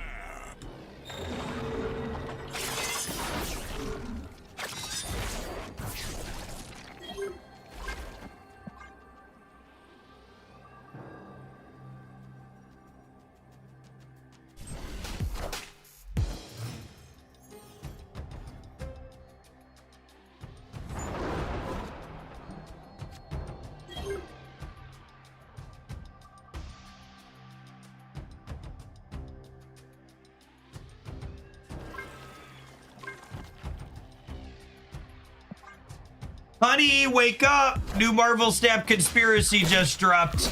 S1: Honey, wake up! New Marvel Snap Conspiracy just dropped.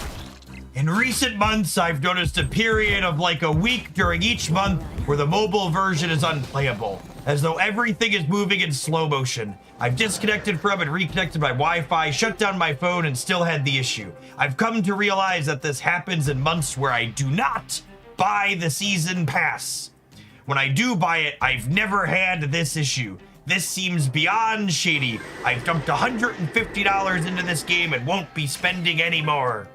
S1: In recent months, I've noticed a period of like a week during each month where the mobile version is unplayable, as though everything is moving in slow motion. I've disconnected from and reconnected my Wi-Fi, shut down my phone, and still had the issue. I've come to realize that this happens in months where I do not buy the season pass. When I do buy it, I've never had this issue. This seems beyond shady. I've dumped $150 into this game and won't be spending any more.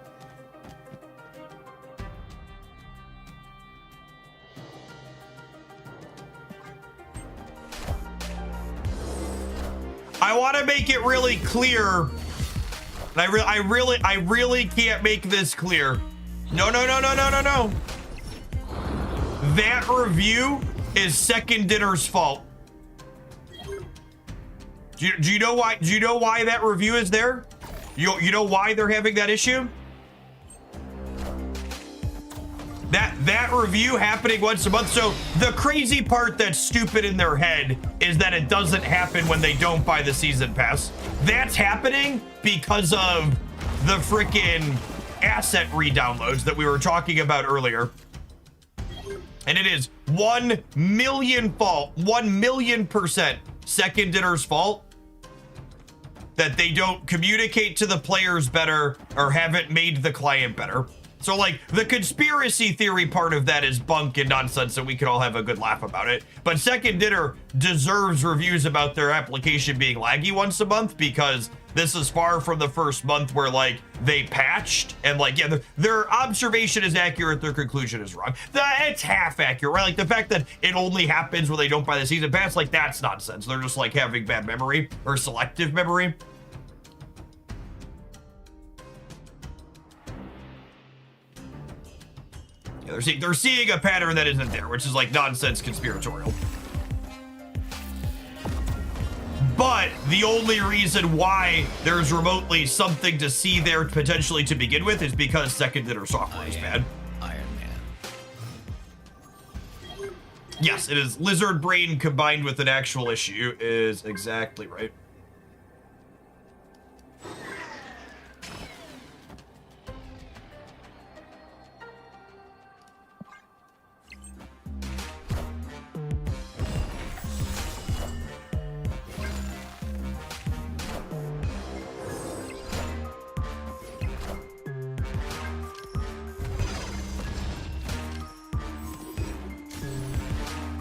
S1: want to make it really clear. And I really can't make this clear. No. That review is Second Dinner's fault. Do you know why? Do you know why that review is there? You know why they're having that issue? That review happening once a month. So the crazy part that's stupid in their head is that it doesn't happen when they don't buy the season pass. That's happening because of the freaking asset re-downloads that we were talking about earlier. And it is 1 million fault, 1,000,000% Second Dinner's fault that they don't communicate to the players better or haven't made the client better. So like the conspiracy theory part of that is bunk and nonsense, and we can all have a good laugh about it. But Second Dinner deserves reviews about their application being laggy once a month, because this is far from the first month where like they patched and like, yeah, their observation is accurate, their conclusion is wrong. It's half accurate, right? Like the fact that it only happens when they don't buy the season pass, like that's nonsense. They're just like having bad memory or selective memory. Yeah, they're seeing a pattern that isn't there, which is like nonsense conspiratorial. But the only reason why there's remotely something to see there potentially to begin with is because Second Dinner software is bad.
S9: Iron Man.
S1: Yes, it is. Lizard brain combined with an actual issue is exactly right.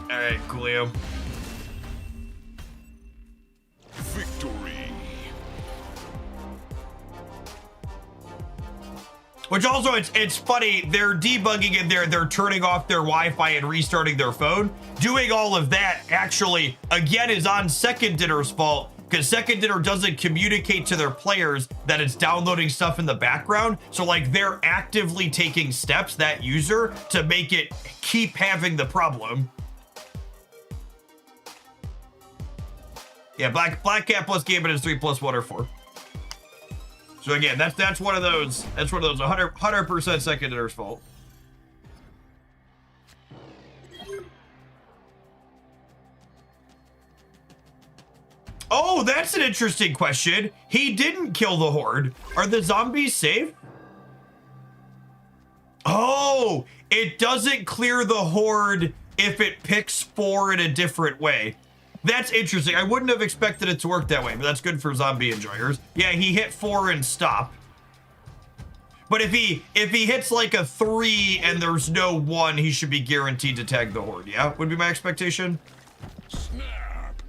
S1: All right, coolio.
S10: Victory.
S1: Which also, it's funny, they're debugging in there, they're turning off their Wi-Fi and restarting their phone. Doing all of that actually, again, is on Second Dinner's fault, because Second Dinner doesn't communicate to their players that it's downloading stuff in the background. So like they're actively taking steps, that user, to make it keep having the problem. Yeah, Black Cat plus Gambit is 3 plus 1 or 4. So again, that's one of those. That's one of those 100% Second Dinner's fault. Oh, that's an interesting question. He didn't kill the horde. Are the zombies safe? Oh, it doesn't clear the horde if it picks 4 in a different way. That's interesting. I wouldn't have expected it to work that way, but that's good for zombie enjoyers. Yeah, he hit 4 and stop. But if he hits like a 3 and there's no 1, he should be guaranteed to tag the horde. Yeah, would be my expectation.
S10: Snap.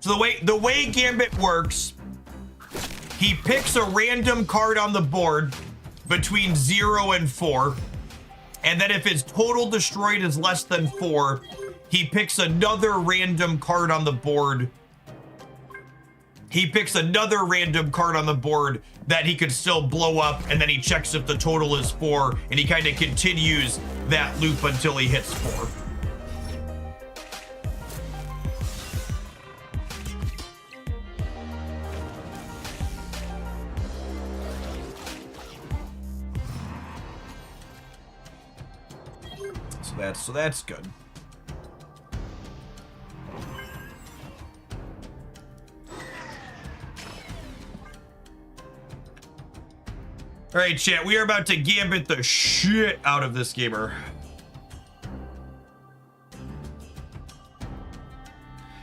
S1: So the way Gambit works, he picks a random card on the board between 0 and 4. And then if his total destroyed is less than 4, he picks another random card on the board. He picks another random card on the board that he could still blow up, and then he checks if the total is 4, and he kind of continues that loop until he hits 4. So that's good. All right, chat, we are about to Gambit the shit out of this gamer.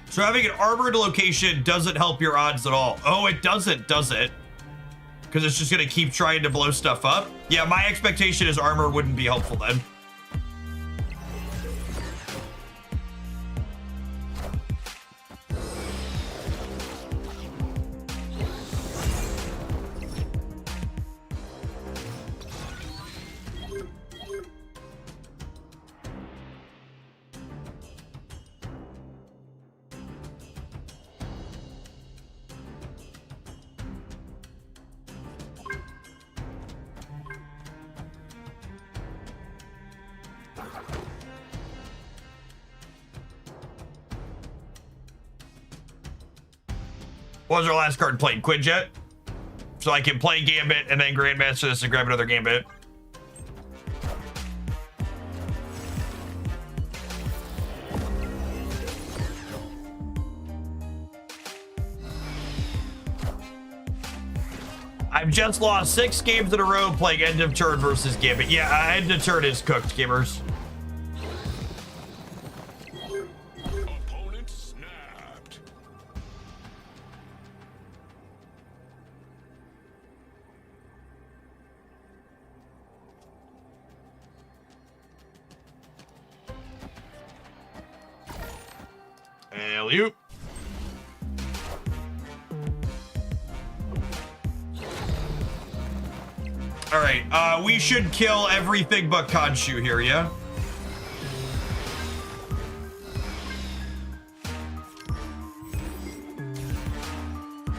S1: So having an armored location doesn't help your odds at all. Oh, it doesn't, does it? Because it's just gonna keep trying to blow stuff up? Yeah, my expectation is armor wouldn't be helpful then. What was our last card played? Quinjet? So I can play Gambit and then Grandmaster this and grab another Gambit. I've just lost 6 games in a row playing end of turn versus Gambit. Yeah, end of turn is cooked, gamers.
S10: Opponent snapped.
S1: Alley-oop. All right, we should kill everything but Khonshu here, yeah?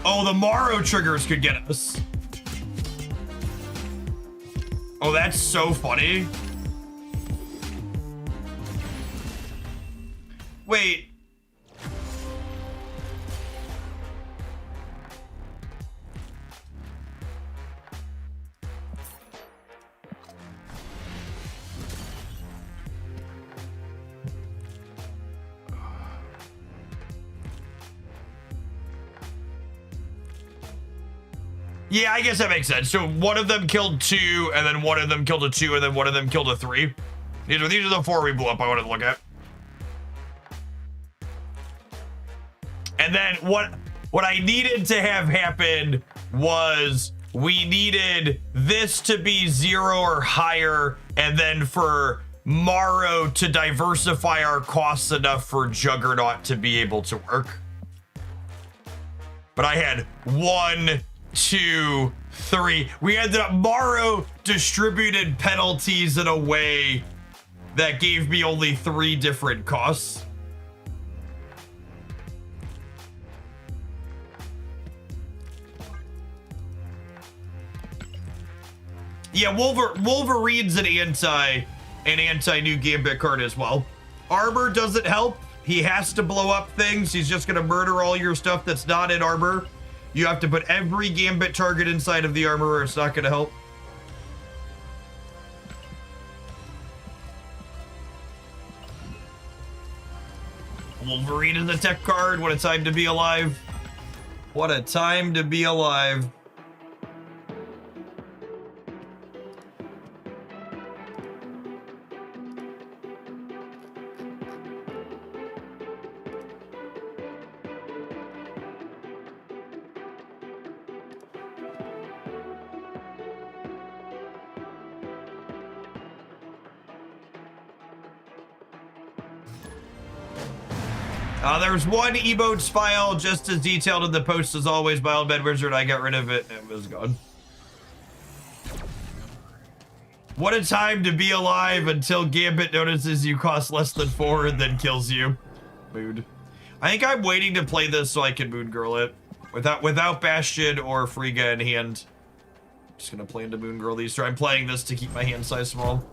S1: Oh, the Morrow triggers could get us. Oh, that's so funny. Wait. Yeah, I guess that makes sense. So one of them killed 2, and then one of them killed a 2, and then one of them killed a 3. These are the 4 we blew up I wanted to look at. And then what I needed to have happen was we needed this to be 0 or higher, and then for Morrow to diversify our costs enough for Juggernaut to be able to work. But I had 1, 2, 3. We ended up Morrow distributed penalties in a way that gave me only 3 different costs. Yeah, Wolverine's an anti new Gambit card as well. Armor doesn't help. He has to blow up things. He's just gonna murder all your stuff that's not in armor. You have to put every Gambit target inside of the armor or it's not gonna help. Wolverine is a tech card. What a time to be alive. What a time to be alive. There's one emotes file just as detailed in the post as always by Old Bed Wizard. I got rid of it and it was gone. What a time to be alive until Gambit notices you cost less than 4 and then kills you. Mood. I think I'm waiting to play this so I can Moon Girl it. Without Bastion or Frigga in hand. Just gonna play into Moon Girl these 2. I'm playing this to keep my hand size small.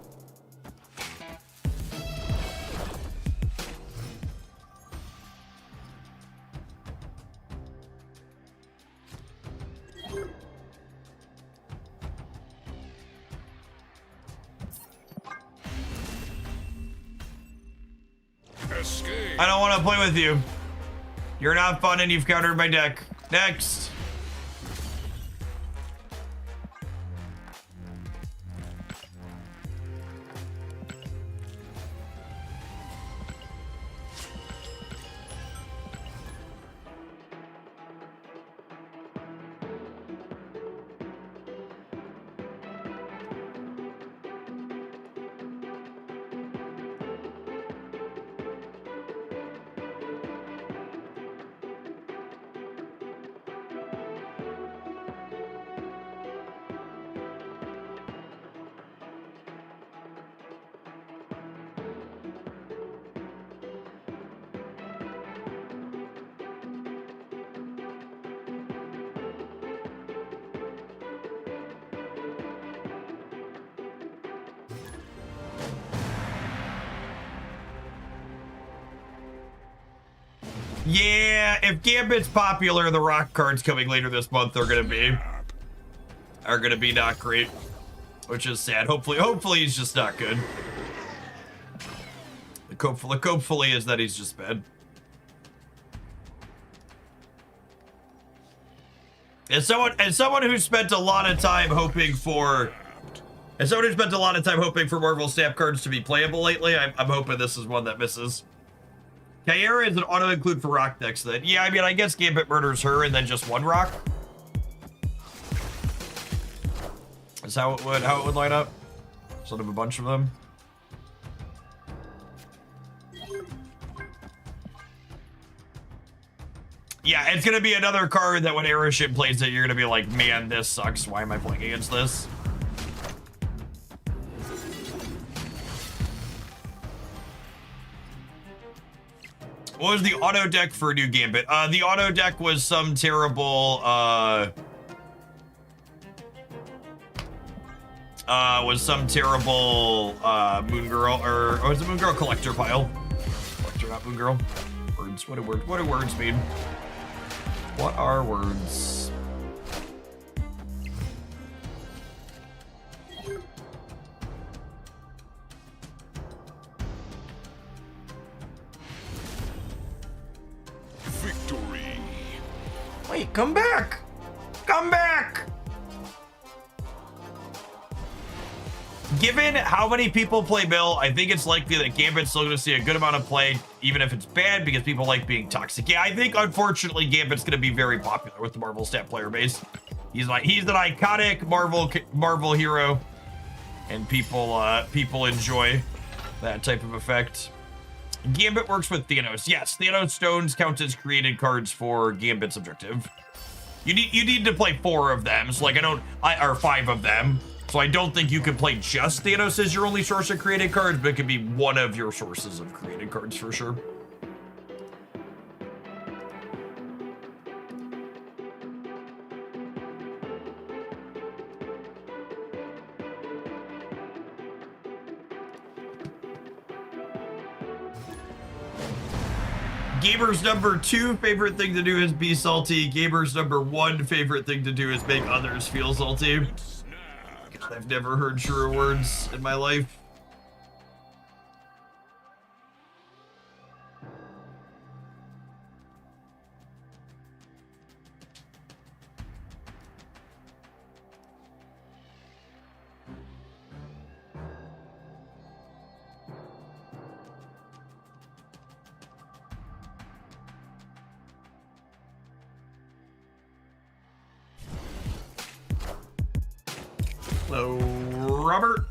S10: Escape.
S1: I don't want to play with you. You're not fun and you've countered my deck. Next. Yeah, if Gambit's popular, the rock cards coming later this month are gonna be not great, which is sad. Hopefully he's just not good. Hopefully is that he's just bad. As someone who spent a lot of time hoping for Marvel Snap cards to be playable lately, I'm hoping this is one that misses. Kyara is an auto-include for rock decks then. Yeah, I mean, I guess Gambit murders her and then just one rock. That's how it would line up. Sort of a bunch of them. Yeah, it's gonna be another card that when Aeroship plays it, you're gonna be like, man, this sucks. Why am I playing against this? What was the auto deck for New Gambit? The auto deck was some terrible, Moon Girl, or was it Moon Girl collector pile? Collector, not Moon Girl. Words, what do words mean? What are words?
S10: Victory.
S1: Wait, come back! Come back! Given how many people play Bill, I think it's likely that Gambit's still going to see a good amount of play, even if it's bad, because people like being toxic. Yeah, I think, unfortunately, Gambit's going to be very popular with the Marvel Stat player base. He's an iconic Marvel hero, and people enjoy that type of effect. Gambit works with Thanos. Yes, Thanos stones count as created cards for Gambit's objective. You need to play 4 of them, so like or 5 of them. So I don't think you could play just Thanos as your only source of created cards, but it could be one of your sources of created cards for sure. Gamer's number 2 favorite thing to do is be salty. Gamer's number 1 favorite thing to do is make others feel salty. I've never heard truer words in my life. Hello, Robert.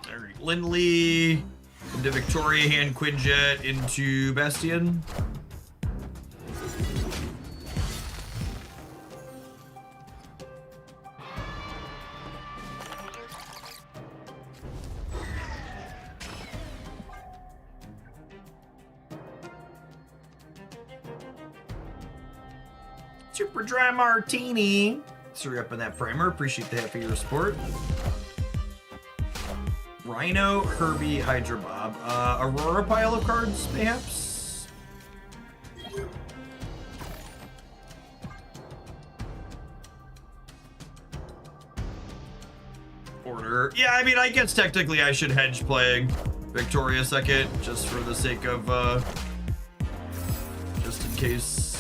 S1: All right, Lindley into Victoria Hand, Quinjet into Bastion. Super Dry Martini. Threw up in that primer. Appreciate the half of your support. Rhino, Herbie, Hydra Bob. Aurora pile of cards, perhaps? Order. Yeah, I mean, I guess technically I should hedge playing Victoria second, just for the sake of, just in case.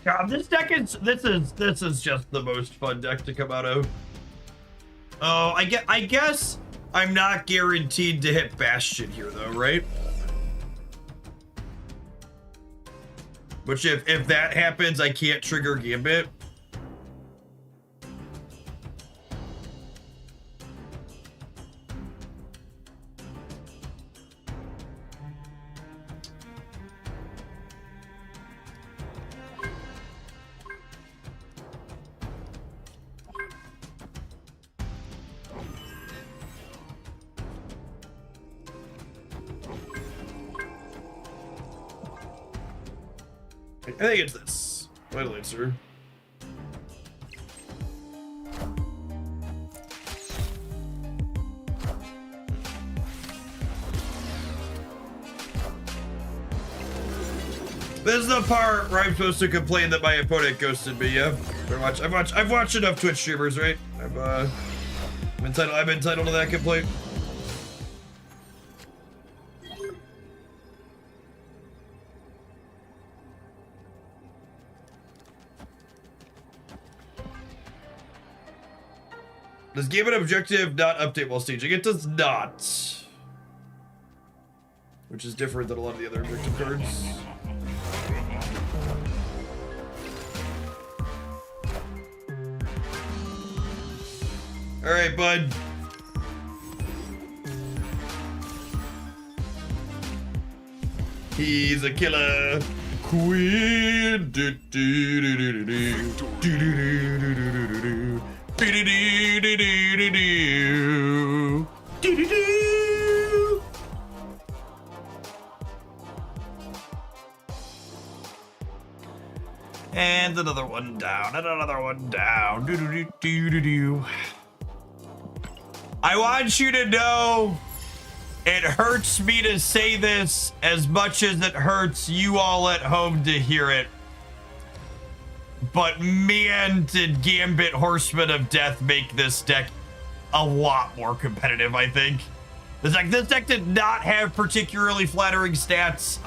S1: God, this deck is this is just the most fun deck to come out of. Oh, I guess I'm not guaranteed to hit Bastion here though, right? Which if that happens, I can't trigger Gambit. I think it's this. Vital Answer. This is the part where I'm supposed to complain that my opponent ghosted me. Yeah, I've watched enough Twitch streamers, right? I'm entitled to that complaint. Does Gambit objective not update while staging? It does not. Which is different than a lot of the other objective cards. Alright, bud. He's a killer queen. Do, do, do, do, do, do. Do, do, do, do, do, do, do. And another one down, and another one down. I want you to know it hurts me to say this as much as it hurts you all at home to hear it. But man, did Gambit Horsemen of Death make this deck a lot more competitive, I think. This deck did not have particularly flattering stats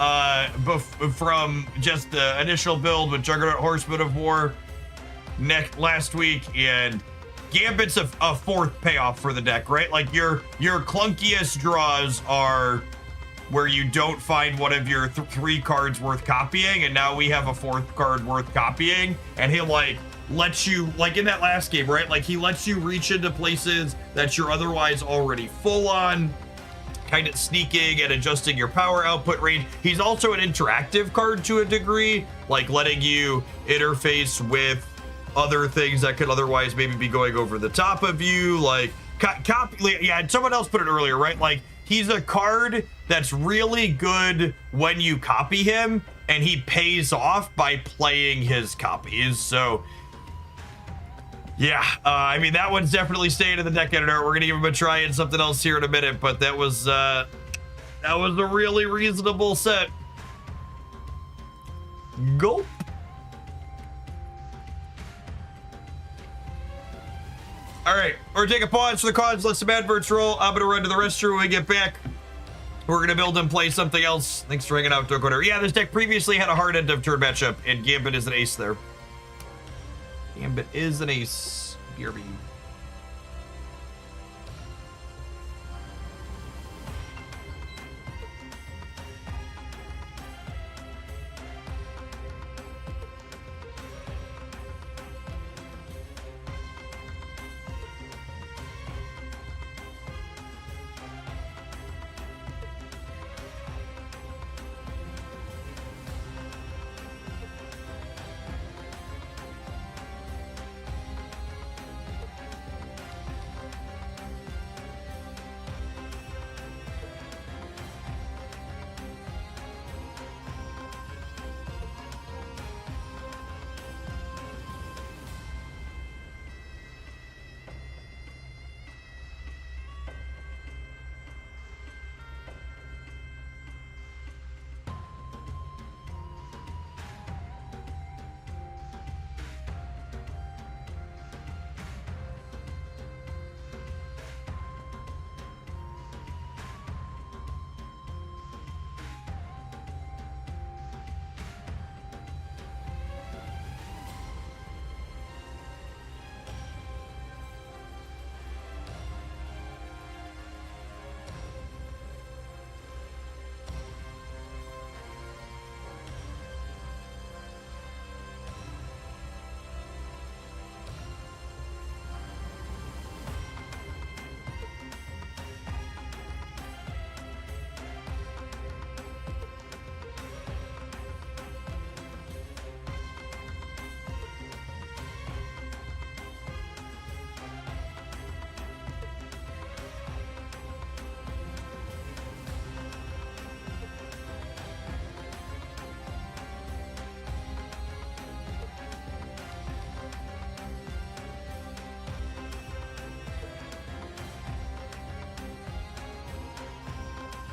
S1: from just the initial build with Juggernaut Horsemen of War last week, and Gambit's a fourth payoff for the deck, right? Like your clunkiest draws are where you don't find one of your three cards worth copying, and now we have a fourth card worth copying, and he'll like let you, like in that last game, right? Like he lets you reach into places that you're otherwise already full on, kind of sneaking and adjusting your power output range. He's also an interactive card to a degree, like letting you interface with other things that could otherwise maybe be going over the top of you, like copy. Yeah, someone else put it earlier, right? Like he's a card that's really good when you copy him, and he pays off by playing his copies. So yeah, I mean, that one's definitely staying in the deck editor. We're gonna give him a try in something else here in a minute, but that was a really reasonable set. Gulp. All right, we're gonna take a pause for the cause, let some adverts roll. I'm gonna run to the restroom when we get back. We're gonna build and play something else. Thanks for hanging out, Don't Go There. Yeah, this deck previously had a hard end of turn matchup, and Gambit is an ace there. Gambit is an ace. BRB.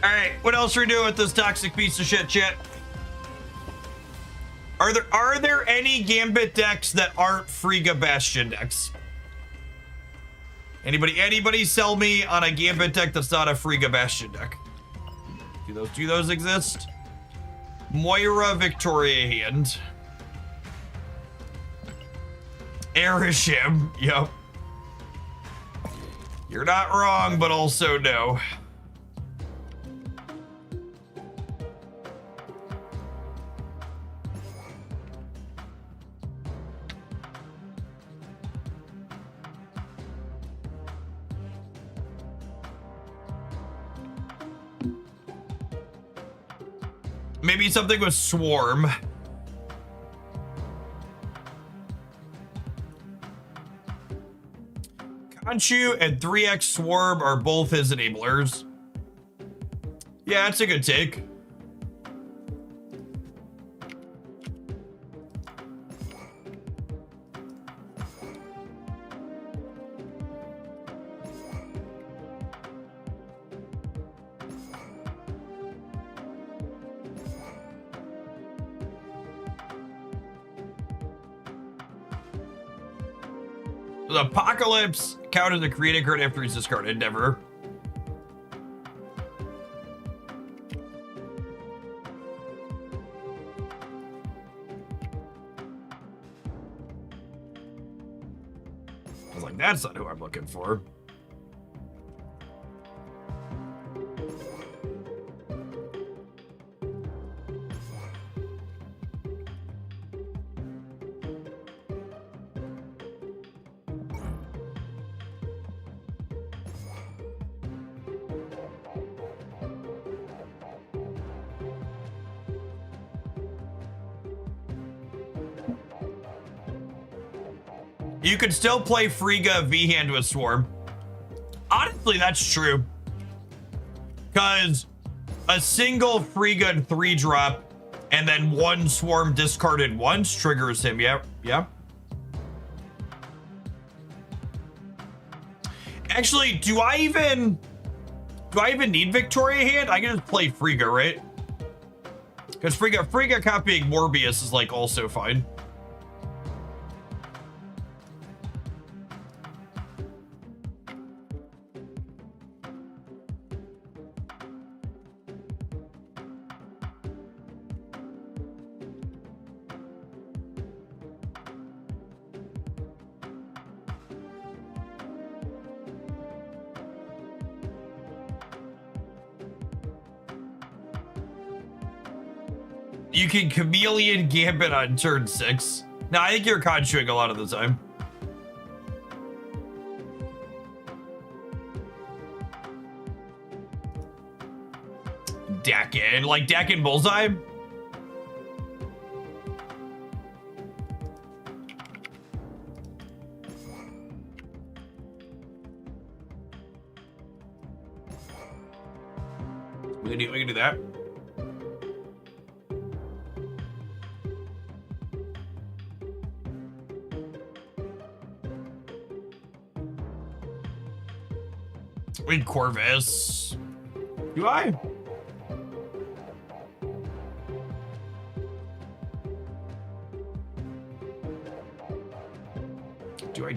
S1: All right, what else are we doing with this toxic piece of shit, chat? Are there any Gambit decks that aren't Frigga Bastion decks? Anybody sell me on a Gambit deck that's not a Frigga Bastion deck? Do those exist? Moira Victoria Hand. Erisham, yep. You're not wrong, but also no. Maybe something with Swarm. Conchu and 3x Swarm are both his enablers. Yeah, that's a good take. The Apocalypse count as a creative card after he's discarded. Never. I was like, that's not who I'm looking for. You could still play Frigga V-Hand with Swarm. Honestly, that's true. Because a single Frigga 3-drop and then one Swarm discarded once triggers him. Yeah, yeah. Actually, do I even need Victoria Hand? I can just play Frigga, right? Because Frigga copying Morbius is like also fine. You can Chameleon Gambit on turn 6. No, I think you're conjuring a lot of the time. Dakin, like Dakin Bullseye? We can do that. Wait, Corvus. Do I?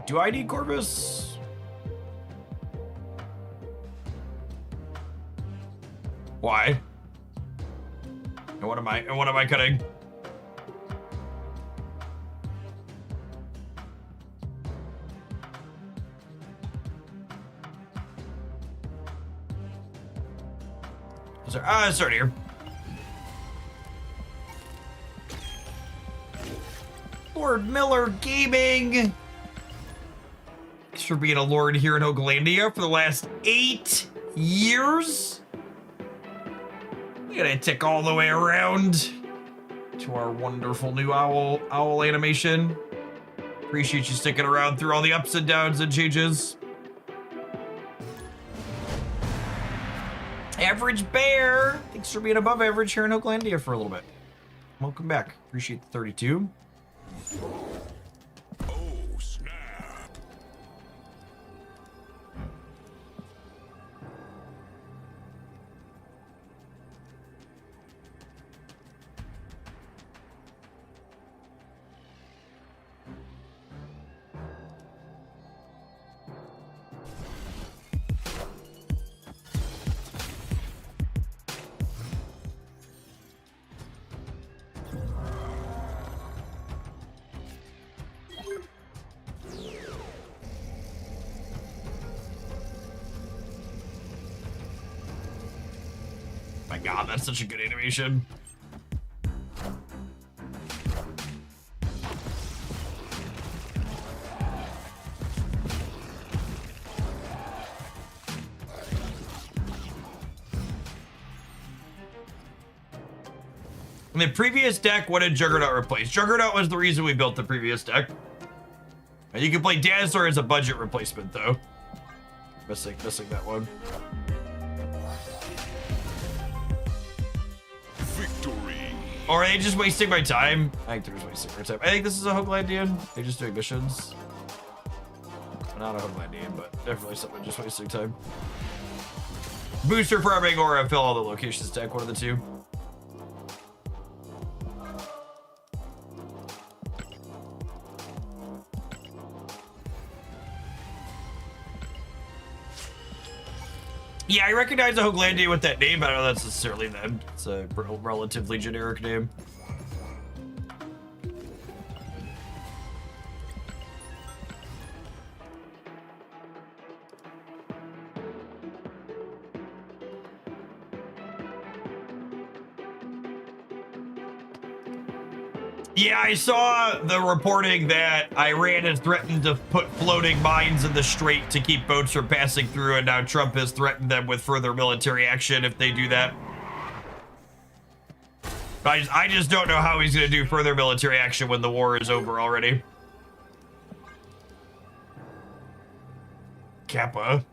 S1: Do I need Corvus? Why? And what am I cutting? Start here. Lord Miller Gaming. Thanks for being a lord here in Hoaglandia for the last 8 years. We gotta tick all the way around to our wonderful new owl animation. Appreciate you sticking around through all the ups and downs and changes. Average Bear, thanks for being above average here in Hoaglandia for a little bit. Welcome back. Appreciate the 32.
S10: Oh, snap.
S1: god, that's such a good animation. In the previous deck, what did Juggernaut replace? Juggernaut was the reason we built the previous deck. And you can play Dazzler as a budget replacement, though. Missing that one.
S10: Victory.
S1: Or are they just wasting my time? I think they're just wasting my time. I think this is a Hoaglandian. They're just doing missions. Not a Hoaglandian, but definitely something just wasting time. Booster farming or fill all the locations deck, one of the two. Yeah, I recognize a Hoaglandian with that name, but I don't know that's necessarily them. It's a relatively generic name. Yeah, I saw the reporting that Iran has threatened to put floating mines in the strait to keep boats from passing through, and now Trump has threatened them with further military action if they do that. I just don't know how he's going to do further military action when the war is over already. Kappa.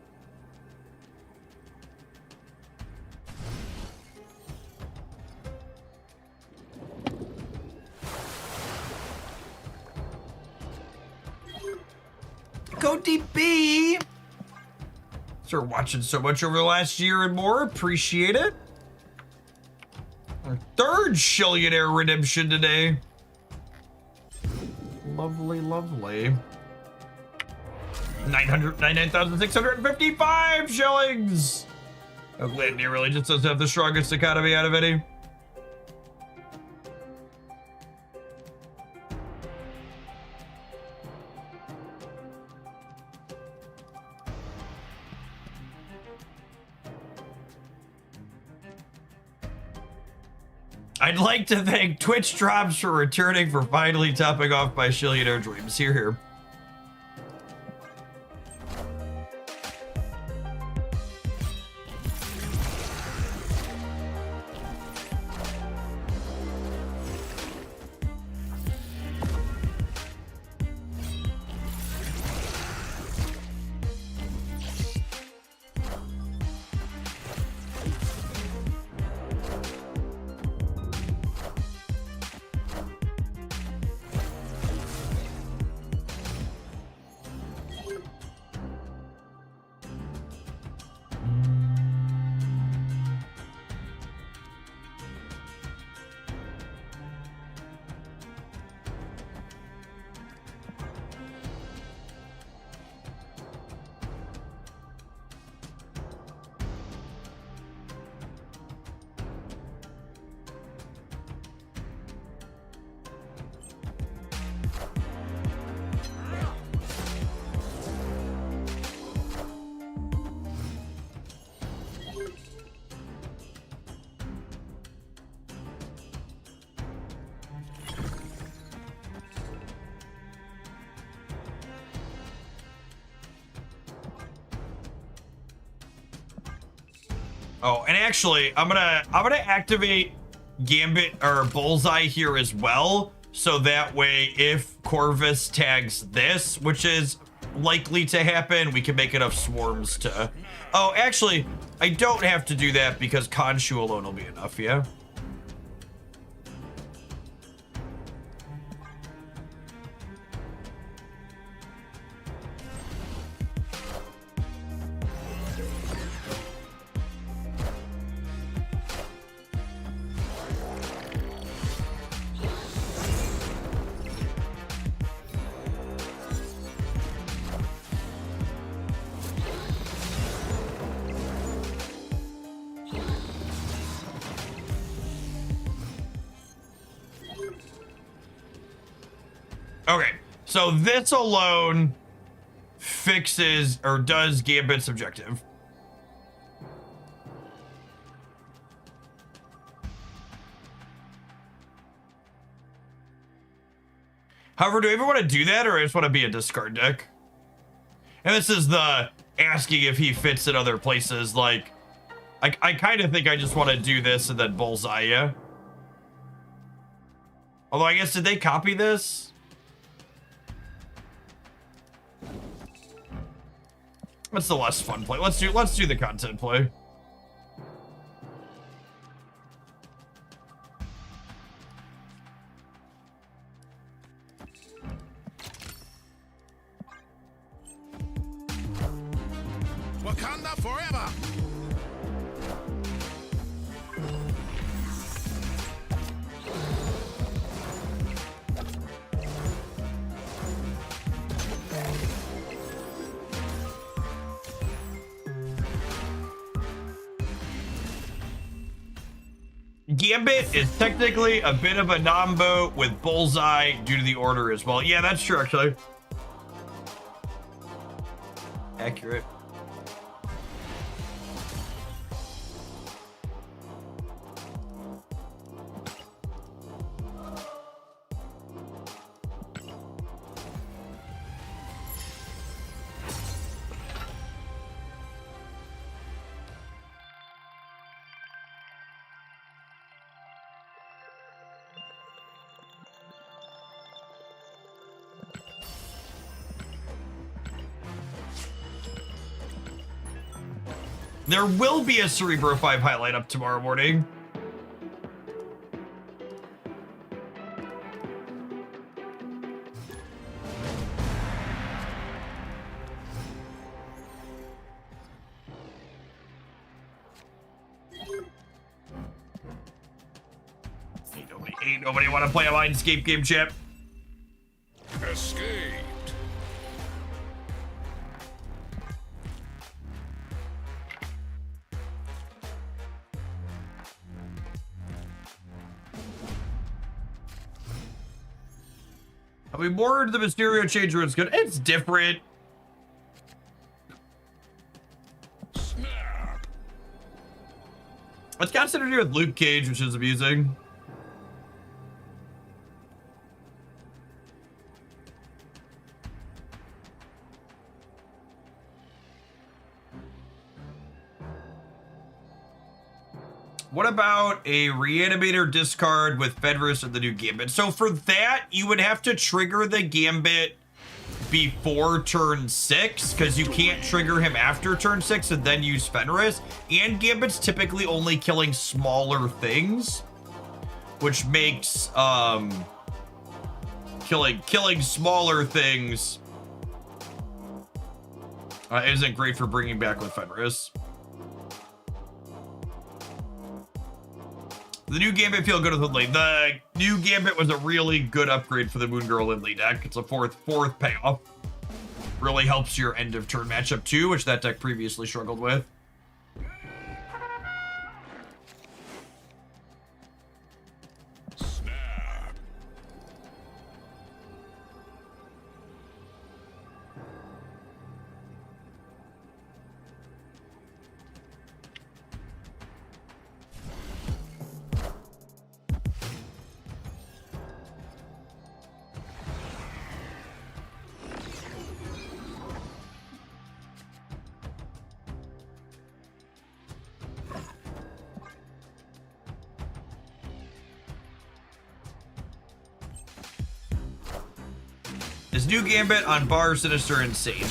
S1: Go DB! Sir, watching so much over the last year and more. Appreciate it. Our third Shillionaire redemption today. Lovely, lovely. 999,655 shillings! Hoaglandia really just doesn't have the strongest economy out of any. I'd like to thank Twitch Drops for returning for finally topping off my Shillionaire dreams. Here. Oh, and actually, I'm gonna activate Gambit or Bullseye here as well, so that way if Corvus tags this, which is likely to happen, we can make enough swarms to. Oh, actually, I don't have to do that because Khonshu alone will be enough. Yeah. Okay, so this alone fixes or does Gambit's objective. However, do I ever want to do that, or I just want to be a discard deck? And this is the asking if he fits in other places. Like, I kind of think I just want to do this and then bullseye ya. Although I guess, did they copy this? What's the less fun play? Let's do the content play.
S10: Wakanda forever!
S1: Gambit is technically a bit of a nombo with bullseye due to the order as well. Yeah, that's true, actually. Accurate. There will be a Cerebro 5 highlight up tomorrow morning. Ain't nobody want to play a Mindscape game, chip.
S10: Escaped.
S1: I mean, more into the Mysterio changer is good. It's different.
S10: Snap.
S1: It's got something to do with Luke Cage, which is amusing. What about a Reanimator discard with Fenris and the new Gambit? So for that, you would have to trigger the Gambit before turn 6, because you can't trigger him after turn 6 and then use Fenris. And Gambit's typically only killing smaller things, which makes killing smaller things isn't great for bringing back with Fenris. The new Gambit feel good with Lindley. The new Gambit was a really good upgrade for the Moon Girl Lindley deck. It's a fourth payoff. Really helps your end of turn matchup too, which that deck previously struggled with.
S10: Snap.
S1: Is new Gambit on Bar Sinister insane?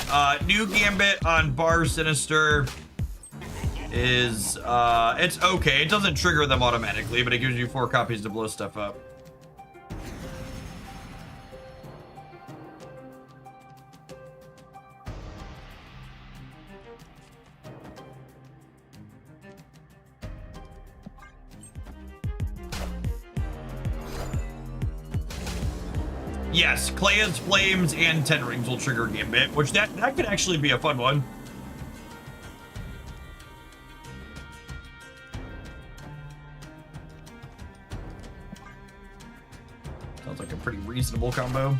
S1: New Gambit on Bar Sinister is it's okay. It doesn't trigger them automatically, but it gives you 4 copies to blow stuff up. Yes, Clay's Flames and Ten Rings will trigger Gambit, which that could actually be a fun one. Sounds like a pretty reasonable combo.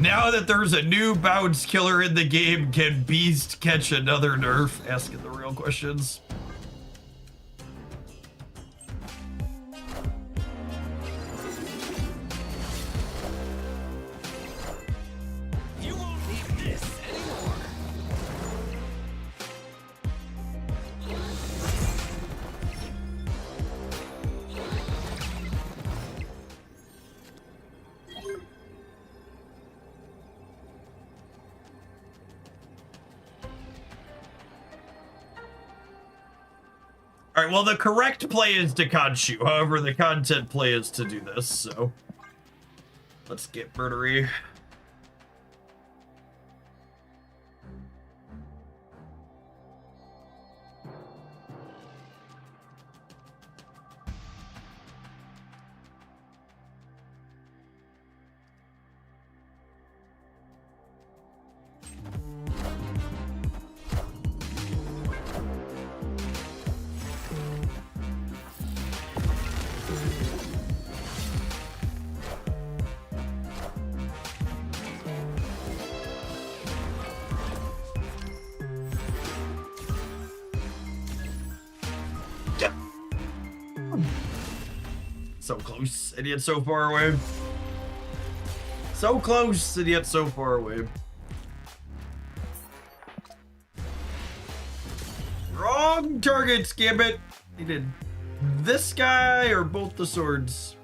S1: Now that there's a new bounce killer in the game, can Beast catch another nerf? Asking the real questions.
S7: You won't need this anymore.
S1: All right, well, the correct play is to Khonshu. However, the content play is to do this, so let's get murdery. So close, and yet so far away. So close, and yet so far away. Wrong targets, Gambit. Needed this guy or both the swords.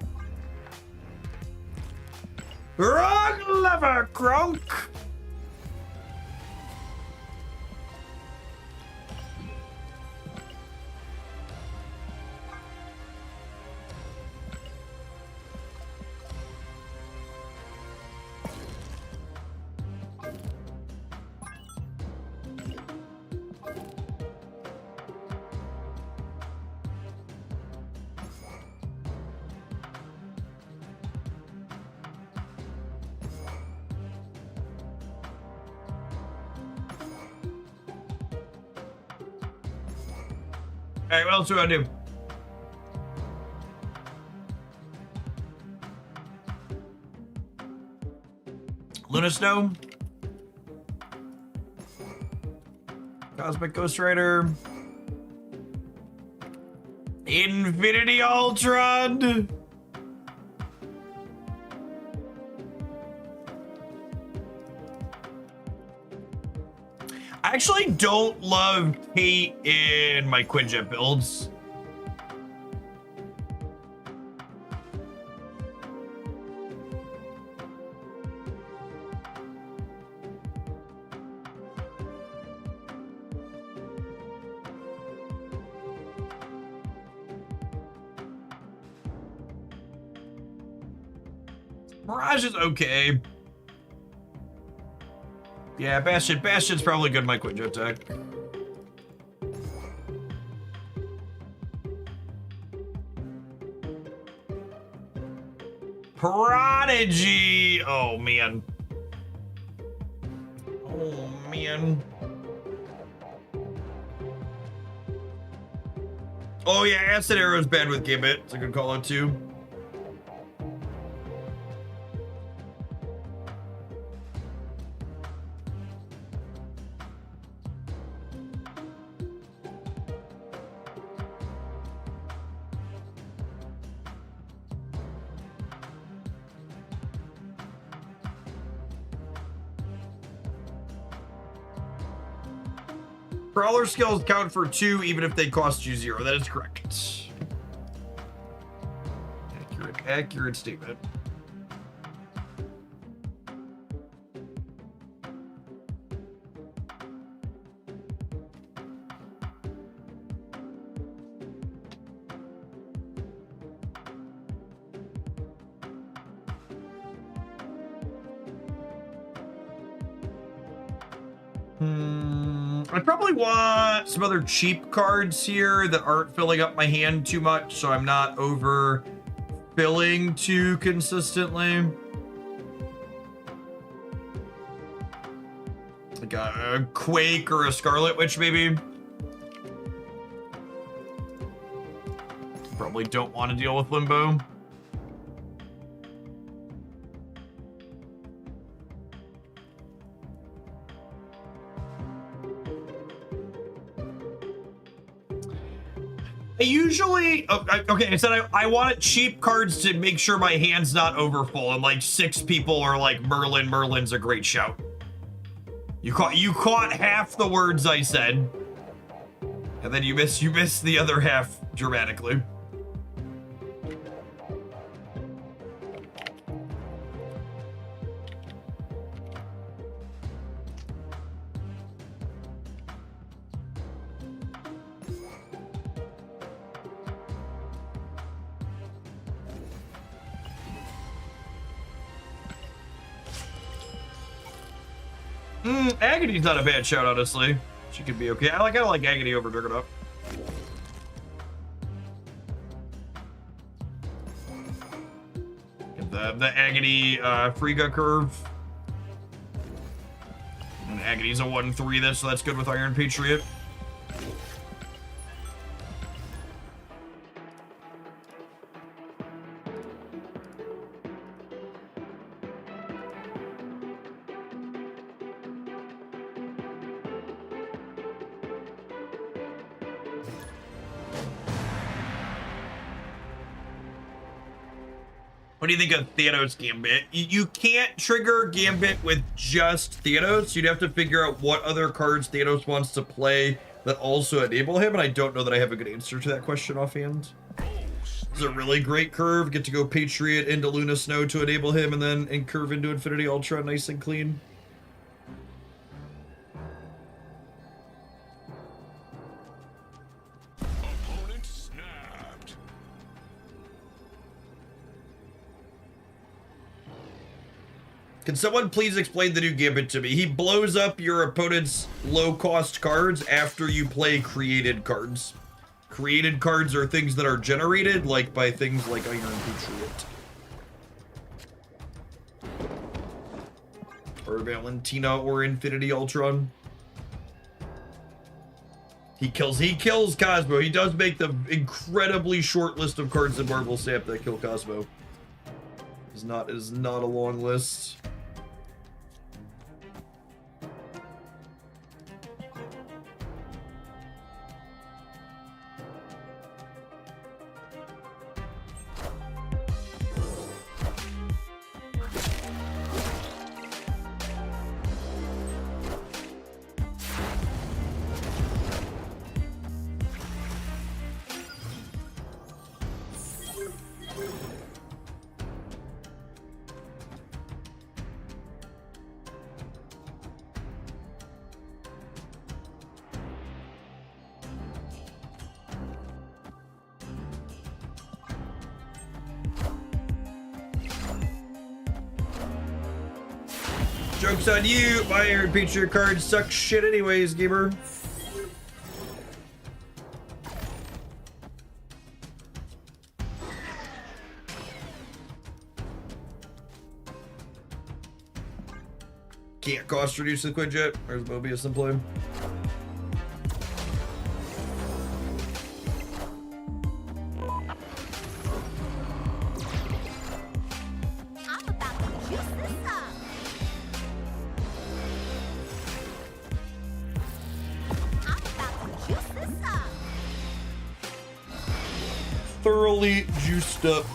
S1: Wrong lever, Kronk. Alright, what else do I do? Luna Snow. Cosmic Ghost Rider. Infinity Ultron. I actually don't love Kate in my Quinjet builds. Mirage is okay. Yeah, Bastion. Bastion's probably good in my Quinjet deck. Prodigy! Oh, man. Oh, man. Oh, yeah, Acid Arrow's bad with Gambit. It's a good call out, too. Brawler skills count for 2 even if they cost you 0. That is correct. Accurate statement. I probably want some other cheap cards here that aren't filling up my hand too much, so I'm not over filling too consistently. Like a Quake or a Scarlet Witch, maybe. Probably don't want to deal with Limbo. I usually okay. I said I want cheap cards to make sure my hand's not overfull, and like 6 people are like Merlin. Merlin's a great shout. You caught half the words I said, and then you missed the other half dramatically. Agony's not a bad shout, honestly. She could be okay. I kind of like Agony over Juggernaut. Get the Agony Frigga curve. And Agony's a 1/3, so that's good with Iron Patriot. What do you think of Thanos Gambit? You can't trigger Gambit with just Thanos. You'd have to figure out what other cards Thanos wants to play that also enable him, and I don't know that I have a good answer to that question offhand. It's a really great curve. Get to go Patriot into Luna Snow to enable him, and then curve into Infinity Ultra nice and clean. Can someone please explain the new Gambit to me? He blows up your opponent's low-cost cards after you play created cards. Created cards are things that are generated, like by things like Iron Patriot. Or Valentina or Infinity Ultron. He kills Cosmo. He does make the incredibly short list of cards in Marvel Snap that kill Cosmo. It is not a long list. Joke's on you. My Iron Patriot cards suck shit anyways, gamer. Can't cost reduce the Quinjet. Where's Mobius in play? Thoroughly juiced up.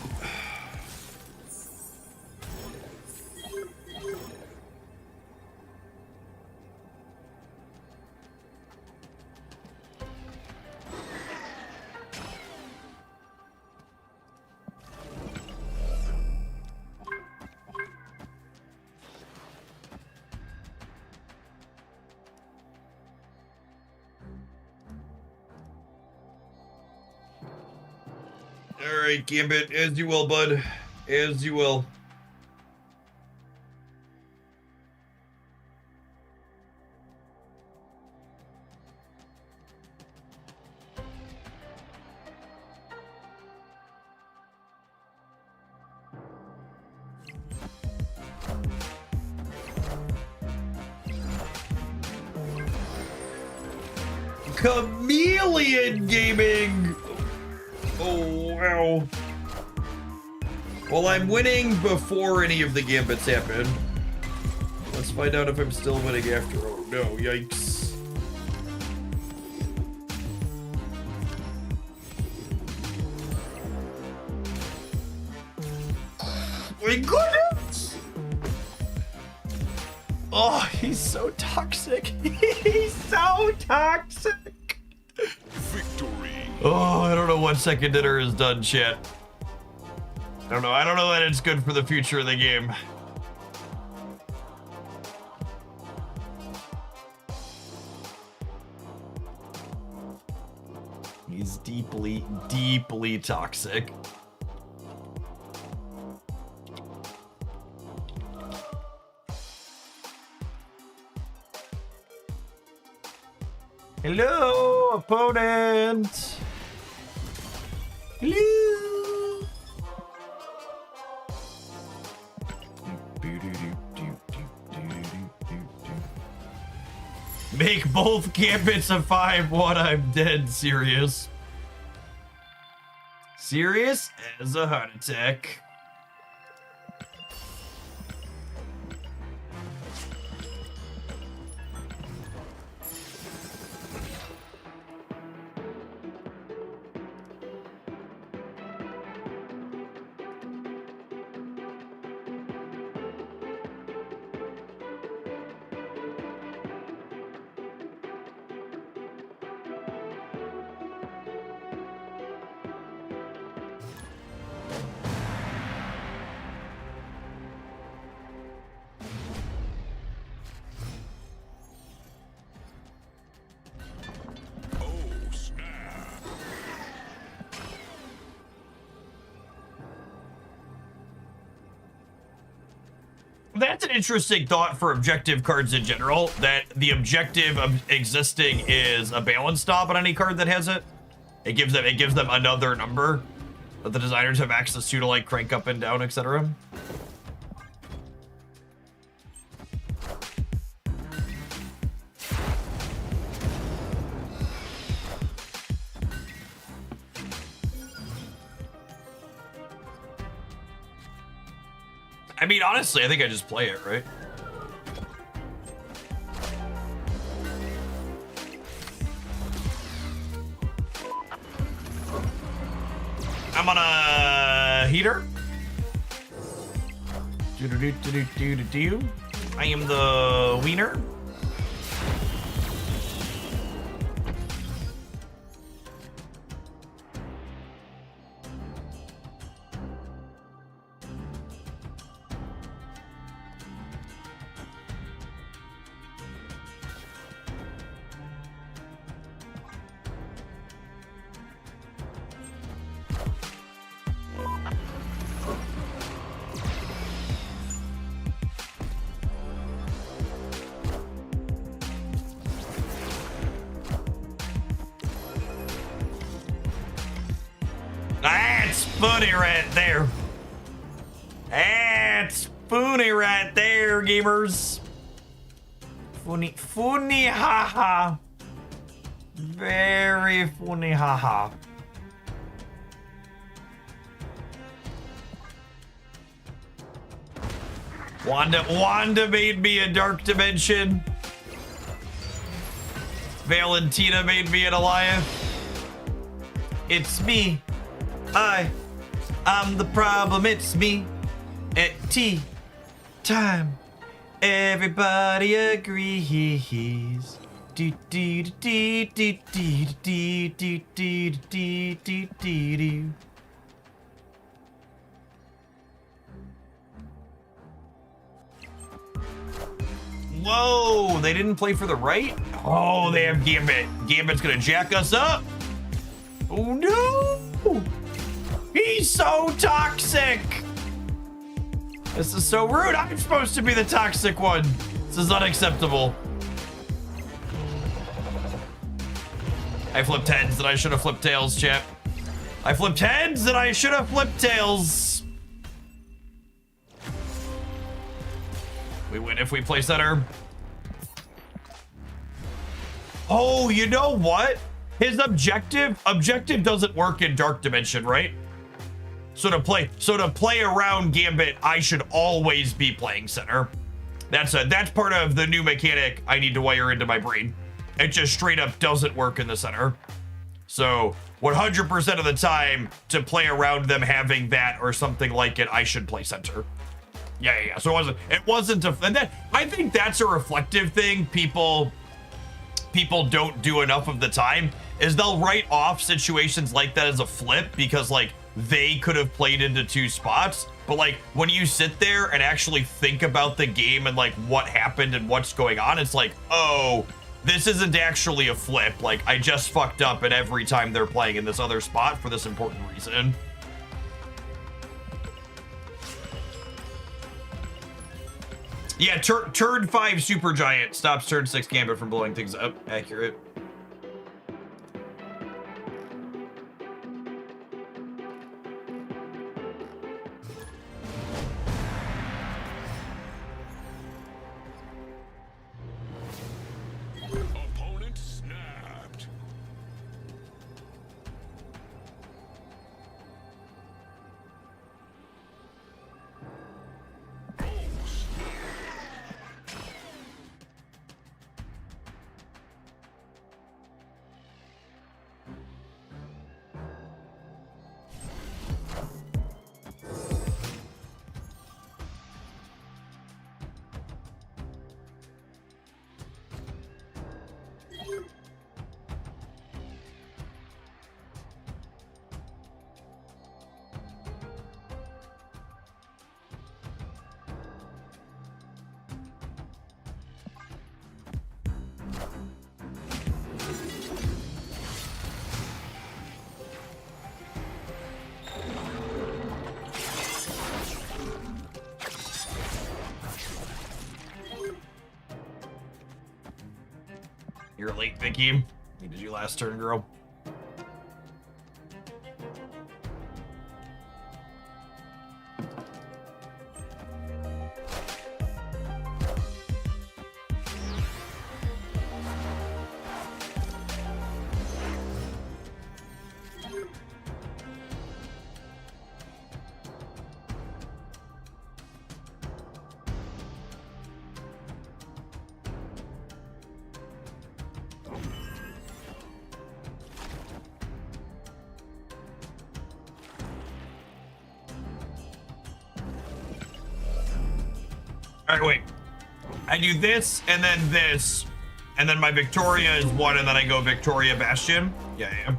S1: Alright, Gambit, as you will, bud. As you will. Chameleon Gaming! Oh, wow. Well, I'm winning before any of the Gambits happen. Let's find out if I'm still winning after. Oh, no. Yikes. my goodness! Oh, he's so toxic. He's so toxic.
S10: Victory.
S1: Oh, I don't know what second dinner has done, chat. I don't know. I don't know that it's good for the future of the game. He's deeply, deeply toxic. Hello, opponent. Hello. Make both Gambits a 5-1. I'm dead serious. Serious as a heart attack. That's an interesting thought for objective cards in general, that the objective of existing is a balance stop on any card that has it. It gives them another number that the designers have access to like crank up and down, etc. I mean, honestly, I think I just play it, right? I'm on a heater. I am the wiener. That's funny right there. That's funny right there, gamers. Funny, funny, haha. Very funny, haha. Wanda made me a dark dimension. Valentina made me an Alliance. It's me. I'm the problem, it's me. At tea time, everybody agrees. Do do do do do do do do do do do do. Whoa, they didn't play for the right? Oh, they have Gambit. Gambit's gonna jack us up. Oh no! He's so toxic! This is so rude. I'm supposed to be the toxic one. This is unacceptable. I flipped heads that I should have flipped tails, chat. I flipped heads that I should have flipped tails. We win if we play center. Oh, you know what? His objective doesn't work in Dark Dimension, right? So to play around Gambit, I should always be playing center. That's part of the new mechanic I need to wire into my brain. It just straight up doesn't work in the center. So 100% of the time to play around them having that or something like it, I should play center. Yeah. So it wasn't and that, I think that's a reflective thing people don't do enough of the time, is they'll write off situations like that as a flip because like they could have played into two spots. But like when you sit there and actually think about the game and like what happened and what's going on, it's like, oh, this isn't actually a flip. Like I just fucked up at every time they're playing in this other spot for this important reason. Yeah, turn 5 Supergiant stops turn 6 Gambit from blowing things up. Accurate.
S10: Opponent snapped.
S1: You're late, Vicky. Needed you last turn, girl. All right, wait. I do this, and then my Victoria is 1, and then I go Victoria Bastion. Yeah.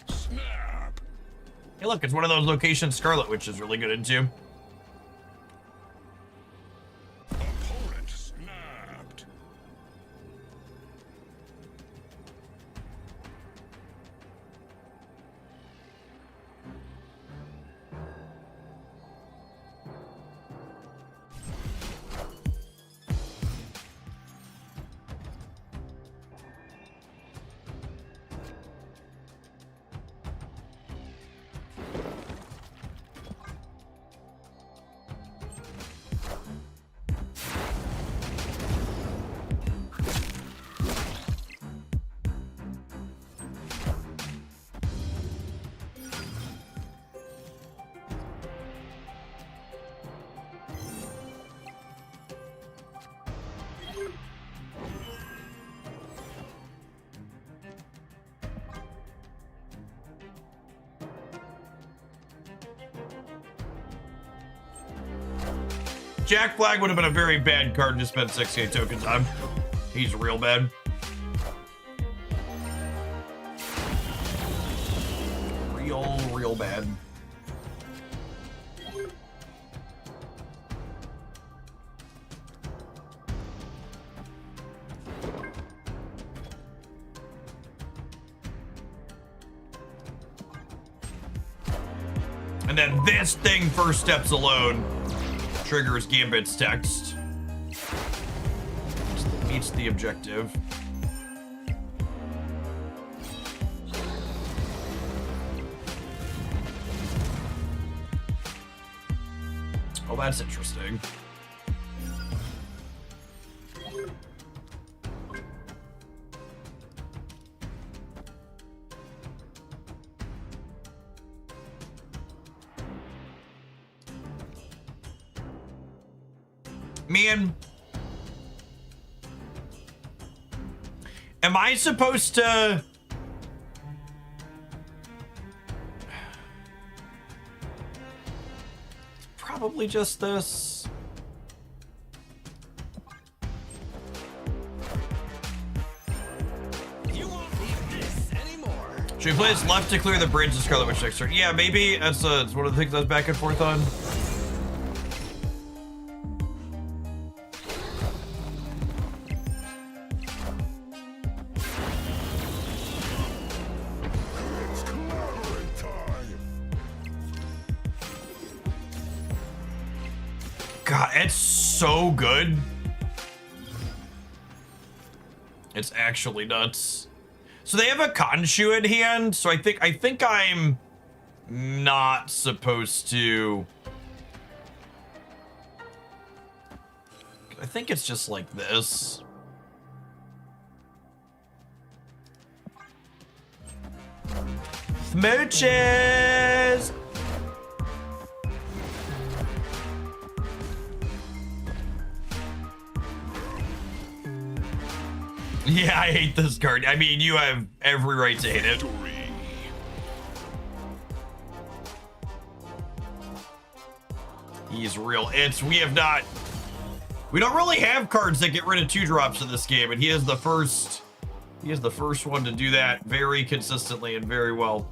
S10: Snap.
S1: Hey, look, it's one of those locations Scarlet Witch is really good into.
S10: Opponent snapped.
S1: Jack Flag would have been a very bad card to spend 68 tokens on. He's real bad. real bad. And then this thing, first steps alone, triggers Gambit's text. Meets the objective. Oh, that's interesting. Man, am I supposed to... Probably just this.
S7: You won't need this anymore.
S1: Should we play this left to clear the bridge to Scarlet Witch next turn? Yeah, maybe. That's it's one of the things I was back and forth on.
S10: It's clobbering time.
S1: God, it's so good. It's actually nuts. So they have a Khonshu in hand, so I think I'm not supposed to. I think it's just like this. Smooches! Yeah, I hate this card. I mean, you have every right to hate it. He's real. We don't really have cards that get rid of 2-drops in this game, and he is the first one to do that very consistently and very well.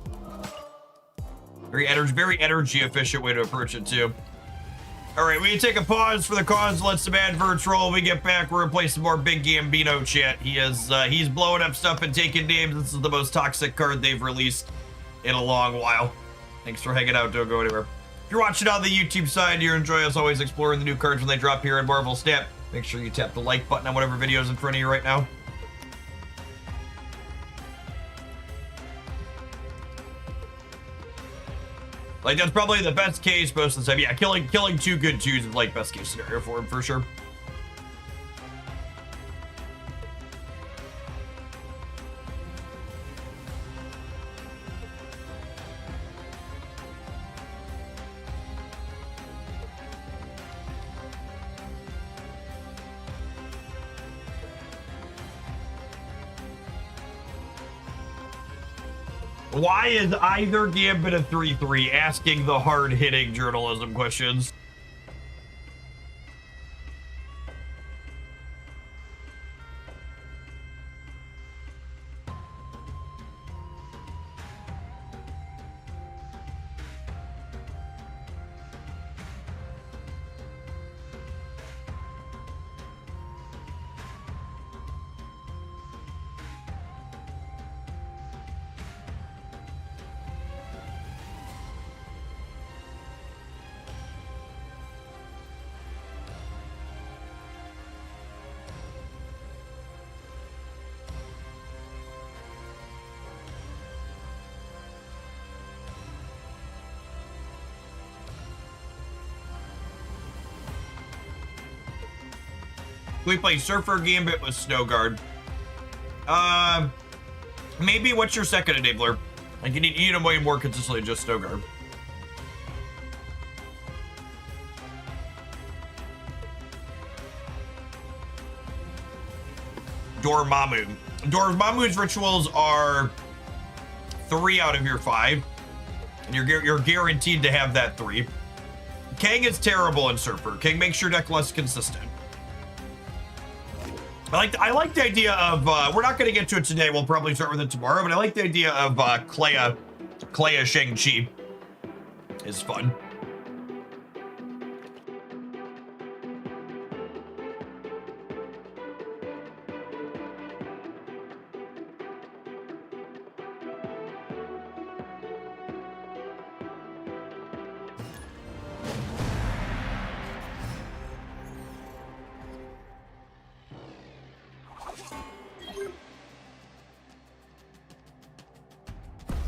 S1: Very energy efficient way to approach it too. All right, we take a pause for the cause, let some adverts roll. When we get back, we're gonna play some more Big Gambino chat. He's blowing up stuff and taking names. This is the most toxic card they've released in a long while. Thanks for hanging out. Don't go anywhere. If you're watching on the YouTube side, you enjoy us always exploring the new cards when they drop here in Marvel Snap. Make sure you tap the like button on whatever video is in front of you right now. Like, that's probably the best case most of the time. Yeah, killing 2 good 2s is like best case scenario for him for sure. Why is either Gambit a 3/3? Asking the hard-hitting journalism questions. We play Surfer Gambit with Snowguard. Maybe what's your second enabler? Like you need him way more consistently than just Snowguard. Dormammu. Dormammu's rituals are 3 out of your 5. And you're guaranteed to have that 3. Kang is terrible in Surfer. Kang makes your deck less consistent. I like the idea of, we're not going to get to it today, we'll probably start with it tomorrow, but I like the idea of Clea Clea Shang-Chi is fun.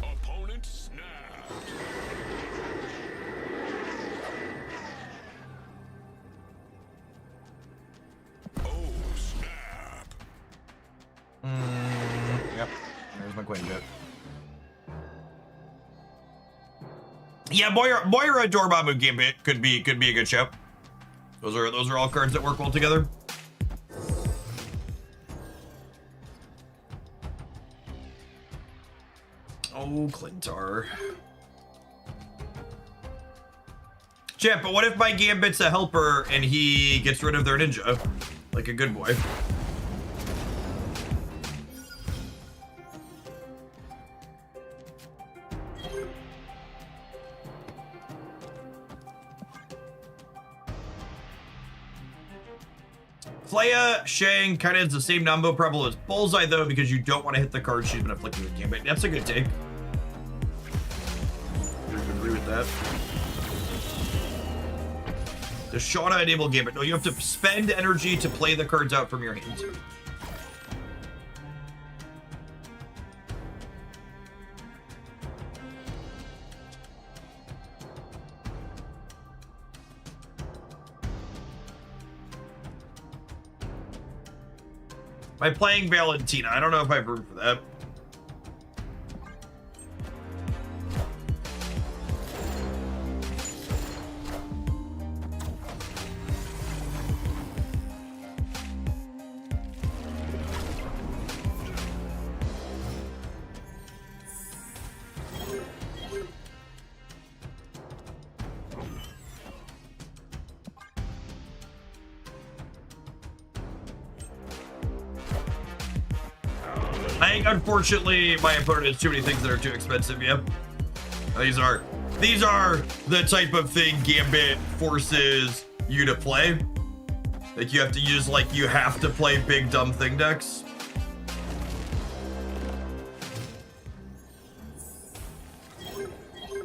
S10: Opponent snapped. Oh, snap.
S1: Yep. There's my Quinjet. Yeah, Moira Dormammu Gambit could be a good show. Those are all cards that work well together. Oh, Clintar. Chat, but what if my Gambit's a helper and he gets rid of their ninja? Like a good boy. Clea Shang kind of has the same number problem as Bullseye, though, because you don't want to hit the card she's been afflicted with Gambit. That's a good take. I agree with that. Does Shauna enable Gambit? No, you have to spend energy to play the cards out from your hand. Am I playing Valentina? I don't know if I've room for that. I think, unfortunately, my opponent has too many things that are too expensive. Yep. These are the type of thing Gambit forces you to play. Like you have to use, like you have to play big dumb thing decks.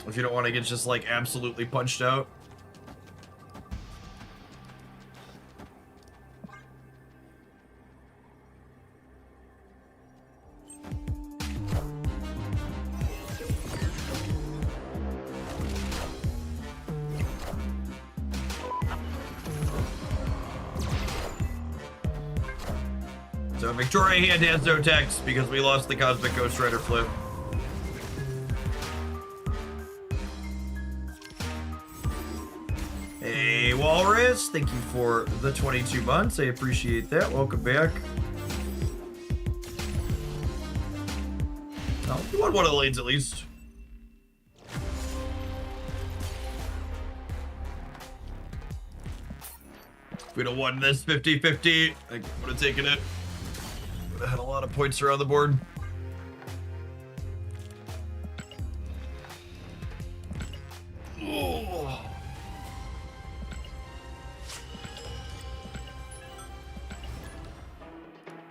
S1: If you don't want to get just like absolutely punched out. So Victoria hand has no text because we lost the Cosmic Ghost Rider flip. Hey Walrus, thank you for the 22 months. I appreciate that. Welcome back. Oh, you won one of the lanes at least. If we'd have won this 50-50, I would have taken it. Would have had a lot of points around the board. Oh.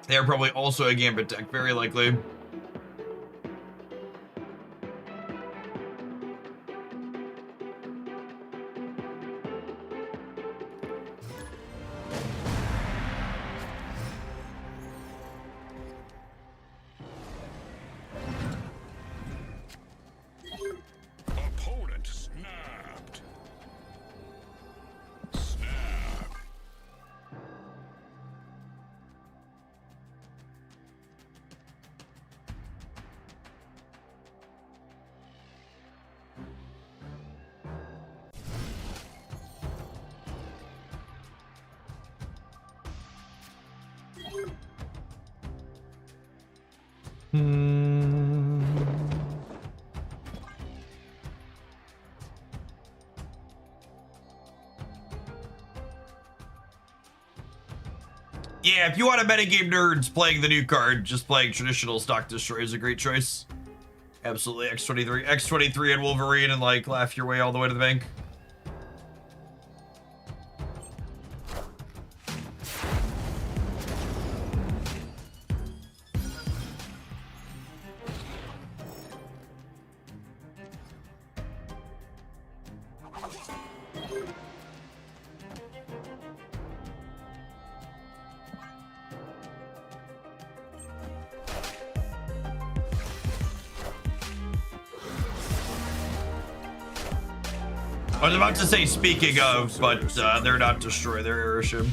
S1: They're probably also a Gambit deck, very likely.
S10: Opponent snapped. Snap.
S1: Yeah, if you want to metagame nerds playing the new card, just playing traditional Stock Destroy is a great choice. Absolutely, X23 and Wolverine, and like laugh your way all the way to the bank. I was about to say speaking of, but they're not destroy their airship.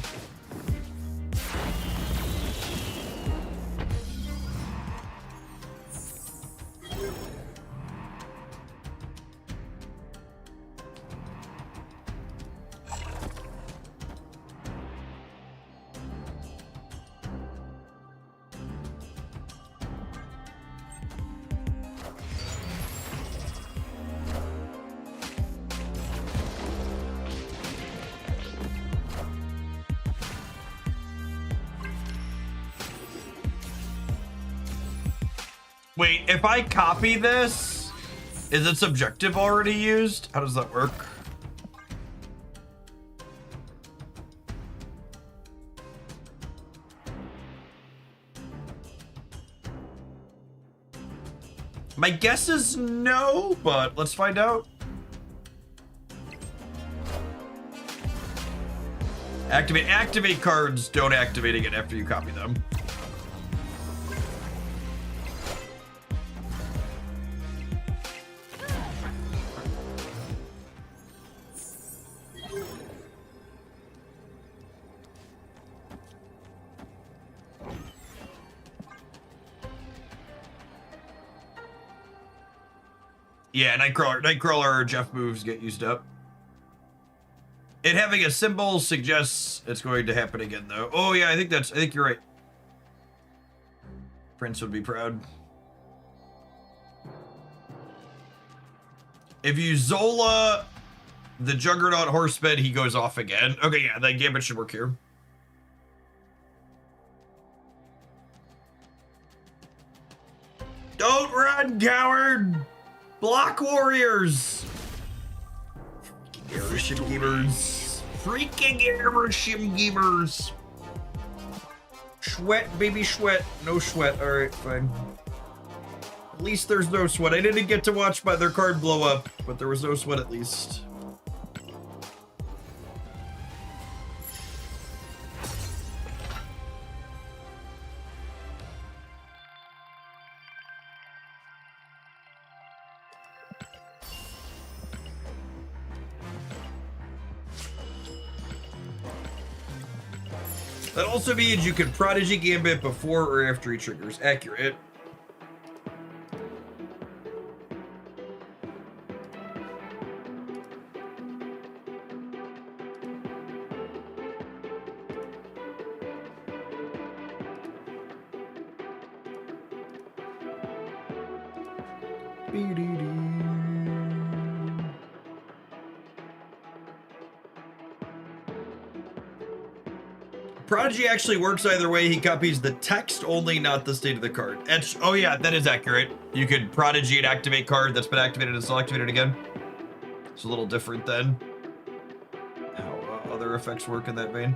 S1: Wait, if I copy this, is its objective already used? How does that work? My guess is no, but let's find out. Activate cards, don't activate again after you copy them. Yeah, Nightcrawler Jeff moves get used up. It having a symbol suggests it's going to happen again, though. Oh yeah, I think you're right. Prince would be proud. If you Zola the Juggernaut Horseman, he goes off again. Okay, yeah, that Gambit should work here. Don't run, coward! Block warriors! Airship gamers. Freaking airship gamers. Sweat, baby, sweat. No sweat. Alright, fine. At least there's no sweat. I didn't get to watch their card blow up, but there was no sweat at least. That also means you can Prodigy Gambit before or after he triggers. Accurate. Prodigy actually works either way. He copies the text only, not the state of the card. Oh yeah, that is accurate. You could Prodigy and activate card that's been activated and still activated again. It's a little different than how other effects work in that vein.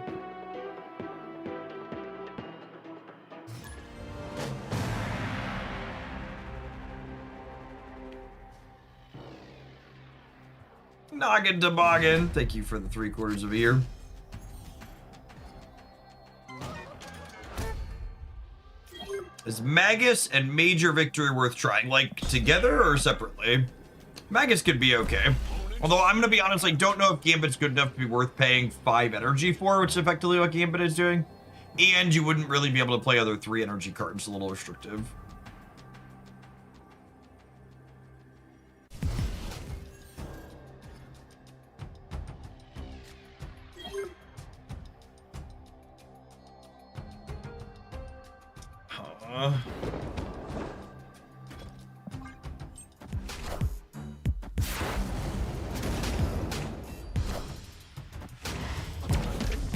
S1: Noggin toboggan. Thank you for the 3/4 of a year. Is Magus and Major Victory worth trying? Like, together or separately? Magus could be okay. Although, I'm gonna be honest, I don't know if Gambit's good enough to be worth paying 5 energy for, which is effectively what Gambit is doing. And you wouldn't really be able to play other 3 energy cards, a little restrictive.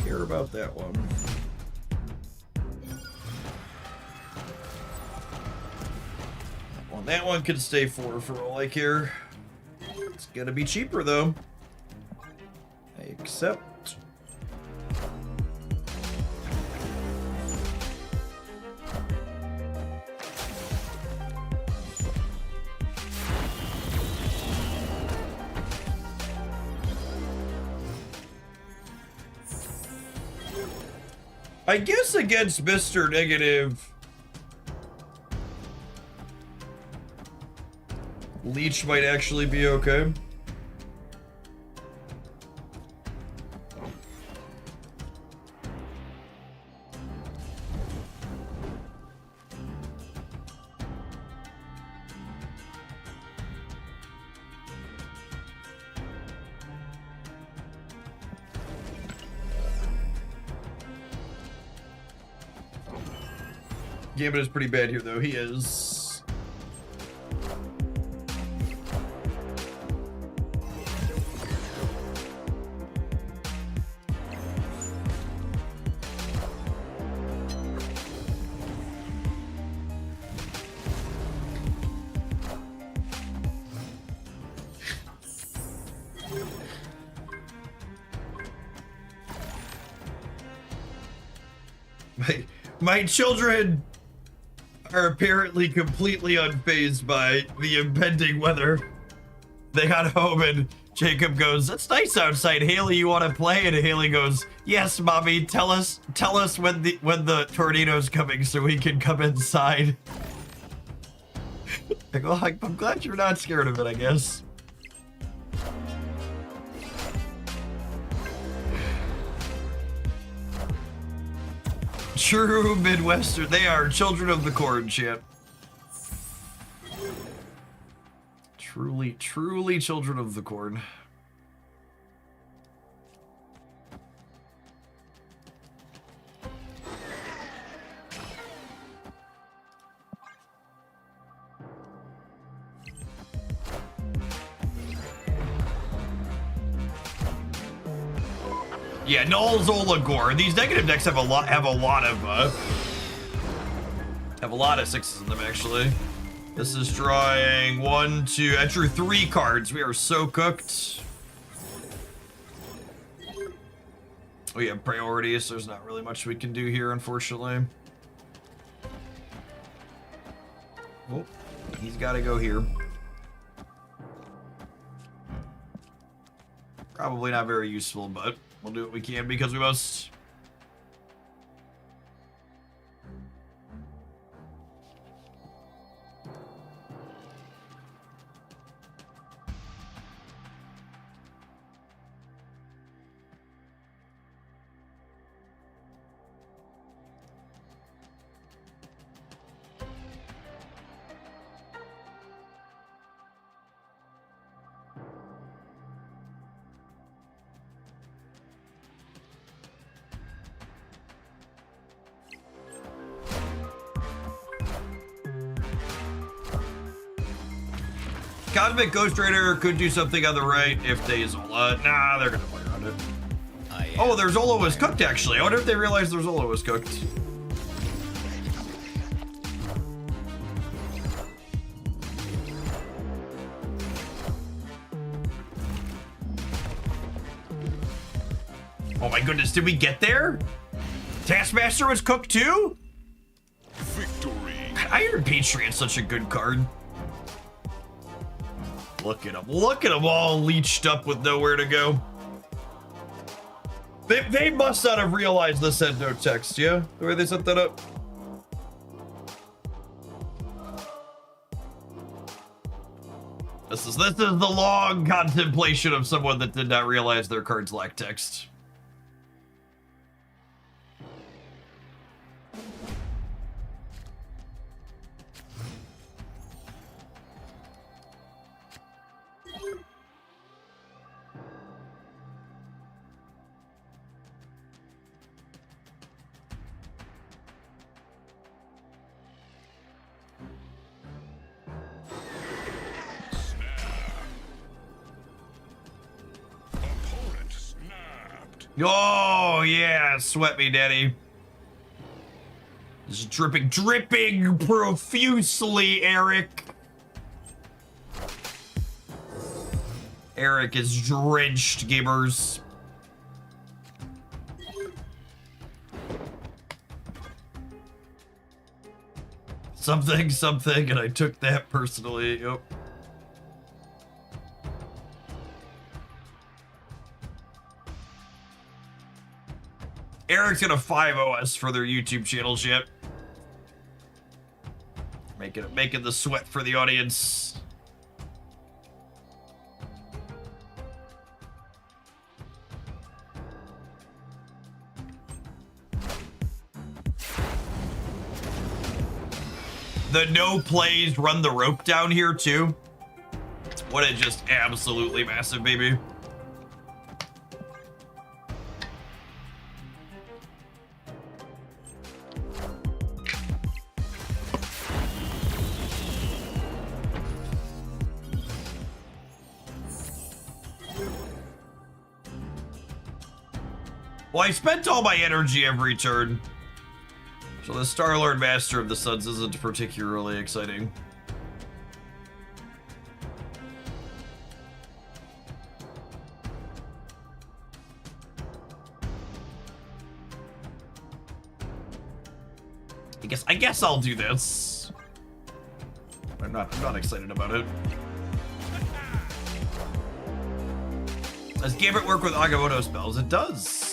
S1: Care about that one. That one could stay 4 for all I care. It's gonna be cheaper though. I accept. I guess against Mr. Negative, Leech might actually be okay. Gambit is pretty bad here, though. He is. My children are apparently completely unfazed by the impending weather. They got home and Jacob goes, "It's nice outside. Haley, you want to play?" And Haley goes, "Yes, mommy. Tell us when the tornado's coming so we can come inside." I go, I'm glad you're not scared of it, I guess. True Midwestern. They are children of the corn, chat. Truly, truly children of the corn. Yeah, Null's Oligor. These negative decks have a lot of sixes in them, actually. This is drawing 1, 2. I drew 3 cards. We are so cooked. We have priorities, so there's not really much we can do here, unfortunately. Oh, he's got to go here. Probably not very useful, but we'll do what we can because we must. Cosmic Ghost Rider could do something on the right if they Zola. Nah, they're gonna play around it. Oh, their Zola was cooked, actually. I wonder if they realized their Zola was cooked. Oh my goodness, did we get there? Taskmaster was cooked too?
S10: Victory.
S1: Iron Patriot's such a good card. Look at them. Look at them all leeched up with nowhere to go. They must not have realized this had no text, yeah? The way they set that up. This is the long contemplation of someone that did not realize their cards lack text. Oh, yeah, sweat me, daddy. Just dripping profusely, Eric. Eric is drenched, gamers. Something, and I took that personally. Yep. Eric's gonna 5-0 us for their YouTube channel shit. Making the sweat for the audience. The no plays run the rope down here too. What a just absolutely massive baby. Well, I spent all my energy every turn. So the Star-Lord Master of the Suns isn't particularly exciting. I guess I'll do this. I'm not excited about it. Does Gambit work with Agamotto spells? It does.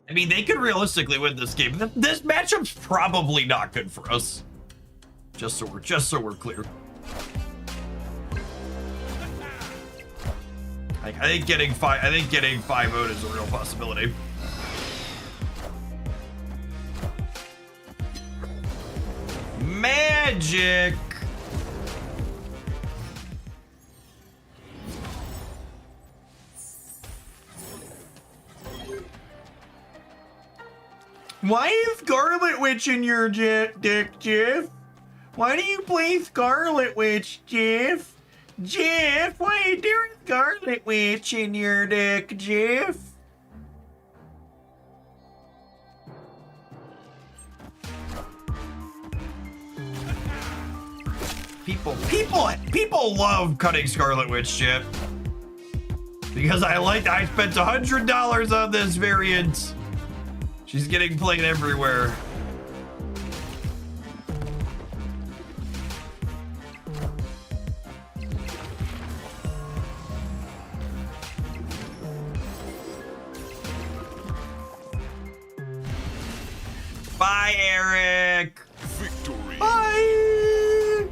S1: I mean, they could realistically win this game. This matchup's probably not good for us. Just so we're clear. I think getting 5-0 is a real possibility. Magic. Why is Scarlet Witch in your deck, Jeff? Why do you play Scarlet Witch, Jeff? Jeff, why are you doing Scarlet Witch in your deck, Jeff? People love cutting Scarlet Witch, Jeff. Because I spent $100 on this variant. She's getting played everywhere. Bye, Eric.
S10: Victory.
S1: Bye.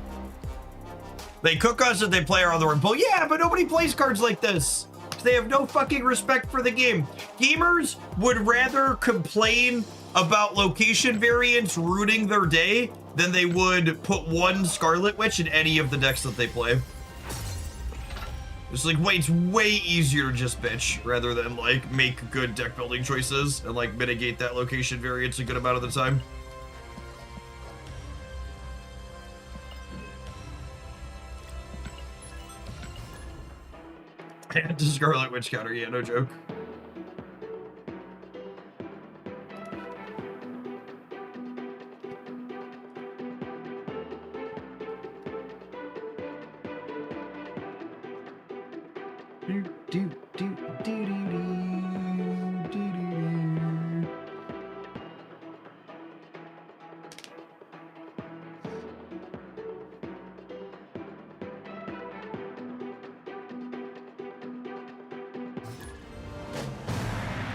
S1: They cook us and they play our other one. Well, yeah, but nobody plays cards like this. They have no fucking respect for the game. Gamers would rather complain about location variants ruining their day than they would put one Scarlet Witch in any of the decks that they play. It's like, it's way easier to just bitch rather than like make good deck building choices and like mitigate that location variance a good amount of the time. And to Scarlet Witch counter, yeah, no joke.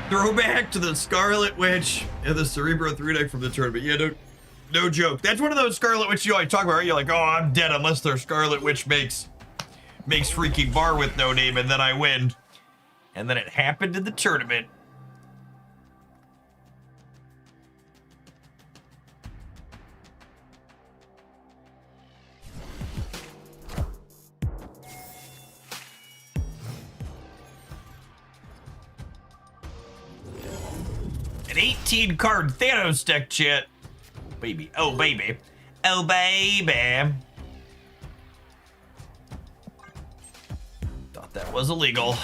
S1: Throwback to the Scarlet Witch and the Cerebro 3 deck from the tournament. Yeah, no joke. That's one of those Scarlet Witch you always talk about, right? You're like, oh, I'm dead unless their Scarlet Witch makes freaking bar with no name, and then I win. And then it happened in the tournament. An 18 card Thanos deck, chat. Oh, baby. Oh, baby. Oh, baby. Thought that was illegal.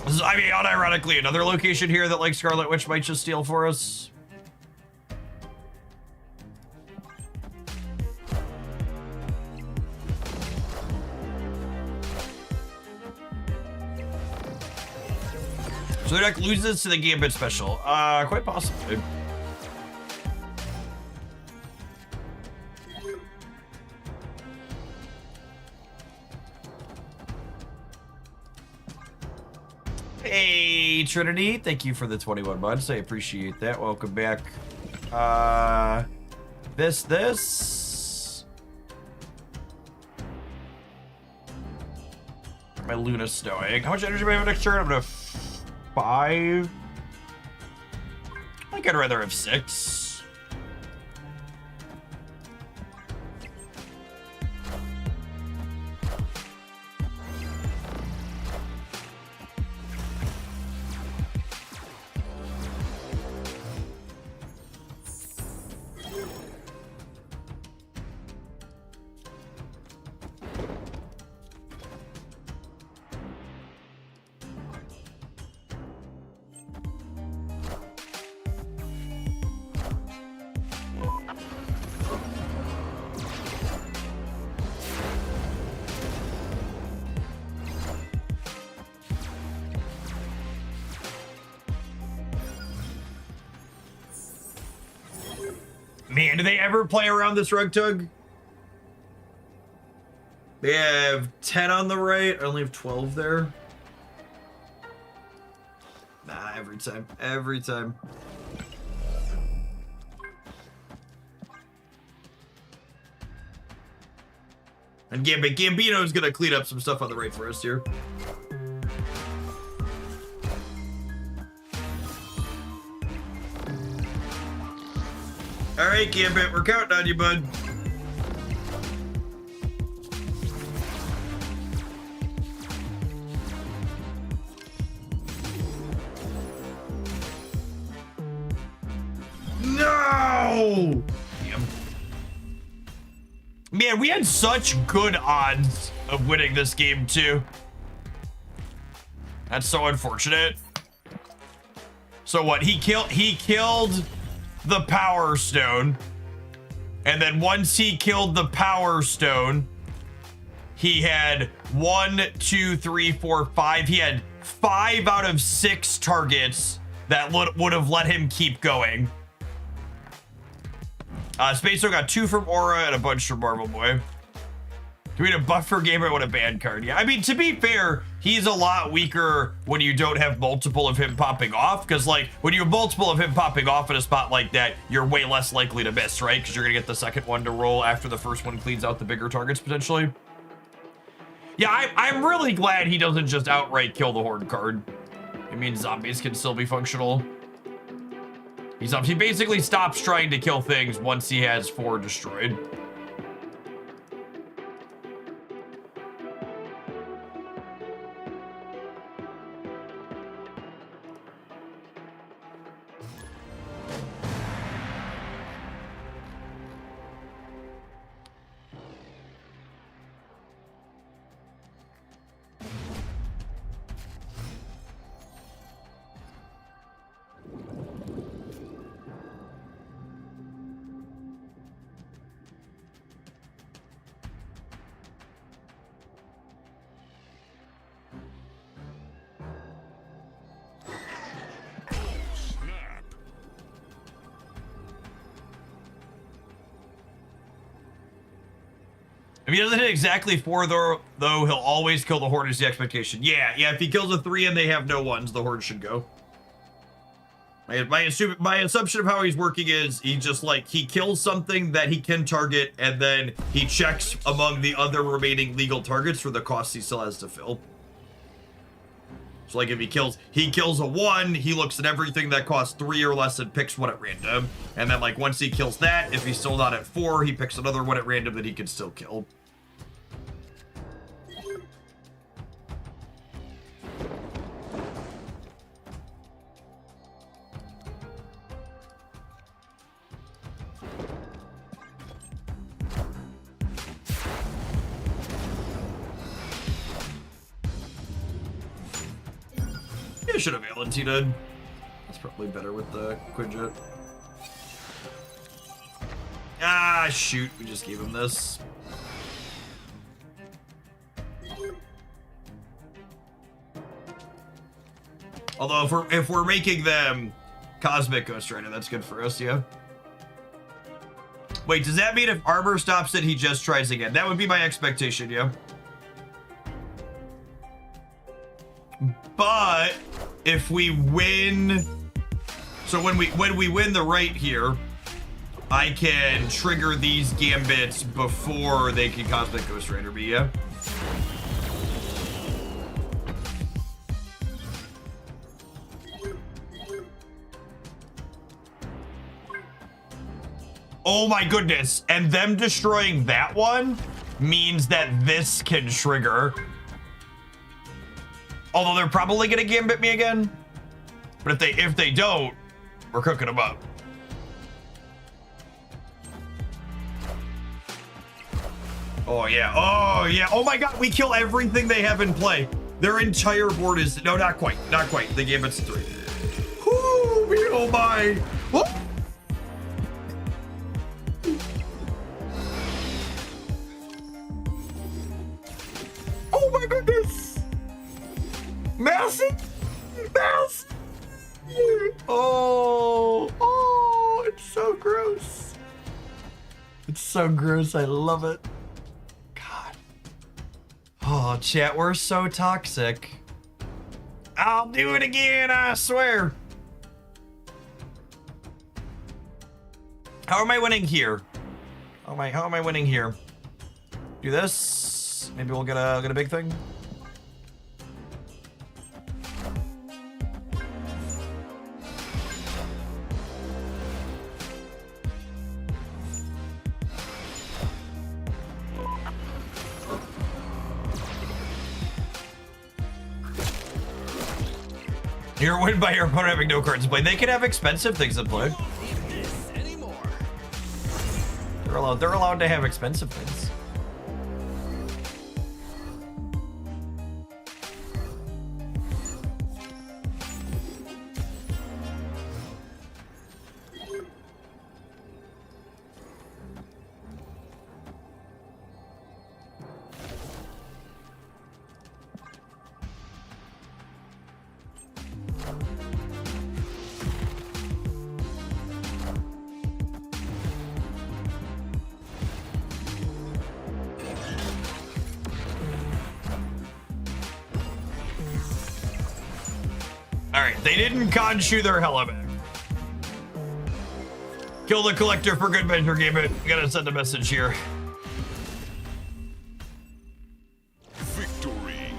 S1: This is, I mean, unironically, another location here that like Scarlet Witch might just steal for us. So the deck loses to the Gambit special. Quite possibly. Hey, Trinity. Thank you for the 21 months. I appreciate that. Welcome back. This. My Luna snowing. How much energy do I have next turn? I'm gonna 5. I think I'd rather have 6. Man, do they ever play around this rug tug? They have 10 on the right. I only have 12 there. Nah, every time. Every time. And Gambino's gonna clean up some stuff on the right for us here. All right, Gambit, we're counting on you, bud. No! Damn. Man, we had such good odds of winning this game, too. That's so unfortunate. So what? He killed the Power Stone, and then once he killed the Power Stone, he had 1, 2, 3, 4, 5. He had 5 out of 6 targets that would have let him keep going. Spaceto got 2 from Aura and a bunch from Marvel Boy. Do we need a buff for Gamer with a banned card? Yeah, I mean, to be fair, he's a lot weaker when you don't have multiple of him popping off. Because, like, when you have multiple of him popping off in a spot like that, you're way less likely to miss, right? Because you're going to get the second one to roll after the first one cleans out the bigger targets, potentially. Yeah, I'm really glad he doesn't just outright kill the Horde card. It means zombies can still be functional. He basically stops trying to kill things once he has 4 destroyed. If he doesn't hit exactly 4, though, he'll always kill the Horde is the expectation. Yeah, if he kills a 3 and they have no 1s, the Horde should go. My assumption of how he's working is he just, like, he kills something that he can target, and then he checks among the other remaining legal targets for the costs he still has to fill. So like if he kills a 1, he looks at everything that costs 3 or less and picks one at random. And then like once he kills that, if he's still not at 4, he picks another one at random that he can still kill. I should have Valentina. That's probably better with the Quinjet. Ah, shoot. We just gave him this. Although if we're making them Cosmic Ghost Rider, that's good for us, yeah. Wait, does that mean if armor stops it, he just tries again? That would be my expectation, yeah. But if we win, so when we win the right here, I can trigger these Gambits before they can Cosmic Ghost Rider me, yeah? Oh my goodness, and them destroying that one means that this can trigger. Although they're probably gonna Gambit me again. But if they don't, we're cooking them up. Oh yeah, oh yeah. Oh my god, we kill everything they have in play. Their entire board is, no, not quite, not quite. The Gambit's 3. Whoo, oh my. Whoop. Oh my goodness. Massive! Massive! Oh, it's so gross. It's so gross, I love it. God. Oh, chat, we're so toxic. I'll do it again, I swear. How am I winning here? How am I winning here? Do this. Maybe we'll get a big thing. You're win by your opponent having no cards to play. They can have expensive things to play. They're allowed to have expensive things. Alright, they didn't Khonshu their hella back. Kill the collector for good measure, Gambit. Gotta send a message here.
S10: Victory.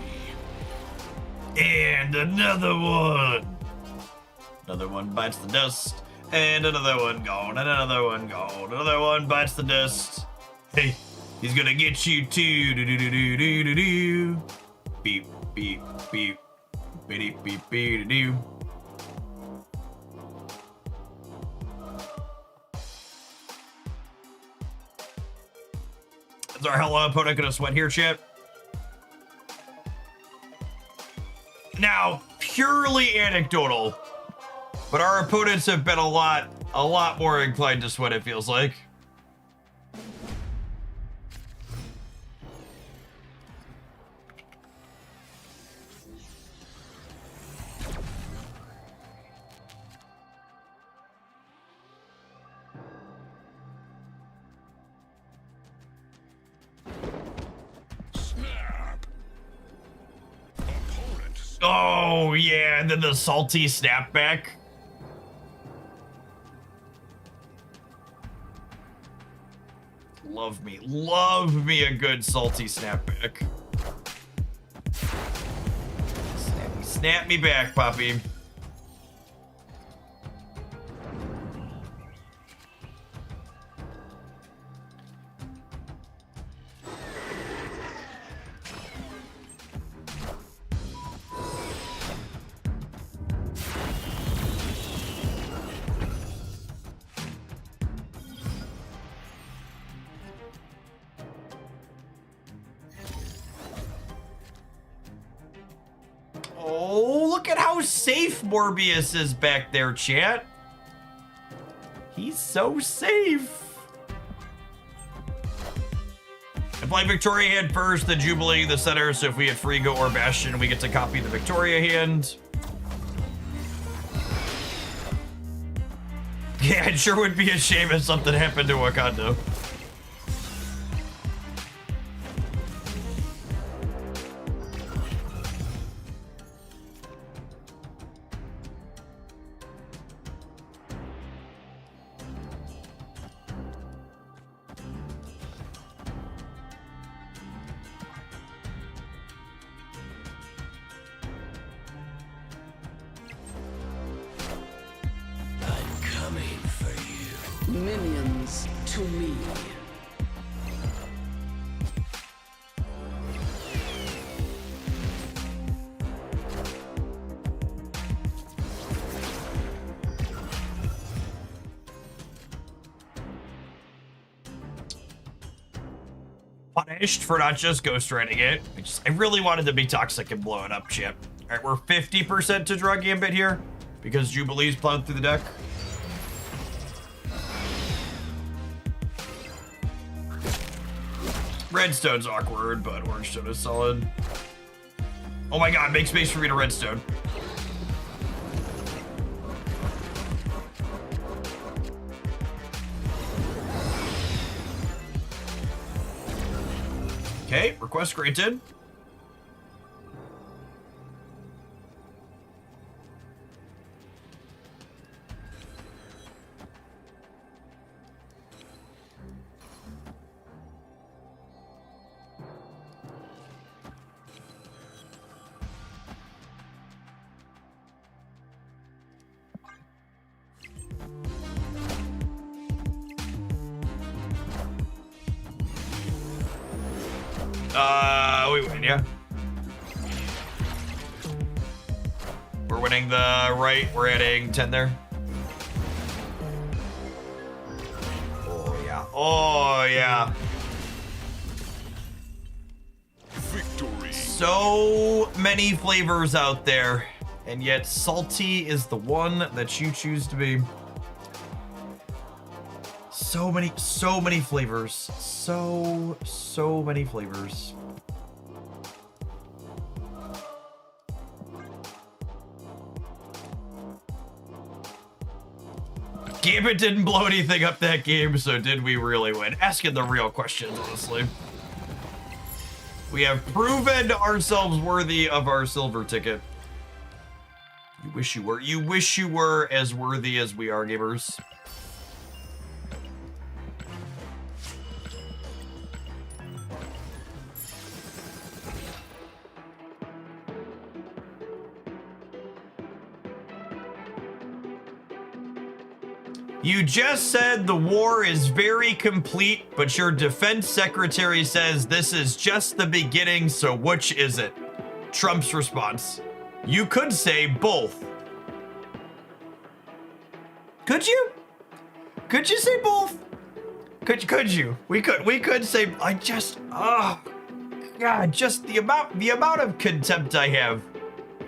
S1: And another one. Another one bites the dust. And another one gone. And another one gone. Another one bites the dust. Hey, he's gonna get you too. Do do do do do do do. Beep beep beep. Beep beep beep do. Is our hella opponent gonna sweat here, chat? Now, purely anecdotal, but our opponents have been a lot more inclined to sweat, it feels like. Oh, yeah, and then the salty snapback. Love me a good salty snapback. Snappy, Snap me back, Poppy. Oh, look at how safe Morbius is back there, chat. He's so safe. I play Victoria hand first, then Jubilee the center, so if we hit Frigo or Bastion, we get to copy the Victoria hand. Yeah, it sure would be a shame if something happened to Wakanda.
S8: Minions to me.
S1: Punished for not just ghostwriting it. I really wanted to be toxic and blow it up, chip. All right, we're 50% to draw Gambit here because Jubilee's plowed through the deck. Redstone's awkward, but Orange Stone is solid. Oh my god, make space for me to Redstone. Okay, request granted. We win, yeah. We're winning the right. We're adding 10 there. Oh, yeah. Oh, yeah.
S10: Victory.
S1: So many flavors out there, and yet salty is the one that you choose to be. So many flavors. So many flavors. Gambit didn't blow anything up that game, so did we really win? Asking the real questions, honestly. We have proven ourselves worthy of our silver ticket. You wish you were. You wish you were as worthy as we are, gamers. You just said the war is very complete, but your defense secretary says this is just the beginning, so which is it? Trump's response. You could say both. Could you? Could you say both? Could you? We could say, oh God, just the amount of contempt I have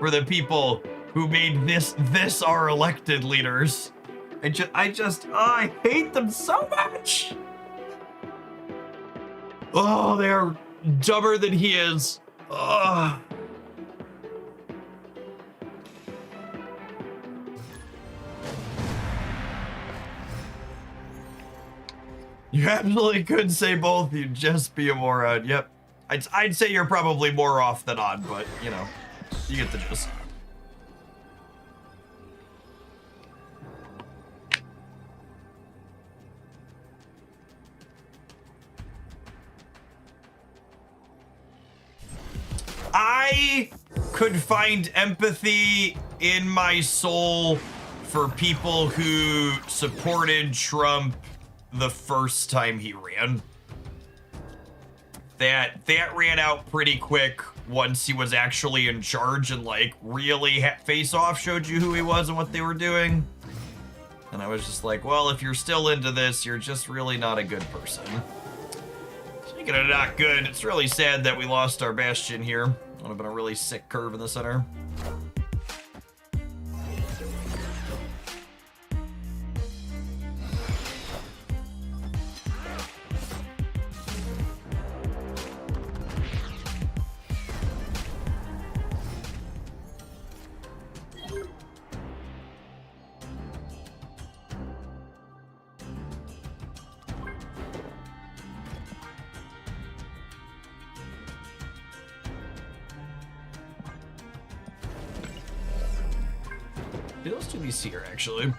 S1: for the people who made this our elected leaders. I hate them so much. Oh, they're dumber than he is. Ugh. You absolutely could say both. You'd just be a moron. Yep. I'd say you're probably more off than on, but you know, you get the gist. I could find empathy in my soul for people who supported Trump the first time he ran. That ran out pretty quick once he was actually in charge and like really Face Off showed you who he was and what they were doing. And I was just like, well, if you're still into this, you're just really not a good person. Speaking of not good, it's really sad that we lost our Bastion here. Would have been a really sick curve in the center. Let's do these here, actually.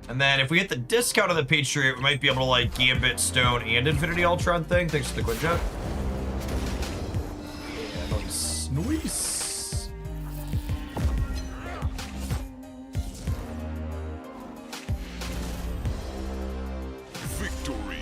S1: And then if we get the discount on the Patriot, we might be able to like Gambit, Stone, and Infinity Ultron thing. Thanks for the quick jet. Yeah, nice. Nice.
S10: Victory.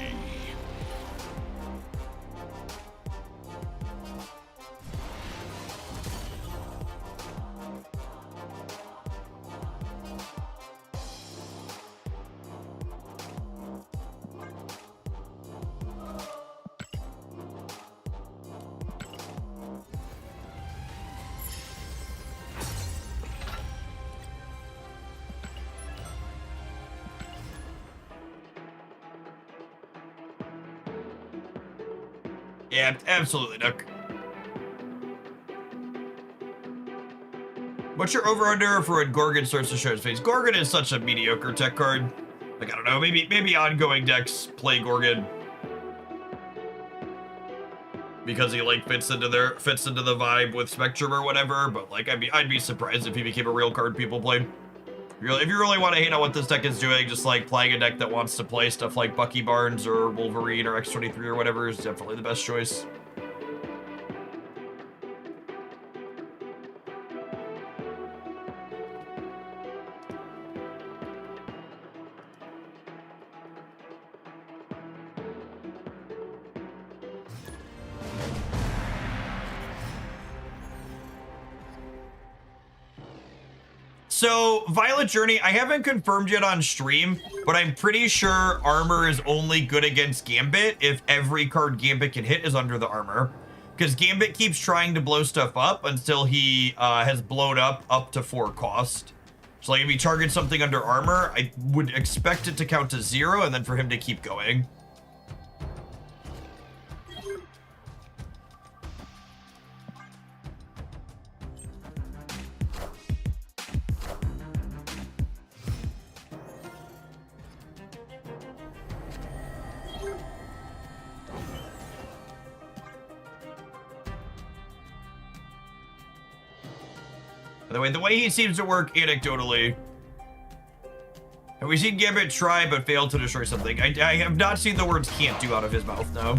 S1: Yeah, absolutely, Duck. What's your over-under for when Gorgon starts to show his face? Gorgon is such a mediocre tech card. Like, I don't know, maybe ongoing decks play Gorgon. Because he like fits into the vibe with Spectrum or whatever, but like I'd be surprised if he became a real card people played. If you really want to hate on what this deck is doing, just like playing a deck that wants to play stuff like Bucky Barnes or Wolverine or X-23 or whatever is definitely the best choice. So, Violet Journey, I haven't confirmed yet on stream, but I'm pretty sure armor is only good against Gambit if every card Gambit can hit is under the armor. Because Gambit keeps trying to blow stuff up until he has blown up to 4 cost. So, like, if he targets something under armor, I would expect it to count to 0 and then for him to keep going. By the way he seems to work anecdotally. Have we seen Gambit try but fail to destroy something? I have not seen the words can't do out of his mouth, no.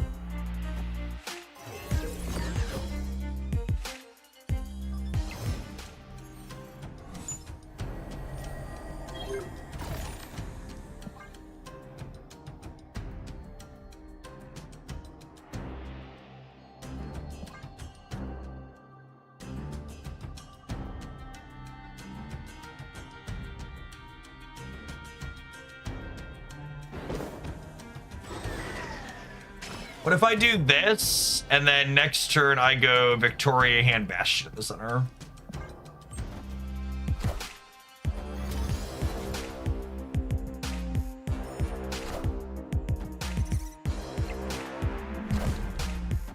S1: What if I do this, and then next turn I go Victoria Hand Bastion at the center?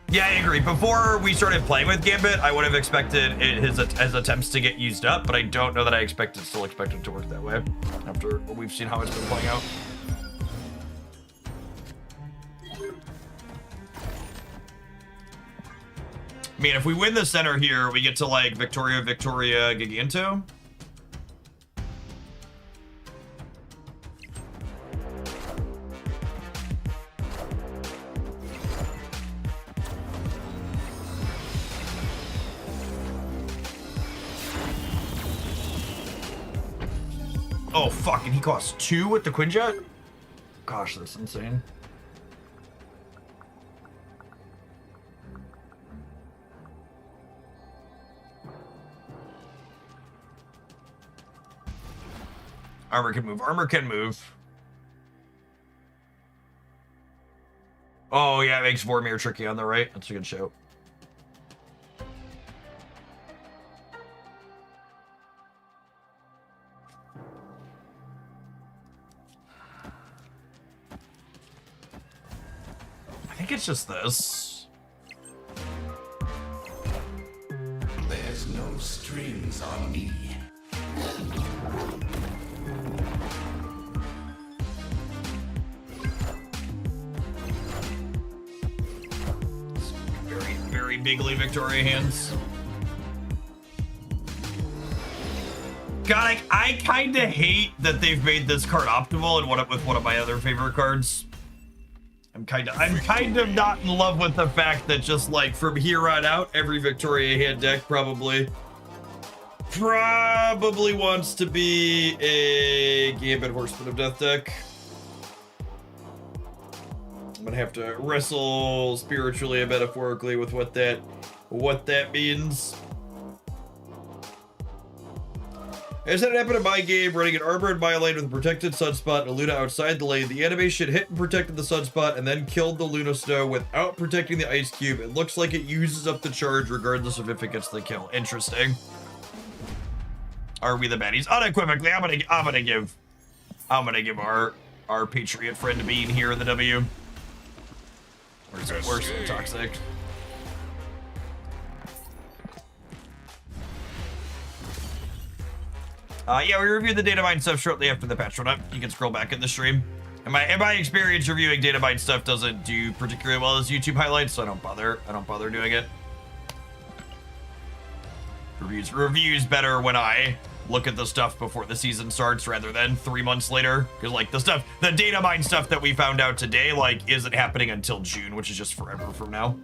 S1: Yeah, I agree. Before we started playing with Gambit, I would have expected his attempts to get used up, but I don't know that I still expect it to work that way after we've seen how it's been playing out. I mean, if we win the center here, we get to like Victoria Giganto. Oh, fuck, and he costs 2 with the Quinjet? Gosh, that's insane. Armor can move. Armor can move. Oh, yeah, it makes Vormir tricky on the right. That's a good show. I think it's just this.
S10: There's no strings on me.
S1: Very bigly Victoria hands. God, I kind of hate that they've made this card optimal and with one of my other favorite cards. I'm kind of not in love with the fact that just like from here on out, every Victoria hand deck probably wants to be a Gambit Horseman of Death deck. I'm gonna have to wrestle spiritually and metaphorically with what that means. As that happened in my game, running an armor in my lane with a protected sunspot and a Luna outside the lane, the animation hit and protected the sunspot and then killed the Luna Snow without protecting the ice cube. It looks like it uses up the charge regardless of if it gets the kill. Interesting. Are we the baddies? Unequivocally, I'm gonna give our Patriot friend being here in the W. Where's Toxic? Yeah, we reviewed the data mine stuff shortly after the patch went up. You can scroll back in the stream. In my experience, reviewing data mine stuff doesn't do particularly well as YouTube highlights, so I don't bother doing it. Reviews better when I look at the stuff before the season starts rather than 3 months later, because like the data mine stuff that we found out today like isn't happening until June, which is just forever from now.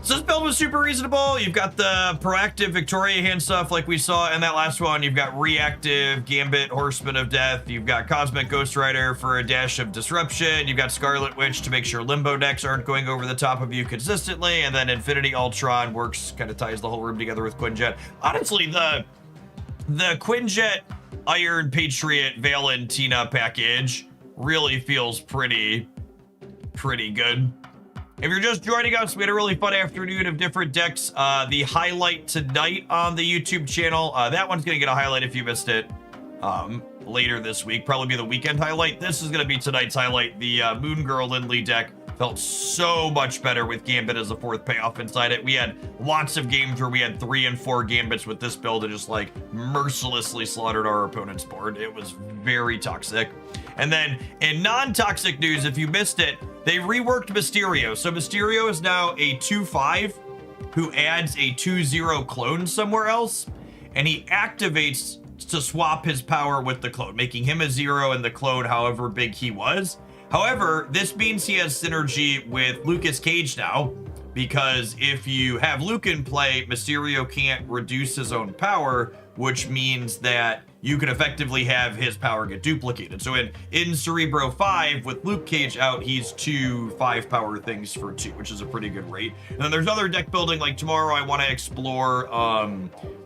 S1: So this build was super reasonable. You've got the proactive Victoria hand stuff like we saw in that last one. You've got reactive Gambit Horseman of Death. You've got Cosmic Ghost Rider for a dash of disruption. You've got Scarlet Witch to make sure Limbo decks aren't going over the top of you consistently. And then Infinity Ultron works, kind of ties the whole room together with Quinjet. Honestly, the Quinjet Iron Patriot Valentina package really feels pretty good. If you're just joining us, we had a really fun afternoon of different decks. The highlight tonight on the YouTube channel, that one's gonna get a highlight if you missed it later this week. Probably be the weekend highlight. This is gonna be tonight's highlight. The Moon Girl Lindley deck felt so much better with Gambit as a 4th payoff inside it. We had lots of games where we had 3 and 4 Gambits with this build and just like mercilessly slaughtered our opponent's board. It was very toxic. And then in non-toxic news, if you missed it, they reworked Mysterio. So Mysterio is now a 2/5 who adds a 2/0 clone somewhere else, and he activates to swap his power with the clone, making him a 0 and the clone however big he was. However, this means he has synergy with Lucas Cage now, because if you have Luke in play, Mysterio can't reduce his own power, which means that you can effectively have his power get duplicated. So in Cerebro 5, with Luke Cage out, he's 2 5 power things for 2, which is a pretty good rate. And then there's other deck building, like tomorrow I want to explore,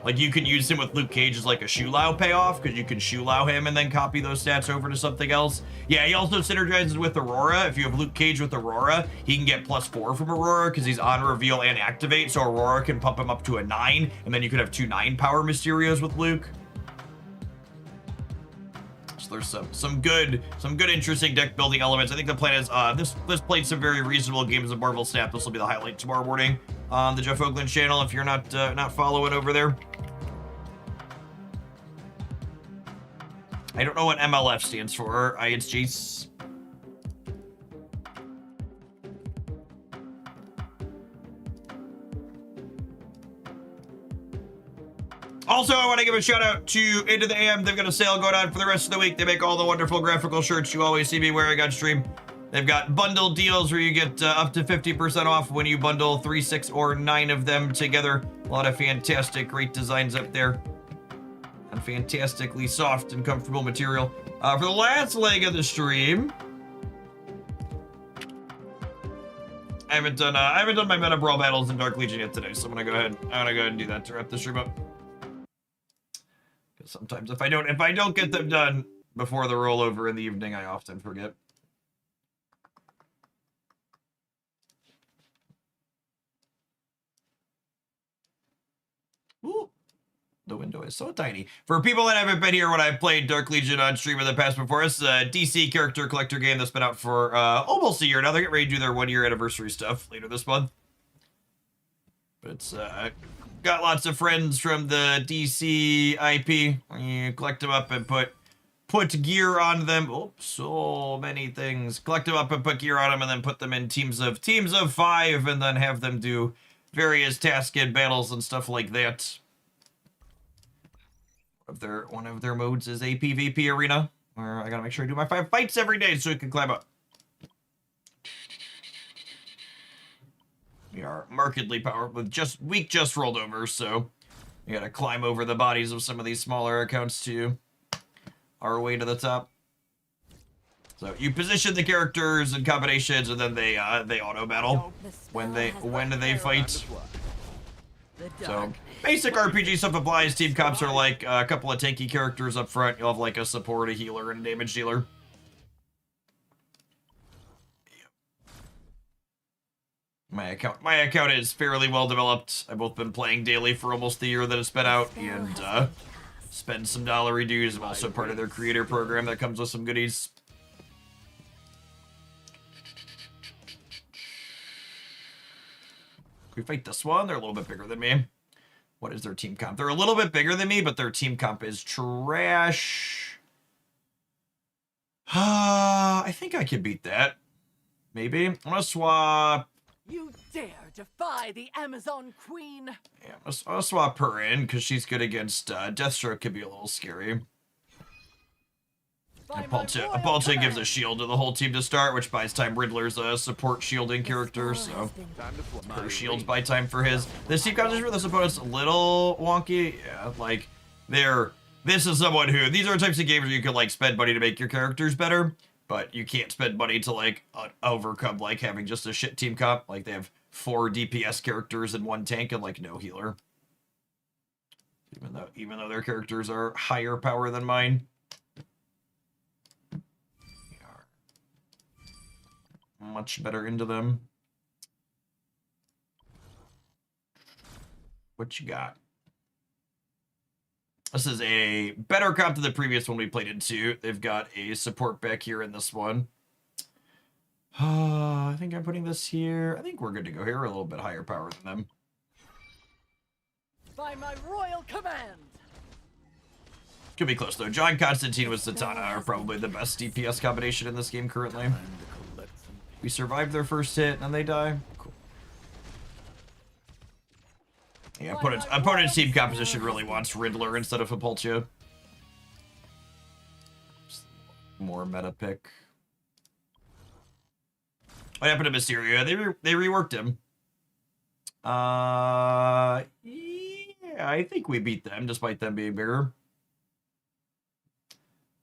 S1: like you can use him with Luke Cage as like a Shulao payoff, because you can Shulao him and then copy those stats over to something else. Yeah, he also synergizes with Aurora. If you have Luke Cage with Aurora, he can get +4 from Aurora, because he's on reveal and activate, so Aurora can pump him up to a 9, and then you could have 2 9 power Mysterios with Luke. There's some good interesting deck building elements. I think the plan is this played some very reasonable games of Marvel Snap. This will be the highlight tomorrow morning on the Jeff Oakland channel if you're not following over there. I don't know what MLF stands for. It's Jace. Also, I want to give a shout out to Into the AM. They've got a sale going on for the rest of the week. They make all the wonderful graphical shirts you always see me wearing on stream. They've got bundle deals where you get up to 50% off when you bundle 3, 6, or 9 of them together. A lot of fantastic, great designs up there. on fantastically soft and comfortable material. For the last leg of the stream, I haven't done my Meta Brawl battles in Dark Legion yet today, so I'm gonna go ahead and do that to wrap the stream up. Because sometimes if I don't get them done before the rollover in the evening, I often forget. Ooh, the window is so tiny. For people that haven't been here when I've played Dark Legion on stream in the past before, it's a DC character collector game that's been out for almost a year now. They're getting ready to do their 1-year anniversary stuff later this month. But it's got lots of friends from the DC IP. You collect them up and put gear on them. Oh, so many things. Collect them up and put gear on them, and then put them in teams of 5, and then have them do various tasks and battles and stuff like that. One of their modes is a PvP arena, where I gotta make sure I do my 5 fights every day so I can climb up. We are markedly powered with week just rolled over, so we gotta climb over the bodies of some of these smaller accounts to our way to the top. So you position the characters and combinations, and then they auto battle when they fight. So basic RPG stuff applies. Team comps are like a couple of tanky characters up front. You'll have like a support, a healer, and a damage dealer. My account is fairly well developed. I've both been playing daily for almost the year that it's been out, and spend some dollary dues. I'm also part of their creator program that comes with some goodies. We fight this one. They're a little bit bigger than me. What is their team comp? They're a little bit bigger than me, but their team comp is trash. I think I could beat that. Maybe. I'm gonna swap.
S8: You dare defy the Amazon Queen?
S1: Yeah, I'll swap her in because she's good against Deathstroke. Could be a little scary. Apolche gives a shield to the whole team to start, which buys time. Riddler's a support shielding character, so her shields buy time for his. This team composition for this opponent's a little wonky. Yeah, like this is someone who, these are types of games where you can like spend money to make your characters better, but you can't spend money to like overcome like having just a shit team comp. Like they have 4 DPS characters and 1 tank and like no healer. Even though their characters are higher power than mine. Much better into them. What you got? This is a better comp to the previous one we played into. They've got a support back here in this one. I think I'm putting this here. I think we're good to go here. We're a little bit higher power than them.
S8: By my royal command.
S1: Could be close though. John Constantine with Zatanna are probably the best DPS combination in this game currently. We survived their first hit and then they die. Cool. Yeah, opponent's team composition really wants Riddler instead of Apolche. More meta pick. What happened to Mysterio? They reworked him. Yeah, I think we beat them despite them being bigger.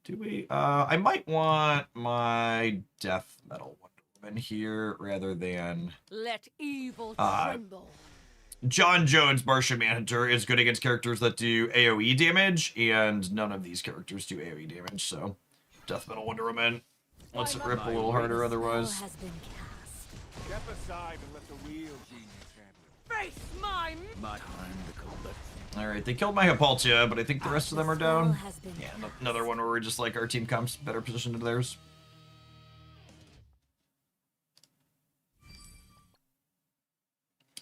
S1: Do we? I might want my death metal Wonder Woman here rather than
S8: let evil tremble.
S1: John Jones, Martian Manhunter, is good against characters that do AoE damage, and none of these characters do AoE damage, so death metal Wonder Woman lets it rip a little harder otherwise.
S10: Step aside and let the real genius handle it.
S8: Face my
S10: time to collect.
S1: Alright, they killed my Hippolyta, but I think the rest of them are down. Yeah, another one where we're just like our team comes better positioned than theirs.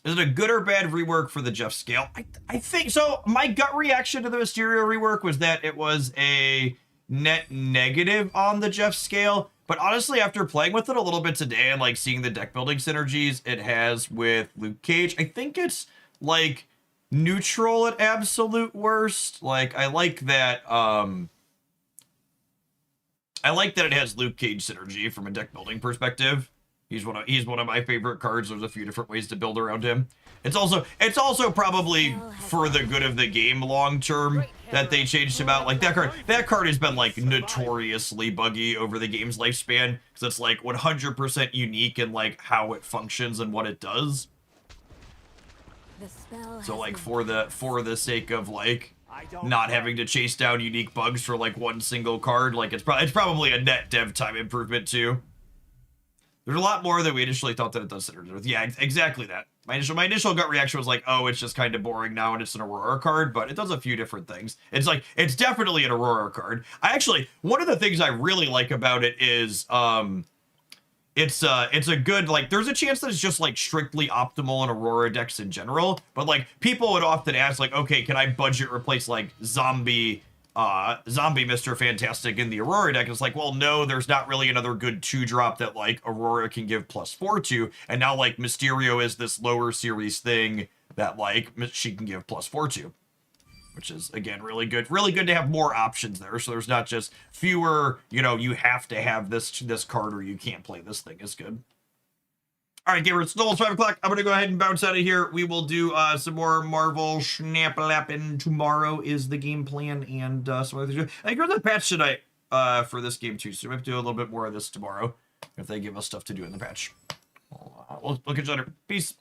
S1: Is it a good or bad rework for the Jeff scale? I think so. My gut reaction to the Mysterio rework was that it was a net negative on the Jeff scale. But honestly, after playing with it a little bit today and like seeing the deck building synergies it has with Luke Cage, I think it's like neutral at absolute worst. Like I like that it has Luke Cage synergy from a deck building perspective. He's one of my favorite cards. There's a few different ways to build around him. It's also probably for the good of the game long term that they changed him out. Like that card has been like notoriously buggy over the game's lifespan because it's like 100% unique in like how it functions and what it does. So like for the sake of like not having to chase down unique bugs for like one single card, like it's probably a net dev time improvement too. There's a lot more than we initially thought that it does synergy with. Yeah, exactly that. My initial gut reaction was like, oh, it's just kind of boring now and it's an Aurora card, but it does a few different things. It's definitely an Aurora card. One of the things I really like about it is it's a good, like, there's a chance that it's just like strictly optimal in Aurora decks in general, but like people would often ask like, okay, can I budget replace like zombie Mr. Fantastic in the Aurora deck? It's like, well, no, there's not really another good 2-drop that like Aurora can give +4 to, and now like Mysterio is this lower series thing that like she can give +4 to, which is again really good to have more options there, so there's not just fewer, you know, you have to have this card or you can't play this thing is good. All right, gamers, it's almost 5 o'clock. I'm going to go ahead and bounce out of here. We will do some more Marvel Schnappalappin' tomorrow is the game plan, and some other things. I think we're the patch tonight for this game, too, so we have to do a little bit more of this tomorrow if they give us stuff to do in the patch. We'll catch you later. Peace.